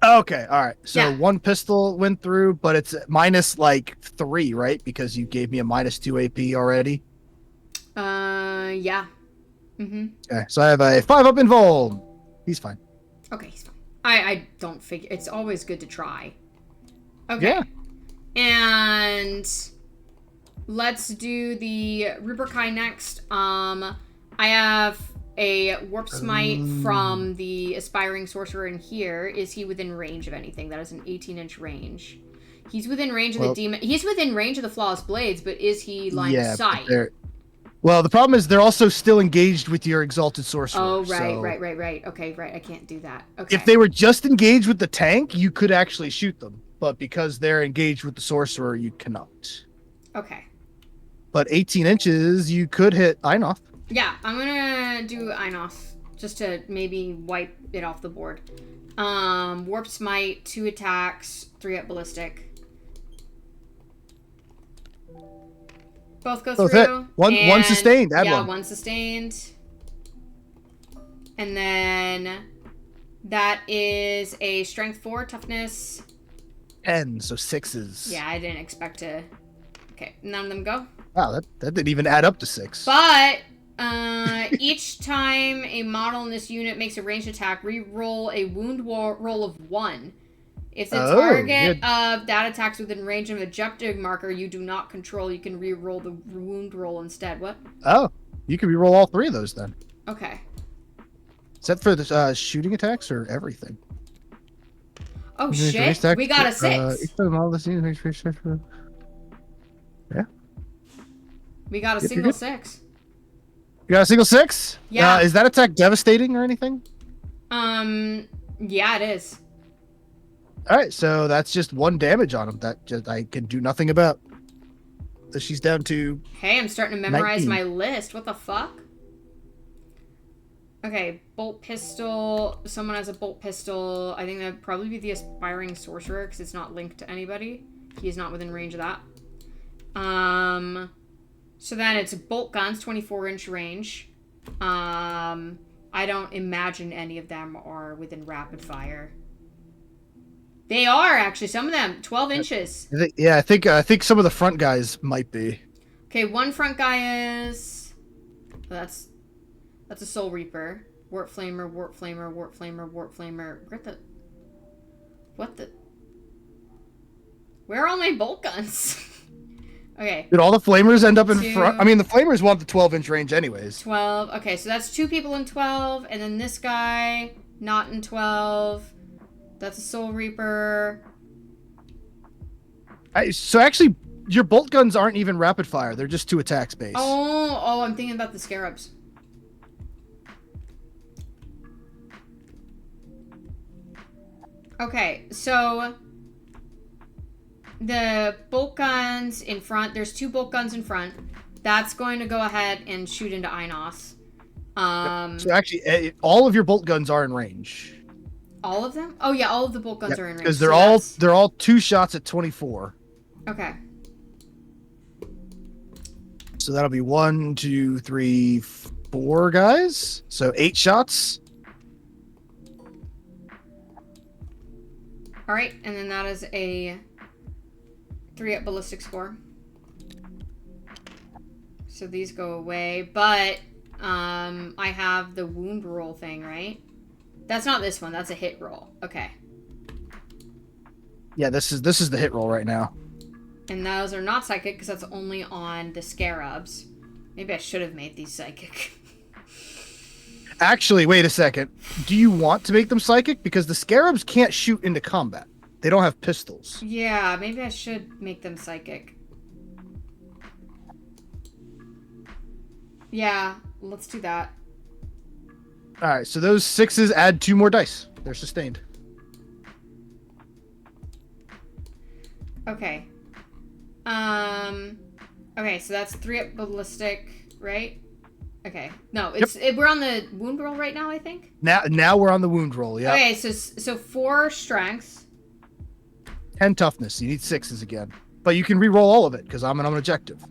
[SPEAKER 1] Okay, all right. So
[SPEAKER 2] Yeah.
[SPEAKER 1] 1 pistol went through, but it's minus like 3, right? Because you gave me a -2 AP already.
[SPEAKER 2] Yeah. Mm-hmm.
[SPEAKER 1] Okay, so I have a 5 up invuln. He's fine.
[SPEAKER 2] Okay, he's fine. I don't figure... It's always good to try. Okay.
[SPEAKER 1] Yeah.
[SPEAKER 2] And let's do the Rubrikai next. I have a Warp Smite from the Aspiring Sorcerer in here. Is he within range of anything? That is an 18-inch range. He's within range of the demon. He's within range of the Flawless Blades, but is he line of sight?
[SPEAKER 1] Well, the problem is they're also still engaged with your exalted sorcerer.
[SPEAKER 2] Oh, right,
[SPEAKER 1] so
[SPEAKER 2] right. Okay, right. I can't do that. Okay.
[SPEAKER 1] if they were just engaged with the tank, you could actually shoot them. But because they're engaged with the sorcerer, you cannot.
[SPEAKER 2] Okay.
[SPEAKER 1] But 18 inches, you could hit Einoth.
[SPEAKER 2] Yeah, I'm gonna do Einoth just to maybe wipe it off the board. Warp Smite, 2 attacks, 3 at ballistic. Both go
[SPEAKER 1] Both
[SPEAKER 2] through.
[SPEAKER 1] hit. One sustained. Add
[SPEAKER 2] yeah,
[SPEAKER 1] one.
[SPEAKER 2] 1 sustained. And then that is a strength 4, toughness
[SPEAKER 1] 10, so 6s.
[SPEAKER 2] Yeah, I didn't expect to. Okay, none of them go.
[SPEAKER 1] Wow, that didn't even add up to 6.
[SPEAKER 2] But each time a model in this unit makes a ranged attack, re-roll a wound roll of 1. If the target of that attacks within range of an objective marker you do not control, you can re-roll the wound roll instead. What?
[SPEAKER 1] Oh, you can re-roll all 3 of those then.
[SPEAKER 2] Okay.
[SPEAKER 1] Is that for the shooting attacks or everything?
[SPEAKER 2] Oh shit! We got a 6.
[SPEAKER 1] Yeah.
[SPEAKER 2] We got a single 6.
[SPEAKER 1] You got a single 6?
[SPEAKER 2] Yeah.
[SPEAKER 1] Is that attack devastating or anything?
[SPEAKER 2] Yeah, it is.
[SPEAKER 1] All right, so that's just 1 damage on him. That just I can do nothing about. So she's down to.
[SPEAKER 2] Hey, I'm starting to memorize
[SPEAKER 1] 19.
[SPEAKER 2] my list. What the fuck? Okay, bolt pistol. Someone has a bolt pistol. I think that'd probably be the aspiring sorcerer because it's not linked to anybody. He's not within range of that. So then it's bolt guns, 24-inch range. I don't imagine any of them are within rapid fire. They are actually, some of them 12 inches.
[SPEAKER 1] I think some of the front guys might be.
[SPEAKER 2] Okay, one front guy is. That's a Soul Reaper. Warp Flamer, Warp Flamer, Warp Flamer, Warp Flamer. What the? Where are all my bolt guns? Okay.
[SPEAKER 1] Did all the flamers end up in front? I mean, the flamers want the 12-inch range anyways.
[SPEAKER 2] 12. Okay, so that's 2 people in 12, and then this guy not in 12. That's a Soul Reaper.
[SPEAKER 1] So actually, your bolt guns aren't even rapid fire. They're just 2 attacks base.
[SPEAKER 2] Oh, I'm thinking about the scarabs. Okay, so the bolt guns in front, there's 2 bolt guns in front. That's going to go ahead and shoot into Einoth.
[SPEAKER 1] So actually, all of your bolt guns are in range.
[SPEAKER 2] All of them? Oh yeah, all of the bolt guns are in range.
[SPEAKER 1] Because they're all 2 shots at 24.
[SPEAKER 2] Okay.
[SPEAKER 1] So that'll be 1, 2, 3, 4 guys. So 8 shots.
[SPEAKER 2] All right, and then that is a 3 at ballistic score. So these go away, but I have the wound roll thing, right? That's not this one. That's a hit roll. Okay.
[SPEAKER 1] Yeah, this is the hit roll right now.
[SPEAKER 2] And those are not psychic because that's only on the scarabs. Maybe I should have made these psychic.
[SPEAKER 1] Actually, wait a second. Do you want to make them psychic? Because the scarabs can't shoot into combat. They don't have pistols.
[SPEAKER 2] Yeah, maybe I should make them psychic. Yeah, let's do that.
[SPEAKER 1] All right, so those 6s add 2 more dice. They're sustained.
[SPEAKER 2] Okay. Okay, so that's 3 at ballistic, right? Okay. No, we're on the wound roll right now, I think.
[SPEAKER 1] Now we're on the wound roll. Yeah.
[SPEAKER 2] Okay, so 4 strength,
[SPEAKER 1] 10 toughness. You need 6s again, but you can re-roll all of it because I'm an objective.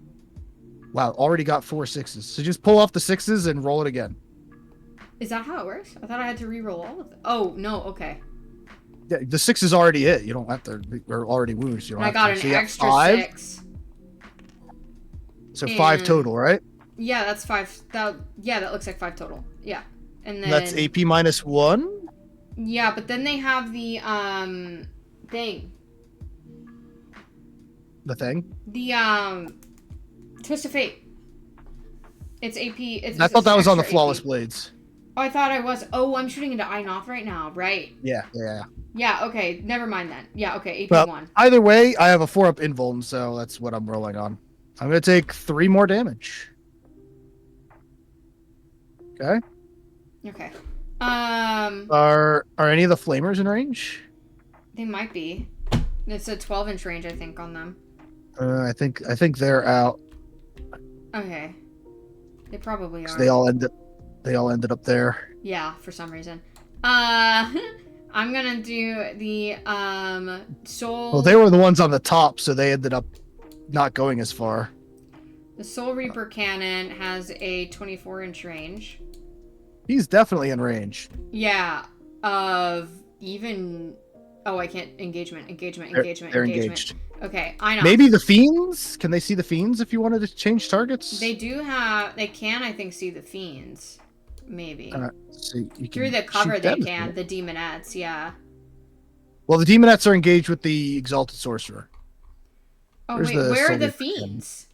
[SPEAKER 1] Wow, already got 4 6s. So just pull off the 6s and roll it again.
[SPEAKER 2] Is that how it works? I thought I had to re-roll all of them. Oh no, okay.
[SPEAKER 1] Yeah, the 6s already hit. You don't have to. We're already wounds. You don't
[SPEAKER 2] I
[SPEAKER 1] have
[SPEAKER 2] got
[SPEAKER 1] to.
[SPEAKER 2] an
[SPEAKER 1] So
[SPEAKER 2] extra
[SPEAKER 1] 5.
[SPEAKER 2] 6.
[SPEAKER 1] So 5 total, right?
[SPEAKER 2] Yeah, that's 5. That looks like 5 total. Yeah, and then
[SPEAKER 1] That's AP minus 1.
[SPEAKER 2] Yeah, but then they have the thing.
[SPEAKER 1] The thing.
[SPEAKER 2] The Twist of Fate. It's AP.
[SPEAKER 1] I thought that was on the
[SPEAKER 2] extra
[SPEAKER 1] flawless
[SPEAKER 2] AP.
[SPEAKER 1] blades.
[SPEAKER 2] Oh, I thought I was. Oh, I'm shooting into Einoth right now. Right.
[SPEAKER 1] Yeah.
[SPEAKER 2] Yeah. Okay. Never mind then. Yeah. Okay. AP
[SPEAKER 1] Well,
[SPEAKER 2] 1.
[SPEAKER 1] either way, I have a 4-up invuln, so that's what I'm rolling on. I'm gonna take 3 more damage. Okay.
[SPEAKER 2] Okay.
[SPEAKER 1] Are any of the flamers in range?
[SPEAKER 2] They might be. It's a 12-inch range, I think, on them.
[SPEAKER 1] I think they're out.
[SPEAKER 2] Okay. They probably are.
[SPEAKER 1] They all ended up there.
[SPEAKER 2] Yeah, for some reason. I'm gonna do the Soul.
[SPEAKER 1] Well, they were the ones on the top, so they ended up not going as far.
[SPEAKER 2] The Soul Reaper cannon has a 24-inch range.
[SPEAKER 1] He's definitely in range.
[SPEAKER 2] Yeah, of even. Oh, I can't. Engagement.
[SPEAKER 1] They're engaged.
[SPEAKER 2] Okay, I know.
[SPEAKER 1] Maybe the fiends? Can they see the fiends if you wanted to change targets?
[SPEAKER 2] They do have. They can, I think, see the fiends. Maybe.
[SPEAKER 1] So you can
[SPEAKER 2] through the cover, they
[SPEAKER 1] them.
[SPEAKER 2] can. The demonettes, yeah.
[SPEAKER 1] Well, the demonettes are engaged with the exalted sorcerer.
[SPEAKER 2] Oh, wait, where are the fiends?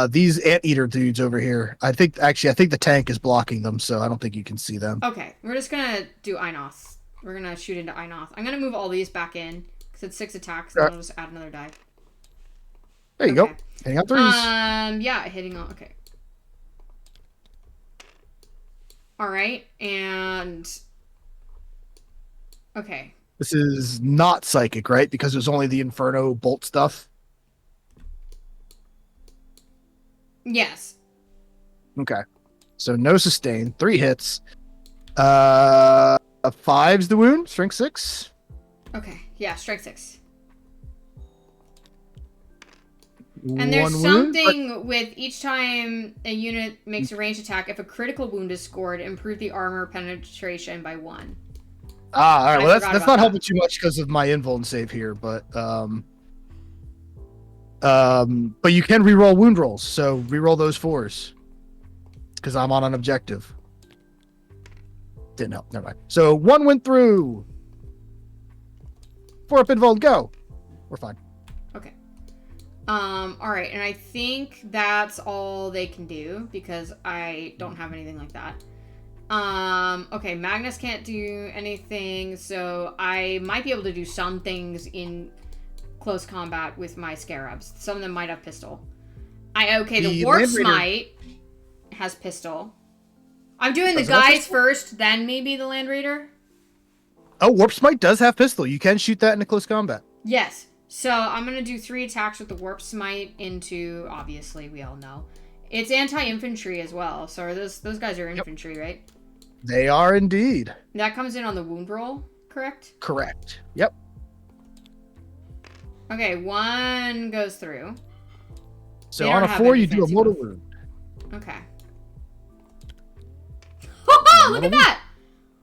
[SPEAKER 1] These anteater dudes over here. I think the tank is blocking them, so I don't think you can see them.
[SPEAKER 2] Okay, we're just gonna do Inoth. We're gonna shoot into Inoth. I'm gonna move all these back in because it's 6 attacks. Then I'll just add another die.
[SPEAKER 1] There you go. Hitting on threes.
[SPEAKER 2] Yeah, hitting on. Okay. All right, and okay.
[SPEAKER 1] This is not psychic, right? Because there's only the Inferno bolt stuff.
[SPEAKER 2] Yes.
[SPEAKER 1] Okay. So no sustain. 3 hits. A 5's the wound. Strength 6.
[SPEAKER 2] Okay. Yeah, strength 6. And there's something with each time a unit makes a ranged attack, if a critical wound is scored, improve the armor penetration by 1.
[SPEAKER 1] All right. Well, that's not helping too much because of my invuln save here, but you can reroll wound rolls, so reroll those 4s because I'm on an objective. Didn't help. Never mind. So 1 went through. 4 up invuln. Go. We're fine.
[SPEAKER 2] Okay. All right, and I think that's all they can do because I don't have anything like that. Okay, Magnus can't do anything, so I might be able to do some things in close combat with my scarabs. Some of them might have pistol. The Warp Smite has pistol. I'm doing the guys first, then maybe the Land Raider.
[SPEAKER 1] Oh, Warp Smite does have pistol. You can shoot that into close combat.
[SPEAKER 2] Yes. So I'm going to do 3 attacks with the Warp Smite into, obviously, we all know. It's anti-infantry as well. So those guys are infantry, right?
[SPEAKER 1] They are indeed.
[SPEAKER 2] That comes in on the wound roll, correct?
[SPEAKER 1] Correct. Yep.
[SPEAKER 2] Okay, 1 goes through.
[SPEAKER 1] So on a 4, you do a mortal wound.
[SPEAKER 2] Okay. Oh, look at that!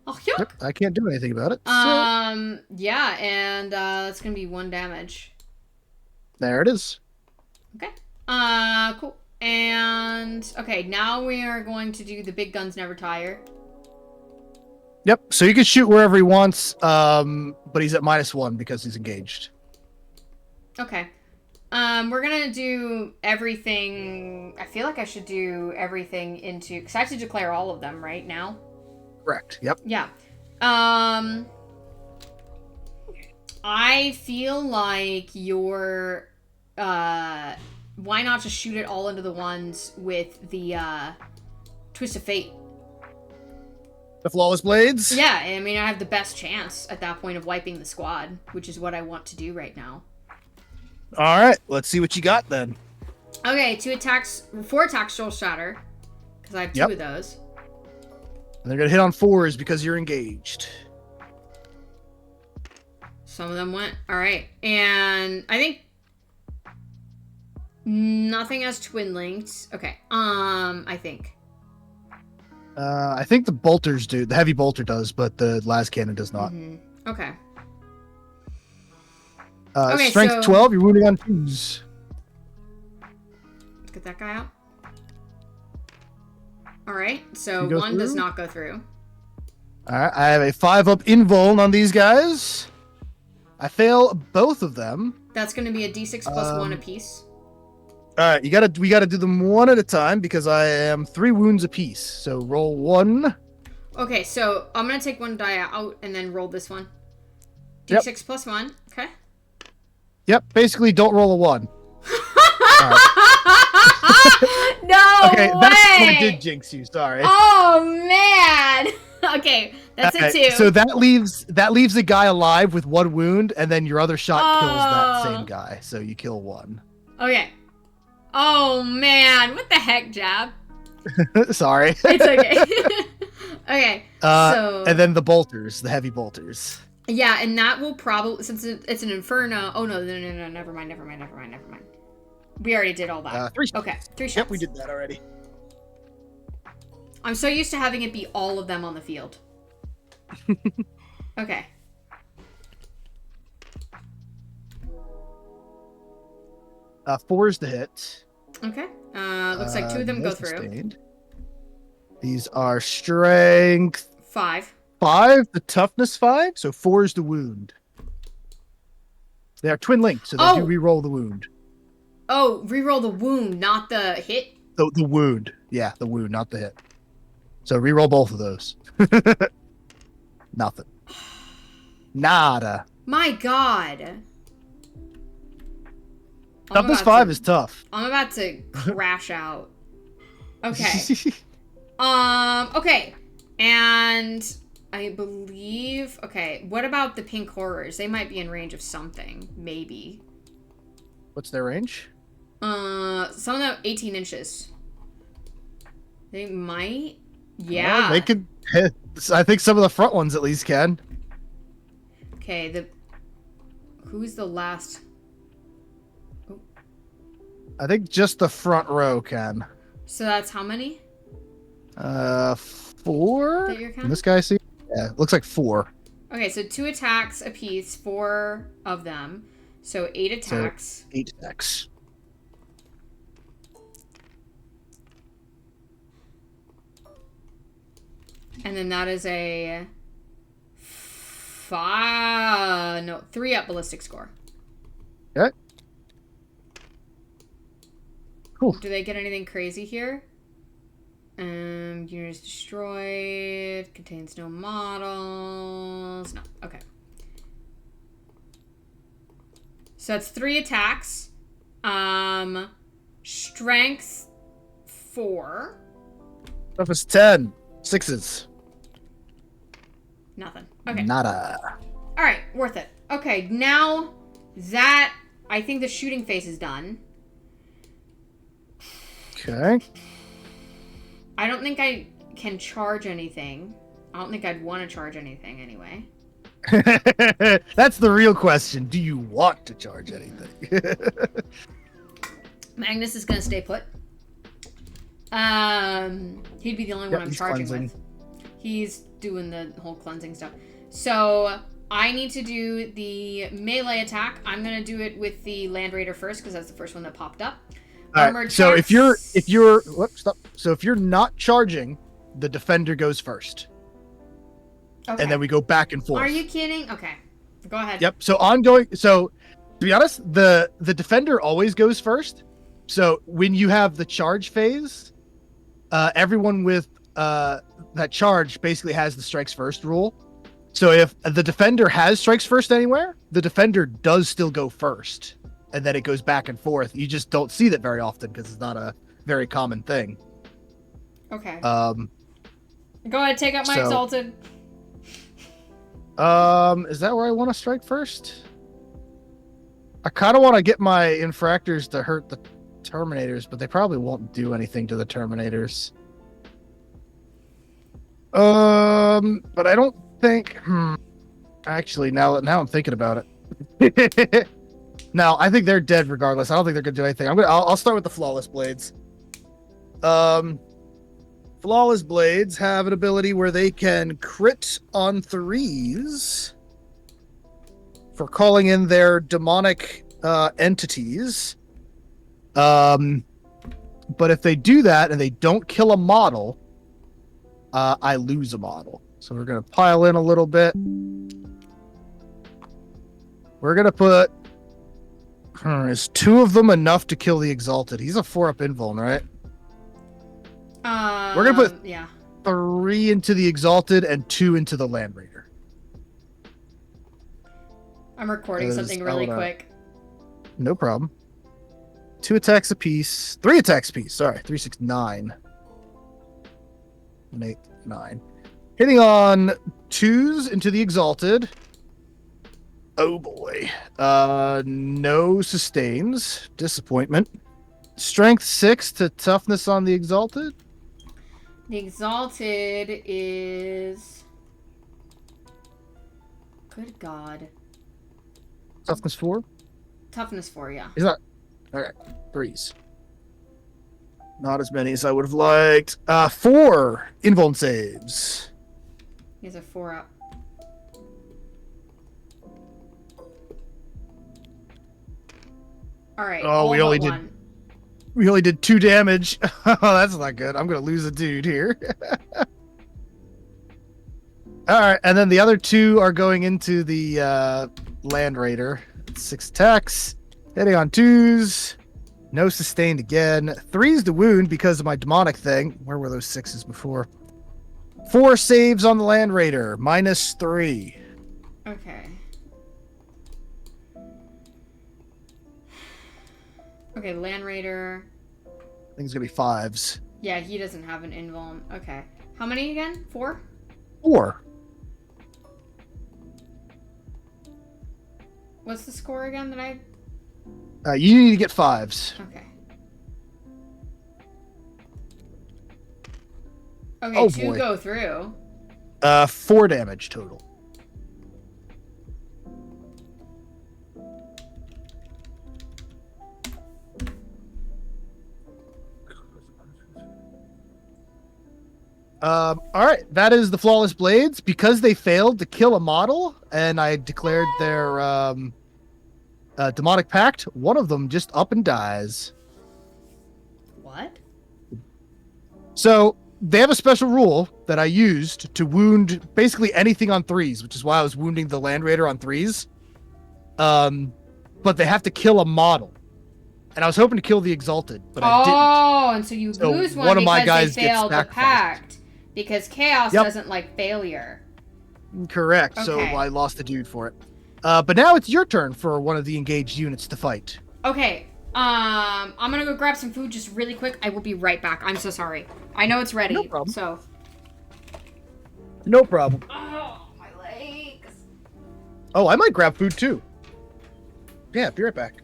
[SPEAKER 2] Oh, yuck.
[SPEAKER 1] Yep, I can't do anything about it.
[SPEAKER 2] Yeah, and that's gonna be 1 damage.
[SPEAKER 1] There it is.
[SPEAKER 2] Okay. Cool. And okay, now we are going to do the big guns never tire.
[SPEAKER 1] Yep. So you can shoot wherever he wants, but he's at -1 because he's engaged.
[SPEAKER 2] Okay. We're gonna do everything. I feel like I should do everything into because I have to declare all of them right now.
[SPEAKER 1] Correct. Yep.
[SPEAKER 2] Yeah. I feel like you're why not just shoot it all into the ones with the Twist of Fate?
[SPEAKER 1] The Flawless Blades?
[SPEAKER 2] Yeah, I mean I have the best chance at that point of wiping the squad, which is what I want to do right now.
[SPEAKER 1] Alright, let's see what you got then.
[SPEAKER 2] Okay, 4 attacks Soul Shatter. Because I have 2 of those.
[SPEAKER 1] And they're gonna hit on 4s because you're engaged.
[SPEAKER 2] Some of them went. Alright. And I think nothing has twin linked. Okay. I think.
[SPEAKER 1] I think the bolters do. The heavy bolter does, but the las cannon does not.
[SPEAKER 2] Mm-hmm. Okay.
[SPEAKER 1] Strength 12, you're wounding on 2s.
[SPEAKER 2] Let's get that guy out. Alright, so 1 does not go through.
[SPEAKER 1] Alright, I have a 5-up invuln on these guys. I fail both of them.
[SPEAKER 2] That's going to be a d6 plus 1 apiece.
[SPEAKER 1] Alright, we gotta do them 1 at a time because I am 3 wounds apiece. So roll 1.
[SPEAKER 2] Okay, so I'm going to take 1 die out and then roll this one. D6 plus 1, okay.
[SPEAKER 1] Yep, basically don't roll a 1.
[SPEAKER 2] No
[SPEAKER 1] Okay,
[SPEAKER 2] way!
[SPEAKER 1] that's what did jinx you. Sorry.
[SPEAKER 2] Oh man. Okay, that's a 2.
[SPEAKER 1] So that leaves a guy alive with 1 wound, and then your other shot kills that same guy. So you kill 1.
[SPEAKER 2] Okay. Oh man, what the heck, Jab?
[SPEAKER 1] Sorry.
[SPEAKER 2] It's okay. Okay. So.
[SPEAKER 1] And then the bolters, the heavy bolters.
[SPEAKER 2] Yeah, and that will probably, since it's an inferno. Oh no, never mind. We already did all that.
[SPEAKER 1] 3 shots.
[SPEAKER 2] Okay, 3 shots.
[SPEAKER 1] Yep, we did that already.
[SPEAKER 2] I'm so used to having it be all of them on the field. Okay.
[SPEAKER 1] Four's the hit.
[SPEAKER 2] Okay. Looks like 2 of them go through.
[SPEAKER 1] Sustained. These are strength
[SPEAKER 2] 5.
[SPEAKER 1] 5, the toughness 5, so 4 is the wound. They are twin linked, so they do re-roll the wound.
[SPEAKER 2] Oh, re-roll the wound, not the hit?
[SPEAKER 1] The wound. Yeah, the wound, not the hit. So re-roll both of those. Nothing. Nada.
[SPEAKER 2] My god.
[SPEAKER 1] Toughness 5 is tough.
[SPEAKER 2] I'm about to crash out. Okay. Okay. And I believe... Okay, what about the pink horrors? They might be in range of something. Maybe.
[SPEAKER 1] What's their range?
[SPEAKER 2] Some of them 18 inches. They might... Yeah.
[SPEAKER 1] Well, they could hit. I think some of the front ones at least can.
[SPEAKER 2] Okay, who's the last... Oh.
[SPEAKER 1] I think just the front row can.
[SPEAKER 2] So that's how many?
[SPEAKER 1] 4?
[SPEAKER 2] That you're counting?
[SPEAKER 1] This guy see? Yeah, looks like 4.
[SPEAKER 2] Okay, so 2 attacks apiece, 4 of them. So 8 attacks.
[SPEAKER 1] So 8 attacks.
[SPEAKER 2] And then that is a 3 up ballistic score.
[SPEAKER 1] Okay. Cool.
[SPEAKER 2] Do they get anything crazy here? Units destroyed. Contains no models. No. Okay. So that's 3 attacks. Strength 4.
[SPEAKER 1] Toughness 10. 6s.
[SPEAKER 2] Nothing. Okay.
[SPEAKER 1] Nada.
[SPEAKER 2] All right. Worth it. Okay. Now that I think the shooting phase is done.
[SPEAKER 1] Okay.
[SPEAKER 2] I don't think I can charge anything. I don't think I'd want to charge anything anyway.
[SPEAKER 1] That's the real question. Do you want to charge anything?
[SPEAKER 2] Magnus is going to stay put. He'd be the only one I'm charging with. He's doing the whole cleansing stuff. So I need to do the melee attack. I'm going to do it with the Land Raider first because that's the first one that popped up.
[SPEAKER 1] All right, so if you're whoops, stop. So if you're not charging, the defender goes first. Okay. And then we go back and forth.
[SPEAKER 2] Are you kidding? Okay. Go ahead.
[SPEAKER 1] Yep. So to be honest, the defender always goes first. So when you have the charge phase, everyone with that charge basically has the strikes first rule. So if the defender has strikes first anywhere, the defender does still go first. And then it goes back and forth. You just don't see that very often because it's not a very common thing.
[SPEAKER 2] Okay. Go ahead, take out my exalted.
[SPEAKER 1] Is that where I want to strike first? I kind of want to get my infractors to hurt the Terminators, but they probably won't do anything to the Terminators. But I don't think. Actually, now I'm thinking about it. No, I think they're dead regardless. I don't think they're gonna do anything. I'll start with the Flawless Blades. Flawless Blades have an ability where they can crit on 3s for calling in their demonic entities. But if they do that and they don't kill a model, I lose a model. So we're gonna pile in a little bit. We're gonna put. Is 2 of them enough to kill the Exalted? He's a 4-up invuln, right? We're gonna put 3 into the Exalted and 2 into the Land Raider.
[SPEAKER 2] I'm recording something really quick.
[SPEAKER 1] No problem. 2 attacks apiece. 3 attacks apiece. Sorry, 3, 6, 9. 1, 8, 9. Hitting on 2s into the Exalted. Oh boy. No sustains. Disappointment. Strength 6 to toughness on the Exalted.
[SPEAKER 2] The Exalted is... Good God.
[SPEAKER 1] Toughness 4?
[SPEAKER 2] Toughness 4, yeah.
[SPEAKER 1] Is that... Alright. 3s. Not as many as I would have liked. 4 invuln saves.
[SPEAKER 2] He has a 4 up. Alright.
[SPEAKER 1] Oh, we only did 2 damage. Oh, that's not good. I'm gonna lose a dude here. Alright, and then the other 2 are going into the Land Raider. 6 attacks. Hitting on 2s. No sustained again. 3's to wound because of my demonic thing. Where were those 6s before? 4 saves on the Land Raider. -3.
[SPEAKER 2] Okay. Okay, Land Raider.
[SPEAKER 1] I think it's gonna be 5s.
[SPEAKER 2] Yeah, he doesn't have an invuln. Okay. How many again? 4?
[SPEAKER 1] 4.
[SPEAKER 2] What's the score again that I...
[SPEAKER 1] You need to get 5s.
[SPEAKER 2] Okay. Okay,
[SPEAKER 1] Oh,
[SPEAKER 2] 2
[SPEAKER 1] boy.
[SPEAKER 2] go through.
[SPEAKER 1] 4 damage total. All right, that is the Flawless Blades. Because they failed to kill a model, and I declared their demonic pact, one of them just up and dies.
[SPEAKER 2] What?
[SPEAKER 1] So they have a special rule that I used to wound basically anything on 3s, which is why I was wounding the Land Raider on 3s. But they have to kill a model. And I was hoping to kill the Exalted, but I didn't.
[SPEAKER 2] Oh, and so you lose one
[SPEAKER 1] of my
[SPEAKER 2] because
[SPEAKER 1] guys
[SPEAKER 2] they
[SPEAKER 1] gets
[SPEAKER 2] failed the
[SPEAKER 1] sacrificed.
[SPEAKER 2] pact. Because Chaos doesn't like failure.
[SPEAKER 1] Correct.
[SPEAKER 2] Okay.
[SPEAKER 1] So I lost the dude for it. But now it's your turn for one of the engaged units to fight.
[SPEAKER 2] Okay. I'm gonna go grab some food just really quick. I will be right back. I'm so sorry. I know it's ready.
[SPEAKER 1] No problem.
[SPEAKER 2] So.
[SPEAKER 1] No problem.
[SPEAKER 2] Oh, my legs.
[SPEAKER 1] Oh, I might grab food too. Yeah, be right back.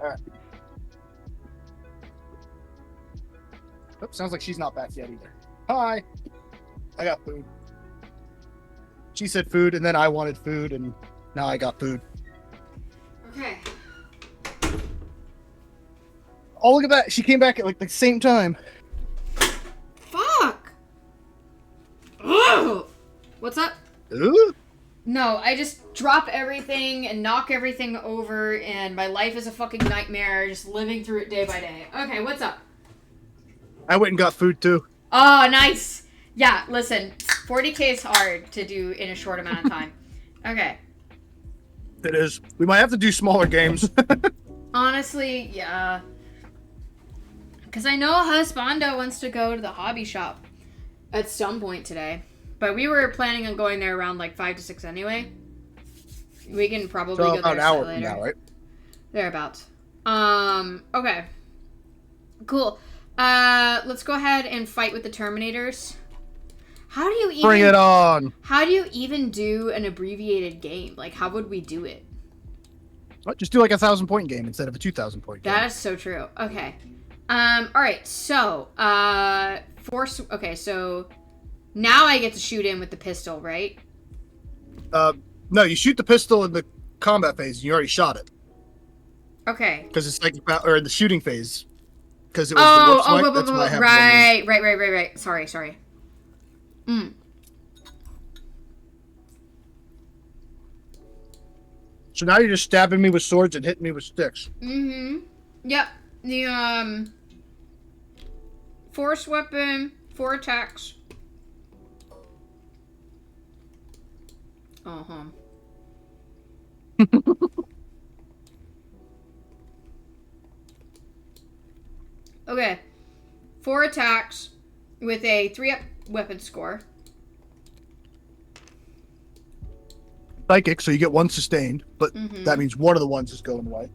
[SPEAKER 1] Alright. Oh, sounds like she's not back yet either. Hi. I got food. She said food, and then I wanted food, and now I got food.
[SPEAKER 2] Okay.
[SPEAKER 1] Oh, look at that. She came back at like the same time.
[SPEAKER 2] Fuck. Ugh. What's up?
[SPEAKER 1] Ooh.
[SPEAKER 2] No, I just drop everything and knock everything over, and my life is a fucking nightmare, just living through it day by day. Okay, what's up?
[SPEAKER 1] I went and got food too.
[SPEAKER 2] Oh, nice. Yeah, listen, 40k is hard to do in a short amount of time. Okay.
[SPEAKER 1] It is. We might have to do smaller games.
[SPEAKER 2] Honestly, yeah. Because I know Husbando wants to go to the hobby shop at some point today. But we were planning on going there around like 5 to 6 anyway. We can probably go there
[SPEAKER 1] about an hour
[SPEAKER 2] later.
[SPEAKER 1] from now, right?
[SPEAKER 2] Thereabouts. Okay. Cool. Let's go ahead and fight with the Terminators. How do you even...
[SPEAKER 1] Bring it on!
[SPEAKER 2] How do you even do an abbreviated game? Like, how would we do it?
[SPEAKER 1] What? Just do like a 1,000-point game instead of a 2,000-point game.
[SPEAKER 2] That is so true. Okay. Alright, so, force... Okay, so... Now I get to shoot in with the pistol, right?
[SPEAKER 1] No, you shoot the pistol in the combat phase, and you already shot it.
[SPEAKER 2] Okay.
[SPEAKER 1] Because it's like... Or in the shooting phase. Because it was the warp swipe, that's why I have
[SPEAKER 2] right. Sorry.
[SPEAKER 1] So now you're just stabbing me with swords and hitting me with sticks.
[SPEAKER 2] Mm-hmm. Yep. The, force weapon, 4 attacks. Uh-huh. Okay. 4 attacks with a 3-up weapon score.
[SPEAKER 1] Psychic, so you get 1 sustained, but that means one of the ones is going away.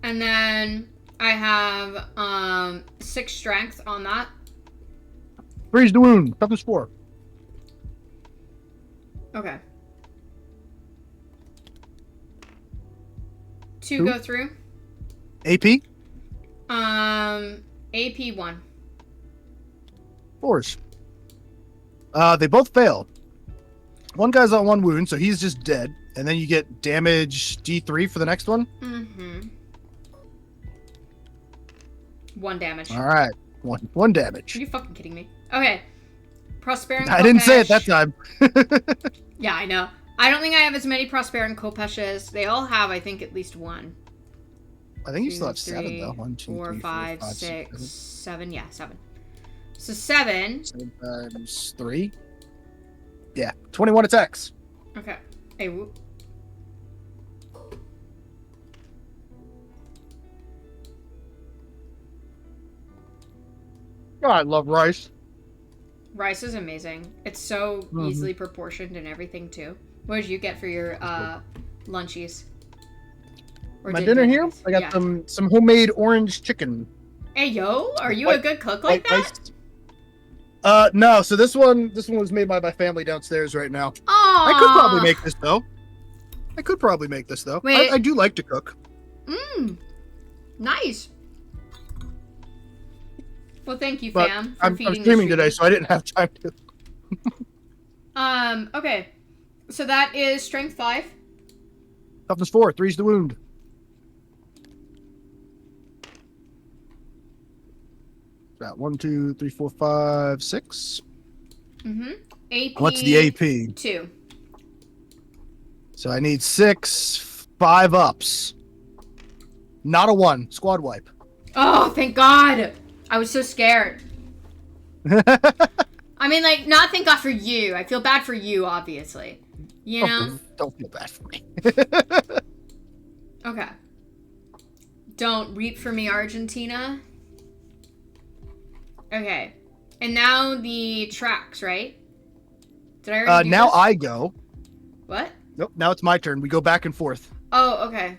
[SPEAKER 2] And then I have 6 strength on that.
[SPEAKER 1] Freeze the wound. Toughness 4.
[SPEAKER 2] Okay. 2 go through.
[SPEAKER 1] AP?
[SPEAKER 2] AP 1.
[SPEAKER 1] 4s. They both fail. One guy's on 1 wound, so he's just dead. And then you get damage D3 for the next one.
[SPEAKER 2] 1 damage.
[SPEAKER 1] All right. One damage.
[SPEAKER 2] Are you fucking kidding me? Okay. Prosper and
[SPEAKER 1] I didn't say it that time.
[SPEAKER 2] Yeah, I know. I don't think I have as many Prosper and Kopeshes. They all have, I think, at least 1.
[SPEAKER 1] I think you still have 7, though. 1, 2,
[SPEAKER 2] 4,
[SPEAKER 1] 3,
[SPEAKER 2] 5,
[SPEAKER 1] 4, 5
[SPEAKER 2] 6, 7. Yeah, 7. So 7.
[SPEAKER 1] 7 times 3. Yeah, 21 attacks.
[SPEAKER 2] Okay. Hey, whoop.
[SPEAKER 1] God, I love rice.
[SPEAKER 2] Rice is amazing. It's so easily proportioned and everything, too. What did you get for your lunchies? Or
[SPEAKER 1] My dinner here? I got some homemade orange chicken.
[SPEAKER 2] Hey, yo, are you a good cook like that?
[SPEAKER 1] Rice. No. So this one was made by my family downstairs right now.
[SPEAKER 2] Aww.
[SPEAKER 1] I could probably make this though.
[SPEAKER 2] Wait.
[SPEAKER 1] I do like to cook.
[SPEAKER 2] Nice. Well, thank you,
[SPEAKER 1] But
[SPEAKER 2] fam, for
[SPEAKER 1] I'm
[SPEAKER 2] feeding
[SPEAKER 1] streaming
[SPEAKER 2] the
[SPEAKER 1] today, so I didn't have time to.
[SPEAKER 2] Okay. So that is strength 5.
[SPEAKER 1] Toughness 4. 3's the wound. About 1, 2, 3, 4, 5, 6.
[SPEAKER 2] AP.
[SPEAKER 1] What's the AP?
[SPEAKER 2] 2.
[SPEAKER 1] So I need 6 5-ups. Not a 1. Squad wipe.
[SPEAKER 2] Oh, thank God. I was so scared. I mean, like, not thank God for you. I feel bad for you, obviously. You know?
[SPEAKER 1] Don't feel bad for me.
[SPEAKER 2] Okay. Don't reap for me, Argentina. Okay. And now the tracks, right? Did I already do
[SPEAKER 1] now
[SPEAKER 2] this?
[SPEAKER 1] I go.
[SPEAKER 2] What?
[SPEAKER 1] Nope, now it's my turn. We go back and forth.
[SPEAKER 2] Oh, okay.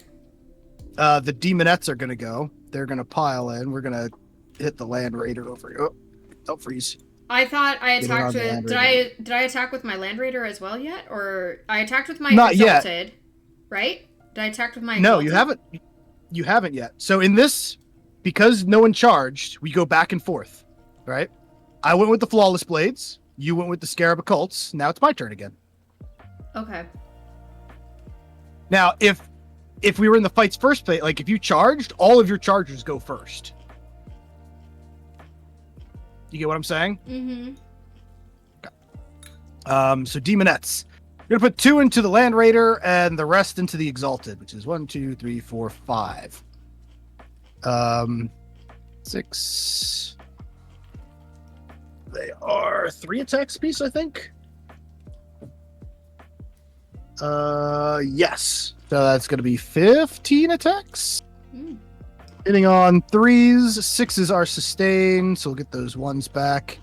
[SPEAKER 1] The demonettes are gonna go. They're gonna pile in. We're gonna hit the Land Raider over here. Oh, don't freeze.
[SPEAKER 2] I thought I attacked with... Did I attack with my Land Raider as well yet? Or I attacked with my
[SPEAKER 1] Not
[SPEAKER 2] Exalted,
[SPEAKER 1] yet.
[SPEAKER 2] Right? Did I attack with my
[SPEAKER 1] No,
[SPEAKER 2] Exalted?
[SPEAKER 1] you haven't. You haven't yet. So in this, because no one charged, we go back and forth, right? I went with the Flawless Blades. You went with the Scarab Occults. Now it's my turn again.
[SPEAKER 2] Okay.
[SPEAKER 1] Now, if we were in the fight's first place, like if you charged, all of your chargers go first. You get what I'm saying?
[SPEAKER 2] Mm-hmm.
[SPEAKER 1] Okay. So demonettes. We're gonna put 2 into the Land Raider and the rest into the Exalted, which is 1, 2, 3, 4, 5. 6. They are 3 attacks apiece, I think. Yes. So that's going to be 15 attacks.
[SPEAKER 2] Mm.
[SPEAKER 1] Hitting on 3s. 6s are sustained, so we'll get those 1s back.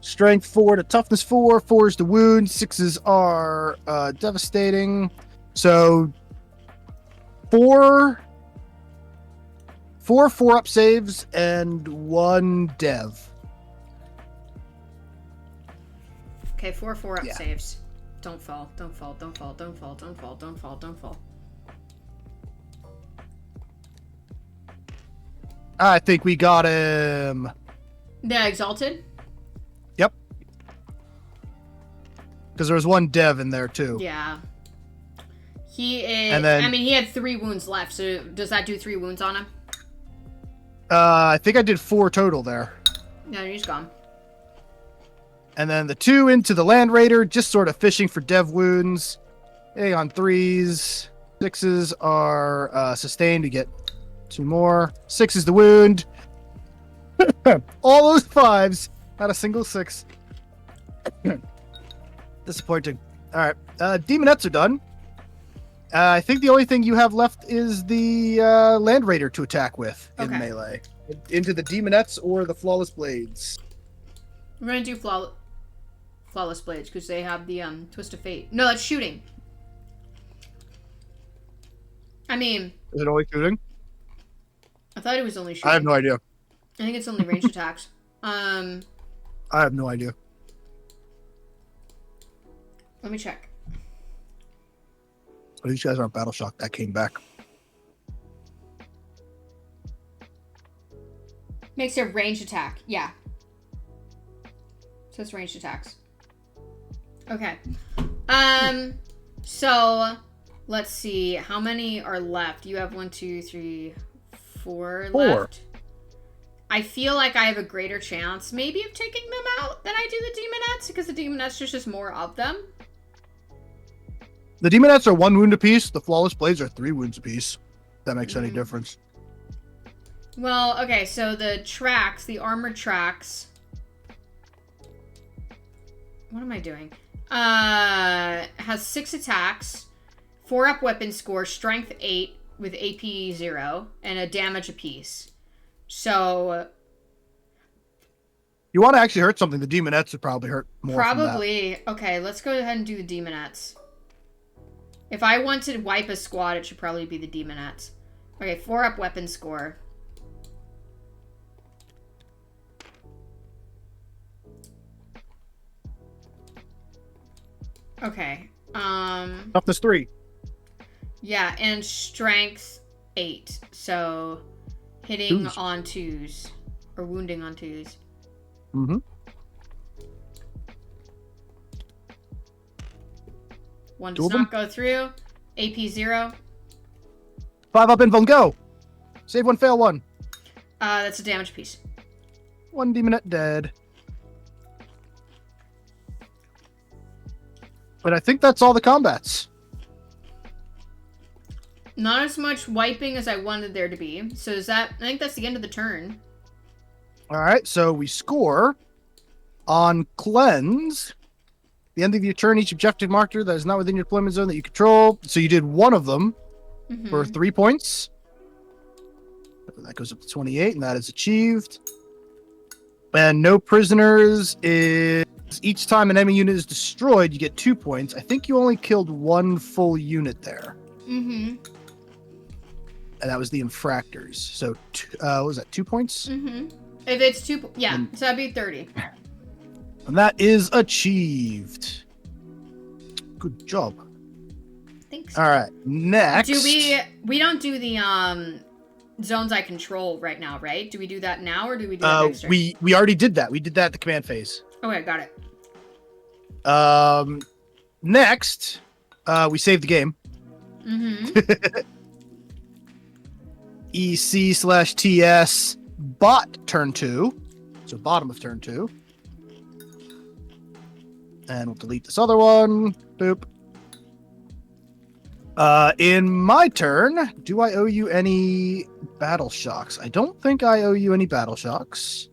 [SPEAKER 1] Strength 4 to toughness 4. 4s to wound. 6s are devastating. So 4 4-up saves and 1 dev.
[SPEAKER 2] Okay, 4 up saves. Don't fall, don't fall, don't fall, don't fall, don't fall, don't fall, don't fall.
[SPEAKER 1] I think we got him.
[SPEAKER 2] Yeah, exalted?
[SPEAKER 1] Yep. Because there was 1 dev in there too.
[SPEAKER 2] Yeah. He is...
[SPEAKER 1] And then,
[SPEAKER 2] I mean, he had 3 wounds left, so does that do 3 wounds on him?
[SPEAKER 1] I think I did 4 total there.
[SPEAKER 2] No, he's gone.
[SPEAKER 1] And then the 2 into the Land Raider, just sort of fishing for dev wounds. Hitting on 3s. 6s are sustained to get 2 more. 6 is the wound. All those 5s. Not a single 6. Disappointing. All right. Demonettes are done. I think the only thing you have left is the Land Raider to attack with in melee. Into the Demonettes or the Flawless Blades.
[SPEAKER 2] We're going to do Flawless Blades because they have the Twist of Fate. No, that's shooting. I mean...
[SPEAKER 1] Is it only shooting?
[SPEAKER 2] I thought it was only shooting.
[SPEAKER 1] I have no idea.
[SPEAKER 2] I think it's only ranged attacks.
[SPEAKER 1] I have no idea.
[SPEAKER 2] Let me check.
[SPEAKER 1] Oh, these guys aren't Battle Shock. That came back.
[SPEAKER 2] Makes a ranged attack. Yeah. So it's ranged attacks. Okay. So let's see. How many are left? You have 1, 2, 3, 4 left. I feel like I have a greater chance maybe of taking them out than I do the Demonettes because the Demonettes, there's just more of them.
[SPEAKER 1] The Demonettes are 1 wound apiece. The Flawless Blades are 3 wounds apiece. If that makes any difference.
[SPEAKER 2] Well, okay, so the tracks, the armored tracks. What am I doing? Has 6 attacks, 4-up weapon score, strength 8 with AP 0, and a damage apiece. So...
[SPEAKER 1] You want to actually hurt something, the Demonettes would probably hurt more.
[SPEAKER 2] Probably. Okay, let's go ahead and do the Demonettes. If I want to wipe a squad, it should probably be the Demonettes. Okay, 4-up weapon score. Okay.
[SPEAKER 1] Toughness 3.
[SPEAKER 2] Yeah, and strength 8. So hitting on 2s or wounding on 2s.
[SPEAKER 1] Mm-hmm.
[SPEAKER 2] One does not go through. AP 0.
[SPEAKER 1] 5 up invuln, go. Save 1, fail 1.
[SPEAKER 2] That's a damage piece.
[SPEAKER 1] 1 Demonette dead. But I think that's all the combats.
[SPEAKER 2] Not as much wiping as I wanted there to be. So is that... I think that's the end of the turn.
[SPEAKER 1] All right, so we score on Cleanse. The end of your turn, each objective marker that is not within your deployment zone that you control. So you did 1 of them for 3 points. That goes up to 28, and that is achieved. And no prisoners is... Each time an enemy unit is destroyed, you get 2 points. I think you only killed 1 full unit there.
[SPEAKER 2] Mm-hmm.
[SPEAKER 1] And that was the infractors. So, what was that, 2 points?
[SPEAKER 2] Mm-hmm. If it's 2... Yeah, so that'd be 30.
[SPEAKER 1] And that is achieved. Good job.
[SPEAKER 2] Thanks.
[SPEAKER 1] All right, next.
[SPEAKER 2] Do we don't do the zones I control right now, right? Do we do that now or do we do that next turn?
[SPEAKER 1] We already did that. We did that at the command phase.
[SPEAKER 2] Okay, got it.
[SPEAKER 1] Next, we save the game.
[SPEAKER 2] Mm-hmm.
[SPEAKER 1] EC/TS bot turn 2. So bottom of turn 2. And we'll delete this other one. Boop. In my turn, do I owe you any battle shocks? I don't think I owe you any battle shocks.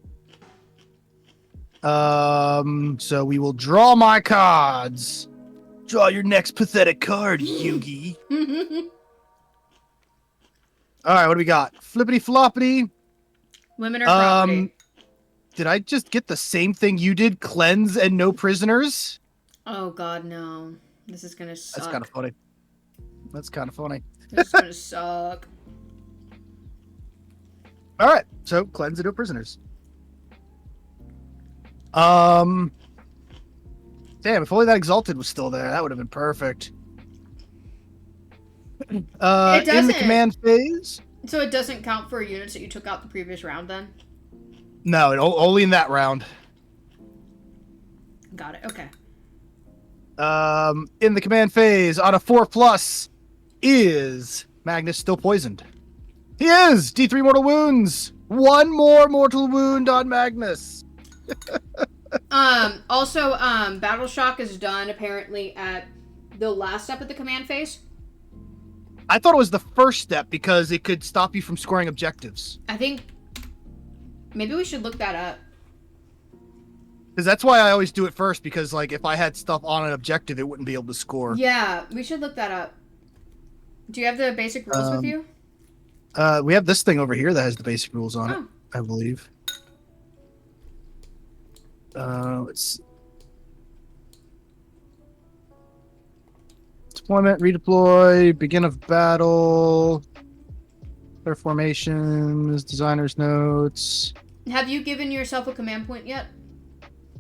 [SPEAKER 1] So we will draw my cards. Draw your next pathetic card, Yugi. All right, what do we got? Flippity floppity.
[SPEAKER 2] Women are property.
[SPEAKER 1] Did I just get the same thing you did? Cleanse and no prisoners?
[SPEAKER 2] Oh God, no. This is gonna suck.
[SPEAKER 1] That's kind of funny. That's kind of funny.
[SPEAKER 2] This is gonna suck.
[SPEAKER 1] All right, so cleanse and no prisoners. Damn, if only that exalted was still there, that would have been perfect. In the command phase.
[SPEAKER 2] So it doesn't count for units that you took out the previous round, then?
[SPEAKER 1] No, only in that round.
[SPEAKER 2] Got it. Okay.
[SPEAKER 1] In the command phase, on a 4+, is Magnus still poisoned? He is! D3 mortal wounds! One more mortal wound on Magnus.
[SPEAKER 2] Also, Battle Shock is done apparently at the last step of the command phase.
[SPEAKER 1] I thought it was the first step because it could stop you from scoring objectives.
[SPEAKER 2] I think maybe we should look that up.
[SPEAKER 1] Because that's why I always do it first, because like if I had stuff on an objective, it wouldn't be able to score.
[SPEAKER 2] Yeah, we should look that up. Do you have the basic rules with you?
[SPEAKER 1] We have this thing over here that has the basic rules on it, I believe. Let's see. Deployment, redeploy, begin of battle, their formations, designer's notes.
[SPEAKER 2] Have you given yourself a command point yet?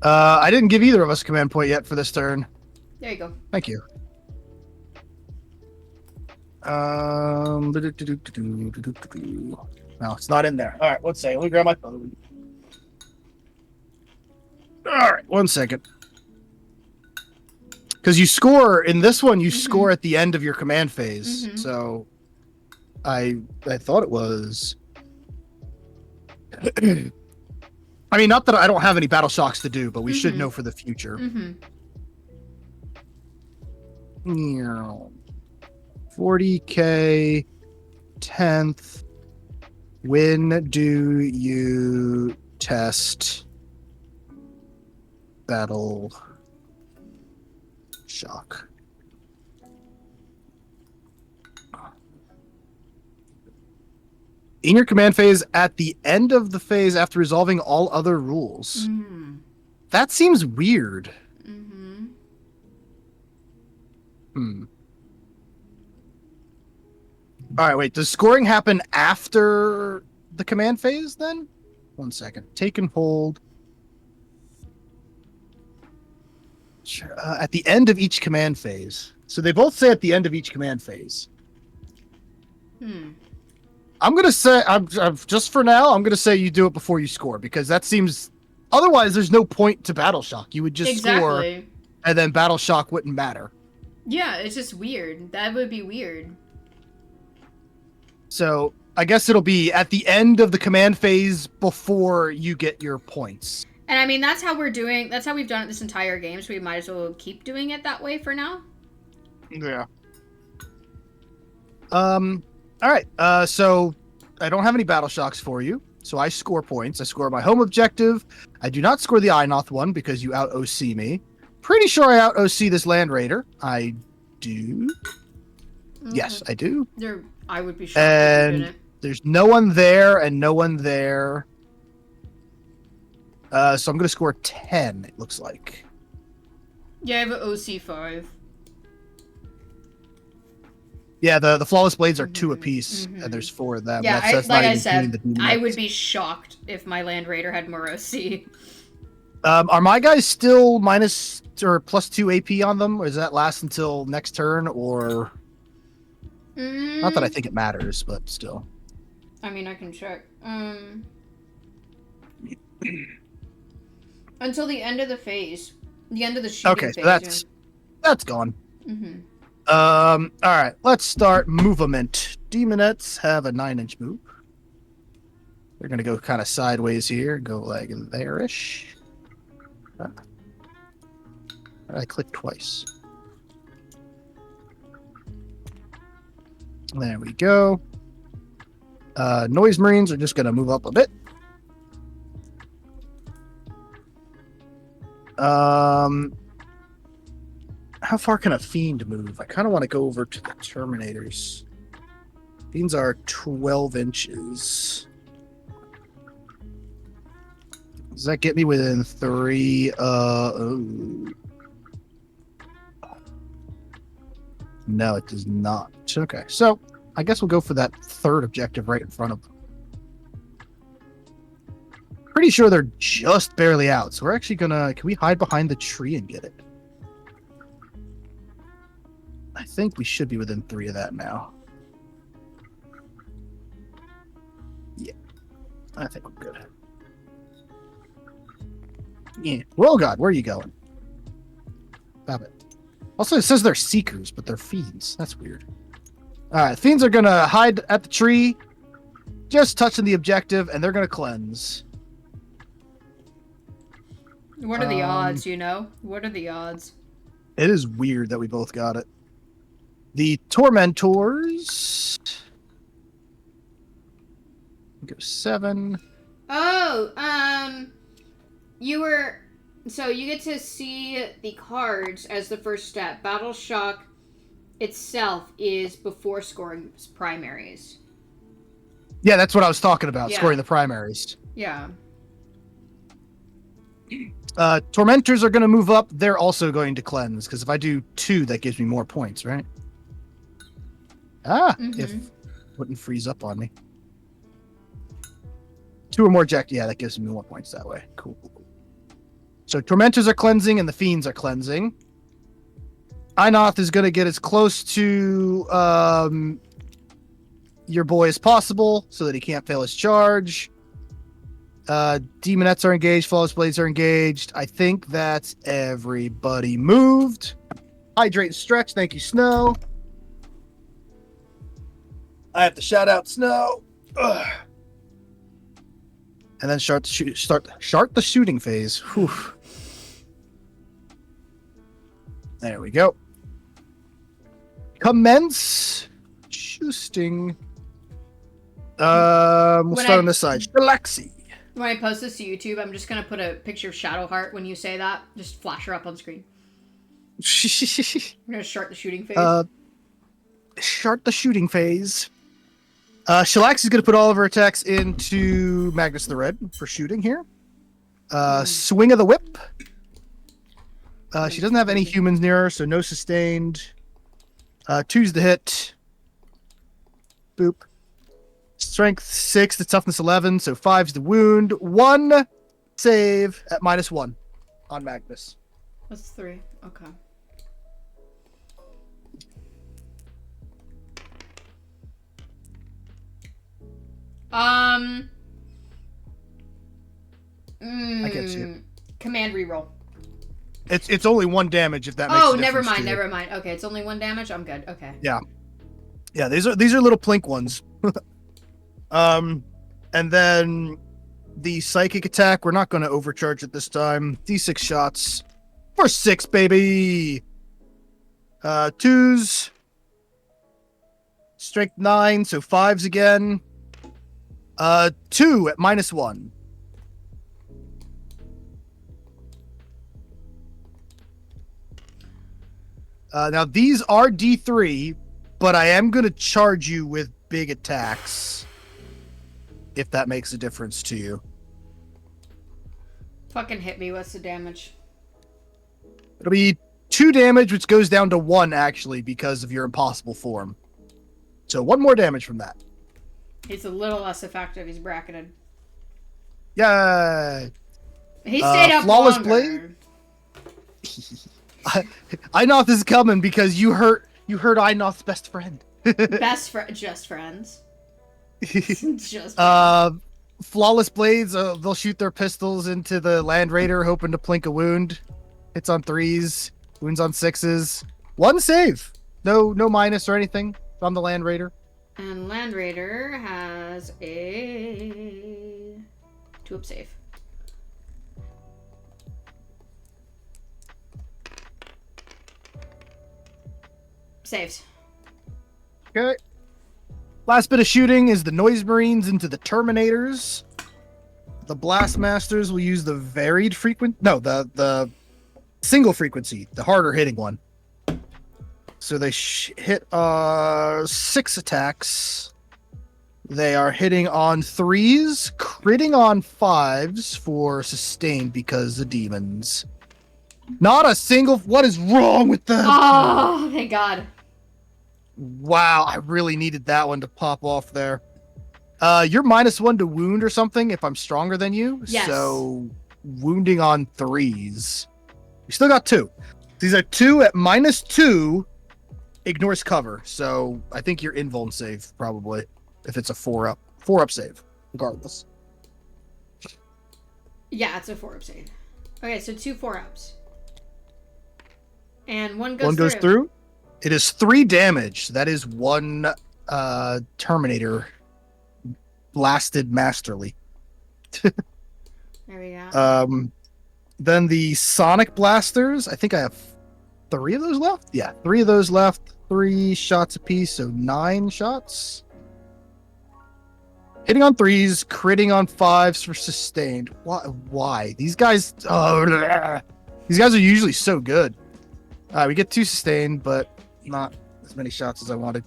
[SPEAKER 1] I didn't give either of us a command point yet for this turn.
[SPEAKER 2] There you go.
[SPEAKER 1] Thank you. No, it's not in there. All right, one second. Let me grab my phone. All right, 1 second. Because you score in this one, you score at the end of your command phase. So, I thought it was. I mean, not that I don't have any battle shocks to do, but we should know for the future. 40K 10th. When do you test battle shock? In your command phase, at the end of the phase after resolving all other rules. That seems weird. All right, wait. Does scoring happen after the command phase then? 1 second. Take and hold. At the end of each command phase. So they both say at the end of each command phase. I'm going to say, I'm just for now, I'm going to say you do it before you score, because that seems, otherwise there's no point to Battle Shock. You would just score, and then Battle Shock wouldn't matter.
[SPEAKER 2] Yeah, it's just weird. That would be weird.
[SPEAKER 1] So I guess it'll be at the end of the command phase before you get your points.
[SPEAKER 2] And I mean, that's how we're doing, that's how we've done it this entire game, so we might as well keep doing it that way for now.
[SPEAKER 1] Yeah. All right. So I don't have any battle shocks for you. So I score points. I score my home objective. I do not score the Inoth one because you out OC me. Pretty sure I out OC this Land Raider. I do. Yes, I do.
[SPEAKER 2] I would be shocked if you didn't.
[SPEAKER 1] There's no one there and no one there. So I'm going to score 10, it looks like.
[SPEAKER 2] Yeah, I have an OC5.
[SPEAKER 1] Yeah, the Flawless Blades are 2 apiece, and there's 4 of them.
[SPEAKER 2] Yeah,
[SPEAKER 1] that's
[SPEAKER 2] like I said, I would be shocked if my Land Raider had more OC.
[SPEAKER 1] Are my guys still minus or +2 AP on them? Or does that last until next turn? Or not that I think it matters, but still.
[SPEAKER 2] I mean, I can check. Until the end of the phase, the end of the shooting phase.
[SPEAKER 1] Okay, so that's gone. All right, let's start movement. Demonettes have a 9-inch move. They're gonna go kind of sideways here, go like there-ish. I clicked twice. There we go. Noise Marines are just gonna move up a bit. How far can a Fiend move? I kind of want to go over to the Terminators. Fiends are 12 inches. Does that get me within 3? No, it does not. Okay, so I guess we'll go for that third objective right in front of them. Pretty sure they're just barely out, so we're actually gonna... Can we hide behind the tree and get it? I think we should be within 3 of that now. Yeah, I think we're good. Yeah. Oh god, where are you going? Stop it. Also, it says they're seekers, but they're fiends. That's weird. Alright, fiends are gonna hide at the tree, just touching the objective, and they're gonna cleanse.
[SPEAKER 2] What are the odds, you know? What are the odds?
[SPEAKER 1] It is weird that we both got it. The Tormentors... Go 7.
[SPEAKER 2] Oh, you were... So you get to see the cards as the first step. Battle Shock itself is before scoring primaries.
[SPEAKER 1] Yeah, that's what I was talking about, scoring the primaries.
[SPEAKER 2] Yeah.
[SPEAKER 1] Tormentors are going to move up. They're also going to cleanse, because if I do 2, that gives me more points, right? If wouldn't freeze up on me. 2 or more Jack. Yeah, that gives me more points that way. Cool. So Tormentors are cleansing and the Fiends are cleansing. Einoth is going to get as close to your boy as possible so that he can't fail his charge. Demonettes are engaged. Flawless Blades are engaged. I think that's everybody moved. Hydrate and stretch. Thank you, Snow. I have to shout out Snow. Ugh. And then start the shooting phase. Whew. There we go. Commence shooting. We'll start on this side. Galaxy.
[SPEAKER 2] When I post this to YouTube, I'm just gonna put a picture of Shadowheart when you say that. Just flash her up on screen. We're gonna start the shooting phase.
[SPEAKER 1] Start the shooting phase. Shellax is going to put all of her attacks into Magnus the Red for shooting here. Swing of the Whip. She doesn't have any humans near her, so no sustained. 2's the hit. Boop. Strength 6 to toughness 11, so 5's the wound. 1 save at -1 on Magnus.
[SPEAKER 2] That's 3. Okay. I
[SPEAKER 1] can't see it.
[SPEAKER 2] Command reroll.
[SPEAKER 1] It's only 1 damage if that makes a difference.
[SPEAKER 2] Never mind. Okay, it's only 1 damage. I'm good. Okay.
[SPEAKER 1] Yeah. These are little plink ones. And then the psychic attack. We're not going to overcharge it this time. D6 shots for 6, baby. 2s. Strength 9, so 5s again. 2 at -1. Now these are D3, but I am going to charge you with big attacks. If that makes a difference to you.
[SPEAKER 2] Fucking hit me. What's the damage?
[SPEAKER 1] It'll be 2 damage, which goes down to 1 actually because of your impossible form. So 1 more damage from that.
[SPEAKER 2] He's a little less effective. He's bracketed.
[SPEAKER 1] Yay!
[SPEAKER 2] He stayed up
[SPEAKER 1] Flawless
[SPEAKER 2] longer.
[SPEAKER 1] Blade. I know this is coming because you hurt Einoth's best friend.
[SPEAKER 2] Just friends. Just
[SPEAKER 1] Flawless Blades. They'll shoot their pistols into the Land Raider, hoping to plink a wound. Hits on 3s, wounds on 6s. 1 save. No minus or anything on the Land Raider.
[SPEAKER 2] And Land Raider has a 2-up save. Saves.
[SPEAKER 1] Okay. Last bit of shooting is the Noise Marines into the Terminators. The Blast Masters will use the varied the single frequency, the harder hitting one. So they hit 6 attacks. They are hitting on 3s, critting on 5s for sustained because of demons. Not a single... What is wrong with them?
[SPEAKER 2] Oh, thank God.
[SPEAKER 1] Wow, I really needed that one to pop off there. You're -1 to wound or something if I'm stronger than you.
[SPEAKER 2] Yes.
[SPEAKER 1] So wounding on 3s. You still got 2. These are 2 at -2. Ignores cover. So I think you're invuln save probably if it's a 4-up save regardless.
[SPEAKER 2] Yeah, it's a 4-up save. Okay, so 2 4-ups. And one goes
[SPEAKER 1] through. It is 3 damage. That is 1 Terminator blasted masterly.
[SPEAKER 2] There we go.
[SPEAKER 1] Then the Sonic Blasters. I think I have 3 of those left. Yeah, 3 of those left. 3 shots apiece, so 9 shots. Hitting on 3s, critting on 5s for sustained. Why? These guys. These guys are usually so good. We get 2 sustained, but not as many shots as I wanted.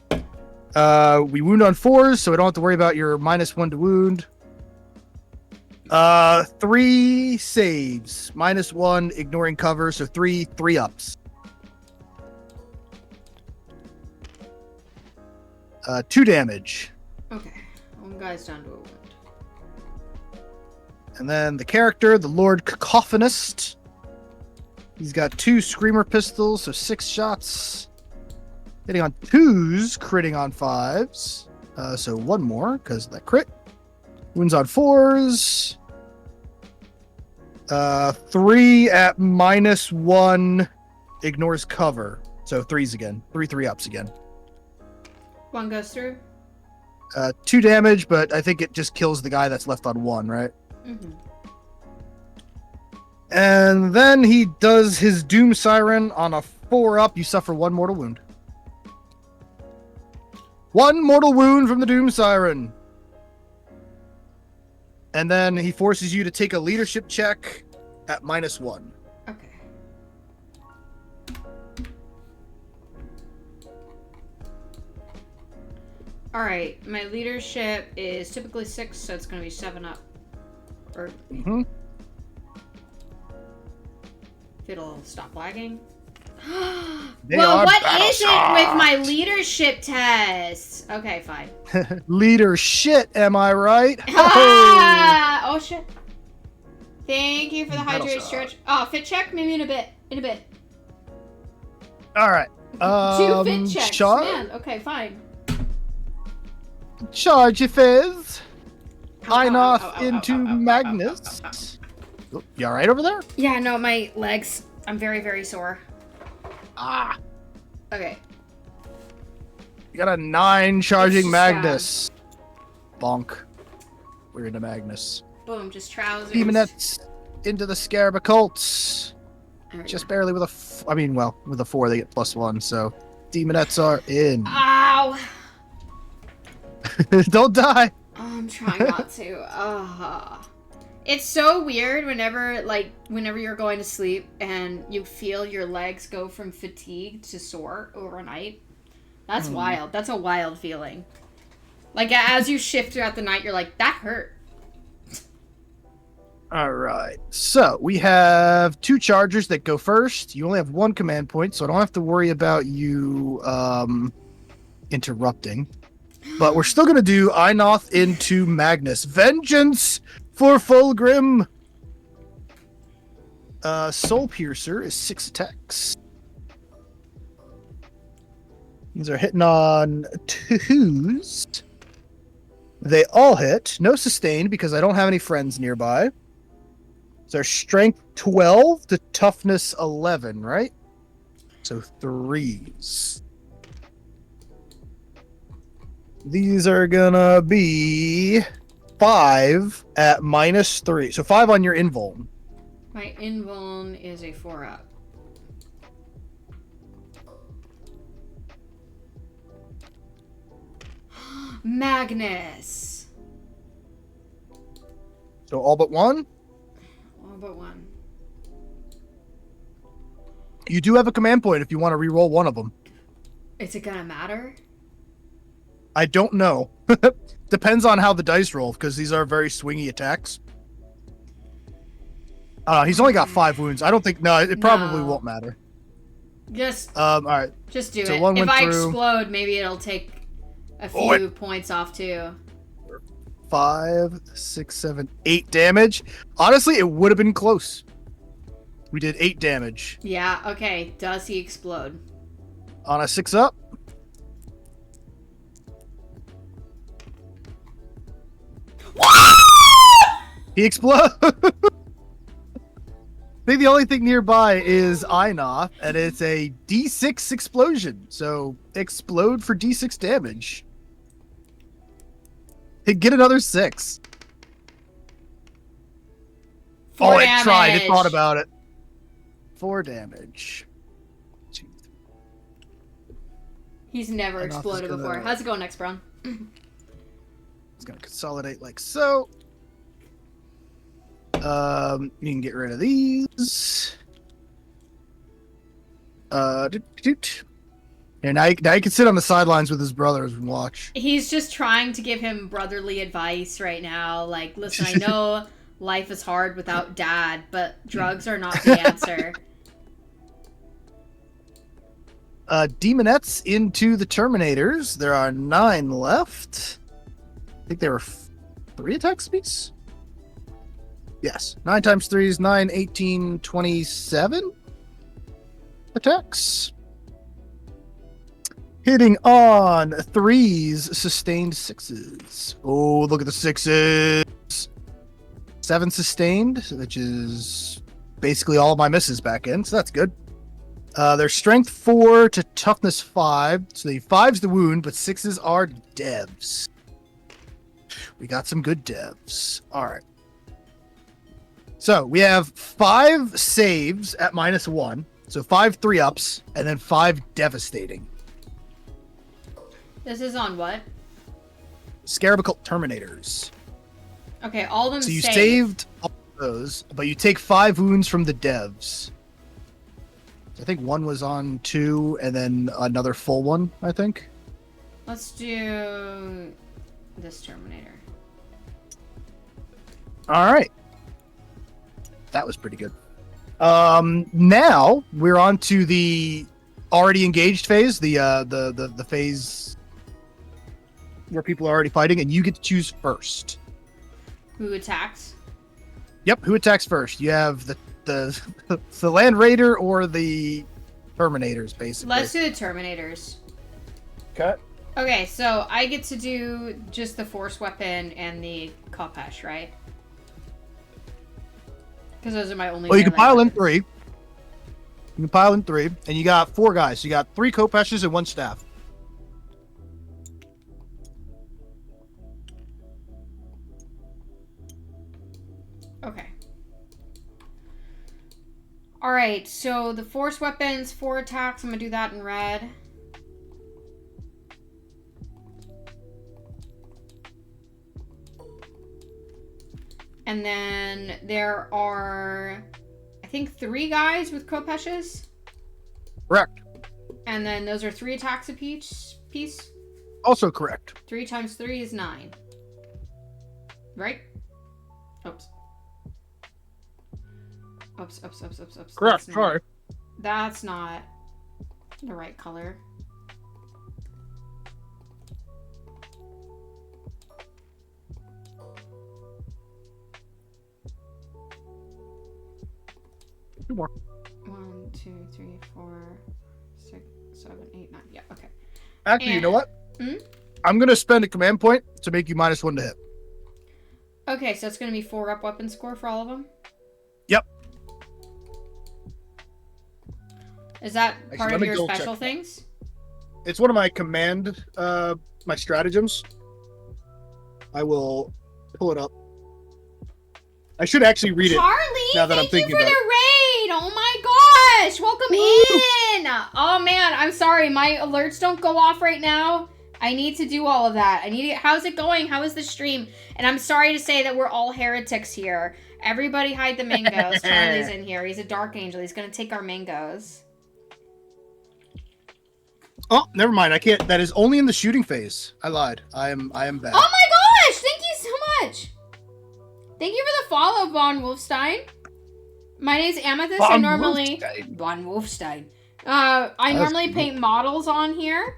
[SPEAKER 1] We wound on 4s, so we don't have to worry about your -1 to wound. 3 saves, -1, ignoring cover, so 3 3-ups. 2 damage.
[SPEAKER 2] Okay, one guy's down to a wound.
[SPEAKER 1] And then the character, the Lord Cacophonist. He's got 2 Screamer pistols, so 6 shots. Hitting on 2s, critting on 5s. So 1 more, because of that crit. Wounds on 4s. 3 at -1, ignores cover. So 3s again. 3 3-ups again.
[SPEAKER 2] One goes through.
[SPEAKER 1] 2 damage, but I think it just kills the guy that's left on 1, right?
[SPEAKER 2] Mm-hmm.
[SPEAKER 1] And then he does his Doom Siren on a 4-up. You suffer 1 mortal wound. 1 mortal wound from the Doom Siren. And then he forces you to take a leadership check at -1.
[SPEAKER 2] Okay. All right, my leadership is typically 6, so it's going to be 7 up. Or if it'll stop lagging. Well, what is it with my leadership tests? Okay, fine.
[SPEAKER 1] Leader shit, am I right?
[SPEAKER 2] Oh shit. Thank you for the
[SPEAKER 1] Battle
[SPEAKER 2] hydrate
[SPEAKER 1] shock.
[SPEAKER 2] stretch. Oh, fit check? Maybe in a bit.
[SPEAKER 1] All right.
[SPEAKER 2] 2 fit checks.
[SPEAKER 1] Charge,
[SPEAKER 2] Man, okay, fine.
[SPEAKER 1] charge your fizz. Einoth
[SPEAKER 2] ow,
[SPEAKER 1] into
[SPEAKER 2] ow, ow,
[SPEAKER 1] Magnus. Oh, you all right over there?
[SPEAKER 2] Yeah, no, my legs. I'm very, very sore.
[SPEAKER 1] Ah,
[SPEAKER 2] Okay.
[SPEAKER 1] you got a 9 charging
[SPEAKER 2] It's
[SPEAKER 1] Magnus. Bonk. We're into Magnus.
[SPEAKER 2] Boom, just trousers.
[SPEAKER 1] Demonettes into the Scarab Occults.
[SPEAKER 2] There we
[SPEAKER 1] Just
[SPEAKER 2] go.
[SPEAKER 1] barely with with a 4 they get +1, so Demonettes are in.
[SPEAKER 2] Ow!
[SPEAKER 1] Don't die.
[SPEAKER 2] Oh, I'm trying not to. It's so weird whenever you're going to sleep and you feel your legs go from fatigue to sore overnight. That's wild. That's a wild feeling. Like, as you shift throughout the night, you're like, that hurt.
[SPEAKER 1] All right. So we have 2 chargers that go first. You only have 1 command point, so I don't have to worry about you interrupting. But we're still going to do Einoth into Magnus. Vengeance for Fulgrim. Soul Piercer is 6 attacks. These are hitting on 2s. They all hit. No sustained because I don't have any friends nearby. So they're strength 12 to toughness 11, right? So 3s. These are gonna be 5 at -3. So 5 on your invuln.
[SPEAKER 2] My invuln is a 4-up. Magnus.
[SPEAKER 1] So all but 1.
[SPEAKER 2] All but 1.
[SPEAKER 1] You do have a command point if you want to re-roll one of them.
[SPEAKER 2] Is it gonna matter?
[SPEAKER 1] I don't know. Depends on how the dice roll, because these are very swingy attacks. He's only got 5 wounds. I don't think... No, it probably won't matter.
[SPEAKER 2] Just...
[SPEAKER 1] all right.
[SPEAKER 2] Just do
[SPEAKER 1] so
[SPEAKER 2] it. If I explode, maybe it'll take a few points off, too.
[SPEAKER 1] 5, 6, 7, 8 damage. Honestly, it would have been close. We did 8 damage.
[SPEAKER 2] Yeah, okay. Does he explode?
[SPEAKER 1] On a 6 up. He explodes. I think the only thing nearby is Einoth, and it's a D6 explosion. So explode for D6 damage. Get another 6.
[SPEAKER 2] 4
[SPEAKER 1] damage.
[SPEAKER 2] I
[SPEAKER 1] tried. It thought about it. 4 damage. 2, 3.
[SPEAKER 2] He's never exploded before. How's it going next, Brown?
[SPEAKER 1] It's gonna consolidate like so. You can get rid of these. And now you can sit on the sidelines with his brothers and watch.
[SPEAKER 2] He's just trying to give him brotherly advice right now. Like, listen, I know life is hard without Dad, but drugs are not the answer.
[SPEAKER 1] Demonettes into the Terminators. There are 9 left. I think there were 3 attack speeds. Yes. 9 times 3 is 9, 18, 27 attacks. Hitting on 3s, sustained 6s. Oh, look at the 6s. 7 sustained, which is basically all of my misses back in, so that's good. Their strength 4 to toughness 5. So the 5's the wound, but 6s are devs. We got some good devs. All right. So we have 5 saves at -1. So 5 3-ups, and then 5 devastating.
[SPEAKER 2] This is on what?
[SPEAKER 1] Scarab Occult Terminators.
[SPEAKER 2] Okay, all of them.
[SPEAKER 1] So you saved all of those, but you take 5 wounds from the devs. So I think 1 was on 2, and then another full one, I think.
[SPEAKER 2] Let's do this Terminator.
[SPEAKER 1] All right. That was pretty good. Now we're on to the already engaged phase, the phase where people are already fighting, and you get to choose first.
[SPEAKER 2] Who attacks?
[SPEAKER 1] Yep, who attacks first? You have the Land Raider or the Terminators, basically.
[SPEAKER 2] Let's do the Terminators.
[SPEAKER 1] Okay.
[SPEAKER 2] Okay, so I get to do just the Force Weapon and the Kopesh, right? Because those are my only.
[SPEAKER 1] Well, you can pile in 3. You can pile in 3, and you got 4 guys. You got 3 Kopeshes and 1 staff.
[SPEAKER 2] Okay. All right, so the Force Weapons, 4 attacks. I'm gonna do that in red. And then there are, I think, 3 guys with Kopeshes.
[SPEAKER 1] Correct.
[SPEAKER 2] And then those are 3 attacks a piece.
[SPEAKER 1] Also correct.
[SPEAKER 2] 3 times 3 is 9. Right? Oops. Oops.
[SPEAKER 1] Correct, sorry.
[SPEAKER 2] That's not the right color.
[SPEAKER 1] Two more.
[SPEAKER 2] 1, 2, 3, 4, 6, 7, 8, 9. Yeah, okay.
[SPEAKER 1] Actually, you know what? I'm going to spend a command point to make you -1 to hit.
[SPEAKER 2] Okay, so it's going to be 4 up weapon score for all of them?
[SPEAKER 1] Yep.
[SPEAKER 2] Is that part of your special things?
[SPEAKER 1] It's one of my command, my stratagems. I will pull it up. I should actually read it.
[SPEAKER 2] Charlie,
[SPEAKER 1] now that I'm thinking about it.
[SPEAKER 2] Thank you for the raid! Oh my gosh! Welcome in! Oh man, I'm sorry. My alerts don't go off right now. I need to do all of that. How's it going? How is the stream? And I'm sorry to say that we're all heretics here. Everybody hide the mangoes. Charlie's in here. He's a dark angel. He's gonna take our mangoes.
[SPEAKER 1] Oh, never mind. I can't. That is only in the shooting phase. I lied. I am bad.
[SPEAKER 2] Oh my much. Thank you for the follow, Von Wolfstein. My name's Amethyst.
[SPEAKER 1] Von
[SPEAKER 2] I normally
[SPEAKER 1] Wolfstein.
[SPEAKER 2] Von Wolfstein. I normally
[SPEAKER 1] cool.
[SPEAKER 2] paint models on here.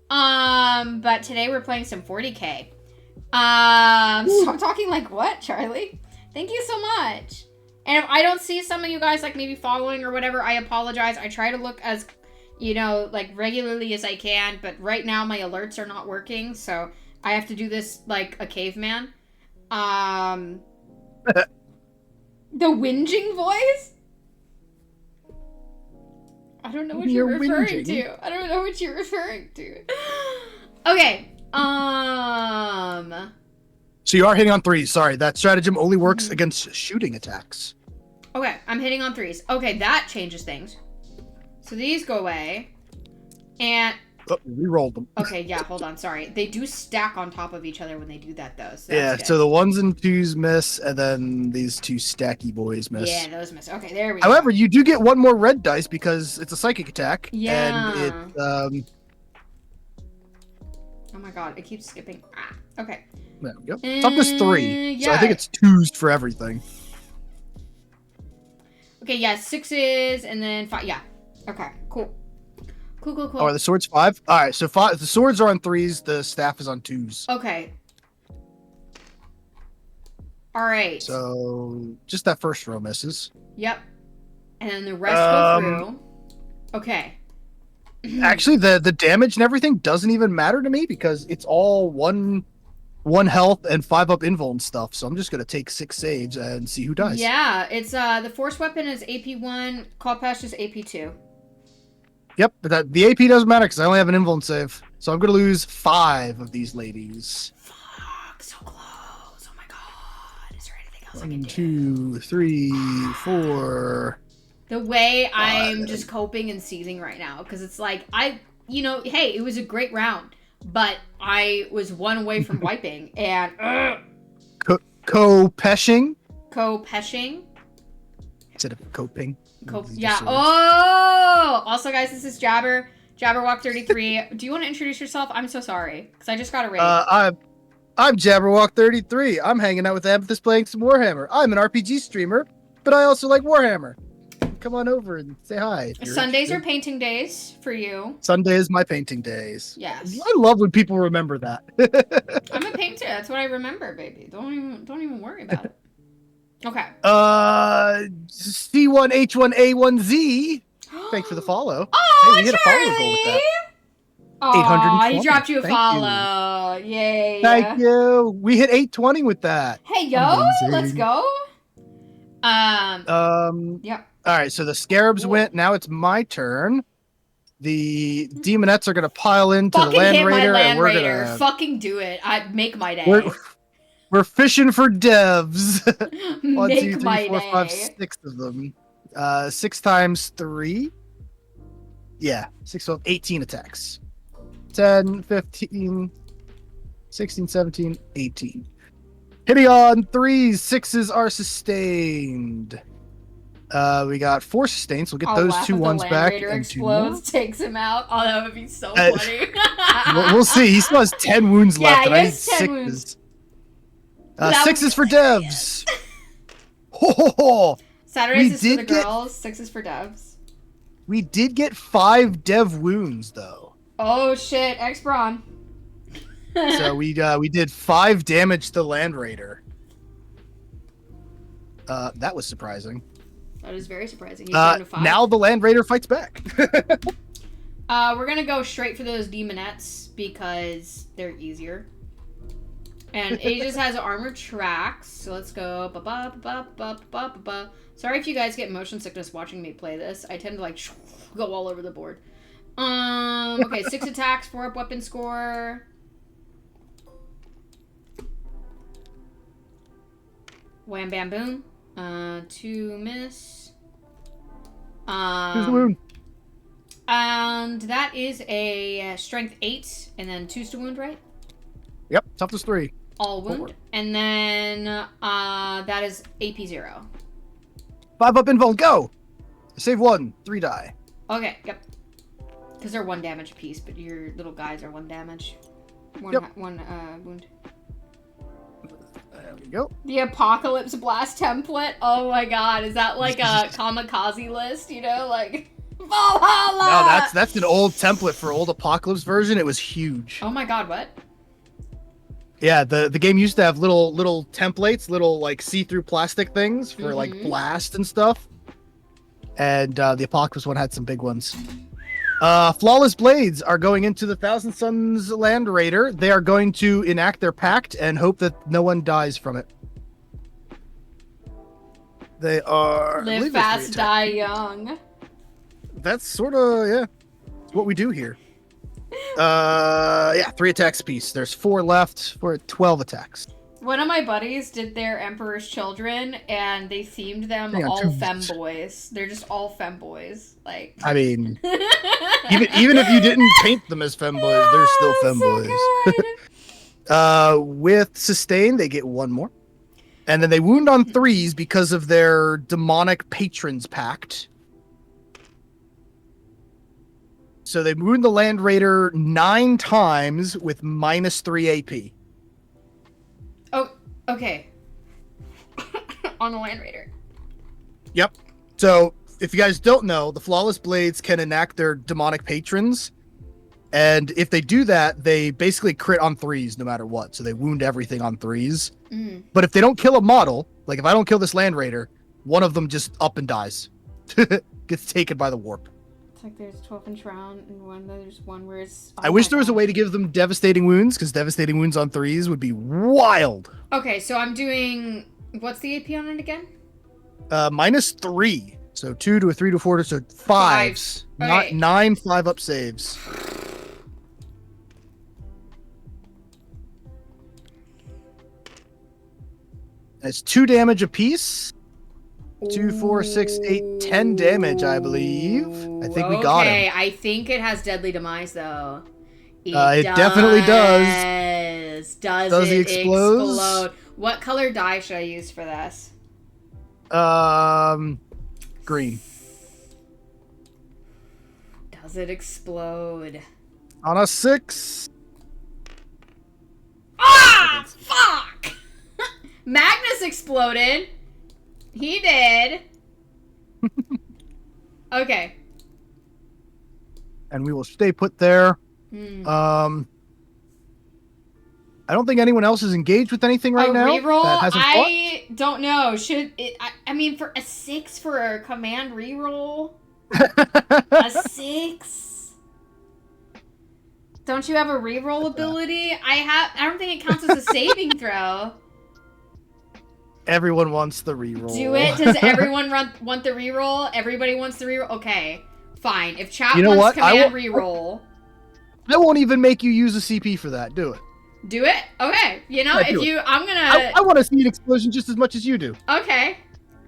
[SPEAKER 2] But today we're playing some 40K. So I'm talking like what, Charlie? Thank you so much. And if I don't see some of you guys like maybe following or whatever, I apologize. I try to look as, you know, like regularly as I can, but right now my alerts are not working, so I have to do this like a caveman. The whinging voice? I don't know what you're referring to. I don't know what you're referring to. Okay.
[SPEAKER 1] So you are hitting on 3s. Sorry, that stratagem only works against shooting attacks.
[SPEAKER 2] Okay, I'm hitting on 3s. Okay, that changes things. So these go away. And...
[SPEAKER 1] Oh, we rolled them.
[SPEAKER 2] Okay, yeah, hold on. Sorry. They do stack on top of each other when they do that, though. So
[SPEAKER 1] yeah, so the 1s and 2s miss, and then these 2 stacky boys miss.
[SPEAKER 2] Yeah, those miss. Okay, there we go.
[SPEAKER 1] However, you do get 1 more red dice because it's a psychic attack.
[SPEAKER 2] Yeah.
[SPEAKER 1] And it,
[SPEAKER 2] Oh my god, it keeps skipping. Ah, okay.
[SPEAKER 1] There we go. It's up as 3.
[SPEAKER 2] Yeah.
[SPEAKER 1] So I think it's 2s for everything.
[SPEAKER 2] Okay, yeah, 6s and then 5. Yeah. Okay, cool. Cool.
[SPEAKER 1] Oh, are the swords 5? All right, so 5. The swords are on 3s. The staff is on 2s.
[SPEAKER 2] Okay. All right.
[SPEAKER 1] So just that first row misses.
[SPEAKER 2] Yep. And then the rest go through. Okay.
[SPEAKER 1] Actually, the damage and everything doesn't even matter to me because it's all one health and 5 up invul and stuff. So I'm just gonna take 6 saves and see who dies.
[SPEAKER 2] Yeah, it's the force weapon is AP1, call pass is AP2.
[SPEAKER 1] Yep, but the AP doesn't matter because I only have an invul and save. So I'm gonna lose 5 of these ladies.
[SPEAKER 2] Fuck, so close. Oh my god. Is there anything else I
[SPEAKER 1] 1,
[SPEAKER 2] can
[SPEAKER 1] 2,
[SPEAKER 2] do?
[SPEAKER 1] 3, 4.
[SPEAKER 2] The way I'm just coping and seething right now, because it's like, hey, it was a great round, but I was 1 away from wiping, and...
[SPEAKER 1] Co-peshing?
[SPEAKER 2] Co-peshing?
[SPEAKER 1] Instead of coping.
[SPEAKER 2] Yeah. Oh! Also, guys, this is Jabber. Jabberwock33. Do you want to introduce yourself? I'm so sorry, because I just got a raid.
[SPEAKER 1] I'm Jabberwock33. I'm hanging out with Amethyst playing some Warhammer. I'm an RPG streamer, but I also like Warhammer. Come on over and say hi.
[SPEAKER 2] Sundays are painting days for you.
[SPEAKER 1] Sunday is my painting days.
[SPEAKER 2] Yes.
[SPEAKER 1] I love when people remember that.
[SPEAKER 2] I'm a painter. That's what I remember, baby. Don't even worry about it. Okay.
[SPEAKER 1] C1H1A1Z. Thanks for the follow.
[SPEAKER 2] Oh,
[SPEAKER 1] hey, we hit a follow goal with that.
[SPEAKER 2] Oh,
[SPEAKER 1] 820.
[SPEAKER 2] he dropped you a
[SPEAKER 1] Thank
[SPEAKER 2] follow.
[SPEAKER 1] You.
[SPEAKER 2] Yay.
[SPEAKER 1] Thank you. We hit 820 with that.
[SPEAKER 2] Hey, yo,
[SPEAKER 1] amazing.
[SPEAKER 2] Let's go. Yep.
[SPEAKER 1] All right, so the scarabs went. Now it's my turn. The demonettes are gonna pile into
[SPEAKER 2] Fucking
[SPEAKER 1] the land
[SPEAKER 2] hit
[SPEAKER 1] raider,
[SPEAKER 2] my land
[SPEAKER 1] and we're
[SPEAKER 2] raider.
[SPEAKER 1] gonna
[SPEAKER 2] Fucking do it. I make my day.
[SPEAKER 1] We're fishing for devs. 1, 2, 3,
[SPEAKER 2] my
[SPEAKER 1] 4,
[SPEAKER 2] day.
[SPEAKER 1] 5, 6 of them. 6 times 3. Yeah, 6 of 18 attacks. 10, 15, 16, 17, 18. Hitting on 3s, 6s are sustained. We got 4 sustains. We'll get those 2 ones back.
[SPEAKER 2] And
[SPEAKER 1] explodes,
[SPEAKER 2] takes him out. Oh, that would be so funny.
[SPEAKER 1] we'll see. He still has 10 wounds left.
[SPEAKER 2] Yeah,
[SPEAKER 1] and
[SPEAKER 2] he has 10 wounds.
[SPEAKER 1] 6s for devs. Ho.
[SPEAKER 2] Saturdays is for the girls. 6s for devs.
[SPEAKER 1] We did get 5 dev wounds though.
[SPEAKER 2] Oh shit, X-Brawn.
[SPEAKER 1] So we did 5 damage to the Land Raider. That was surprising.
[SPEAKER 2] That is very surprising. He's down to 5.
[SPEAKER 1] Now the Land Raider fights back.
[SPEAKER 2] We're gonna go straight for those demonettes because they're easier. And Aegis has armored tracks, so let's go. Sorry if you guys get motion sickness watching me play this. I tend to like go all over the board. Okay, 6 attacks, 4 up weapon score. Wham bam boom. 2 miss.
[SPEAKER 1] Here's the wound.
[SPEAKER 2] And that is a strength 8, and then 2's to wound, right?
[SPEAKER 1] Yep, toughness 3.
[SPEAKER 2] All wound. 4. And then that is AP 0.
[SPEAKER 1] 5 up invul, go! Save 1, 3 die.
[SPEAKER 2] Okay, yep. Because they're 1 damage apiece, but your little guys are 1 damage. One wound.
[SPEAKER 1] There we go.
[SPEAKER 2] The Apocalypse Blast template. Oh my god, is that like a kamikaze list? You know, like Valhalla.
[SPEAKER 1] No, that's an old template for old Apocalypse version. It was huge.
[SPEAKER 2] Oh my god, what?
[SPEAKER 1] Yeah, the game used to have little templates, little like see-through plastic things for like blast and stuff. And the Apocalypse one had some big ones. Flawless Blades are going into the Thousand Suns Land Raider. They are going to enact their pact and hope that no one dies from it. They are...
[SPEAKER 2] Live fast, die young.
[SPEAKER 1] That's sort of, yeah, it's what we do here. Yeah, 3 attacks apiece. There's 4 left for 12 attacks.
[SPEAKER 2] One of my buddies did their Emperor's Children, and they themed them all femboys. They're just all femboys. Like,
[SPEAKER 1] I mean, even if you didn't paint them as femboys, they're still femboys. So with sustain, they get 1 more, and then they wound on 3s because of their demonic patrons pact. So they wound the Land Raider 9 times with -3 AP.
[SPEAKER 2] Oh, okay. On the Land Raider.
[SPEAKER 1] Yep. So, if you guys don't know, the Flawless Blades can enact their demonic patrons. And if they do that, they basically crit on 3s no matter what. So they wound everything on 3s. But if they don't kill a model, like if I don't kill this Land Raider, one of them just up and dies. Gets taken by the warp.
[SPEAKER 2] It's like there's a 12-inch round, and there's one where it's...
[SPEAKER 1] I wish there was a way to give them devastating wounds, because devastating wounds on 3s would be wild.
[SPEAKER 2] Okay, so I'm doing... What's the AP on it again?
[SPEAKER 1] -3. So 2 to a 3 to a 4 to so 5s. Not
[SPEAKER 2] Okay.
[SPEAKER 1] 9 5-up saves. It's 2 damage apiece. 2, 4, 6, 8, 10 damage, I believe. I think we got him.
[SPEAKER 2] Okay, I think it has Deadly Demise, though.
[SPEAKER 1] It definitely does.
[SPEAKER 2] Does
[SPEAKER 1] he
[SPEAKER 2] it
[SPEAKER 1] explode?
[SPEAKER 2] What color dye should I use for this?
[SPEAKER 1] Green.
[SPEAKER 2] Does it explode?
[SPEAKER 1] On a 6.
[SPEAKER 2] Ah! Fuck! Magnus exploded. He did. Okay.
[SPEAKER 1] And we will stay put there. I don't think anyone else is engaged with anything right now.
[SPEAKER 2] Reroll?
[SPEAKER 1] That hasn't fought.
[SPEAKER 2] I don't know. Should it? I mean, for a 6 for a command reroll, a 6. Don't you have a reroll ability? I don't think it counts as a saving throw.
[SPEAKER 1] Everyone wants the reroll.
[SPEAKER 2] Do it? Does everyone want the reroll? Everybody wants the reroll? Okay, fine. If chat
[SPEAKER 1] You know
[SPEAKER 2] wants
[SPEAKER 1] what?
[SPEAKER 2] command reroll...
[SPEAKER 1] I won't even make you use a CP for that. Do it.
[SPEAKER 2] Do it? Okay. You know,
[SPEAKER 1] Yeah,
[SPEAKER 2] I'm gonna...
[SPEAKER 1] I want to see an explosion just as much as you do.
[SPEAKER 2] Okay.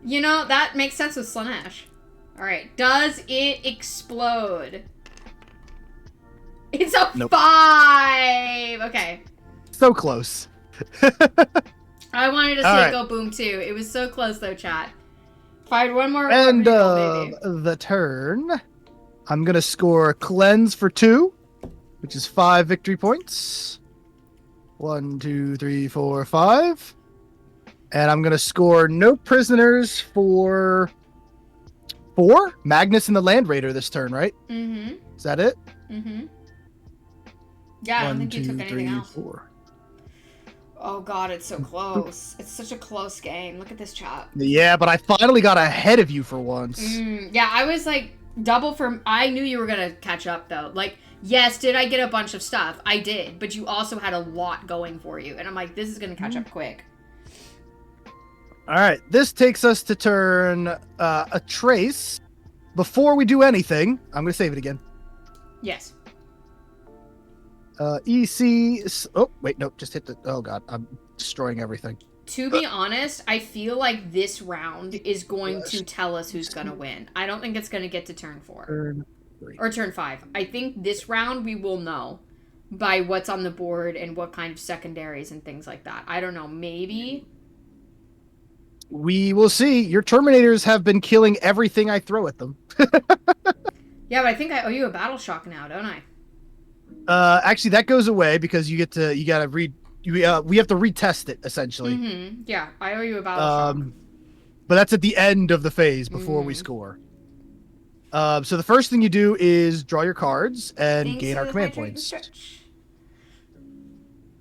[SPEAKER 2] You know, that makes sense with Slanesh. Alright. Does it explode? It's a
[SPEAKER 1] Nope.
[SPEAKER 2] 5! Okay.
[SPEAKER 1] So close.
[SPEAKER 2] I wanted to see it go boom, too. It was so close, though, chat. If I had one more...
[SPEAKER 1] End
[SPEAKER 2] reroll,
[SPEAKER 1] of the turn. I'm going to score Cleanse for 2, which is 5 victory points. 1, 2, 3, 4, 5. And I'm going to score No Prisoners for 4. Magnus and the Land Raider this turn, right?
[SPEAKER 2] Mm-hmm.
[SPEAKER 1] Is that it?
[SPEAKER 2] Mm-hmm. Yeah, I don't think you took anything else.
[SPEAKER 1] 4.
[SPEAKER 2] Oh god, it's so close. It's such a close game. Look at this chat.
[SPEAKER 1] Yeah, but I finally got ahead of you for once.
[SPEAKER 2] Yeah, I was like double for... I knew you were gonna catch up, though. Like, yes, did I get a bunch of stuff? I did, but you also had a lot going for you. And I'm like, this is gonna catch up quick.
[SPEAKER 1] All right, this takes us to turn a trace. Before we do anything, I'm going to save it again.
[SPEAKER 2] Yes.
[SPEAKER 1] EC... Oh, wait, no, just hit the... Oh, God, I'm destroying everything.
[SPEAKER 2] To be honest, I feel like this round is going to tell us who's going to win. I don't think it's going to get to turn 4.
[SPEAKER 1] Turn 3.
[SPEAKER 2] Or turn 5. I think this round we will know by what's on the board and what kind of secondaries and things like that. I don't know, maybe...
[SPEAKER 1] We will see. Your Terminators have been killing everything I throw at them.
[SPEAKER 2] Yeah, but I think I owe you a battle shock now, don't I?
[SPEAKER 1] Actually, that goes away because you gotta we have to retest it essentially.
[SPEAKER 2] Mm-hmm. Yeah, I owe you a battle shock.
[SPEAKER 1] But that's at the end of the phase before we score. So the first thing you do is draw your cards and gain our command points.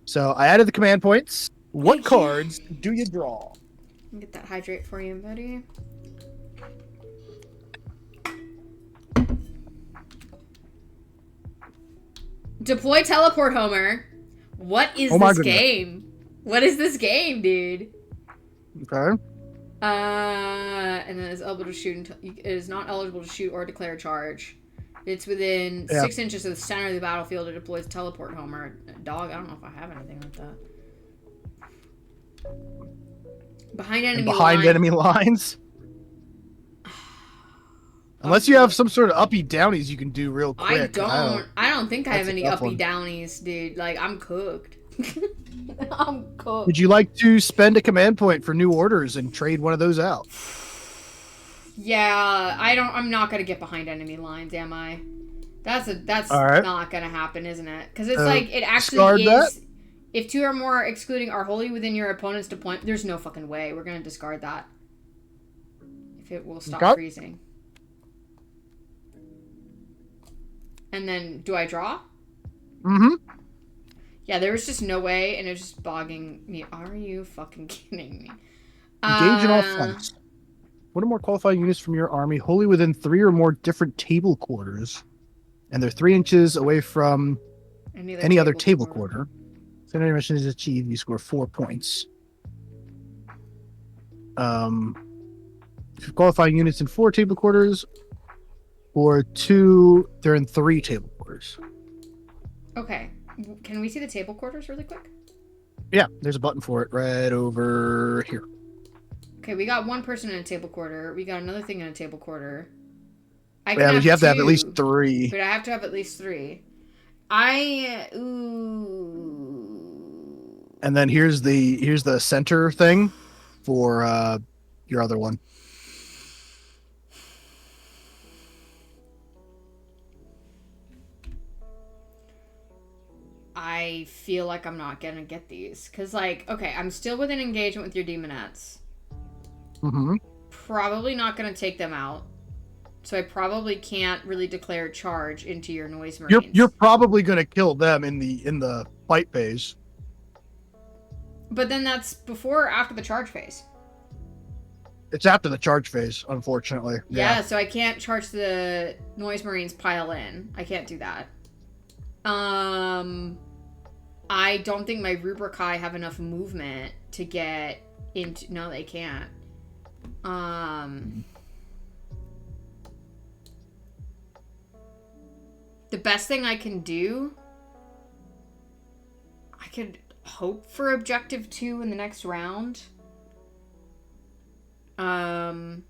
[SPEAKER 1] So I added the command points. What cards do you draw?
[SPEAKER 2] Get that hydrate for you, buddy. Deploy teleport, Homer. What is this game? What is this game, dude?
[SPEAKER 1] Okay.
[SPEAKER 2] And then it's eligible to shoot. It is not eligible to shoot or declare a charge. It's within 6 inches of the center of the battlefield. It deploys teleport, Homer. Dog, I don't know if I have anything like that. Behind enemy lines? Unless you have some sort of uppy downies you can do real quick. I don't think I have any uppy downies, dude. Like, I'm cooked. I'm cooked.
[SPEAKER 1] Would you like to spend a command point for new orders and trade one of those out?
[SPEAKER 2] Yeah, I'm not gonna get behind enemy lines, am I? That's not gonna happen, isn't it? Because it's like it actually is. If 2 or more excluding are wholly within your opponent's deployment, there's no fucking way we're gonna discard that. If it will stop freezing. And then, do I draw?
[SPEAKER 1] Mm-hmm.
[SPEAKER 2] Yeah, there was just no way, and it was just bogging me. Are you fucking kidding me?
[SPEAKER 1] Engage in all fronts. One or more qualifying units from your army wholly within 3 or more different table quarters, and they're 3 inches away from any other table quarter. So any mission is achieved, you score 4 points. Qualifying units in 4 table quarters, or 2, they're in 3 table quarters.
[SPEAKER 2] Okay. Can we see the table quarters really quick?
[SPEAKER 1] Yeah, there's a button for it right over here.
[SPEAKER 2] Okay, we got 1 person in a table quarter. We got another thing in a table quarter.
[SPEAKER 1] But you have to have at least 3.
[SPEAKER 2] But I have to have at least 3.
[SPEAKER 1] And then here's the center thing for your other one.
[SPEAKER 2] I feel like I'm not gonna get these. Because, like, okay, I'm still within engagement with your demonettes.
[SPEAKER 1] Mm-hmm.
[SPEAKER 2] Probably not gonna take them out. So I probably can't really declare charge into your noise marines.
[SPEAKER 1] You're probably gonna kill them in the fight phase.
[SPEAKER 2] But then that's before or after the charge phase?
[SPEAKER 1] It's after the charge phase, unfortunately.
[SPEAKER 2] Yeah, so I can't charge the noise marines pile in. I can't do that. I don't think my Rubrikai have enough movement to get into... No, they can't. The best thing I can do... I could hope for objective 2 in the next round. I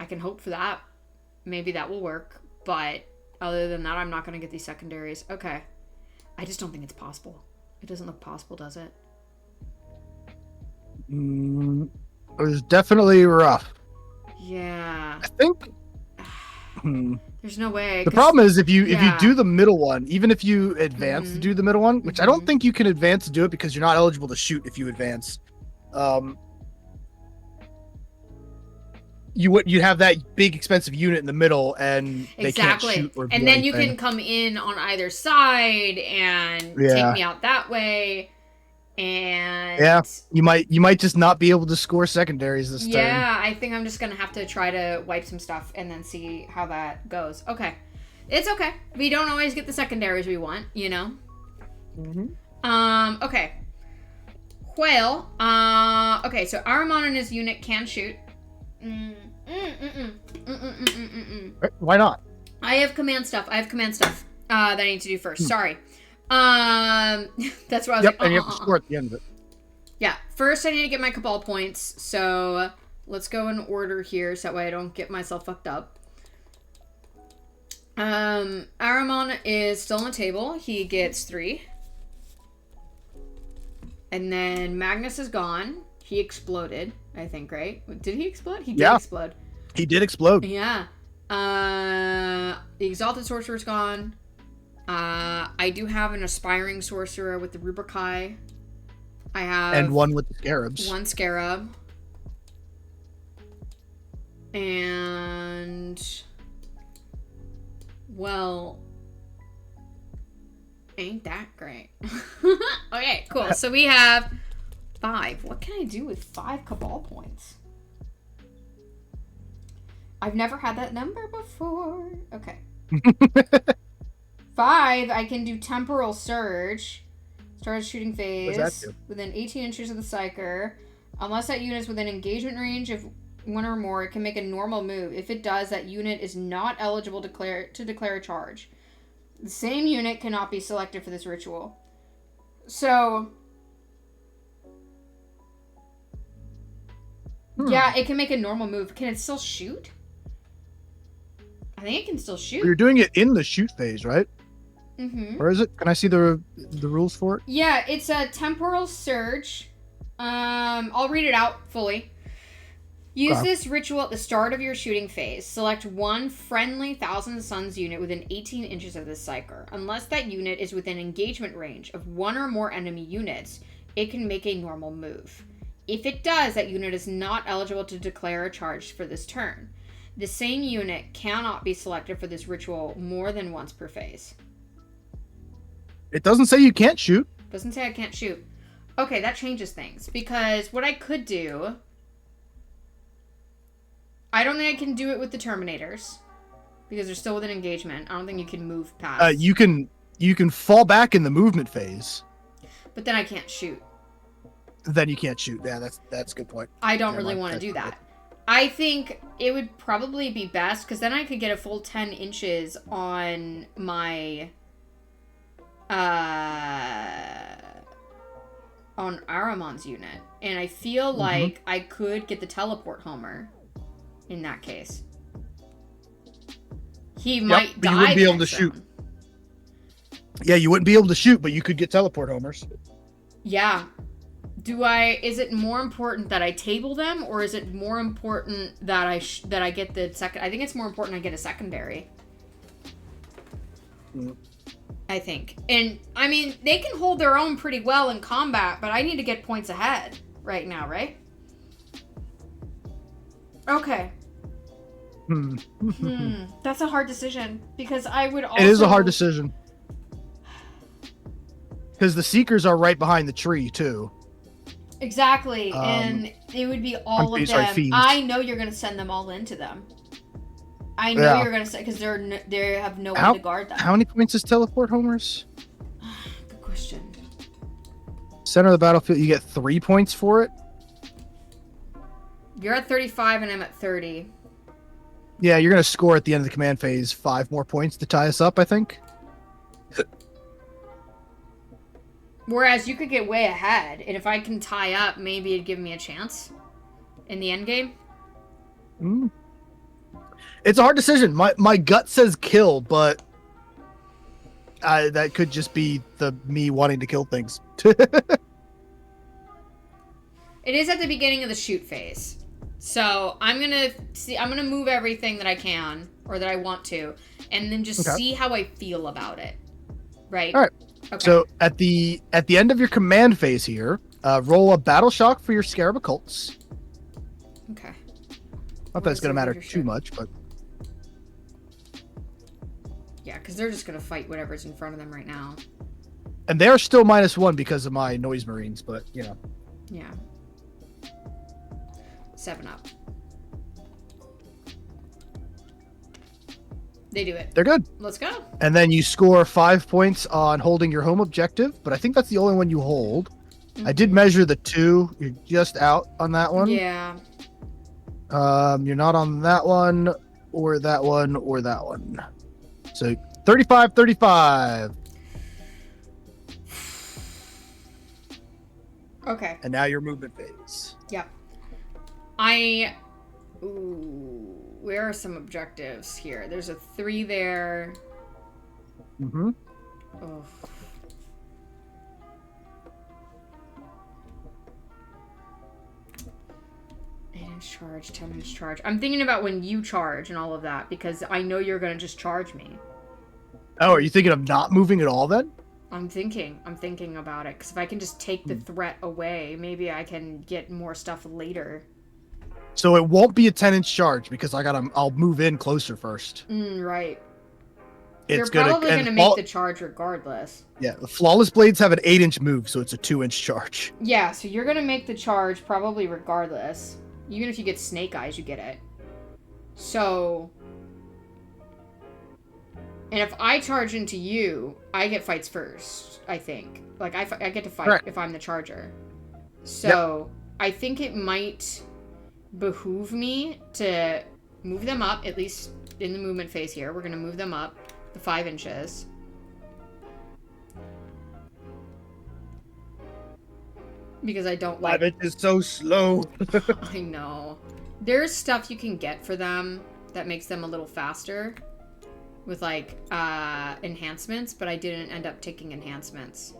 [SPEAKER 2] can hope for that. Maybe that will work. But other than that, I'm not going to get these secondaries. Okay. I just don't think it's possible. It doesn't look possible, does it?
[SPEAKER 1] It was definitely rough.
[SPEAKER 2] Yeah.
[SPEAKER 1] I think...
[SPEAKER 2] There's no way.
[SPEAKER 1] The problem is if you do the middle one, even if you advance to do the middle one, which I don't think you can advance to do it because you're not eligible to shoot if you advance. You'd have that big expensive unit in the middle, and they can't shoot or do
[SPEAKER 2] and then
[SPEAKER 1] anything.
[SPEAKER 2] You can come in on either side and take me out that way. And
[SPEAKER 1] you might just not be able to score secondaries this turn.
[SPEAKER 2] Yeah, I think I'm just gonna have to try to wipe some stuff and then see how that goes. Okay, it's okay. We don't always get the secondaries we want, you know. Okay. Well, okay. So Aramon and his unit can shoot.
[SPEAKER 1] Why not?
[SPEAKER 2] I have command stuff that I need to do first. Sorry. That's what I was like.
[SPEAKER 1] And you have to score at the end of it.
[SPEAKER 2] Yeah. First, I need to get my Cabal points. So let's go in order here, so that way I don't get myself fucked up. Aramon is still on the table. He gets 3. And then Magnus is gone. He exploded, I think, right? Did he explode? He did explode.
[SPEAKER 1] He did explode.
[SPEAKER 2] Yeah. The Exalted Sorcerer's gone. I I do have an aspiring sorcerer with the Rubrikai. I have...
[SPEAKER 1] And one with the scarabs.
[SPEAKER 2] One scarab. And... Well... Ain't that great. Okay, cool. So we have 5. What can I do with 5 Cabal points? I've never had that number before. Okay. 5, I can do Temporal Surge. Start a shooting phase within 18 inches of the Psyker. Unless that unit is within engagement range of 1 or more, it can make a normal move. If it does, that unit is not eligible to declare a charge. The same unit cannot be selected for this ritual. So... Yeah, it can make a normal move. Can it still shoot? I think it can still shoot.
[SPEAKER 1] You're doing it in the shoot phase, right?
[SPEAKER 2] Mm-hmm.
[SPEAKER 1] Or is it? Can I see the rules for it?
[SPEAKER 2] Yeah, it's a Temporal Surge. I'll read it out fully. Use this ritual at the start of your shooting phase. Select one friendly Thousand Suns unit within 18 inches of the Psyker. Unless that unit is within engagement range of 1 or more enemy units, it can make a normal move. If it does, that unit is not eligible to declare a charge for this turn. The same unit cannot be selected for this ritual more than once per phase.
[SPEAKER 1] It doesn't say you can't shoot.
[SPEAKER 2] Doesn't say I can't shoot. Okay, that changes things. Because what I could do... I don't think I can do it with the Terminators. Because they're still within engagement. I don't think you can move past.
[SPEAKER 1] You can fall back in the movement phase.
[SPEAKER 2] But then I can't shoot.
[SPEAKER 1] Then you can't shoot. Yeah, that's a good point.
[SPEAKER 2] I don't really want to do that. I think it would probably be best, because then I could get a full 10 inches on my... on Aramon's unit. And I feel like I could get the Teleport Homer in that case. He might die.
[SPEAKER 1] You wouldn't be able to shoot. Yeah, you wouldn't be able to shoot, but you could get Teleport Homers.
[SPEAKER 2] Yeah. Is it more important that I table them, or is it more important that I get the second? I think it's more important I get a secondary. I think. And, I mean, they can hold their own pretty well in combat, but I need to get points ahead right now, right? Okay. That's a hard decision, because I would also... It
[SPEAKER 1] is a hard decision. Because the Seekers are right behind the tree, too.
[SPEAKER 2] Exactly, and it would be all of them.
[SPEAKER 1] Fiends.
[SPEAKER 2] I know you're going to send them all into them. I know you're going to say, because they have no way to guard them.
[SPEAKER 1] How many points is Teleport Homers?
[SPEAKER 2] Good question.
[SPEAKER 1] Center of the battlefield, you get 3 points for it?
[SPEAKER 2] You're at 35 and I'm at 30.
[SPEAKER 1] Yeah, you're going to score at the end of the command phase 5 more points to tie us up, I think.
[SPEAKER 2] Whereas you could get way ahead, and if I can tie up, maybe it'd give me a chance in the end game.
[SPEAKER 1] It's a hard decision. My gut says kill, but that could just be me wanting to kill things.
[SPEAKER 2] It is at the beginning of the shoot phase. So I'm gonna move everything that I can, or that I want to, and then just see how I feel about it. Right?
[SPEAKER 1] All right. Okay. So at the end of your command phase here, roll a battle shock for your Scarab Occults.
[SPEAKER 2] Okay.
[SPEAKER 1] Not that it's gonna matter too much, but
[SPEAKER 2] yeah, because they're just gonna fight whatever's in front of them right now.
[SPEAKER 1] And they're still -1 because of my Noise Marines, but you know.
[SPEAKER 2] Yeah. 7 up. They do it.
[SPEAKER 1] They're good.
[SPEAKER 2] Let's go.
[SPEAKER 1] And then you score 5 points on holding your home objective, but I think that's the only one you hold. I did measure the 2. You're just out on that one.
[SPEAKER 2] Yeah.
[SPEAKER 1] You're not on that one, or that one, or that one. So 35.
[SPEAKER 2] Okay.
[SPEAKER 1] And now your movement phase.
[SPEAKER 2] Yep. Where are some objectives here? There's a 3 there. Oh. 8-inch charge, 10-inch charge. I'm thinking about when you charge and all of that, because I know you're going to just charge me.
[SPEAKER 1] Oh, are you thinking of not moving at all then?
[SPEAKER 2] I'm thinking about it, because if I can just take the threat away, maybe I can get more stuff later.
[SPEAKER 1] So it won't be a 10-inch charge because I'll move in closer first.
[SPEAKER 2] Right. You're
[SPEAKER 1] It's
[SPEAKER 2] probably
[SPEAKER 1] and
[SPEAKER 2] gonna make the charge regardless.
[SPEAKER 1] yeah, the flawless blades have an 8-inch move, so it's a 2-inch charge.
[SPEAKER 2] Yeah, so you're gonna make the charge probably regardless. Even if you get snake eyes, you get it. So, and if I charge into you, I get fights first, I think. Like, I get to fight
[SPEAKER 1] Correct.
[SPEAKER 2] if I'm the charger. So, yep. I think it might behoove me to move them up, at least in the movement phase here. We're going to move them up the 5 inches. Because I don't like...
[SPEAKER 1] 5 inches so slow.
[SPEAKER 2] I know. There's stuff you can get for them that makes them a little faster. With, like, enhancements, but I didn't end up taking enhancements.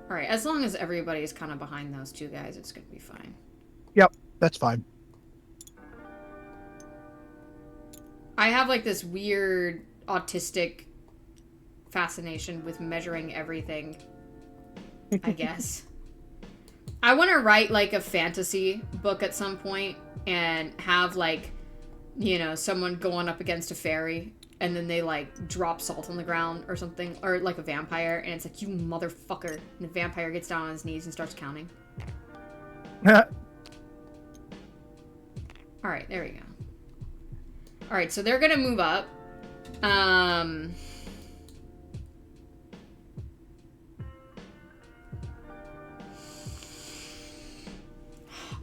[SPEAKER 2] Alright, as long as everybody's kind of behind those two guys, it's gonna be fine.
[SPEAKER 1] Yep, that's fine.
[SPEAKER 2] I have, like, this weird autistic fascination with measuring everything, I guess. I want to write, like, a fantasy book at some point and have, like, you know, someone going up against a fairy and then they, like, drop salt on the ground or something. Or, like, a vampire and it's like, you motherfucker. And the vampire gets down on his knees and starts counting. Alright, there we go. Alright, so they're gonna move up.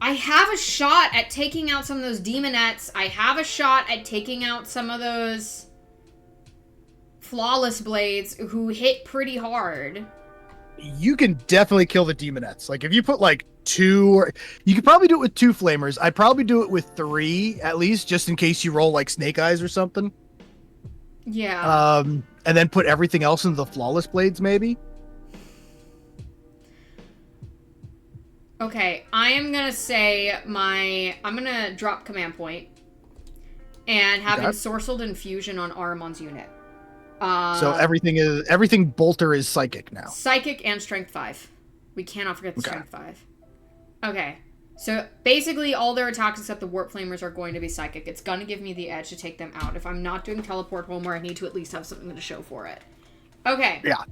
[SPEAKER 2] I have a shot at taking out some of those demonettes. I have a shot at taking out some of those flawless blades who hit pretty hard.
[SPEAKER 1] You can definitely kill the demonettes. Like, if you put, like, 2... or you could probably do it with 2 flamers. I'd probably do it with 3, at least, just in case you roll, like, snake eyes or something.
[SPEAKER 2] Yeah.
[SPEAKER 1] And then put everything else into the flawless blades, maybe?
[SPEAKER 2] Okay, I am gonna say I'm gonna drop command point and have ensorcelled infusion on Ahriman's unit.
[SPEAKER 1] So everything bolter is psychic now.
[SPEAKER 2] Psychic and strength 5. We cannot forget the strength 5. Okay, so basically all their attacks except the warp flamers are going to be psychic. It's gonna give me the edge to take them out. If I'm not doing teleport home, where I need to at least have something to show for it. Okay.
[SPEAKER 1] Yeah.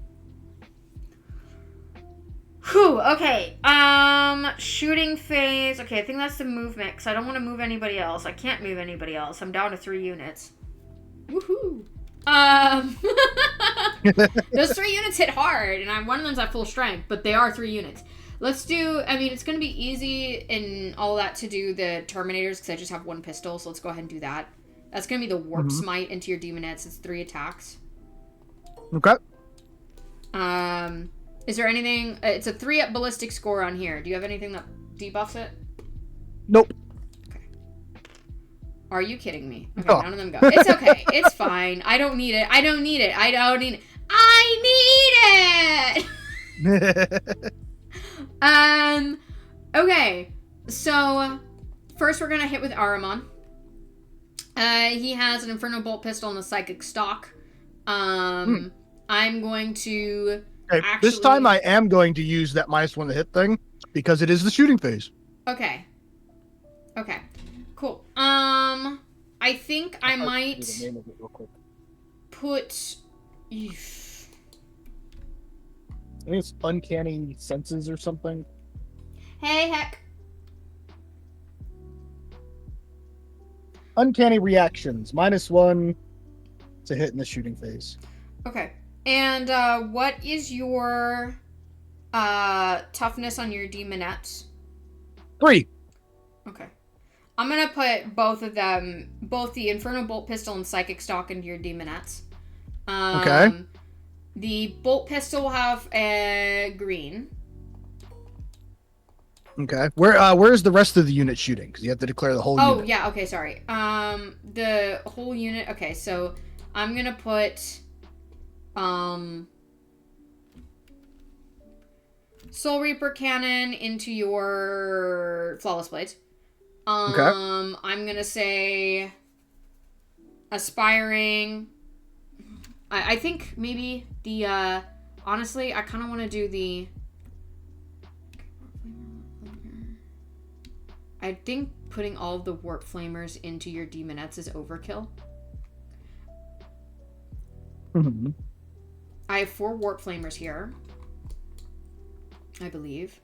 [SPEAKER 2] Whew, okay. Shooting phase. Okay, I think that's the movement, because I don't want to move anybody else. I can't move anybody else. I'm down to 3 units. Woohoo. Those 3 units hit hard, and one of them's at full strength, but they are 3 units. Let's do, I mean, it's going to be easy and all that to do the Terminators, because I just have 1 pistol, so let's go ahead and do that. That's going to be the Warp Smite into your Demonettes. It's 3 attacks.
[SPEAKER 1] Okay.
[SPEAKER 2] Is there anything... it's a 3 up ballistic score on here. Do you have anything that debuffs it?
[SPEAKER 1] Nope.
[SPEAKER 2] Okay. Are you kidding me? Okay, none of them go. It's okay. It's fine. I don't need it. I don't need it. I don't need it. I need it! Okay. So, first we're gonna hit with Ahriman. He has an Inferno Bolt pistol and a Psychic Stock. I'm going to...
[SPEAKER 1] Okay, this time I am going to use that -1 to hit thing because it is the shooting phase.
[SPEAKER 2] Okay. Okay. Cool. I think I might put...
[SPEAKER 1] I think it's Uncanny Senses or something.
[SPEAKER 2] Hey, heck.
[SPEAKER 1] Uncanny Reactions. -1 to hit in the shooting phase.
[SPEAKER 2] Okay. And what is your toughness on your demonettes?
[SPEAKER 1] 3.
[SPEAKER 2] Okay. I'm going to put both of them, both the Inferno Bolt Pistol and Psychic Stock into your demonettes.
[SPEAKER 1] Okay.
[SPEAKER 2] The Bolt Pistol will have a green.
[SPEAKER 1] Okay. Where's the rest of the unit shooting? Because you have to declare the whole unit.
[SPEAKER 2] Oh, yeah. Okay, sorry. The whole unit. Okay, so I'm going to put... Soul Reaper Cannon into your Flawless Blades.
[SPEAKER 1] Okay.
[SPEAKER 2] I'm gonna say aspiring. I think maybe the honestly, I kind of want to do the. I think putting all of the warp flamers into your demonettes is overkill.
[SPEAKER 1] Mm-hmm.
[SPEAKER 2] I have 4 warp flamers here, I believe.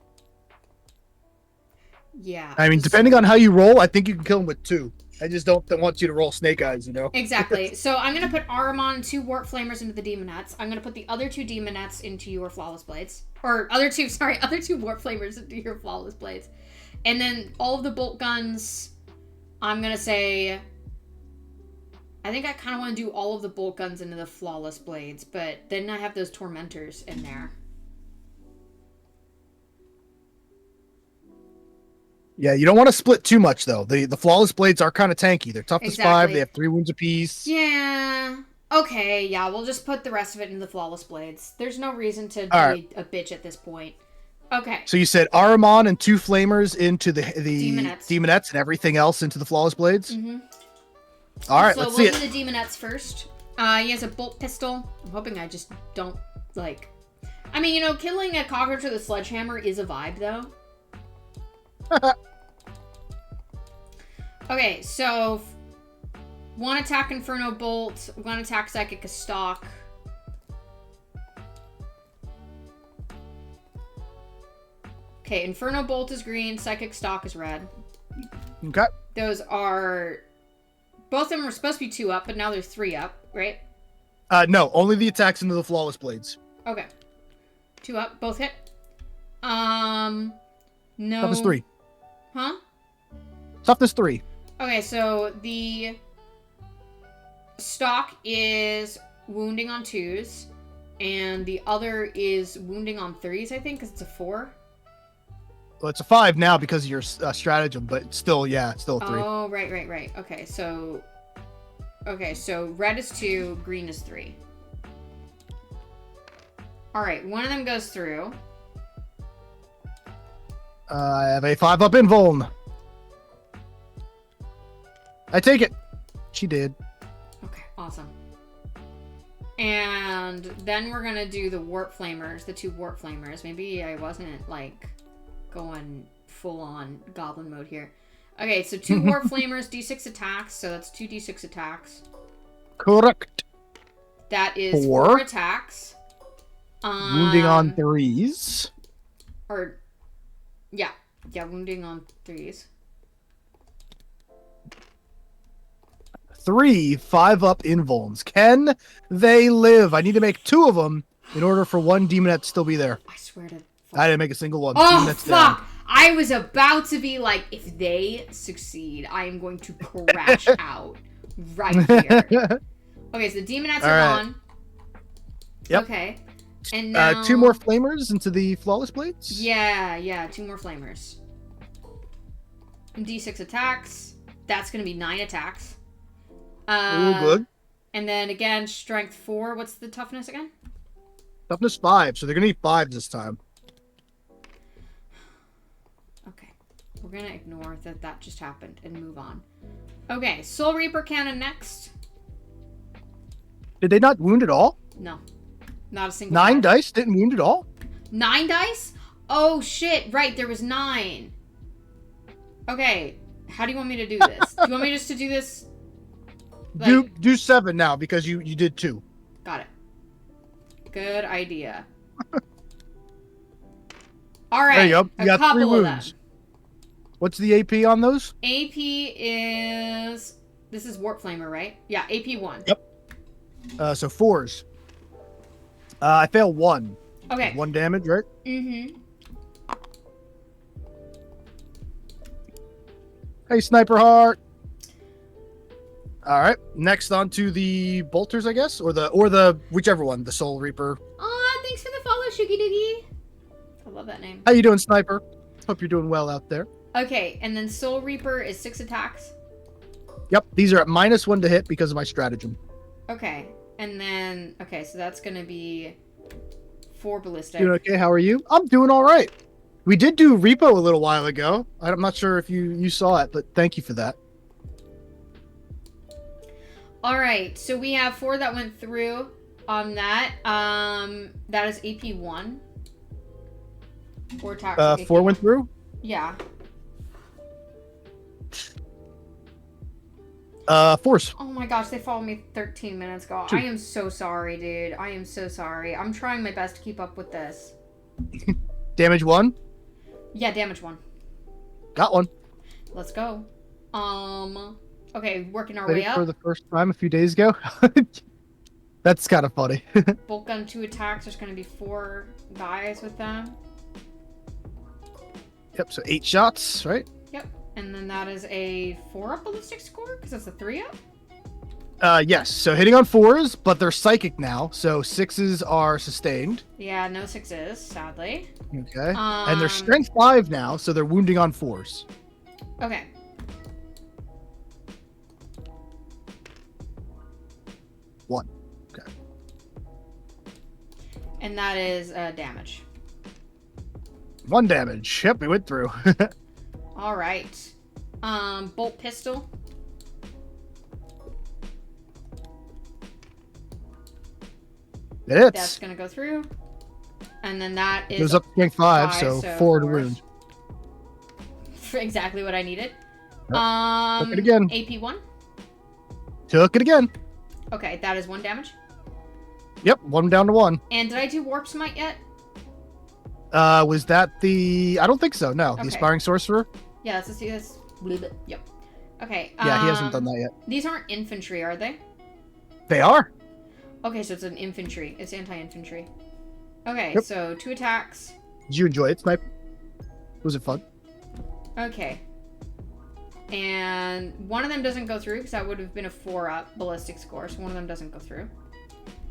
[SPEAKER 2] Yeah.
[SPEAKER 1] I mean, depending on how you roll, I think you can kill him with 2. I just don't want you to roll snake eyes, you know?
[SPEAKER 2] Exactly. So I'm going to put Aramon 2 warp flamers into the demonettes. I'm going to put the other 2 demonettes into your flawless blades. Or other 2 warp flamers into your flawless blades. And then all of the bolt guns, I'm going to say... I think I kind of want to do all of the bolt guns into the flawless blades, but then I have those tormentors in there.
[SPEAKER 1] Yeah, you don't want to split too much, though. The flawless blades are kind of tanky. They're toughness 5. They have 3 wounds apiece.
[SPEAKER 2] Yeah. Okay, yeah, we'll just put the rest of it into the flawless blades. There's no reason to be a bitch at this point. Okay.
[SPEAKER 1] So you said Aramon and 2 flamers into the demonettes and everything else into the flawless blades?
[SPEAKER 2] Mm-hmm.
[SPEAKER 1] All right, let's see it.
[SPEAKER 2] So we'll do the demonettes first. He has a bolt pistol. I'm hoping I just don't, like... I mean, you know, killing a cockroach with a sledgehammer is a vibe, though. Okay, so... 1 attack Inferno Bolt, 1 attack Psychic Stalk. Okay, Inferno Bolt is green, Psychic Stalk is red.
[SPEAKER 1] Okay.
[SPEAKER 2] Those are... Both of them were supposed to be 2 up, but now they're 3 up, right?
[SPEAKER 1] No, only the attacks into the flawless blades.
[SPEAKER 2] Okay. 2 up, both hit. No.
[SPEAKER 1] Toughness 3.
[SPEAKER 2] Huh?
[SPEAKER 1] Toughness 3.
[SPEAKER 2] Okay, so the stock is wounding on 2s, and the other is wounding on 3s, I think, because it's a 4.
[SPEAKER 1] Well, it's a 5 now because of your stratagem, but still, yeah, it's still a 3.
[SPEAKER 2] Oh, right. Okay, so red is 2, green is 3. All right, one of them goes through.
[SPEAKER 1] I have a 5 up invuln. I take it. She did.
[SPEAKER 2] Okay, awesome. And then we're gonna do the warp flamers, the 2 warp flamers. Maybe I wasn't like going full on goblin mode here. Okay, so 2 warp flamers, d6 attacks, so that's 2 d6 attacks.
[SPEAKER 1] Correct.
[SPEAKER 2] That is 4 attacks.
[SPEAKER 1] Wounding on 3s.
[SPEAKER 2] Or, yeah, wounding on 3s.
[SPEAKER 1] 3 5 up invulns. Can they live? I need to make 2 of them in order for 1 demonette to still be there.
[SPEAKER 2] I swear to...
[SPEAKER 1] I didn't make a single one.
[SPEAKER 2] Oh, fuck! Down. I was about to be like, if they succeed, I am going to crash out right here. Okay, so the demonettes are gone.
[SPEAKER 1] Yep.
[SPEAKER 2] Okay. And now...
[SPEAKER 1] 2 more flamers into the flawless blades?
[SPEAKER 2] Yeah, 2 more flamers. D6 attacks. That's going to be 9 attacks.
[SPEAKER 1] Ooh, good.
[SPEAKER 2] And then again, strength 4. What's the toughness again?
[SPEAKER 1] Toughness 5, so they're going to need 5 this time.
[SPEAKER 2] Okay. We're going to ignore that just happened and move on. Okay, Soul Reaper Cannon next.
[SPEAKER 1] Did they not wound at all?
[SPEAKER 2] No. Not a single
[SPEAKER 1] 9 dice didn't wound at all?
[SPEAKER 2] 9 dice? Oh, shit. Right, there was 9. Okay. How do you want me to do this? Do you want me just to do this? Like...
[SPEAKER 1] Do 7 now because you did 2.
[SPEAKER 2] Got it. Good idea. All right.
[SPEAKER 1] There you go. You got 3 wounds.
[SPEAKER 2] Of them.
[SPEAKER 1] What's the AP on those?
[SPEAKER 2] AP is... This is Warp Flamer, right? Yeah, AP 1.
[SPEAKER 1] Yep. So 4s. I fail 1.
[SPEAKER 2] Okay.
[SPEAKER 1] 1 damage, right?
[SPEAKER 2] Mm-hmm.
[SPEAKER 1] Hey, Sniper Heart. All right. Next on to the bolters, I guess, or the whichever one, the Soul Reaper.
[SPEAKER 2] Aw, thanks for the follow, Shooky Doogie. I love that name.
[SPEAKER 1] How you doing, Sniper? Hope you're doing well out there.
[SPEAKER 2] Okay, and then Soul Reaper is 6 attacks.
[SPEAKER 1] Yep, these are at -1 to hit because of my stratagem.
[SPEAKER 2] Okay, and then so that's gonna be 4 ballistic.
[SPEAKER 1] Doing okay? How are you? I'm doing all right. We did do repo a little while ago. I'm not sure if you saw it, but thank you for that.
[SPEAKER 2] All right, so we have 4 that went through on that. That is AP1. 4 toxic.
[SPEAKER 1] 4 went through.
[SPEAKER 2] Yeah.
[SPEAKER 1] Force.
[SPEAKER 2] Oh my gosh, they followed me 13 minutes ago.
[SPEAKER 1] 2.
[SPEAKER 2] I am so sorry, dude. I am so sorry. I'm trying my best to keep up with this.
[SPEAKER 1] Damage 1.
[SPEAKER 2] Yeah, damage 1.
[SPEAKER 1] Got one.
[SPEAKER 2] Let's go. Okay, working our
[SPEAKER 1] Did
[SPEAKER 2] way
[SPEAKER 1] it
[SPEAKER 2] up.
[SPEAKER 1] for the first time a few days ago. That's kind of funny.
[SPEAKER 2] Bolt gun 2 attacks. There's going to be 4 guys with them.
[SPEAKER 1] Yep, so 8 shots, right?
[SPEAKER 2] Yep. And then that is a 4-up ballistic score? Because that's a 3-up?
[SPEAKER 1] Yes, so hitting on 4s, but they're psychic now, so 6s are sustained.
[SPEAKER 2] Yeah, no 6s, sadly.
[SPEAKER 1] Okay. And they're strength 5 now, so they're wounding on 4s.
[SPEAKER 2] Okay.
[SPEAKER 1] One. Okay.
[SPEAKER 2] And that is damage.
[SPEAKER 1] 1 damage. Yep, we went through.
[SPEAKER 2] All right. Bolt pistol.
[SPEAKER 1] It's
[SPEAKER 2] That's gonna go through. And then that is
[SPEAKER 1] goes up to strength 5, so 4 to wound.
[SPEAKER 2] Exactly what I needed.
[SPEAKER 1] Yep. Took it again.
[SPEAKER 2] AP1.
[SPEAKER 1] Took it again.
[SPEAKER 2] Okay, that is 1 damage.
[SPEAKER 1] Yep, 1 down to 1.
[SPEAKER 2] And did I do warp smite yet?
[SPEAKER 1] Was that the? I don't think so. No,
[SPEAKER 2] Okay.
[SPEAKER 1] the aspiring sorcerer.
[SPEAKER 2] Yeah, let's see this. Yep. Okay.
[SPEAKER 1] Yeah, he hasn't done that yet.
[SPEAKER 2] These aren't infantry, are they?
[SPEAKER 1] They are.
[SPEAKER 2] Okay, so it's an infantry. It's anti-infantry. Okay,
[SPEAKER 1] Yep.
[SPEAKER 2] so 2 attacks.
[SPEAKER 1] Did you enjoy it, Snipe? Was it fun?
[SPEAKER 2] Okay. And one of them doesn't go through because that would have been a 4-up ballistic score, so one of them doesn't go through.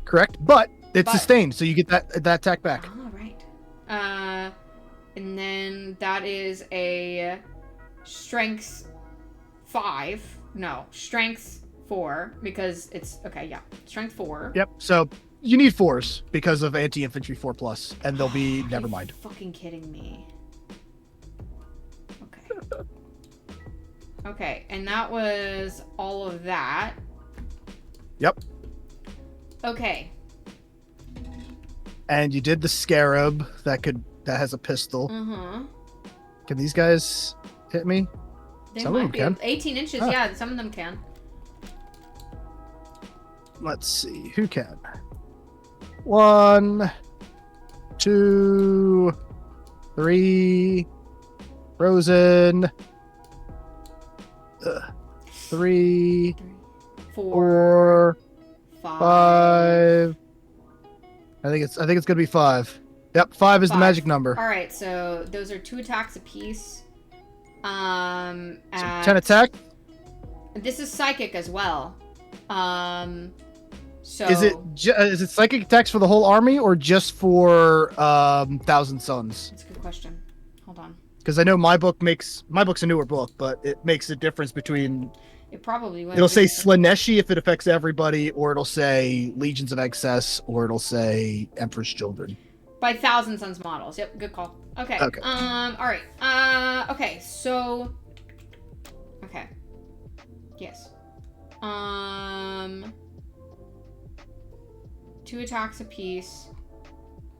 [SPEAKER 1] Correct, but it's sustained, so you get that attack back.
[SPEAKER 2] Oh, right. And then that is a strength 5. No, strength 4 because it's okay. Yeah, strength 4.
[SPEAKER 1] Yep. So you need 4s because of anti-infantry 4+, and they'll be never mind.
[SPEAKER 2] Fucking kidding me. Okay. Okay, and that was all of that.
[SPEAKER 1] Yep.
[SPEAKER 2] Okay.
[SPEAKER 1] And you did the scarab that has a pistol.
[SPEAKER 2] Uh-huh.
[SPEAKER 1] Can these guys hit me? Some of them can.
[SPEAKER 2] 18 inches,
[SPEAKER 1] Huh.
[SPEAKER 2] yeah, some of them can.
[SPEAKER 1] Let's see. Who can? 1, 2, 3. Frozen. 3, 4, 5. I think it's gonna be 5. Yep, 5 is the magic number.
[SPEAKER 2] All right, so those are 2 attacks apiece.
[SPEAKER 1] So 10 attack.
[SPEAKER 2] This is psychic as well. So
[SPEAKER 1] Is it psychic attacks for the whole army or just for Thousand Suns?
[SPEAKER 2] That's a good question. Hold on.
[SPEAKER 1] Because I know my book's a newer book, but it makes a difference between.
[SPEAKER 2] It probably will.
[SPEAKER 1] It'll say Slaneshi if it affects everybody, or it'll say Legions of Excess, or it'll say Emperor's Children.
[SPEAKER 2] By Thousand Suns models. Yep, good call. Okay.
[SPEAKER 1] Okay.
[SPEAKER 2] All right. Okay. So. Okay. Yes. 2 attacks apiece,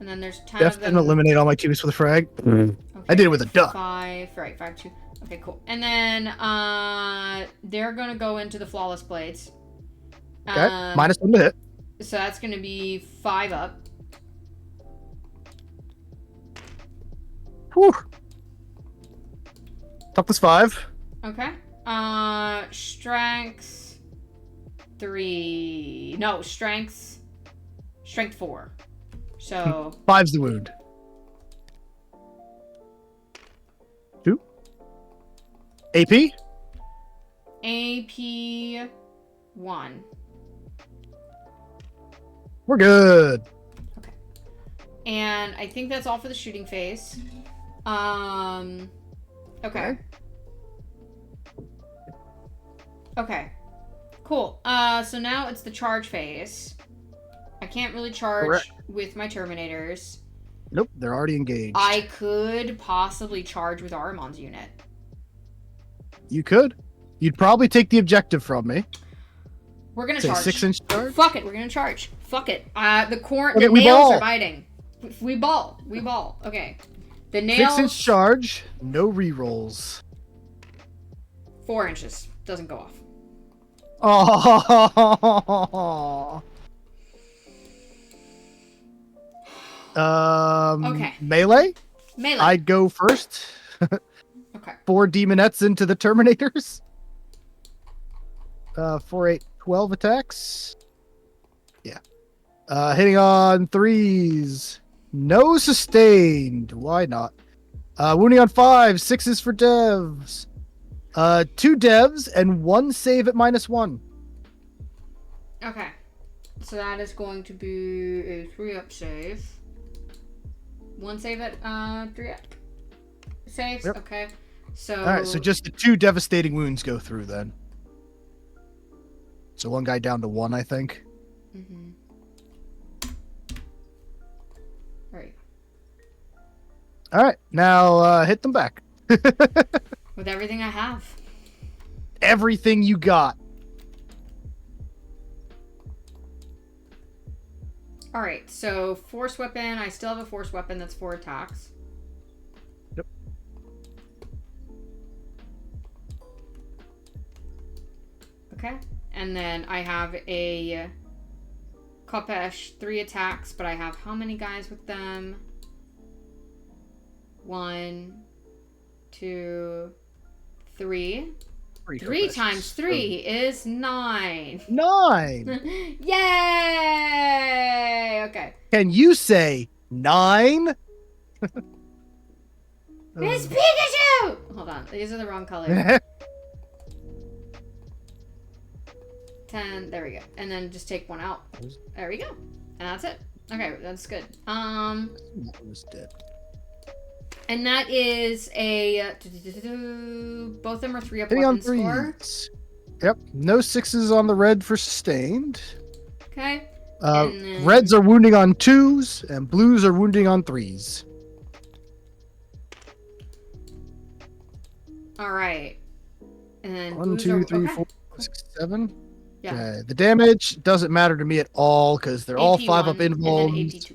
[SPEAKER 2] and then there's 10
[SPEAKER 1] Def
[SPEAKER 2] of them.
[SPEAKER 1] didn't eliminate all my tubes with a frag.
[SPEAKER 2] Okay.
[SPEAKER 1] I did it with a duck.
[SPEAKER 2] 5, right? 5, 2. Okay, cool. And then they're gonna go into the flawless blades.
[SPEAKER 1] Okay. -1 to hit.
[SPEAKER 2] So that's gonna be 5 up.
[SPEAKER 1] Whew. Toughness 5.
[SPEAKER 2] Okay. Strength 3. No, strength 4. So
[SPEAKER 1] 5's the wound. 2. AP.
[SPEAKER 2] AP 1.
[SPEAKER 1] We're good.
[SPEAKER 2] Okay. And I think that's all for the shooting phase. Okay. Okay. Cool. So now it's the charge phase. I can't really charge with my Terminators.
[SPEAKER 1] Nope, they're already engaged.
[SPEAKER 2] I could possibly charge with Arimon's unit.
[SPEAKER 1] You could. You'd probably take the objective from me.
[SPEAKER 2] We're gonna
[SPEAKER 1] Say
[SPEAKER 2] charge.
[SPEAKER 1] 6-inch charge?
[SPEAKER 2] Fuck it, we're gonna charge. Fuck it. The
[SPEAKER 1] Okay,
[SPEAKER 2] nails are biting. We ball. Okay. The nails.
[SPEAKER 1] 6-inch charge, no rerolls.
[SPEAKER 2] 4 inches. Doesn't go off.
[SPEAKER 1] Oh.
[SPEAKER 2] Okay.
[SPEAKER 1] Melee?
[SPEAKER 2] Melee.
[SPEAKER 1] I'd go first.
[SPEAKER 2] Okay.
[SPEAKER 1] 4 demonettes into the Terminators. 4, 8, 12 attacks. Yeah. Hitting on 3s. No sustained. Why not? Wounding on 5. 6s for devs. 2 devs and 1 save at -1.
[SPEAKER 2] Okay. So that is going to be a 3-up save. 1 save at 3-up saves.
[SPEAKER 1] Yep.
[SPEAKER 2] Okay. So.
[SPEAKER 1] All right. So just the 2 devastating wounds go through then. So 1 guy down to 1, I think.
[SPEAKER 2] Mm-hmm. Right.
[SPEAKER 1] All right. Now hit them back.
[SPEAKER 2] With everything I have.
[SPEAKER 1] Everything you got.
[SPEAKER 2] Alright, so force weapon. I still have a force weapon that's 4 attacks.
[SPEAKER 1] Yep.
[SPEAKER 2] Okay. And then I have a Kopesh, 3 attacks, but I have how many guys with them? 1, 2, 3. 3 times 3 is 9.
[SPEAKER 1] 9.
[SPEAKER 2] Yay! Okay.
[SPEAKER 1] Can you say 9?
[SPEAKER 2] Miss Pikachu! Hold on, these are the wrong colors. 10, there we go. And then just take 1 out. There we go. And that's it. Okay, that's good. And that is a both of them are 3-up weapon score.
[SPEAKER 1] Yep. No 6s on the red for sustained.
[SPEAKER 2] Okay.
[SPEAKER 1] Reds are wounding on 2s, and blues are wounding on 3s.
[SPEAKER 2] All right. And then
[SPEAKER 1] 1, 2, 3, 4, 6, 7.
[SPEAKER 2] Yeah.
[SPEAKER 1] Okay. The damage doesn't matter to me at all because they're all 5-up invulns.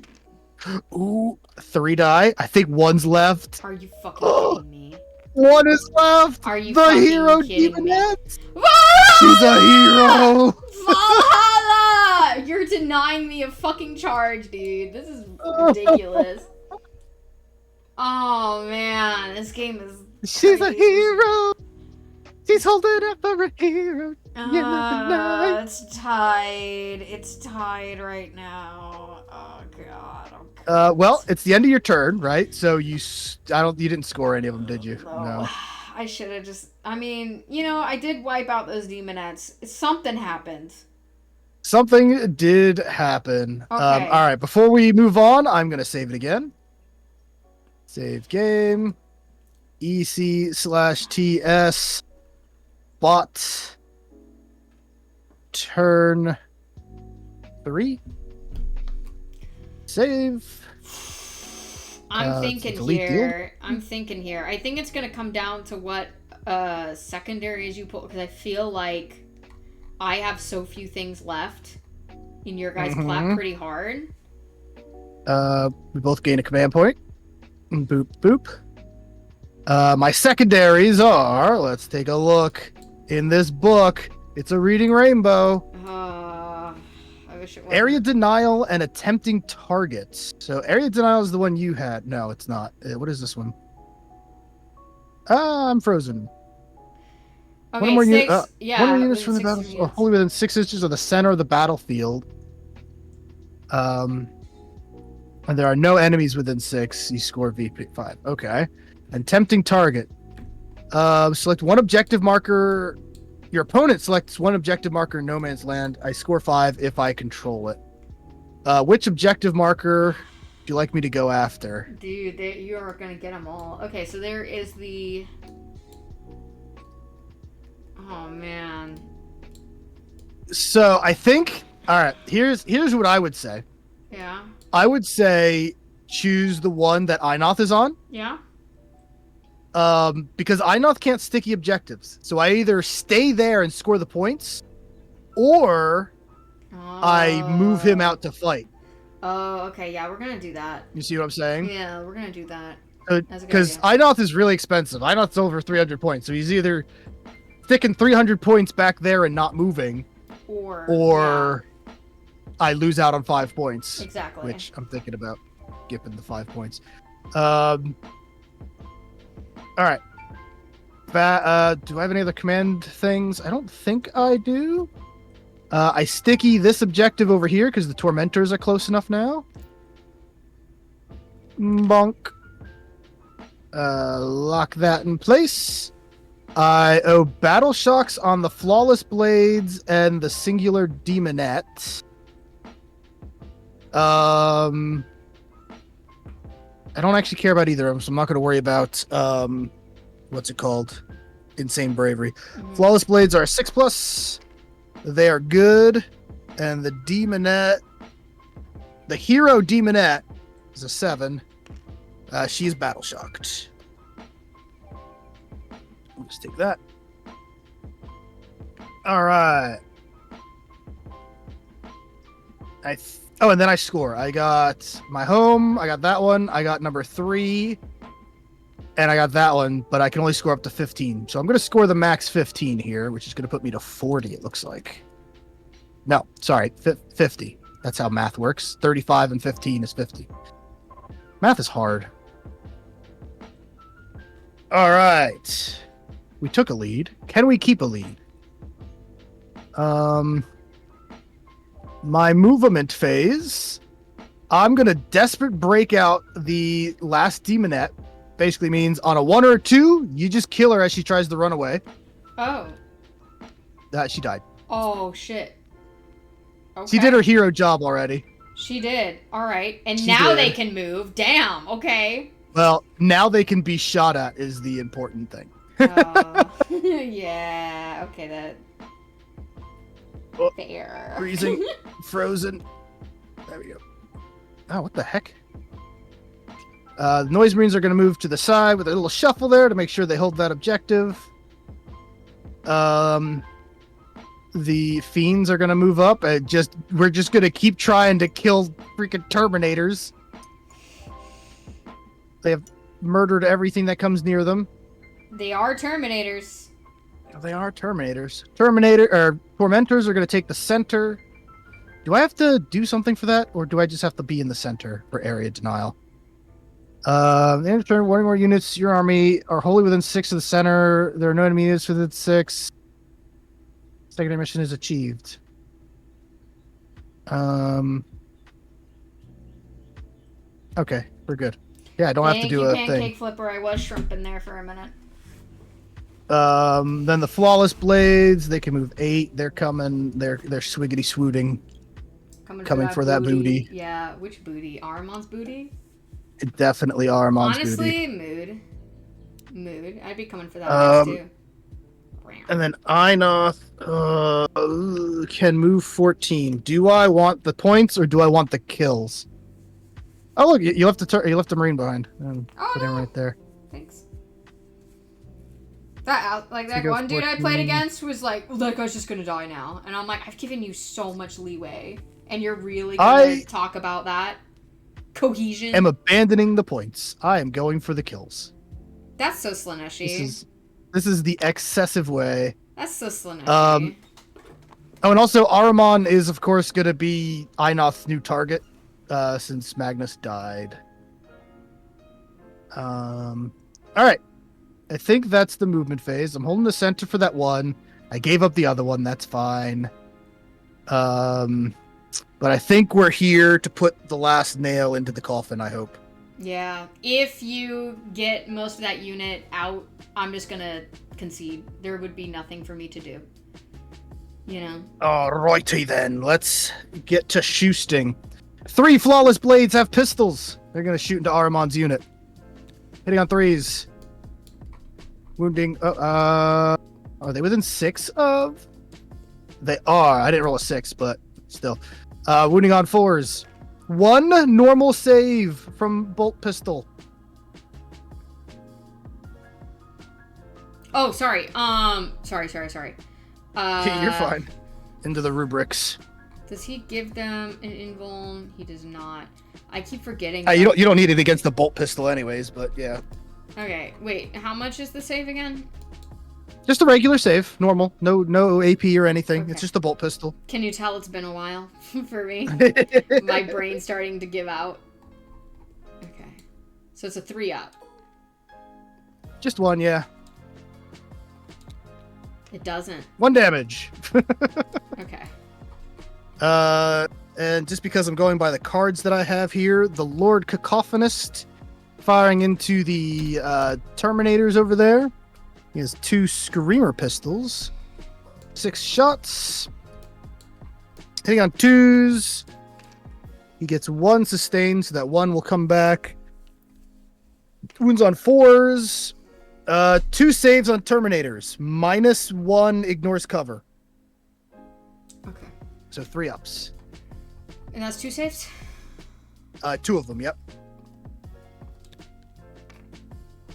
[SPEAKER 1] Ooh, 3 die. I think 1's left.
[SPEAKER 2] Are you fucking kidding me?
[SPEAKER 1] 1 is left.
[SPEAKER 2] Are you
[SPEAKER 1] the
[SPEAKER 2] fucking
[SPEAKER 1] hero
[SPEAKER 2] kidding me?
[SPEAKER 1] She's a hero.
[SPEAKER 2] Valhalla! You're denying me a fucking charge, dude. This is ridiculous. Oh man, this game is.
[SPEAKER 1] She's a hero. She's holding up for a hero.
[SPEAKER 2] It's tied. It's tied right now. Oh god.
[SPEAKER 1] Well, it's the end of your turn, right? So you didn't score any of them, did you? No.
[SPEAKER 2] I should have just. I mean, I did wipe out those demonettes. Something happened.
[SPEAKER 1] Something did happen.
[SPEAKER 2] Okay.
[SPEAKER 1] All right. Before we move on, I'm gonna save it again. Save game. EC/TS. Bot. Turn 3. Save.
[SPEAKER 2] I'm thinking here. I think it's gonna come down to what secondaries you pull, because I feel like I have so few things left, and your guys clap pretty hard.
[SPEAKER 1] We both gain a command point. Boop boop. My secondaries are. Let's take a look in this book. It's a reading rainbow.
[SPEAKER 2] I wish it was.
[SPEAKER 1] Area denial and attempting targets. So area denial is the one you had. No, it's not. What is this one? I'm frozen.
[SPEAKER 2] Okay,
[SPEAKER 1] one more
[SPEAKER 2] 6.
[SPEAKER 1] One more units from the battle, only within 6 inches of the center of the battlefield. And there are no enemies within 6. You score VP5. Okay. And tempting target. Select one objective marker. Your opponent selects one objective marker in no man's land. I score 5 if I control it. Which objective marker do you like me to go after?
[SPEAKER 2] Dude, you are going to get them all. Okay, so there is the... Oh, man.
[SPEAKER 1] So I think... All right, here's what I would say.
[SPEAKER 2] Yeah.
[SPEAKER 1] I would say choose the one that Einoth is on.
[SPEAKER 2] Yeah.
[SPEAKER 1] Because Einoth can't sticky objectives. So I either stay there and score the points, or I move him out to fight.
[SPEAKER 2] Oh, okay. Yeah, we're going to do that.
[SPEAKER 1] You see what I'm saying?
[SPEAKER 2] Yeah, we're going to do that.
[SPEAKER 1] Because Einoth is really expensive. Einoth's over 300 points. So he's either sticking 300 points back there and not moving, or I lose out on 5 points.
[SPEAKER 2] Exactly.
[SPEAKER 1] Which I'm thinking about skipping the 5 points. All right. Do I have any other command things? I don't think I do. I sticky this objective over here because the tormentors are close enough now. Bonk. Lock that in place. I owe battle shocks on the flawless blades and the singular demonette. I don't actually care about either of them, so I'm not going to worry about what's it called? Insane bravery. Mm-hmm. Flawless blades are a 6+. They are good, and the demonette, the hero demonette, is a 7. She is battle shocked. I'll just take that. All right. Oh, and then I score. I got my home. I got that one. I got number 3. And I got that one, but I can only score up to 15. So I'm going to score the max 15 here, which is going to put me to 40, it looks like. No, sorry, 50. That's how math works. 35 and 15 is 50. Math is hard. All right. We took a lead. Can we keep a lead? My movement phase, I'm going to desperate break out the last demonette. Basically means on a 1 or a 2, you just kill her as she tries to run away.
[SPEAKER 2] Oh.
[SPEAKER 1] She died.
[SPEAKER 2] Oh, shit. Okay.
[SPEAKER 1] She did her hero job already.
[SPEAKER 2] She did. All right. And now they can move. Damn. Okay.
[SPEAKER 1] Well, now they can be shot at is the important thing.
[SPEAKER 2] Yeah. Okay, that... Fair.
[SPEAKER 1] Freezing. Frozen. There we go. Oh, what the heck? The Noise Marines are going to move to the side with a little shuffle there to make sure they hold that objective. The Fiends are going to move up. We're just going to keep trying to kill freaking Terminators. They have murdered everything that comes near them.
[SPEAKER 2] They are Terminators.
[SPEAKER 1] They are Terminators. Tormentors are going to take the center. Do I have to do something for that, or do I just have to be in the center for area denial? The end of turn, 1 or more units, your army are wholly within 6 of the center. There are no enemy units within 6. Secondary mission is achieved. Okay, we're good. Yeah, I don't have to do a thing.
[SPEAKER 2] Pancake flipper, I was shrimping there for a minute.
[SPEAKER 1] Then the flawless blades, they can move 8. They're coming. They're swiggity swooting. Coming for that booty.
[SPEAKER 2] Yeah, which booty? Armon's booty?
[SPEAKER 1] Definitely Armon's
[SPEAKER 2] booty. Honestly, mood. I'd be coming for that too.
[SPEAKER 1] And then Einoth can move 14. Do I want the points or do I want the kills? Oh look, you left the Marine behind. Put him right there.
[SPEAKER 2] Thanks. That one dude 14. I played against was like, that guy's just gonna die now, and I'm like, I've given you so much leeway, and you're really gonna talk about that cohesion.
[SPEAKER 1] I'm abandoning the points. I am going for the kills.
[SPEAKER 2] That's so Slaneshi.
[SPEAKER 1] This is the excessive way.
[SPEAKER 2] That's so Slaneshi.
[SPEAKER 1] Oh, and also Ahriman is of course gonna be Einoth's new target, since Magnus died. All right. I think that's the movement phase. I'm holding the center for that one. I gave up the other one. That's fine. But I think we're here to put the last nail into the coffin, I hope.
[SPEAKER 2] Yeah. If you get most of that unit out, I'm just going to concede. There would be nothing for me to do. You know?
[SPEAKER 1] Alrighty then. Let's get to shooting. 3 flawless blades have pistols. They're going to shoot into Ahriman's unit. Hitting on 3s. Wounding. Are they within 6 of? They are. I didn't roll a 6, but still. Wounding on 4s. One normal save from bolt pistol.
[SPEAKER 2] Oh, sorry. Sorry.
[SPEAKER 1] You're fine. Into the rubrics.
[SPEAKER 2] Does he give them an invuln? He does not. I keep forgetting.
[SPEAKER 1] You don't need it against the bolt pistol anyways, but yeah.
[SPEAKER 2] Okay, wait. How much is the save again?
[SPEAKER 1] Just a regular save, normal. No AP or anything.
[SPEAKER 2] Okay.
[SPEAKER 1] It's just a bolt pistol.
[SPEAKER 2] Can you tell it's been a while for me? My brain's starting to give out. Okay. So it's a 3-up.
[SPEAKER 1] Just one, yeah.
[SPEAKER 2] It doesn't.
[SPEAKER 1] 1 damage.
[SPEAKER 2] Okay.
[SPEAKER 1] And just because I'm going by the cards that I have here, the Lord Cacophonist firing into the Terminators over there. He has 2 Screamer pistols. 6 shots. Hitting on 2s. He gets 1 sustained, so that 1 will come back. Wounds on 4s. 2 saves on Terminators. -1 ignores cover.
[SPEAKER 2] Okay.
[SPEAKER 1] So 3 ups.
[SPEAKER 2] And that's 2 saves?
[SPEAKER 1] 2 of them, yep.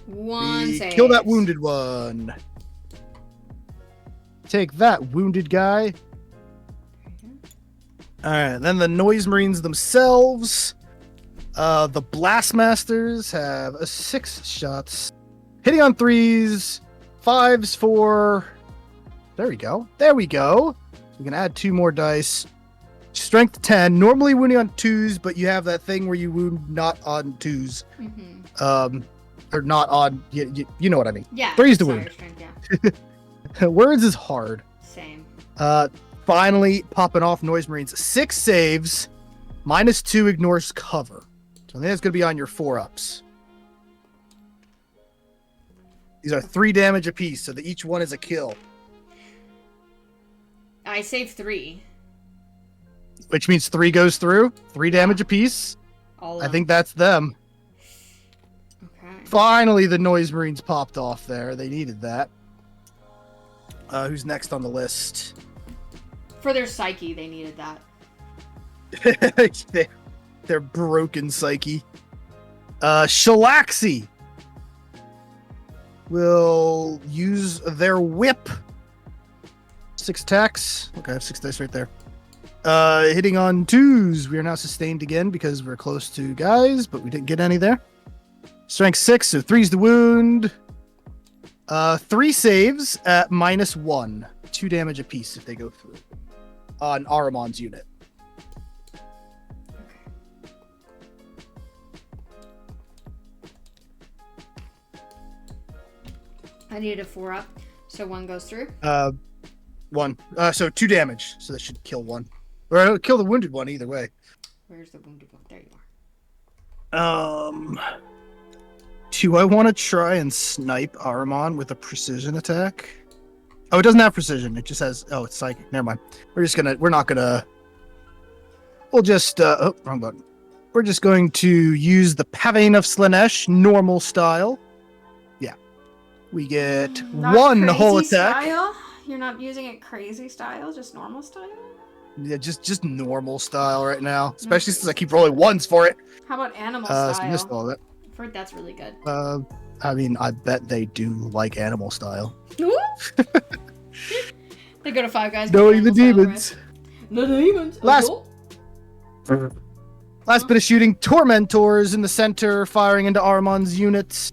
[SPEAKER 2] 1 save.
[SPEAKER 1] Kill that wounded one. Take that, wounded guy. Alright, then the Noise Marines themselves. The Blastmasters have 6 shots. Hitting on 3s. 5s for... There we go. There we go. We can add 2 more dice. Strength 10. Normally wounding on 2s, but you have that thing where you wound not on 2s.
[SPEAKER 2] Mm-hmm.
[SPEAKER 1] Or not on... You know what I mean.
[SPEAKER 2] Yeah.
[SPEAKER 1] 3's the wound.
[SPEAKER 2] Strength, yeah.
[SPEAKER 1] Words is hard.
[SPEAKER 2] Same.
[SPEAKER 1] Finally popping off Noise Marines. 6 saves. -2 ignores cover. So I think that's going to be on your 4 ups. These are 3 damage apiece, so that each one is a kill.
[SPEAKER 2] I saved 3.
[SPEAKER 1] Which means 3 goes through. 3 damage apiece. I think that's them.
[SPEAKER 2] Okay.
[SPEAKER 1] Finally, the Noise Marines popped off there. They needed that. Who's next on the list?
[SPEAKER 2] For their psyche, they needed that.
[SPEAKER 1] Their broken psyche. Shalaxi will use their whip. 6 attacks. Okay, I have 6 dice right there. Hitting on 2s. We are now sustained again because we're close to guys, but we didn't get any there. Strength 6, so 3's the wound. 3 saves at -1. 2 damage apiece if they go through. On Ahriman's unit.
[SPEAKER 2] I needed a 4-up, so 1 goes through.
[SPEAKER 1] 1. So 2 damage. So that should kill 1. Or it'll kill the wounded one either way.
[SPEAKER 2] Where's the wounded one? There you are.
[SPEAKER 1] Do I want to try and snipe Ahriman with a precision attack? Oh, it doesn't have precision. It just has... Oh, it's psychic. Never mind. We're not gonna... We'll just... Oh, wrong button. We're just going to use the Pavane of Slanesh, normal style. Yeah. We get
[SPEAKER 3] Not
[SPEAKER 1] 1 whole
[SPEAKER 3] crazy
[SPEAKER 1] attack.
[SPEAKER 3] Style? You're not using it crazy style, just normal style?
[SPEAKER 1] Yeah, just normal style right now. Especially since I keep rolling 1s for it.
[SPEAKER 3] How about animal
[SPEAKER 1] So
[SPEAKER 3] style?
[SPEAKER 1] missed all that.
[SPEAKER 2] I've heard that's really good.
[SPEAKER 1] I mean, I bet they do like animal style.
[SPEAKER 2] They go to 5 guys.
[SPEAKER 1] Knowing the demons.
[SPEAKER 2] The demons.
[SPEAKER 1] Last bit of shooting. Tormentors in the center, firing into Ahriman's units.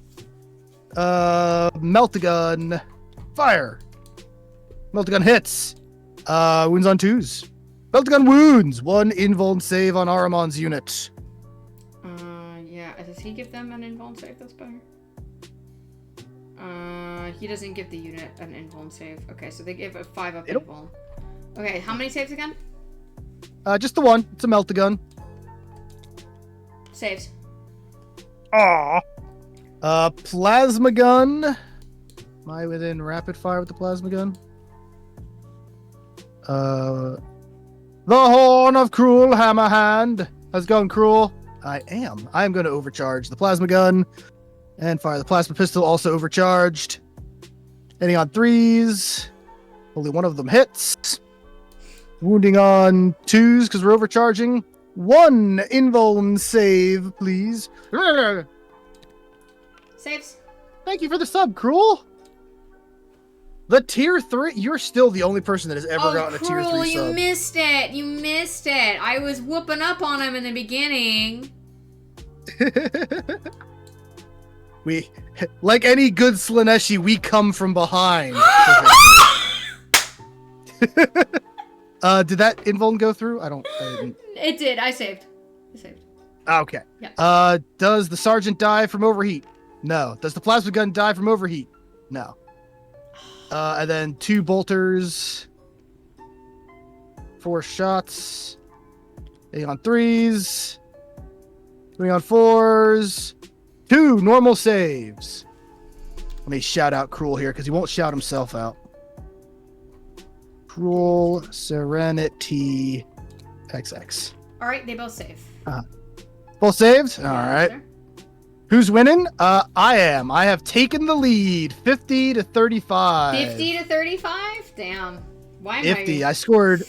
[SPEAKER 1] Melt-a-gun. Fire. Melt-a-gun hits. Wounds on 2s. Melt-a-gun wounds. 1 invuln save on Ahriman's unit.
[SPEAKER 2] Yeah. Does he give them an invuln save? That's better. He doesn't give the unit an invuln save. Okay, so they give a 5-up invuln. Okay, how many saves again?
[SPEAKER 1] Just the 1. It's a melt-a-gun.
[SPEAKER 2] Saves.
[SPEAKER 1] Aww. Plasma gun. Am I within rapid fire with the plasma gun? The Horn of Cruel Hammerhand. How's it going, Cruel? I am. I am going to overcharge the plasma gun and fire the plasma pistol, also overcharged. Hitting on 3s. Only 1 of them hits. Wounding on 2s because we're overcharging. One invuln save, please.
[SPEAKER 2] Saves.
[SPEAKER 1] Thank you for the sub, Cruel. The tier 3. You're still the only person that has ever gotten a tier 3
[SPEAKER 2] Cruel,
[SPEAKER 1] sub.
[SPEAKER 2] you missed it. You missed it. I was whooping up on him in the beginning.
[SPEAKER 1] We, like any good Slaneshi, we come from behind. Did that invuln go through? I didn't.
[SPEAKER 2] It did. I saved.
[SPEAKER 1] Okay.
[SPEAKER 2] Yeah.
[SPEAKER 1] Does the sergeant die from overheat? No. Does the plasma gun die from overheat? No. And then 2 bolters. 4 shots. Hitting on 3s. Hitting on 4s. 2 normal saves. Let me shout out Cruel here because he won't shout himself out. Cruel Serenity XX.
[SPEAKER 2] All right, they both save.
[SPEAKER 1] Both saved? All
[SPEAKER 2] Yeah,
[SPEAKER 1] right.
[SPEAKER 2] sir.
[SPEAKER 1] Who's winning? I am. I have taken the lead, 50 to 35.
[SPEAKER 2] 50 to 35? Damn. Why am
[SPEAKER 1] 50. I scored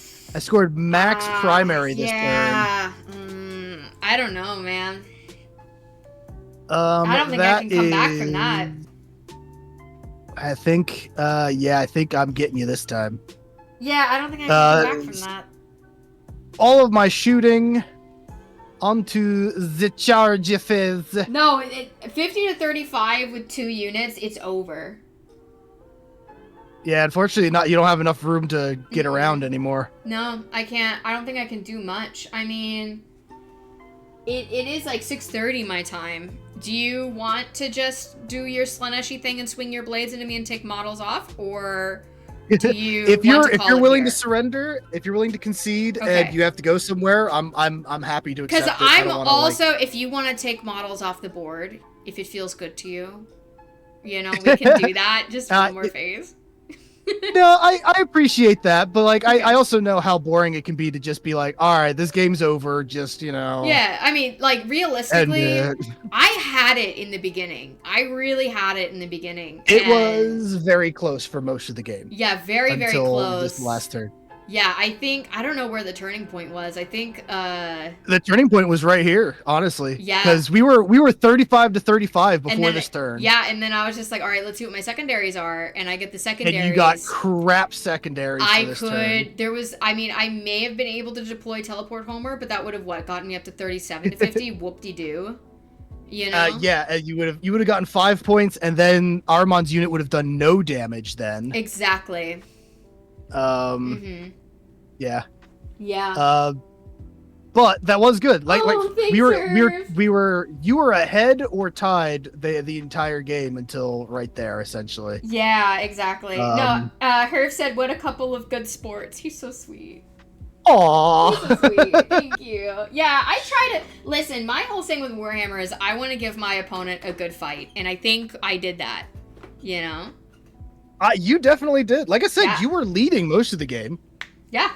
[SPEAKER 1] max primary this turn.
[SPEAKER 2] Yeah. I don't know, man. I don't think I
[SPEAKER 1] that
[SPEAKER 2] can come back from that.
[SPEAKER 1] I think, I think I'm getting you this time.
[SPEAKER 2] Yeah, I don't think I can come back from that.
[SPEAKER 1] All of my shooting onto the charge phase.
[SPEAKER 2] No, 50 to 35 with 2 units, it's over.
[SPEAKER 1] Yeah, unfortunately, you don't have enough room to get around anymore.
[SPEAKER 2] No, I can't. I don't think I can do much. I mean, it is like 6:30 my time. Do you want to just do your Slaneshi thing and swing your blades into me and take models off, or do you?
[SPEAKER 1] if you're willing
[SPEAKER 2] here?
[SPEAKER 1] to surrender, if you're willing to concede,
[SPEAKER 2] Okay.
[SPEAKER 1] and you have to go somewhere, I'm happy to accept it.
[SPEAKER 2] Because I'm
[SPEAKER 1] I don't wanna,
[SPEAKER 2] also, if you want to take models off the board, if it feels good to you, we can do that. Just one more phase.
[SPEAKER 1] No, I appreciate that, but like I also know how boring it can be to just be like, all right, this game's over, just
[SPEAKER 2] Yeah, I mean, like realistically,
[SPEAKER 1] And,
[SPEAKER 2] I had it in the beginning. I really had it in the beginning.
[SPEAKER 1] it
[SPEAKER 2] and-
[SPEAKER 1] was very close for most of the game.
[SPEAKER 2] Yeah, very
[SPEAKER 1] until
[SPEAKER 2] close.
[SPEAKER 1] this last turn.
[SPEAKER 2] Yeah, I don't know where the turning point was. I think
[SPEAKER 1] The turning point was right here, honestly.
[SPEAKER 2] Yeah.
[SPEAKER 1] Because we were 35 to 35 before
[SPEAKER 2] then
[SPEAKER 1] this turn.
[SPEAKER 2] Yeah, and then I was just like, all right, let's see what my secondaries are, and I get the secondaries.
[SPEAKER 1] And you got crap secondaries for this turn.
[SPEAKER 2] There was, I mean, I may have been able to deploy teleport Homer, but that would have gotten me up to 37 to 50. Whoop-de-doo.
[SPEAKER 1] Yeah, you would have gotten 5 points, and then Armand's unit would have done no damage then.
[SPEAKER 2] Exactly.
[SPEAKER 1] Yeah.
[SPEAKER 2] Yeah.
[SPEAKER 1] But that was good. Like
[SPEAKER 2] thanks,
[SPEAKER 1] we were you were ahead or tied the entire game until right there, essentially.
[SPEAKER 2] Yeah, exactly. No, Herv said, what a couple of good sports. He's so sweet.
[SPEAKER 1] Aww.
[SPEAKER 2] He's so sweet. Thank you. Yeah, I try to listen. My whole thing with Warhammer is I want to give my opponent a good fight, and I think I did that.
[SPEAKER 1] You definitely did. Like I said,
[SPEAKER 2] Yeah.
[SPEAKER 1] you were leading most of the game.
[SPEAKER 2] Yeah.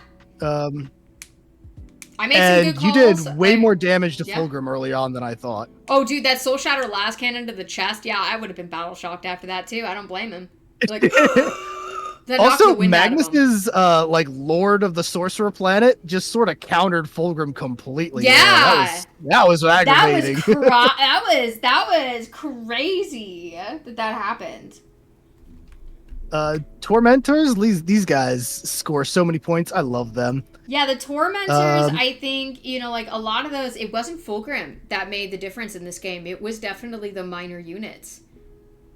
[SPEAKER 2] I made
[SPEAKER 1] And
[SPEAKER 2] some good
[SPEAKER 1] you
[SPEAKER 2] calls.
[SPEAKER 1] did way more damage to
[SPEAKER 2] Yeah.
[SPEAKER 1] Fulgrim early on than I thought.
[SPEAKER 2] Oh, dude, that Soul Shatter last cannon to the chest. Yeah, I would have been battle shocked after that too. I don't blame him. Like, that knocked the
[SPEAKER 1] Also,
[SPEAKER 2] wind out of him.
[SPEAKER 1] Magnus's like Lord of the Sorcerer Planet just sort of countered Fulgrim completely.
[SPEAKER 2] Yeah.
[SPEAKER 1] that was aggravating.
[SPEAKER 2] That was crazy that happened.
[SPEAKER 1] Tormentors, these guys score so many points. I love them.
[SPEAKER 2] Yeah, the Tormentors, I think, like a lot of those, it wasn't Fulgrim that made the difference in this game. It was definitely the minor units.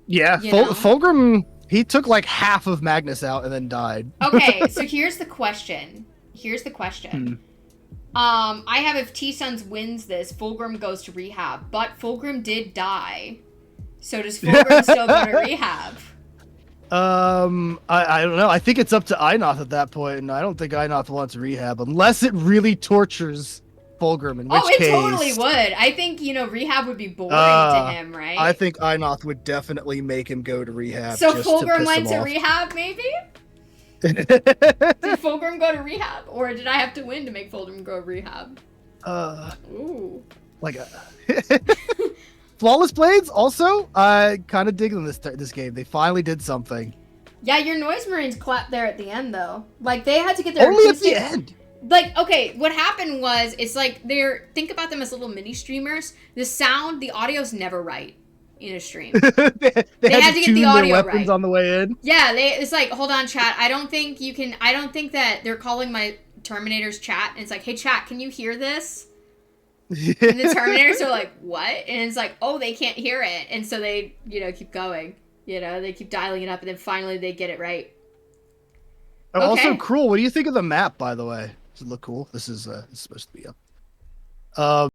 [SPEAKER 1] Yeah, Fulgrim, he took like half of Magnus out and then died.
[SPEAKER 2] Okay, so here's the question. I have if T-Suns wins this, Fulgrim goes to rehab, but Fulgrim did die. So does Fulgrim still go to rehab?
[SPEAKER 1] I don't know. I think it's up to Einoth at that point, and I don't think Einoth wants rehab unless it really tortures Fulgrim, in which case...
[SPEAKER 2] it totally would. I think, rehab would be boring to him, right?
[SPEAKER 1] I think Einoth would definitely make him go to rehab.
[SPEAKER 2] So
[SPEAKER 1] just
[SPEAKER 2] Fulgrim
[SPEAKER 1] to
[SPEAKER 2] went
[SPEAKER 1] piss
[SPEAKER 2] to
[SPEAKER 1] him off.
[SPEAKER 2] rehab, maybe? Did Fulgrim go to rehab? Or did I have to win to make Fulgrim go to rehab? Ooh.
[SPEAKER 1] Like a... Flawless Blades, also, I kind of dig them this game. They finally did something.
[SPEAKER 2] Yeah, your Noise Marines clapped there at the end, though. Like, they had to get their
[SPEAKER 1] Only at
[SPEAKER 2] acoustic...
[SPEAKER 1] the end.
[SPEAKER 2] like, okay, what happened was, it's like, think about them as little mini streamers. The audio's never right in a stream.
[SPEAKER 1] they had to
[SPEAKER 2] get the audio
[SPEAKER 1] their weapons
[SPEAKER 2] right
[SPEAKER 1] on the way in.
[SPEAKER 2] Yeah, it's like, hold on, chat. I don't think that they're calling my Terminators chat, and it's like, hey, chat, can you hear this? And the Terminators are like, what? And it's like, oh, they can't hear it. And so they, keep going. They keep dialing it up, and then finally they get it right.
[SPEAKER 1] Okay. Also, Cruel, what do you think of the map, by the way? Does it look cool? This is supposed to be up.